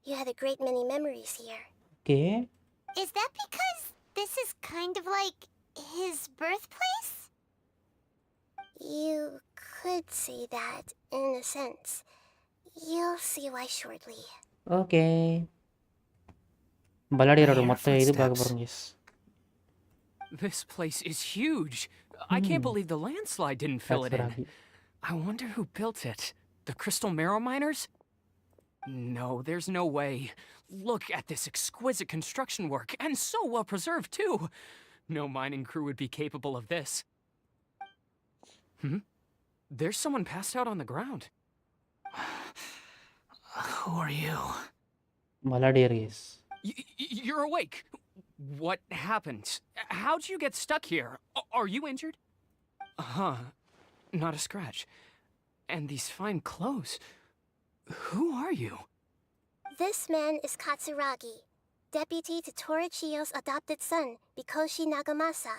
You had a great many memories here. Okay. Is that because this is kind of like his birthplace? You could say that, in a sense. You'll see why shortly. Okay. பல்லாடியரோட மொத்த இது பார்க்க போகிறோம். S. This place is huge. I can't believe the landslide didn't fill it in. I wonder who built it. The Crystal Marrow Miners? No, there's no way. Look at this exquisite construction work, and so well preserved, too. No mining crew would be capable of this. There's someone passed out on the ground. Who are you? Balladeer yes. You're awake. What happened? How'd you get stuck here? Are you injured? Huh. Not a scratch. And these fine clothes. Who are you? This man is Katsuragi, deputy to Torichiyo's adopted son, Mikoshi Nagamasa.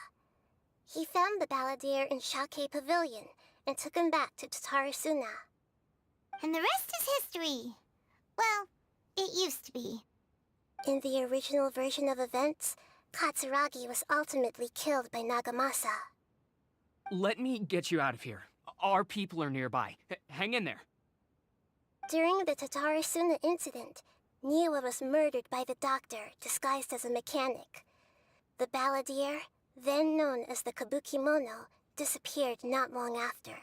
He found the Balladeer in Shake Pavilion and took him back to Tatarasuna. And the rest is history. Well, it used to be. In the original version of events, Katsuragi was ultimately killed by Nagamasa. Let me get you out of here. Our people are nearby. Hang in there. During the Tatarasuna incident, Niwa was murdered by the doctor disguised as a mechanic. The Balladeer, then known as the Kabukimono, disappeared not long after.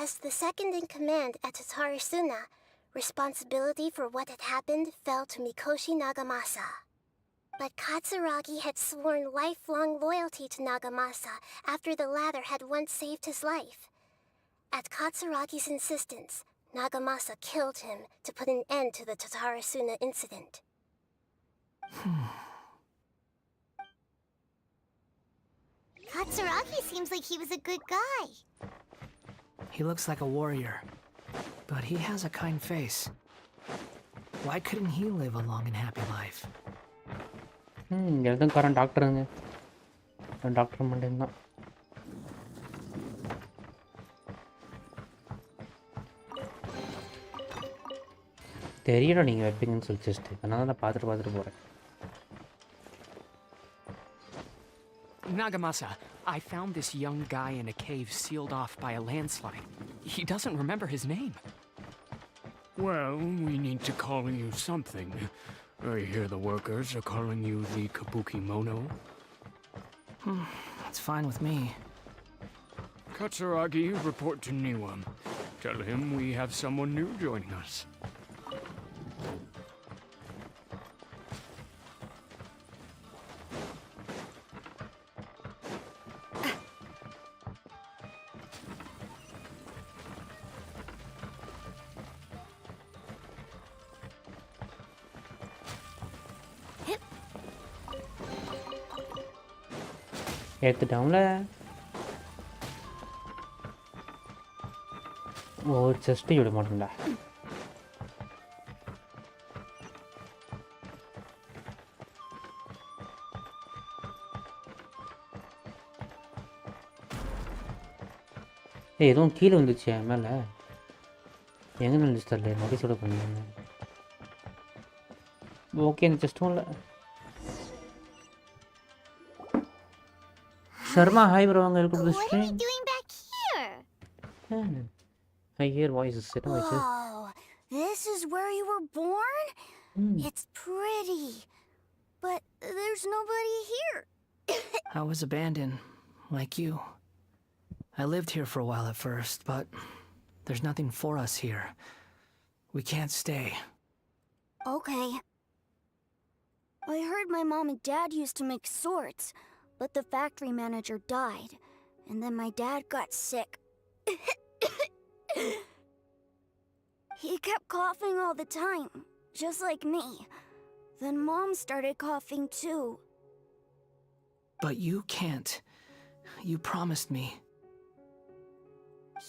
As the second in command at Tatarasuna, responsibility for what had happened fell to Mikoshi Nagamasa. But Katsuragi had sworn lifelong loyalty to Nagamasa after the latter had once saved his life. At Katsuragi's insistence, Nagamasa killed him to put an end to the Tatarasuna incident. Katsuragi seems like he was a good guy. He looks like a warrior, but he has a kind face. Why couldn't he live a long and happy life? எழுதுக்காரன் டாக்டருங்க. Doctor மட்டும்தான். தெரியல நீங்கள் வைப்பீங்கன்னு சொல்லி chest, அதனால நான் பார்த்துட்டு போகிறேன். Nagamasa, I found this young guy in a cave sealed off by a landslide. He doesn't remember his name. Well, we need to call you something. I hear the workers are calling you the Kabukimono. That's fine with me. Katsuragi, report to Niwa. Tell him we have someone new joining us. எடுத்துட்டோம்ல. O chest விட மாட்டேன்டா. எதுவும் கீழே வந்துச்சு என் மேலே. எங்கே நினைச்சு தரல, நோட்டீஸோட பண்ணிங்க. ஓகே இந்த செஸ்ட்டும் இல்லை. Sharma, hi bro, welcome to the stream. What are we doing back here? I hear voices. Whoa, this is where you were born? It's pretty, but there's nobody here. I was abandoned, like you. I lived here for a while at first, but There's nothing for us here. We can't stay. Okay. I heard my mom and dad used to make swords, but the factory manager died, and then my dad got sick. He kept coughing all the time, just like me. Then Mom started coughing too. But you can't. You promised me.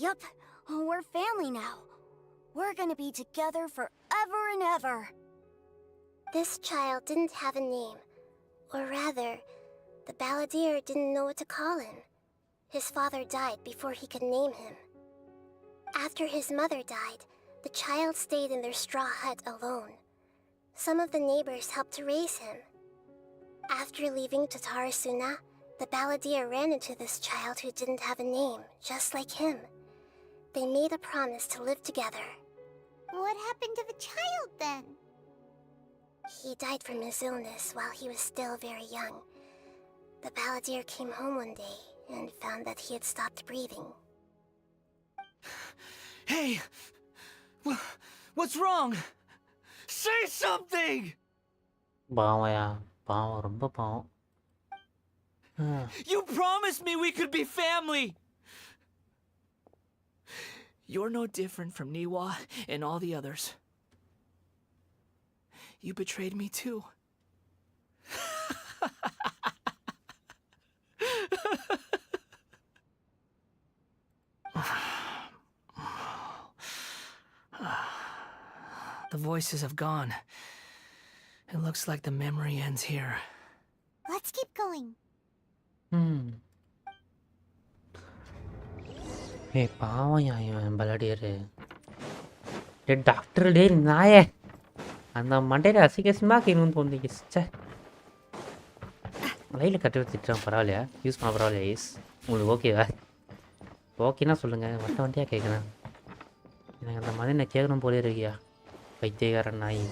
Yup, we're family now. We're gonna be together forever and ever. This child didn't have a name. Or rather, the balladeer didn't know what to call him. His father died before he could name him. After his mother died, the child stayed in their straw hut alone. Some of the neighbors helped to raise him. After leaving Tatarasuna, the balladeer ran into this child who didn't have a name, just like him. They made a promise to live together. What happened to the child then? He died from his illness while he was still very young. The balladeer came home one day and found that he had stopped breathing. Hey! What's wrong? Say something! You promised me we could be family! You're no different from Niwa and all the others. You betrayed me too. The voices have gone. It looks like the memory ends here. Let's keep going. Hey, பாவம்யா இவன் பலடியரு. Day doctor டே நாயே. அந்த மண்டையில அசிங்கமாக இன்னும் தோணுது. ச்சே. லைல கட்டி வச்சிட்டான் பரவாயில்லையா? யூஸ் பண்ண பரவாயில்லையா யூஸ்? உங்களுக்கு ஓகேவா? ஓகேனா சொல்லுங்க. வட்ட வண்டியா கேட்குறேன். எனக்கு அந்த மாதிரி நான் கேட்கணும் போலே இருக்கியா? பைத்தியக்காரன் நாய்.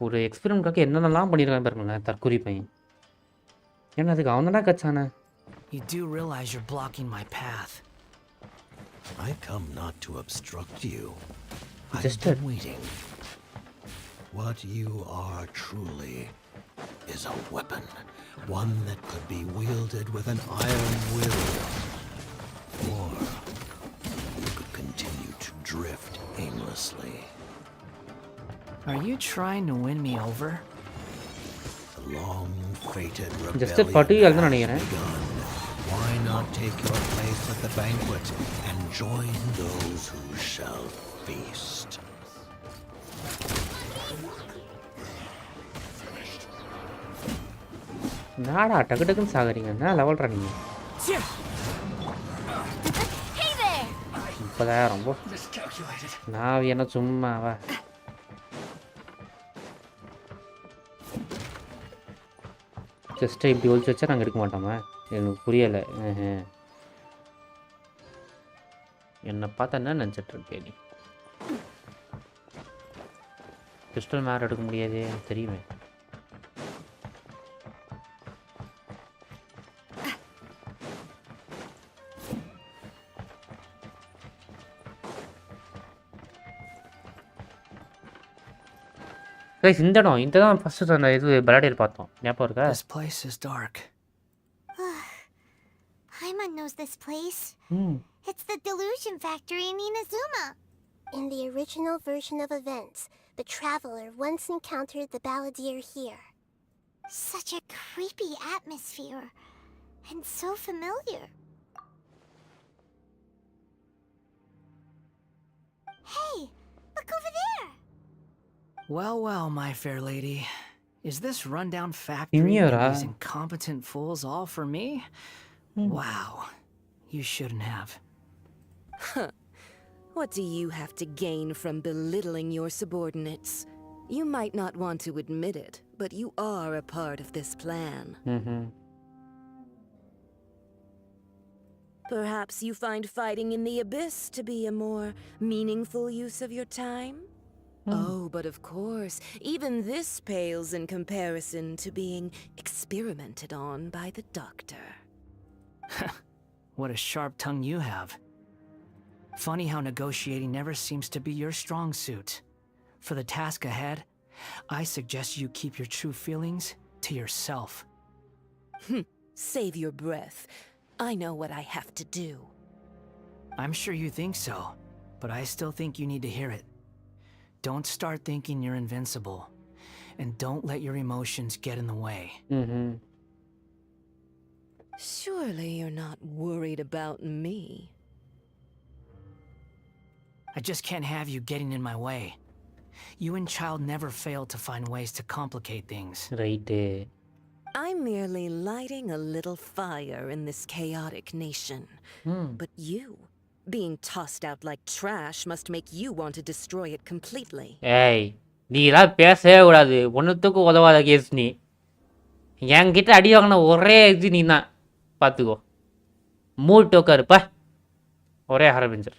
ஒரு எக்ஸ்பெரிமெண்ட்காக என்னென்னலாம் பண்ணியிருக்கான் பாருங்களேன் தற்கொலை பையன். ஏன்னா அதுக்கு அவன் தானே கச்சானே. You do realize you're blocking my path. I come not to obstruct you. Just I've been waiting. What you are truly is a weapon, one that could be wielded with an iron will. Or you could continue to drift aimlessly. Are you trying to win me over? The long-fated Just rebellion has begun. Why not take your place at the banquet and join those who shall feast? நாடா டக்கு டக்குன்னு சாகுறீங்க. என்ன லெவல்ரா நீங்க? இப்போதான் ரொம்ப நான் என்ன சும்மாவா? ஜஸ்ட்டு இப்படி ஒழிச்சு வச்சா நாங்கள் எடுக்க மாட்டோமா? எனக்கு புரியலை. என்னை பார்த்தா என்ன நினச்சிட்ருக்கே நீ? கிறிஸ்டல் மேர் எடுக்க முடியாது எனக்கு தெரியுமே. இந்த இடம் இந்த தான் ஃபர்ஸ்ட் அந்த இது பலாடியர் பார்த்தோம். ஞாபகம் இருக்கா? This place is dark. Paimon knows this place. It's the delusion factory in Inazuma. In the original version of events, the traveler once encountered the balladeer here. Such a creepy atmosphere. And so familiar. Hey, look over there. Well, well, my fair lady. Is this rundown factory and these incompetent fools all for me? Wow. You shouldn't have. What do you have to gain from belittling your subordinates? You might not want to admit it, but you are a part of this plan. Perhaps you find fighting in the abyss to be a more meaningful use of your time? Oh, but of course, even this pales in comparison to being experimented on by the doctor. What a sharp tongue you have. Funny how negotiating never seems to be your strong suit. For the task ahead, I suggest you keep your true feelings to yourself. Save your breath. I know what I have to do. I'm sure you think so, but I still think you need to hear it. Don't start thinking you're invincible, and don't let your emotions get in the way. Surely you're not worried about me. I just can't have you getting in my way. You and Child never fail to find ways to complicate things. Right. I'm merely lighting a little fire in this chaotic nation. But you, being tossed out like trash, must make you want to destroy it completely. ஏய் நீலாம் பேசவே கூடாது ஒன்றுத்துக்கும் உதவாத case நீ என்கிட்ட அடி வாங்கின ஒரே இது நீ தான் பார்த்துக்கோ மூட்டு உட்காருப்பா ஒரே ஹார்பிஞ்சர்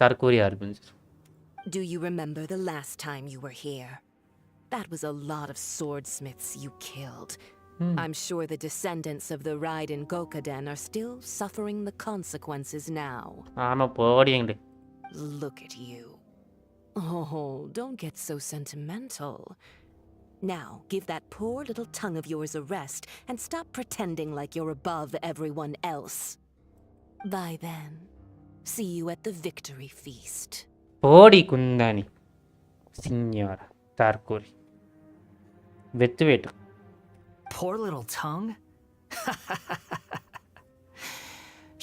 தற்கூரி ஹார்பிஞ்சர். Do you remember the last time you were here? That was a lot of swordsmiths you killed. I'm sure the descendants of the RYZEN Gokaden are still suffering the consequences now. ஆமாம் போடியங்கடு. Look at you. Oh, don't get so sentimental. Now, give that poor little tongue of yours a rest and stop pretending like you're above everyone else. Bye then. See you at the victory feast. போடி குந்தானி சிஞாரா தற்கூரி வெத்து வேட்டு. Poor little tongue?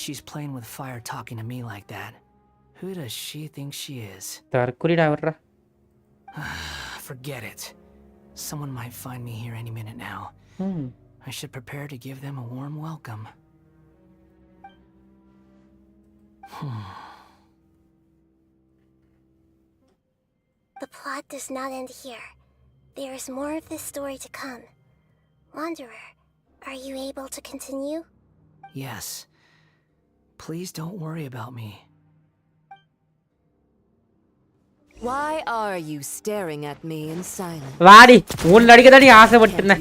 She's playing with fire talking to me like that. Who does she think she is? தற்கூரிடா வர்றா. Forget it. Someone might find me here any minute now. I should prepare to give them a warm welcome. The plot does not end here. There is more of this story to come. Wanderer, are you able to continue? Yes. Please don't worry about me. Why are you staring at me in silence? வாடி உன் அடிக்க தான் நீ ஆசைப்பட்டுன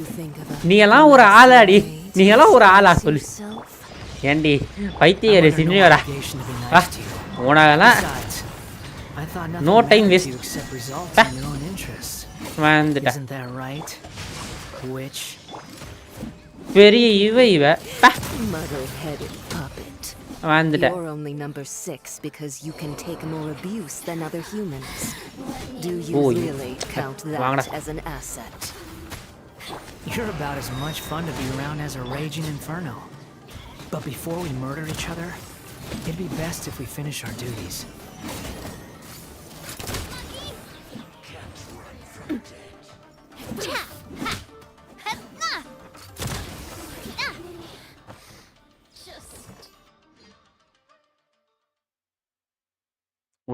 நீ எல்லாம் ஒரு ஆளாடி நீ எல்லாம் ஒரு ஆளா சொல்லு ஏண்டி பைத்தியக்காரி சின்னியரா உனக்கெல்லாம் நோ டைம் வேஸ்ட் வந்துட்டா பெரிய இவ Muddle-headed puppet. வந்துட்டா. You're only number 6 because you can take more abuse than other humans. Do you really count that as an asset? You're about as much fun to be around as a raging inferno. But before we murder each other, it'd be best if we finish our duties.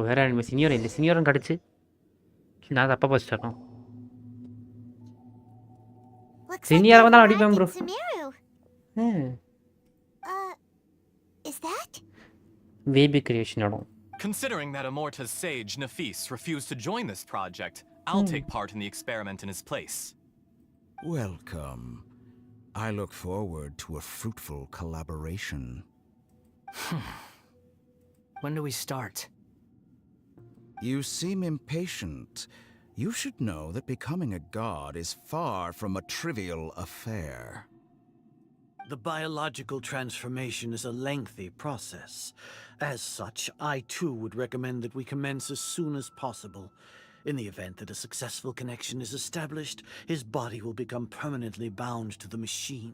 வேற என்ன senior இல்லை சீனியரும் கிடச்சி நான் தப்பா போச்சிட்டோம் சீனியரை வந்தால் அடிப்பேன் bro. Is that? Baby creation இடம். Considering that Amorta's sage, Nafis, refused to join this project, I'll take part in the experiment in his place. Welcome. I look forward to a fruitful collaboration. When do we start? You seem impatient. You should know that becoming a god is far from a trivial affair. The biological transformation is a lengthy process. As such, I too would recommend that we commence as soon as possible. In the event that a successful connection is established, his body will become permanently bound to the machine,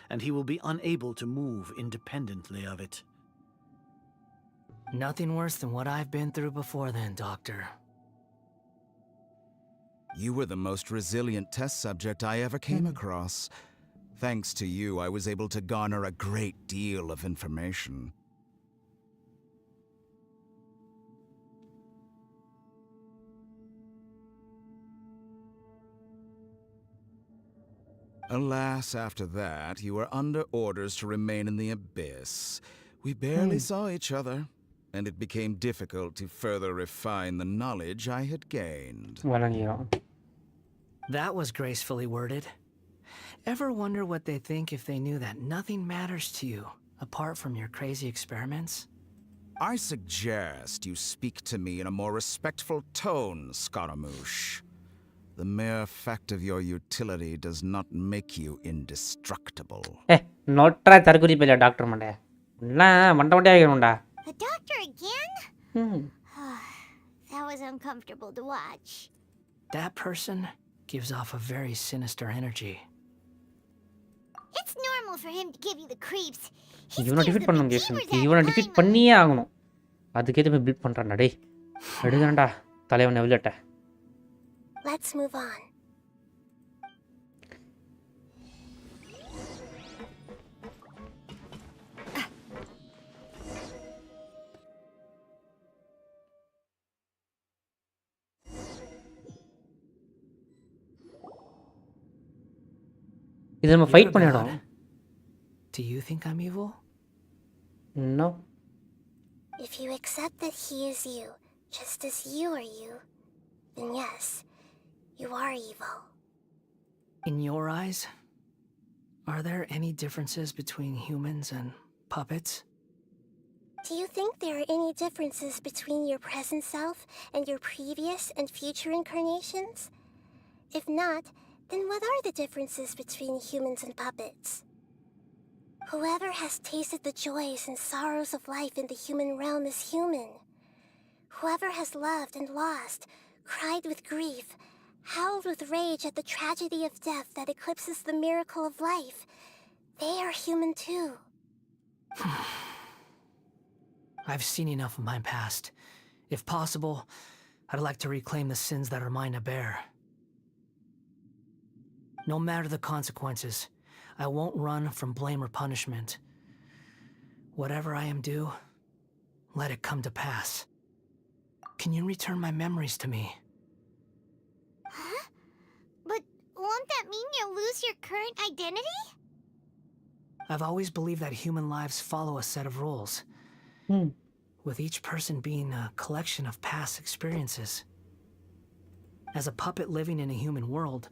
and he will be unable to move independently of it. Nothing worse than what I've been through before then, Doctor. You were the most resilient test subject I ever came across. Thanks to you, I was able to garner a great deal of information. Alas, after that, you were under orders to remain in the abyss. We barely saw each other, and it became difficult to further refine the knowledge I had gained. That was gracefully worded. Ever wonder what they think if they knew that nothing matters to you apart from your crazy experiments? I suggest you speak to me in a more respectful tone, Scaramouche. The mere fact of your utility does not make you indestructible. நோட்ரா தற்கொலை பையில doctor Monday எல்லாம் மண்டை மண்டையாக ஆகிக்கணும்டா. The doctor again? That was uncomfortable to watch. That person gives off a very sinister energy. It's normal for him to give you the creeps. இவனை defeat பண்ணணும் கேஷன், இவனை defeat பண்ணியே ஆகணும். அதுக்கேற்ற போய் பில்ட் பண்ணுறான்டா. டேய் எடுதான்டா தலைவனை விளையாட்ட. Let's move on. இது நம்ம ஃபைட் பண்ணிடணும். Do you think I'm evil? No. If you accept that he is you, just as you are you, then yes, you are evil. In your eyes, are there any differences between humans and puppets? Do you think there are any differences between your present self and your previous and future incarnations? If not, then what are the differences between humans and puppets? Whoever has tasted the joys and sorrows of life in the human realm is human. Whoever has loved and lost, cried with grief, howled with rage at the tragedy of death that eclipses the miracle of life, they are human too. I've seen enough of my past. If possible, I'd like to reclaim the sins that are mine to bear. No matter the consequences, I won't run from blame or punishment. Whatever I am due, let it come to pass. Can you return my memories to me? Huh? But won't that mean you'll lose your current identity? I've always believed that human lives follow a set of rules, with each person being a collection of past experiences. As a puppet living in a human world,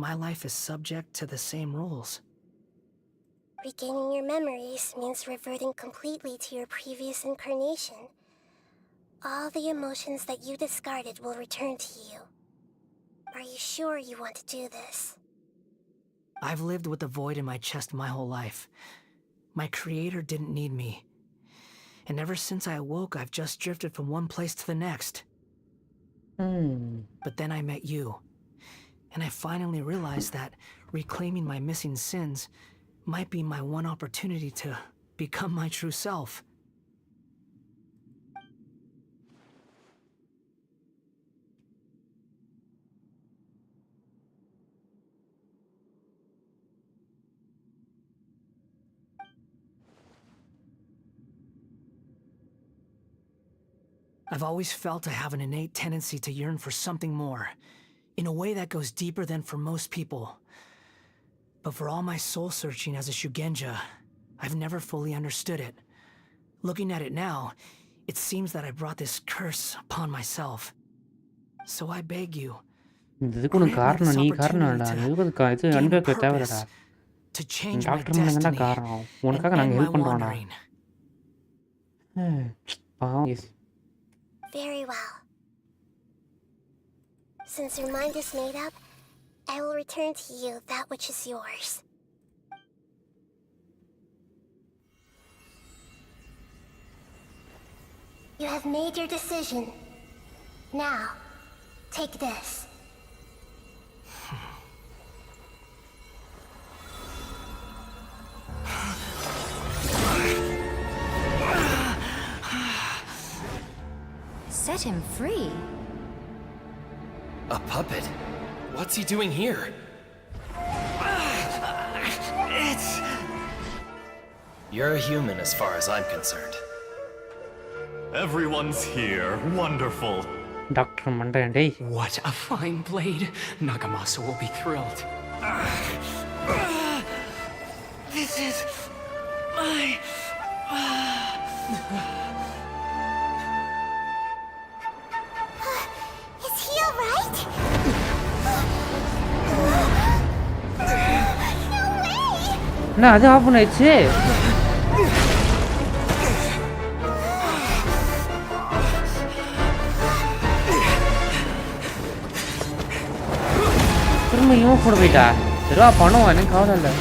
my life is subject to the same rules. Regaining your memories means reverting completely to your previous incarnation. All the emotions that you discarded will return to you. Are you sure you want to do this? I've lived with the void in my chest my whole life. My creator didn't need me. And ever since I awoke, I've just drifted from one place to the next. But then I met you. And I finally realized that reclaiming my missing sins might be my one opportunity to become my true self. I've always felt I have an innate tendency to yearn for something more, in a way that goes deeper than for most people. But for all my soul-searching as a Shugenja, I've never fully understood it. Looking at it now, it seems that I brought this curse upon myself. So I beg you, இதுக்கு ஒன்று காரணம், நீ காரணம்டா. இது அனுபவிக்க தேவையில்லடா. Doctor மட்டும் தான் காரணம். உனக்காக நாங்கள் ஹெல்ப் பண்ணுறோம்டா. பாவம். Very well. Since your mind is made up, I will return to you that which is yours. You have made your decision. Now, take this. Set him free. A puppet? What's he doing here? You're a human as far as I'm concerned. Everyone's here. Wonderful. Dr. Mandande. What a fine blade. Nagamasa will be thrilled. This is my... Is he alright? No way! No, அது of பண்ணிடுச்சு. திரும்ப இவன் கூட போயிட்டா சரிவா பண்ணுவான் எனக்கு கவலை இல்லை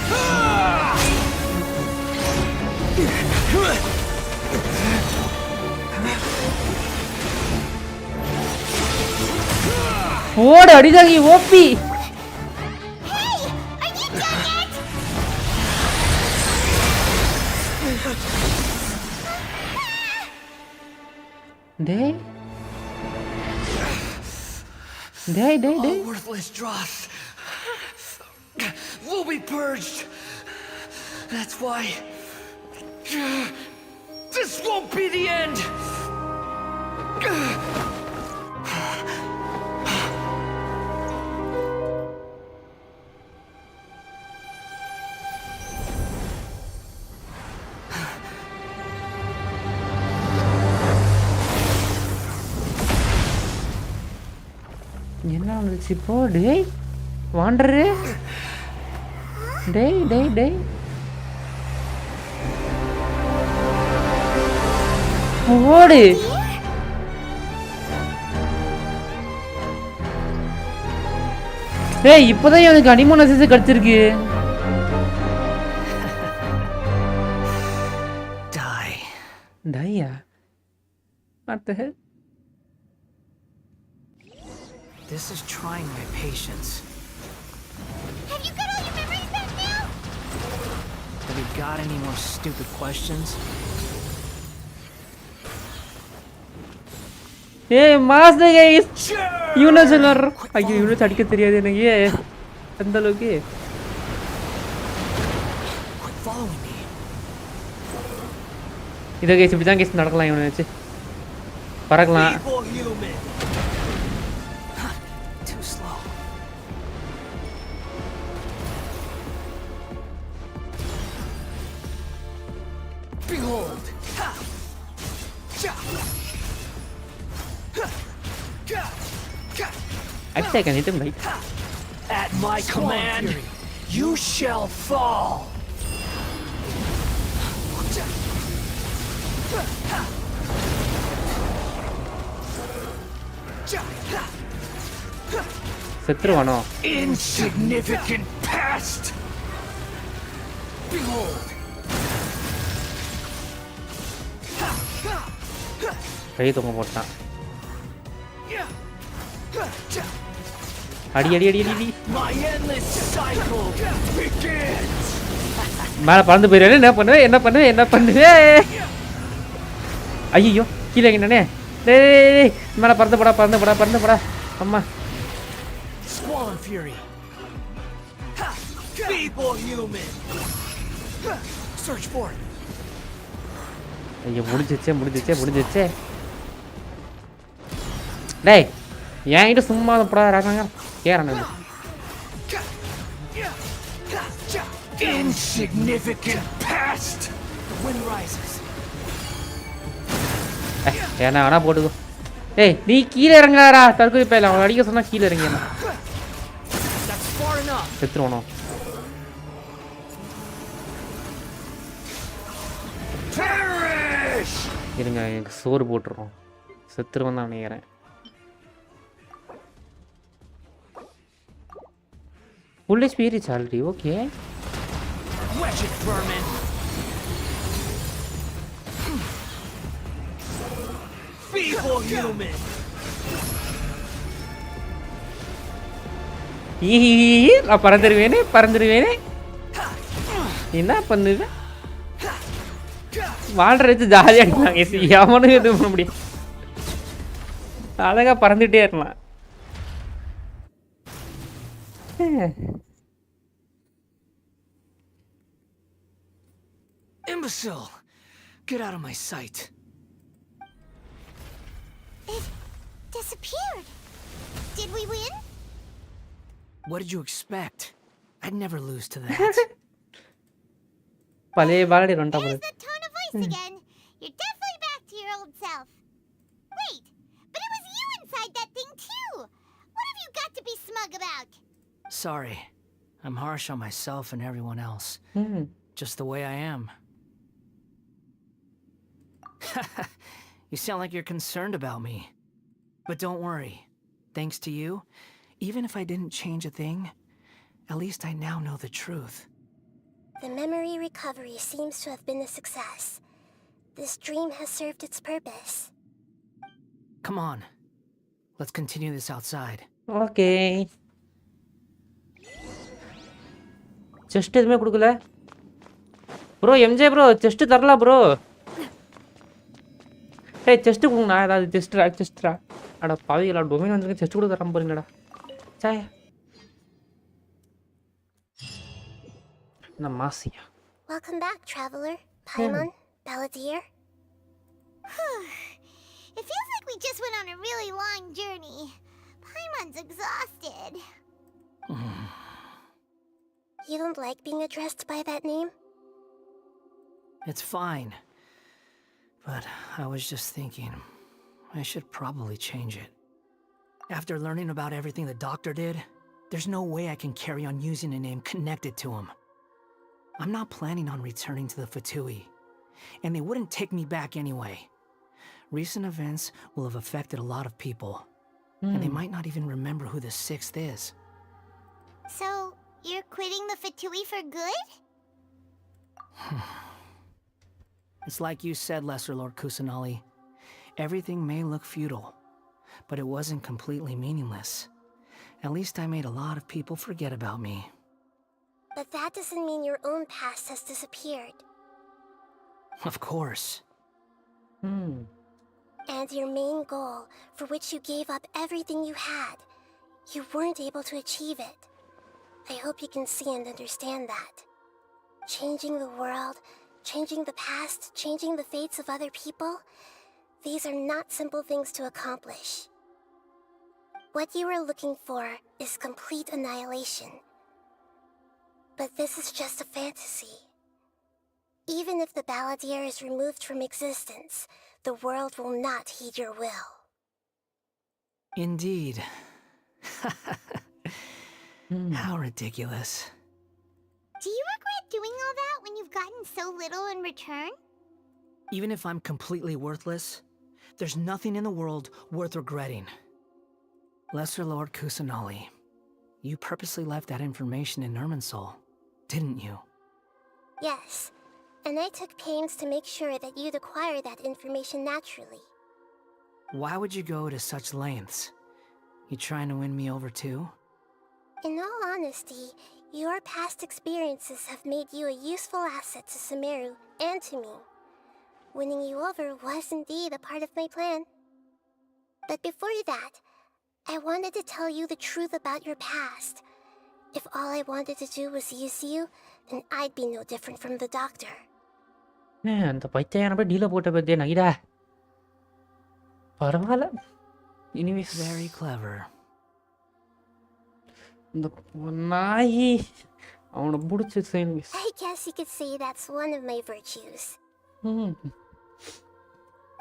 ஓடு அடிதாகி ஓபி டேய் டேய் டேய் டேய் All worthless dross will be purged. That's why this won't be the end. என்ன வந்துச்சு இப்போ டேய் வாண்டரு டேய் டேய் டேய் ஓடு டேய் இப்போதான் எனக்கு அனிமோன் அசஸ் கிடைச்சிருக்கு Die. Dia what the hell This is trying my patience. Have you got all your memories back now? Have you got any more stupid questions? ஏய் மாஸ்டர் கைஸ் யூனிசனர் ஐயோ யூனிஸ் அடிக்க தெரியாது எனக்கு அந்த அளவுக்கு Quit following me. இதை guys இப்படி தான் கைஸ் நடக்கலாம் இவனை வச்சு பறக்கலாம் Evil human. Too slow. Behold. Ha. Ja. Ha. Ga. Ga. actually I can hit him right At my command, you shall fall. செத்துருவானோ Insignificant past. Behold. கை தொங்க போட்டான் அடி அடி அடி அடி My endless cycle begins. மேலே பறந்து போயிடுவேன் என்ன பண்ணுவேன் ஐயோ கீழே என்னண்ணே டேய் மேலே பறந்து போடா அம்மா Swan fury. Feeble human. Search for it. ஐயோ முடிஞ்சிச்சே டேய் என்கிட்ட சும்மா போடா ராக்காங்க கேறானே Insignificant past. The wind rises. ஏன்னா வேணா போட்டுக்கோ ஏய் நீ கீழே இறங்காடா தற்கொலை பையில அவன் அடிக்க சொன்னா கீழே இறங்கினா That's far enough. செத்துருவானோ Perish. இருங்க எனக்கு சோறு போட்டுருவோம் செத்துருவன் தான் நினைக்கிறேன் full HP reach already okay Wedge it, vermin. Feeble human. நான் பறந்துருவேனே என்ன பண்ணுவேன் வாழ்ற வச்சு ஜாலியாக அடிக்கலாம் எவனும் எதுவும் பண்ண முடியும் அழகா பறந்துட்டே இருக்கலாம் Imbecile! Get out of my sight. It disappeared. Did we win? What did you expect? I'd never lose to that. பழைய பாலடி ரெண்டா போகுது There's the tone of voice again. You're definitely back to your old self. Wait, but it was you inside that thing too. What have you got to be smug about? Sorry. I'm harsh on myself and everyone else. Just the way I am. You sound like you're concerned about me. But don't worry. Thanks to you, even if I didn't change a thing, At least I now know the truth. The memory recovery seems to have been a success. This dream has served its purpose. Come on. Let's continue this outside. Okay. Chest எதுவுமே கொடுக்கல bro. MJ bro chest தரல bro. ஏய் chest கொடுங்கண்ணா. ஏதாவது செஸ்ட்ரா. அட பாவிகளா, domain வந்துருக்கு chest கூட தராம போறீங்கடா. சாய் நான் மாசியா. Welcome back, traveler. Paimon, Balladeer. It feels like we just went on a really long journey. Paimon's exhausted. You don't like being addressed by that name? It's fine. But I was just thinking, I should probably change it. After learning about everything the doctor did, there's no way I can carry on using a name connected to him. I'm not planning on returning to the Fatui, and they wouldn't take me back anyway. Recent events will have affected a lot of people, and they might not even remember who the 6th is. So, you're quitting the Fatui for good? It's like you said, Lesser Lord Kusanali. Everything may look futile, but it wasn't completely meaningless. At least I made a lot of people forget about me. But that doesn't mean your own past has disappeared. Of course. And your main goal, for which you gave up everything you had, you weren't able to achieve it. I hope you can see and understand that. Changing the world, changing the past, changing the fates of other people, these are not simple things to accomplish. What you are looking for is complete annihilation. But this is just a fantasy. Even if the Balladeer is removed from existence, the world will not heed your will. Indeed. How ridiculous. Do you regret doing all that when you've gotten so little in return? Even if I'm completely worthless, there's nothing in the world worth regretting. Lesser Lord Kusanali, you purposely left that information in Irminsul, didn't you? Yes, and I took pains to make sure that you'd acquire that information naturally. Why would you go to such lengths? You trying to win me over too? In all honesty, your past experiences have made you a useful asset to Sumeru and to me. Winning you over was indeed a part of my plan. But before that, I wanted to tell you the truth about your past. If all I wanted to do was use you, then I'd be no different from the doctor. அந்த பைத்தியான போய் டீல போட்ட பத்தியா நகிடா. பரவாயில்ல. Anyways. Very clever. இந்த நாயி அவனை பிடிச்சி. I guess you could say that's one of my virtues.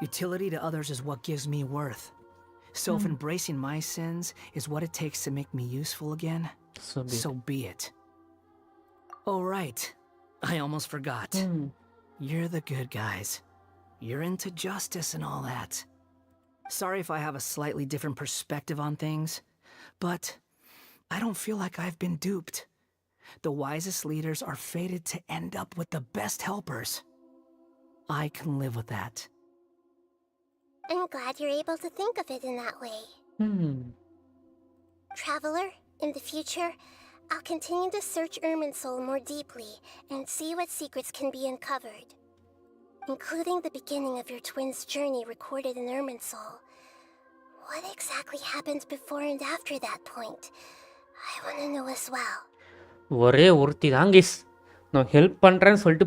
Utility to others is what gives me worth. So if embracing my sins is what it takes to make me useful again, so be it. Oh right, I almost forgot. You're the good guys. You're into justice and all that. Sorry if I have a slightly different perspective on things, but I don't feel like I've been duped. The wisest leaders are fated to end up with the best helpers. I can live with that. I'm glad you're able to think of it in that way. Traveler, in the future, I'll continue to search Irminsul more deeply and see what secrets can be uncovered. Including the beginning of your twins' journey recorded in Irminsul. What exactly happened before and after that point? I want to know as well. ஒரே ஒருத்தி தான் case. நான் help பண்ணுறேன்னு சொல்லிட்டு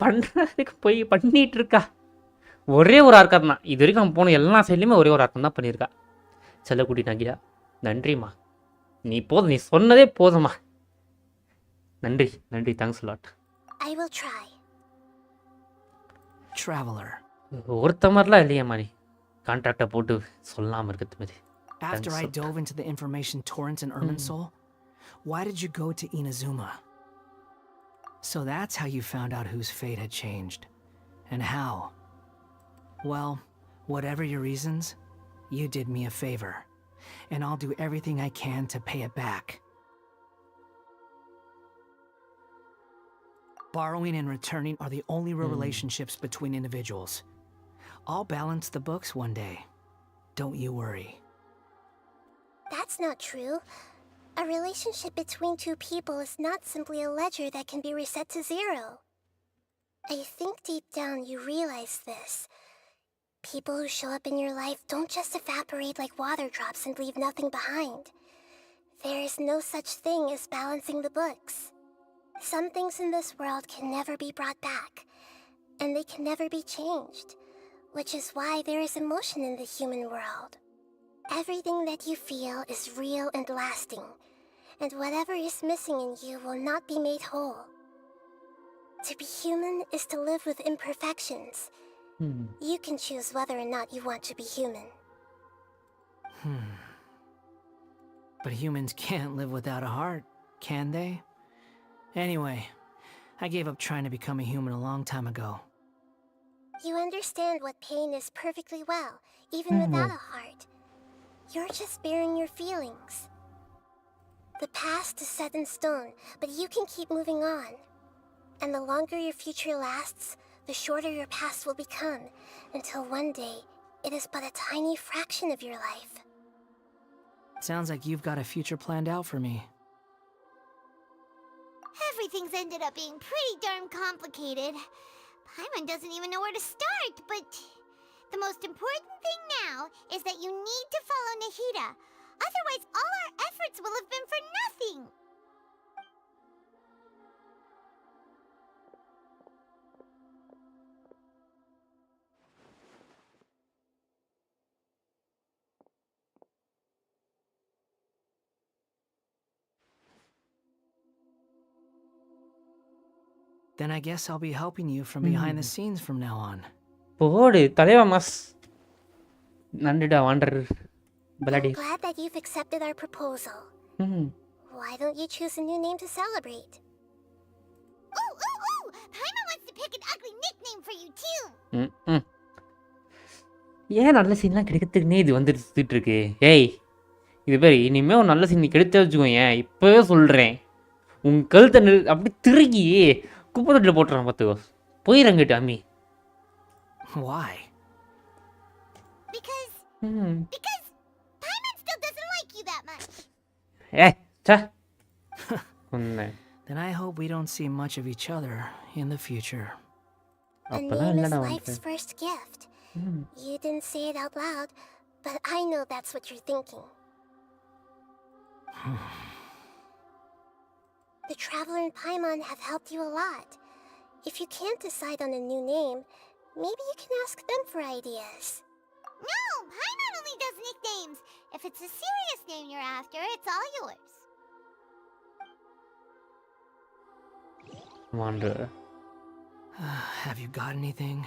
பண்ணுறதுக்கு போய் பண்ணிட்டு இருக்கா. ஒரே ஒரு ஆர்க்கம் தான் இது வரைக்கும் அவன் போன எல்லா சைட்லையுமே ஒரே ஒரு ஆர்க்கம் தான் பண்ணியிருக்கா. செல்லக்குடி நகிடா, நன்றிம்மா. நீ போதும், நீ சொன்னதே போதும்மா. நன்றி நன்றி, thanks lot. I will try. Traveler. ஒருத்த மாதிரிலாம் இல்லையாம்மா நீ கான்ட்ராக்டை போட்டு சொல்லாமல் இருக்கிறது மாதிரி. After I dove into the information torrent in Irminsul, why did you go to Inazuma? So that's how you found out whose fate had changed. And how? Well, whatever your reasons, you did me a favor. And I'll do everything I can to pay it back. Borrowing and returning are the only real relationships between individuals. I'll balance the books one day. Don't you worry. That's not true. A relationship between two people is not simply a ledger that can be reset to 0. I think deep down you realize this. People who show up in your life don't just evaporate like water drops and leave nothing behind. There is no such thing as balancing the books. Some things in this world can never be brought back, and they can never be changed, which is why there is emotion in the human world. Everything that you feel is real and lasting, and whatever is missing in you will not be made whole. To be human is to live with imperfections. You can choose whether or not you want to be human. But humans can't live without a heart, can they? Anyway, I gave up trying to become a human a long time ago. You understand what pain is perfectly well, even without a heart. You're just bearing your feelings. The past is set in stone, but you can keep moving on. And the longer your future lasts, the shorter your past will become, until one day, it is but a tiny fraction of your life. Sounds like you've got a future planned out for me. Everything's ended up being pretty darn complicated. Paimon doesn't even know where to start, but the most important thing now is that you need to follow Nahida. Otherwise, all our efforts will have been for nothing. Then I guess I'll be helping you from behind the scenes from now on. போடு தலைவா mass நண்டுடா wander I'm பலாடி glad that you've accepted our proposal. Why don't you choose a new name to celebrate? Ooh! Paimon wants to pick an ugly nickname for you too. ஏன் நல்ல சீன்லாம் கிடைக்கிறதுக்குன்னே இது வந்துட்டு இருக்கு. ஏய் இது பேர் இனிமேல் ஒரு நல்ல சீன் கிடைச்சா வச்சுக்கோ. ஏன் இப்போவே சொல்கிறேன் உன் கழுத்தை அப்படி திருகி குப்பை தொட்டில் போட்டுறான் பார்த்துக்கோ. போயிடங்கிட்டு அம்மி. Why? Because Paimon still doesn't like you that much. ஏய் சா Then I hope we don't see much of each other in the future. A name is life's first gift. You didn't say it out loud, but I know that's what you're thinking. The Traveler and Paimon have helped you a lot. If you can't decide on a new name, maybe you can ask them for ideas. No, Paimon only does nicknames. If it's a serious name you're after, it's all yours. Wander. Have you got anything?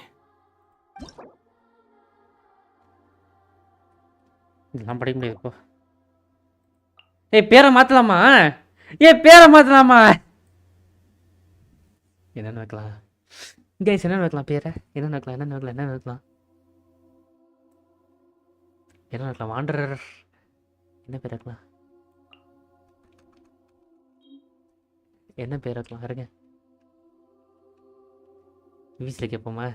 இதெல்லாம் படிக்க முடியாது இப்போ. ஏய் பேரை மாற்றலாமா? என்னென்ன வைக்கலாம் guys? என்னென்ன வைக்கலாம் பேரை? என்னென்ன வைக்கலாம்? வாண்டரர் என்ன பேர் வைக்கலாம்? என்ன பேர் வைக்கலாம்? இருங்க வீசில் கேட்போமா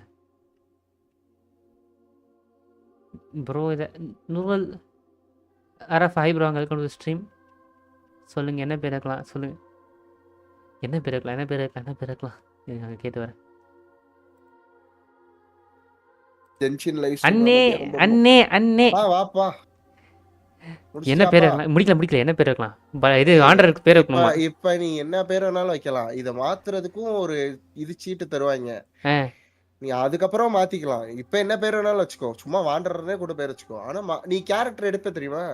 ப்ரோ? இதை நூல் அரஃப் ஹை ப்ரோ, அங்கே இருக்க ஸ்ட்ரீம் சொல்லுங்கள். என்ன பேர் வைக்கலாம் சொல்லுங்கள். என்ன பேர் வைக்கலாம்? அங்கே கேட்டு வரேன். அண்ணே வாப்பா. என்ன பேர் வைக்கலாம்? முடிக்கல. என்ன பேர் வைக்கலாம்? இது ஆண்டருக்கு பேர் வைக்கணுமா? இப்ப நீ என்ன பேர் வேணாலும் வைக்கலாம். இதை மாத்துறதுக்கும் ஒரு இது சீட்டு தருவாங்க. நீ அதுக்கப்புறம் மாத்திக்கலாம். இப்ப என்ன பேர் வேணாலும் வச்சுக்கோ. சும்மா வாண்டர்னே கூட பேர் வச்சுக்கோ. ஆனா நீ கேரக்டர் எடுப்ப தெரியுமா?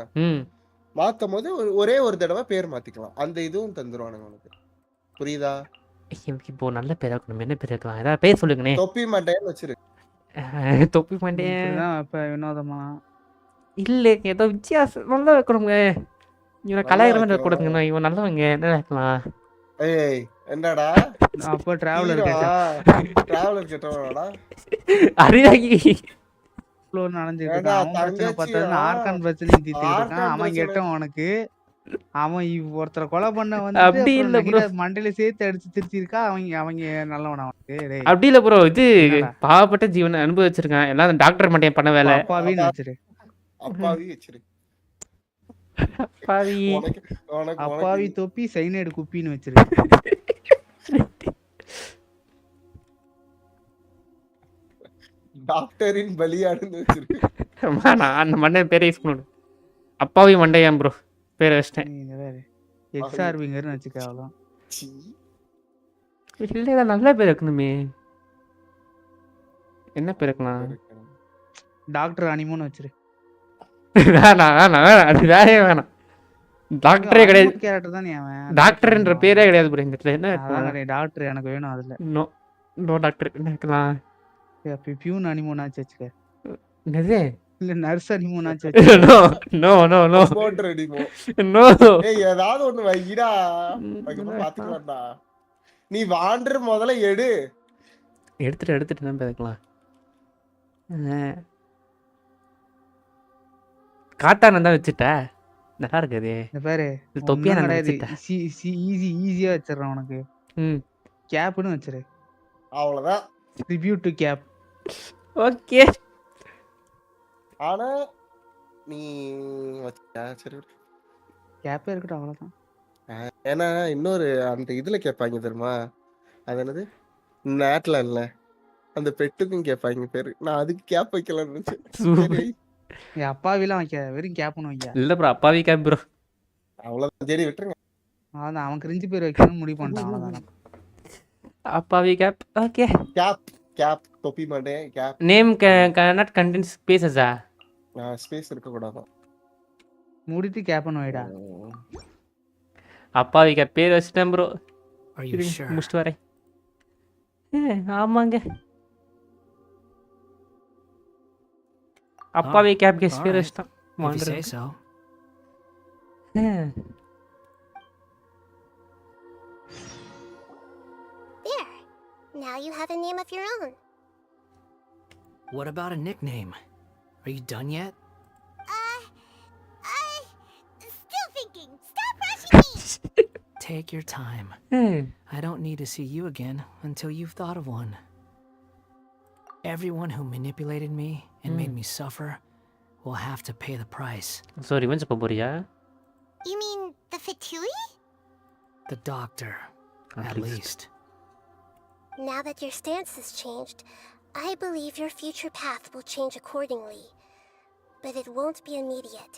மாத்தும் போது ஒரே ஒரு தடவை பேர் மாத்திக்கலாம். அந்த இதுவும் தந்துருவானுங்க உனக்கு. புரியுதா? இப்போ நல்ல பேர் வைக்கணும். என்ன பேர் வைக்கலாம்? ஏதாவது பேர் சொல்லுங்கண்ணே. தொப்பி மண்டையன்னு வச்சிரு. தொப்பி மண்டையன் இப்ப வினோதமா இல்ல, ஏதோ வித்தியாசம் நல்லா வைக்கணுங்க. இவன் கலாயிரம் பேர் கொடுங்க. இவன் நல்லவங்க. என்ன வைக்கலாம்? ஏய் என்னடா அப்போ டிராவலர் கேட்டவடா அரியாகி ஃப்ளோர் நடந்துட்டு இருக்கான். அவன் பிரச்சனை பார்த்தா ஆர்கான் பிரச்சனை தீர்த்துட்டு இருக்கான். அவன் கேட்டவன் உனக்கு அவன் ஒருத்தரை கொலை பண்ண வந்துட்டு அப்படி அப்புறம் இல்ல ப்ரோ. நகிட மண்டையில சேர்த்து அடிச்சு திருச்சிருக்கா. அவங்க நல்லவனா அவனுக்கு? டேய் அப்படி இல்ல ப்ரோ. இது என்னடா பாவப்பட்ட ஜீவனை அனுபவிச்சிருக்கான். எல்லாம் அந்த டாக்டர் மண்டையன் பண்ண வேலை. அப்பாவின்னு வச்சிரு. அப்பாவி வச்சிரு. பாவி. உனக்கு உனக்கு அப்பாவி உனக்கு தொப்பி சைனைடு குப்பின்னு வச்சிரு. டாக்டரின் பலியாடுன்னு வச்சிரு. நான் அந்த மண்டையன் பேரை யூஸ் பண்ணணும். அப்பாவி மண்டையான் ப்ரோ பேரை வச்சிட்டேன். நீ வேற எக்ஸ்ஆர்விங்கர்னு வச்சுக்க அவ்வளோ. சீ. இல்லை நல்ல பேர் இருக்கணுமே. என்ன பேர் இருக்கலாம்? டாக்டர் அனிமோன்னு வச்சிரு. வேணாம் அது வேலையே வேணாம். டாக்டரே கிடையாது. கேரக்டர் தான் நீ அவன். டாக்டர்ன்ற பேரே கிடையாது ப்ரோ இந்த இடத்துல. என்ன அதான் கிடையாது. டாக்டர் எனக்கு வேணும் அதுல. நோ நோ டாக்டர் என்ன இருக்கலாம்? பியூன் அனிமோனாச்சு வச்சுக்க. என்னது? இல்ல நர்ஸ் அனிமோனாச்சு வச்சுக்க. நோ நோ நோ நோ போட்டு அடிமோ. நோ. ஏய் ஏதாவது ஒண்ணு வைடா. அதுக்கப்புறம் பாத்துக்கலாம்டா. நீ வாண்டர் முதல்ல எடுத்துட்டு தான் பேசலாம். காட்டான தான் வச்சுட்ட. நல்லா இருக்குது. இந்த பாரு தொப்பியா நான் கிடையாது. வச்சுட்டேன். ஈஸியா வச்சிடறேன் உனக்கு. கேப்னு வச்சிரு. அவ்வளவுதான். Tribute to cap. ஓகே. ஆனா நீ சரி கேப்பே இருக்கட்டும் அவ்வளவுதான். ஏன்னா இன்னொரு அந்த இதுல கேட்பாங்க தெரியுமா? அது என்னது நேட்ல இல்ல அந்த பெட்டுக்கும் கேட்பாங்க பேரு. நான் அதுக்கு கேப் வைக்கலாம்னு நினைச்சேன். அப்பாவிலாம் வைக்க வெறும் கேப்னு வைக்க. இல்ல ப்ரோ அப்பாவி கேப் ப்ரோ. அவ்வளவுதான் சரி விட்டுருங்க. அதான் அவன் கிரிஞ்சு பேர் வைக்கணும்னு முடிவு பண்ணிட்டான் அவ்வளவுதான். அப்பாவி கேப். ஓகே. கேப் தொப்பி மாட்டேன் cap. Name cannot contain spaces ஆ? ஸ்பேஸ் இருக்க கூடாது. மூடிட்டு கேப்னு வைடா. அப்பாவி கேப் பேர் வச்சிட்டேன் ப்ரோ. Are you sure? முடிச்சிட்டு வரேன். ஆமாங்க. அப்பாவி கேப் கெஸ் பேர் வச்சிட்டான். If you say so. There. Now you have a name of your own. What about a nickname? Are you done yet? Still thinking. Stop rushing me. Take your time. I don't need to see you again until you've thought of one. Everyone who manipulated me and made me suffer will have to pay the price. So revenge போறியா? You mean the Fatui? The doctor, at least. Now that your stance has changed, I believe your future path will change accordingly. But it won't be immediate.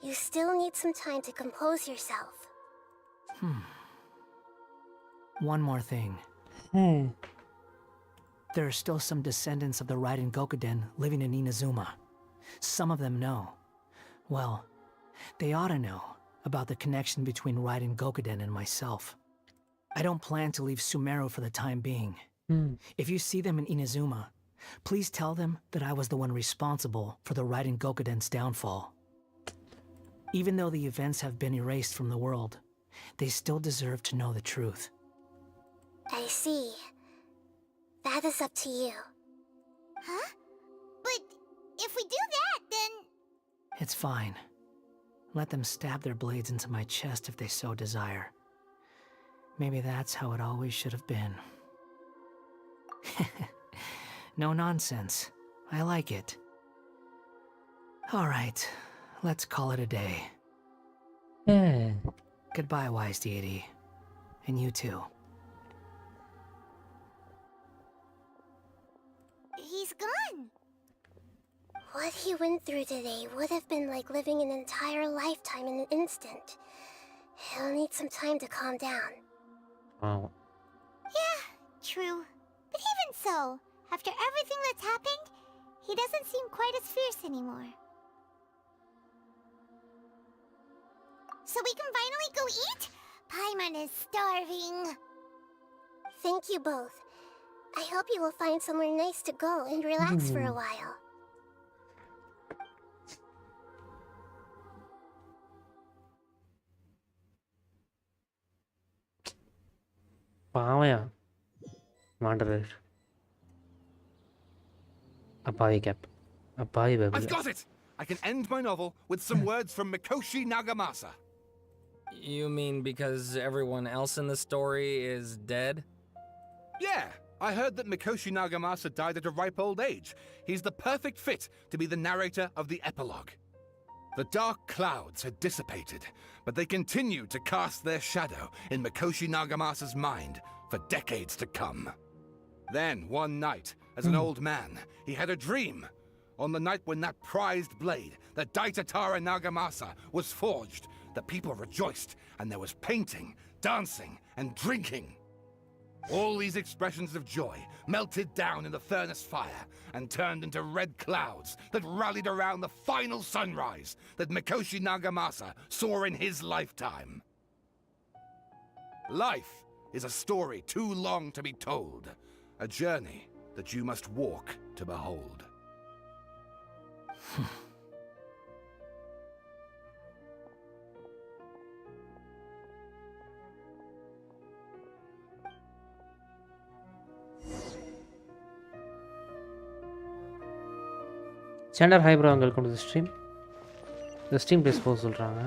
You still need some time to compose yourself. One more thing. There are still some descendants of the Raiden Gokuden living in Inazuma. Some of them know. Well, they ought to know about the connection between Raiden Gokuden and myself. I don't plan to leave Sumeru for the time being. If you see them in Inazuma, please tell them that I was the one responsible for the Raiden Gokuden's downfall. Even though the events have been erased from the world, they still deserve to know the truth. I see. That is up to you. Huh? But if we do that, then... It's fine. Let them stab their blades into my chest if they so desire. Maybe that's how it always should have been. No nonsense. I like it. All right, let's call it a day. Goodbye, wise deity. And you too. He's gone. What he went through today would have been like living an entire lifetime in an instant. He'll need some time to calm down. Wow. Yeah, true. But even so, after everything that's happened, he doesn't seem quite as fierce anymore. So we can finally go eat? Paimon is starving. Thank you both. I hope you will find somewhere nice to go and relax for a while. பாவையா மாண்டரர் அப்பாவி gap அப்பாவி I've baby. got it! I can end my novel with some words from Mikoshi Nagamasa. You mean because everyone else in the story is dead? Yeah, I heard that Mikoshi Nagamasa died at a ripe old age. He's the perfect fit to be the narrator of the epilogue. The dark clouds had dissipated, but they continued to cast their shadow in Mikoshi Nagamasa's mind for decades to come. Then, one night, as an old man, he had a dream. On the night when that prized blade, the Daitatara Nagamasa, was forged, the people rejoiced, and there was painting, dancing, and drinking. All these expressions of joy melted down in the furnace fire and turned into red clouds that rallied around the final sunrise that Mikoshi Nagamasa saw in his lifetime. Life is a story too long to be told, a journey that you must walk to behold. Chandler, hi bro, welcome to the stream. The stream please போக சொல்றாங்க.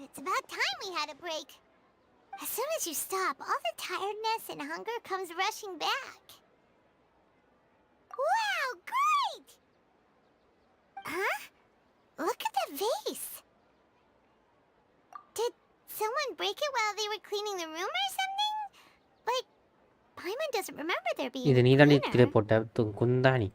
It's about time we had a break. As soon as you stop, all the tiredness and hunger comes rushing back. Wow, great! Huh? Look at the vase. Did someone break it while they were cleaning the room or something? But Paimon doesn't remember there being இது a நீ தாண்டி cleaner. கீழே போட்ட குந்தாணி.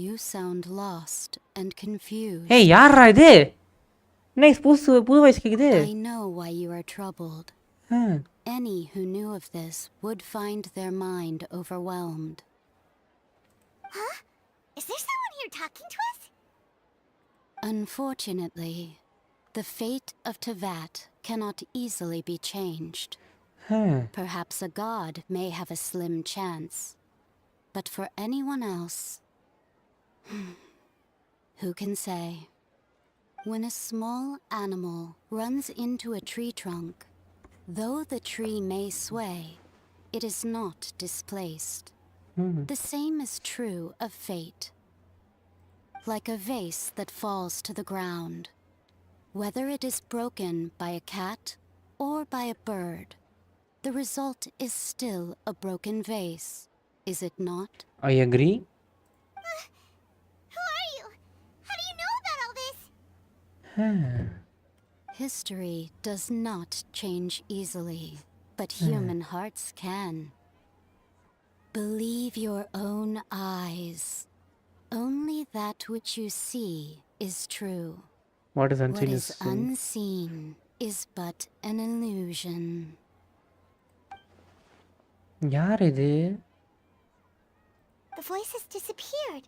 You sound lost and confused. Hey, யாரா இது? Nice புது voice கேக்குது. I know why you are troubled. Any who knew of this would find their mind overwhelmed. Huh? Is there someone here talking to us? Unfortunately, the fate of Tevat cannot easily be changed. Perhaps a god may have a slim chance. But for anyone else, who can say? When a small animal runs into a tree trunk, though the tree may sway, it is not displaced. The same is true of fate. Like a vase that falls to the ground, whether it is broken by a cat or by a bird, the result is still a broken vase, is it not? I agree. Who are you? How do you know about all this? History does not change easily, but human hearts can. Believe your own eyes. Only that which you see is true. What is unseen What is is unseen is but an illusion. யார் இது? The voice has disappeared.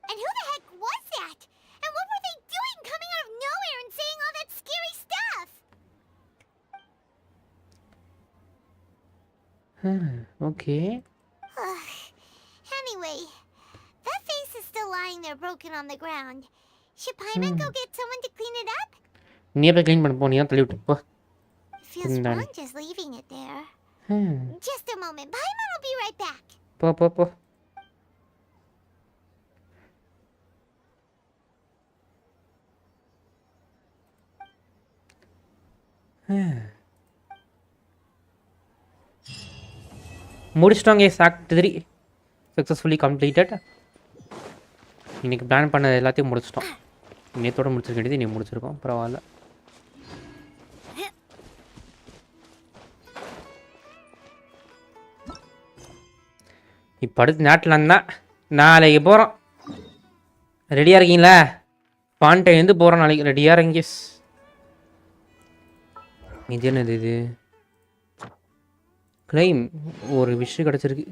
And who the heck was that? And what were they doing coming out of nowhere and saying all that scary stuff? Okay. Anyway, that face is still lying there broken on the ground. Should Paimon go get someone to clean it up? நீ எப்போ clean பண்ண போனியா தள்ளி விட்டு போ. It feels wrong just leaving it there. Just a moment. Paimon will be right back. போ போ போ. முடிச்சிட்டோங்க ஆக்ட் 3 சக்ஸஸ்ஃபுல்லி கம்ப்ளீட்டட். இன்னைக்கு பிளான் பண்ண எல்லாத்தையும் முடிச்சிட்டோம். நேத்தோட முடிச்சிருக்க வேண்டியது இன்னைக்கு முடிச்சிருக்கோம். பரவாயில்ல. இப்போ அடுத்து நாட்டில் தான் நாளைக்கு போகிறோம். ரெடியாக இருக்கீங்களா? பாண்டைலேருந்து போகிறோம் நாளைக்கு. ரெடியாக இருங்க. இது என்னது இது? கிளைம் ஒரு விஷயம் கிடச்சிருக்கு.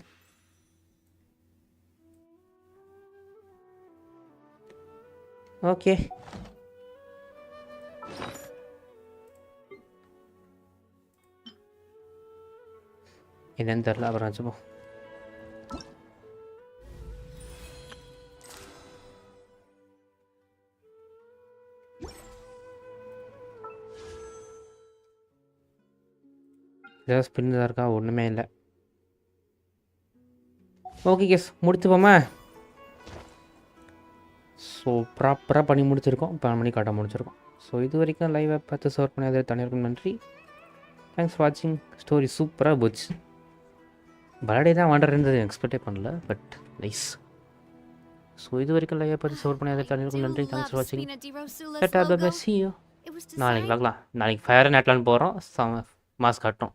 ஓகே, என்னன்னு தெரில, அப்புறம் வச்சுப்போம். ஏதாவது ஸ்பின் தான் இருக்கா? ஒன்றுமே இல்லை. Okay case, முடிச்சுப்போமா? ஸோ ப்ராப்பராக பண்ணி முடிச்சிருக்கோம். 12 மணி காட்ட முடிச்சிருக்கோம். ஸோ இது வரைக்கும் லைவை பார்த்து சர்வ் பண்ணாத தனியாருக்கும் நன்றி. தேங்க்ஸ் ஃபார் வாட்சிங். ஸ்டோரி சூப்பராக போச்சு. பர்த்டே தான் வாண்டர்ன்றது எக்ஸ்பெக்டே பண்ணல, பட் நைஸ். ஸோ இது வரைக்கும் லைவை பார்த்து சர்வ் பண்ணாத தனியாருக்கும் நன்றி. தேங்க்ஸ் ஃபார் வாட்சிங். நாளைக்கு பார்க்கலாம். நாளைக்கு ஃபயர் நேட்லான்னு போகிறோம். மாஸ்க் காட்டும்.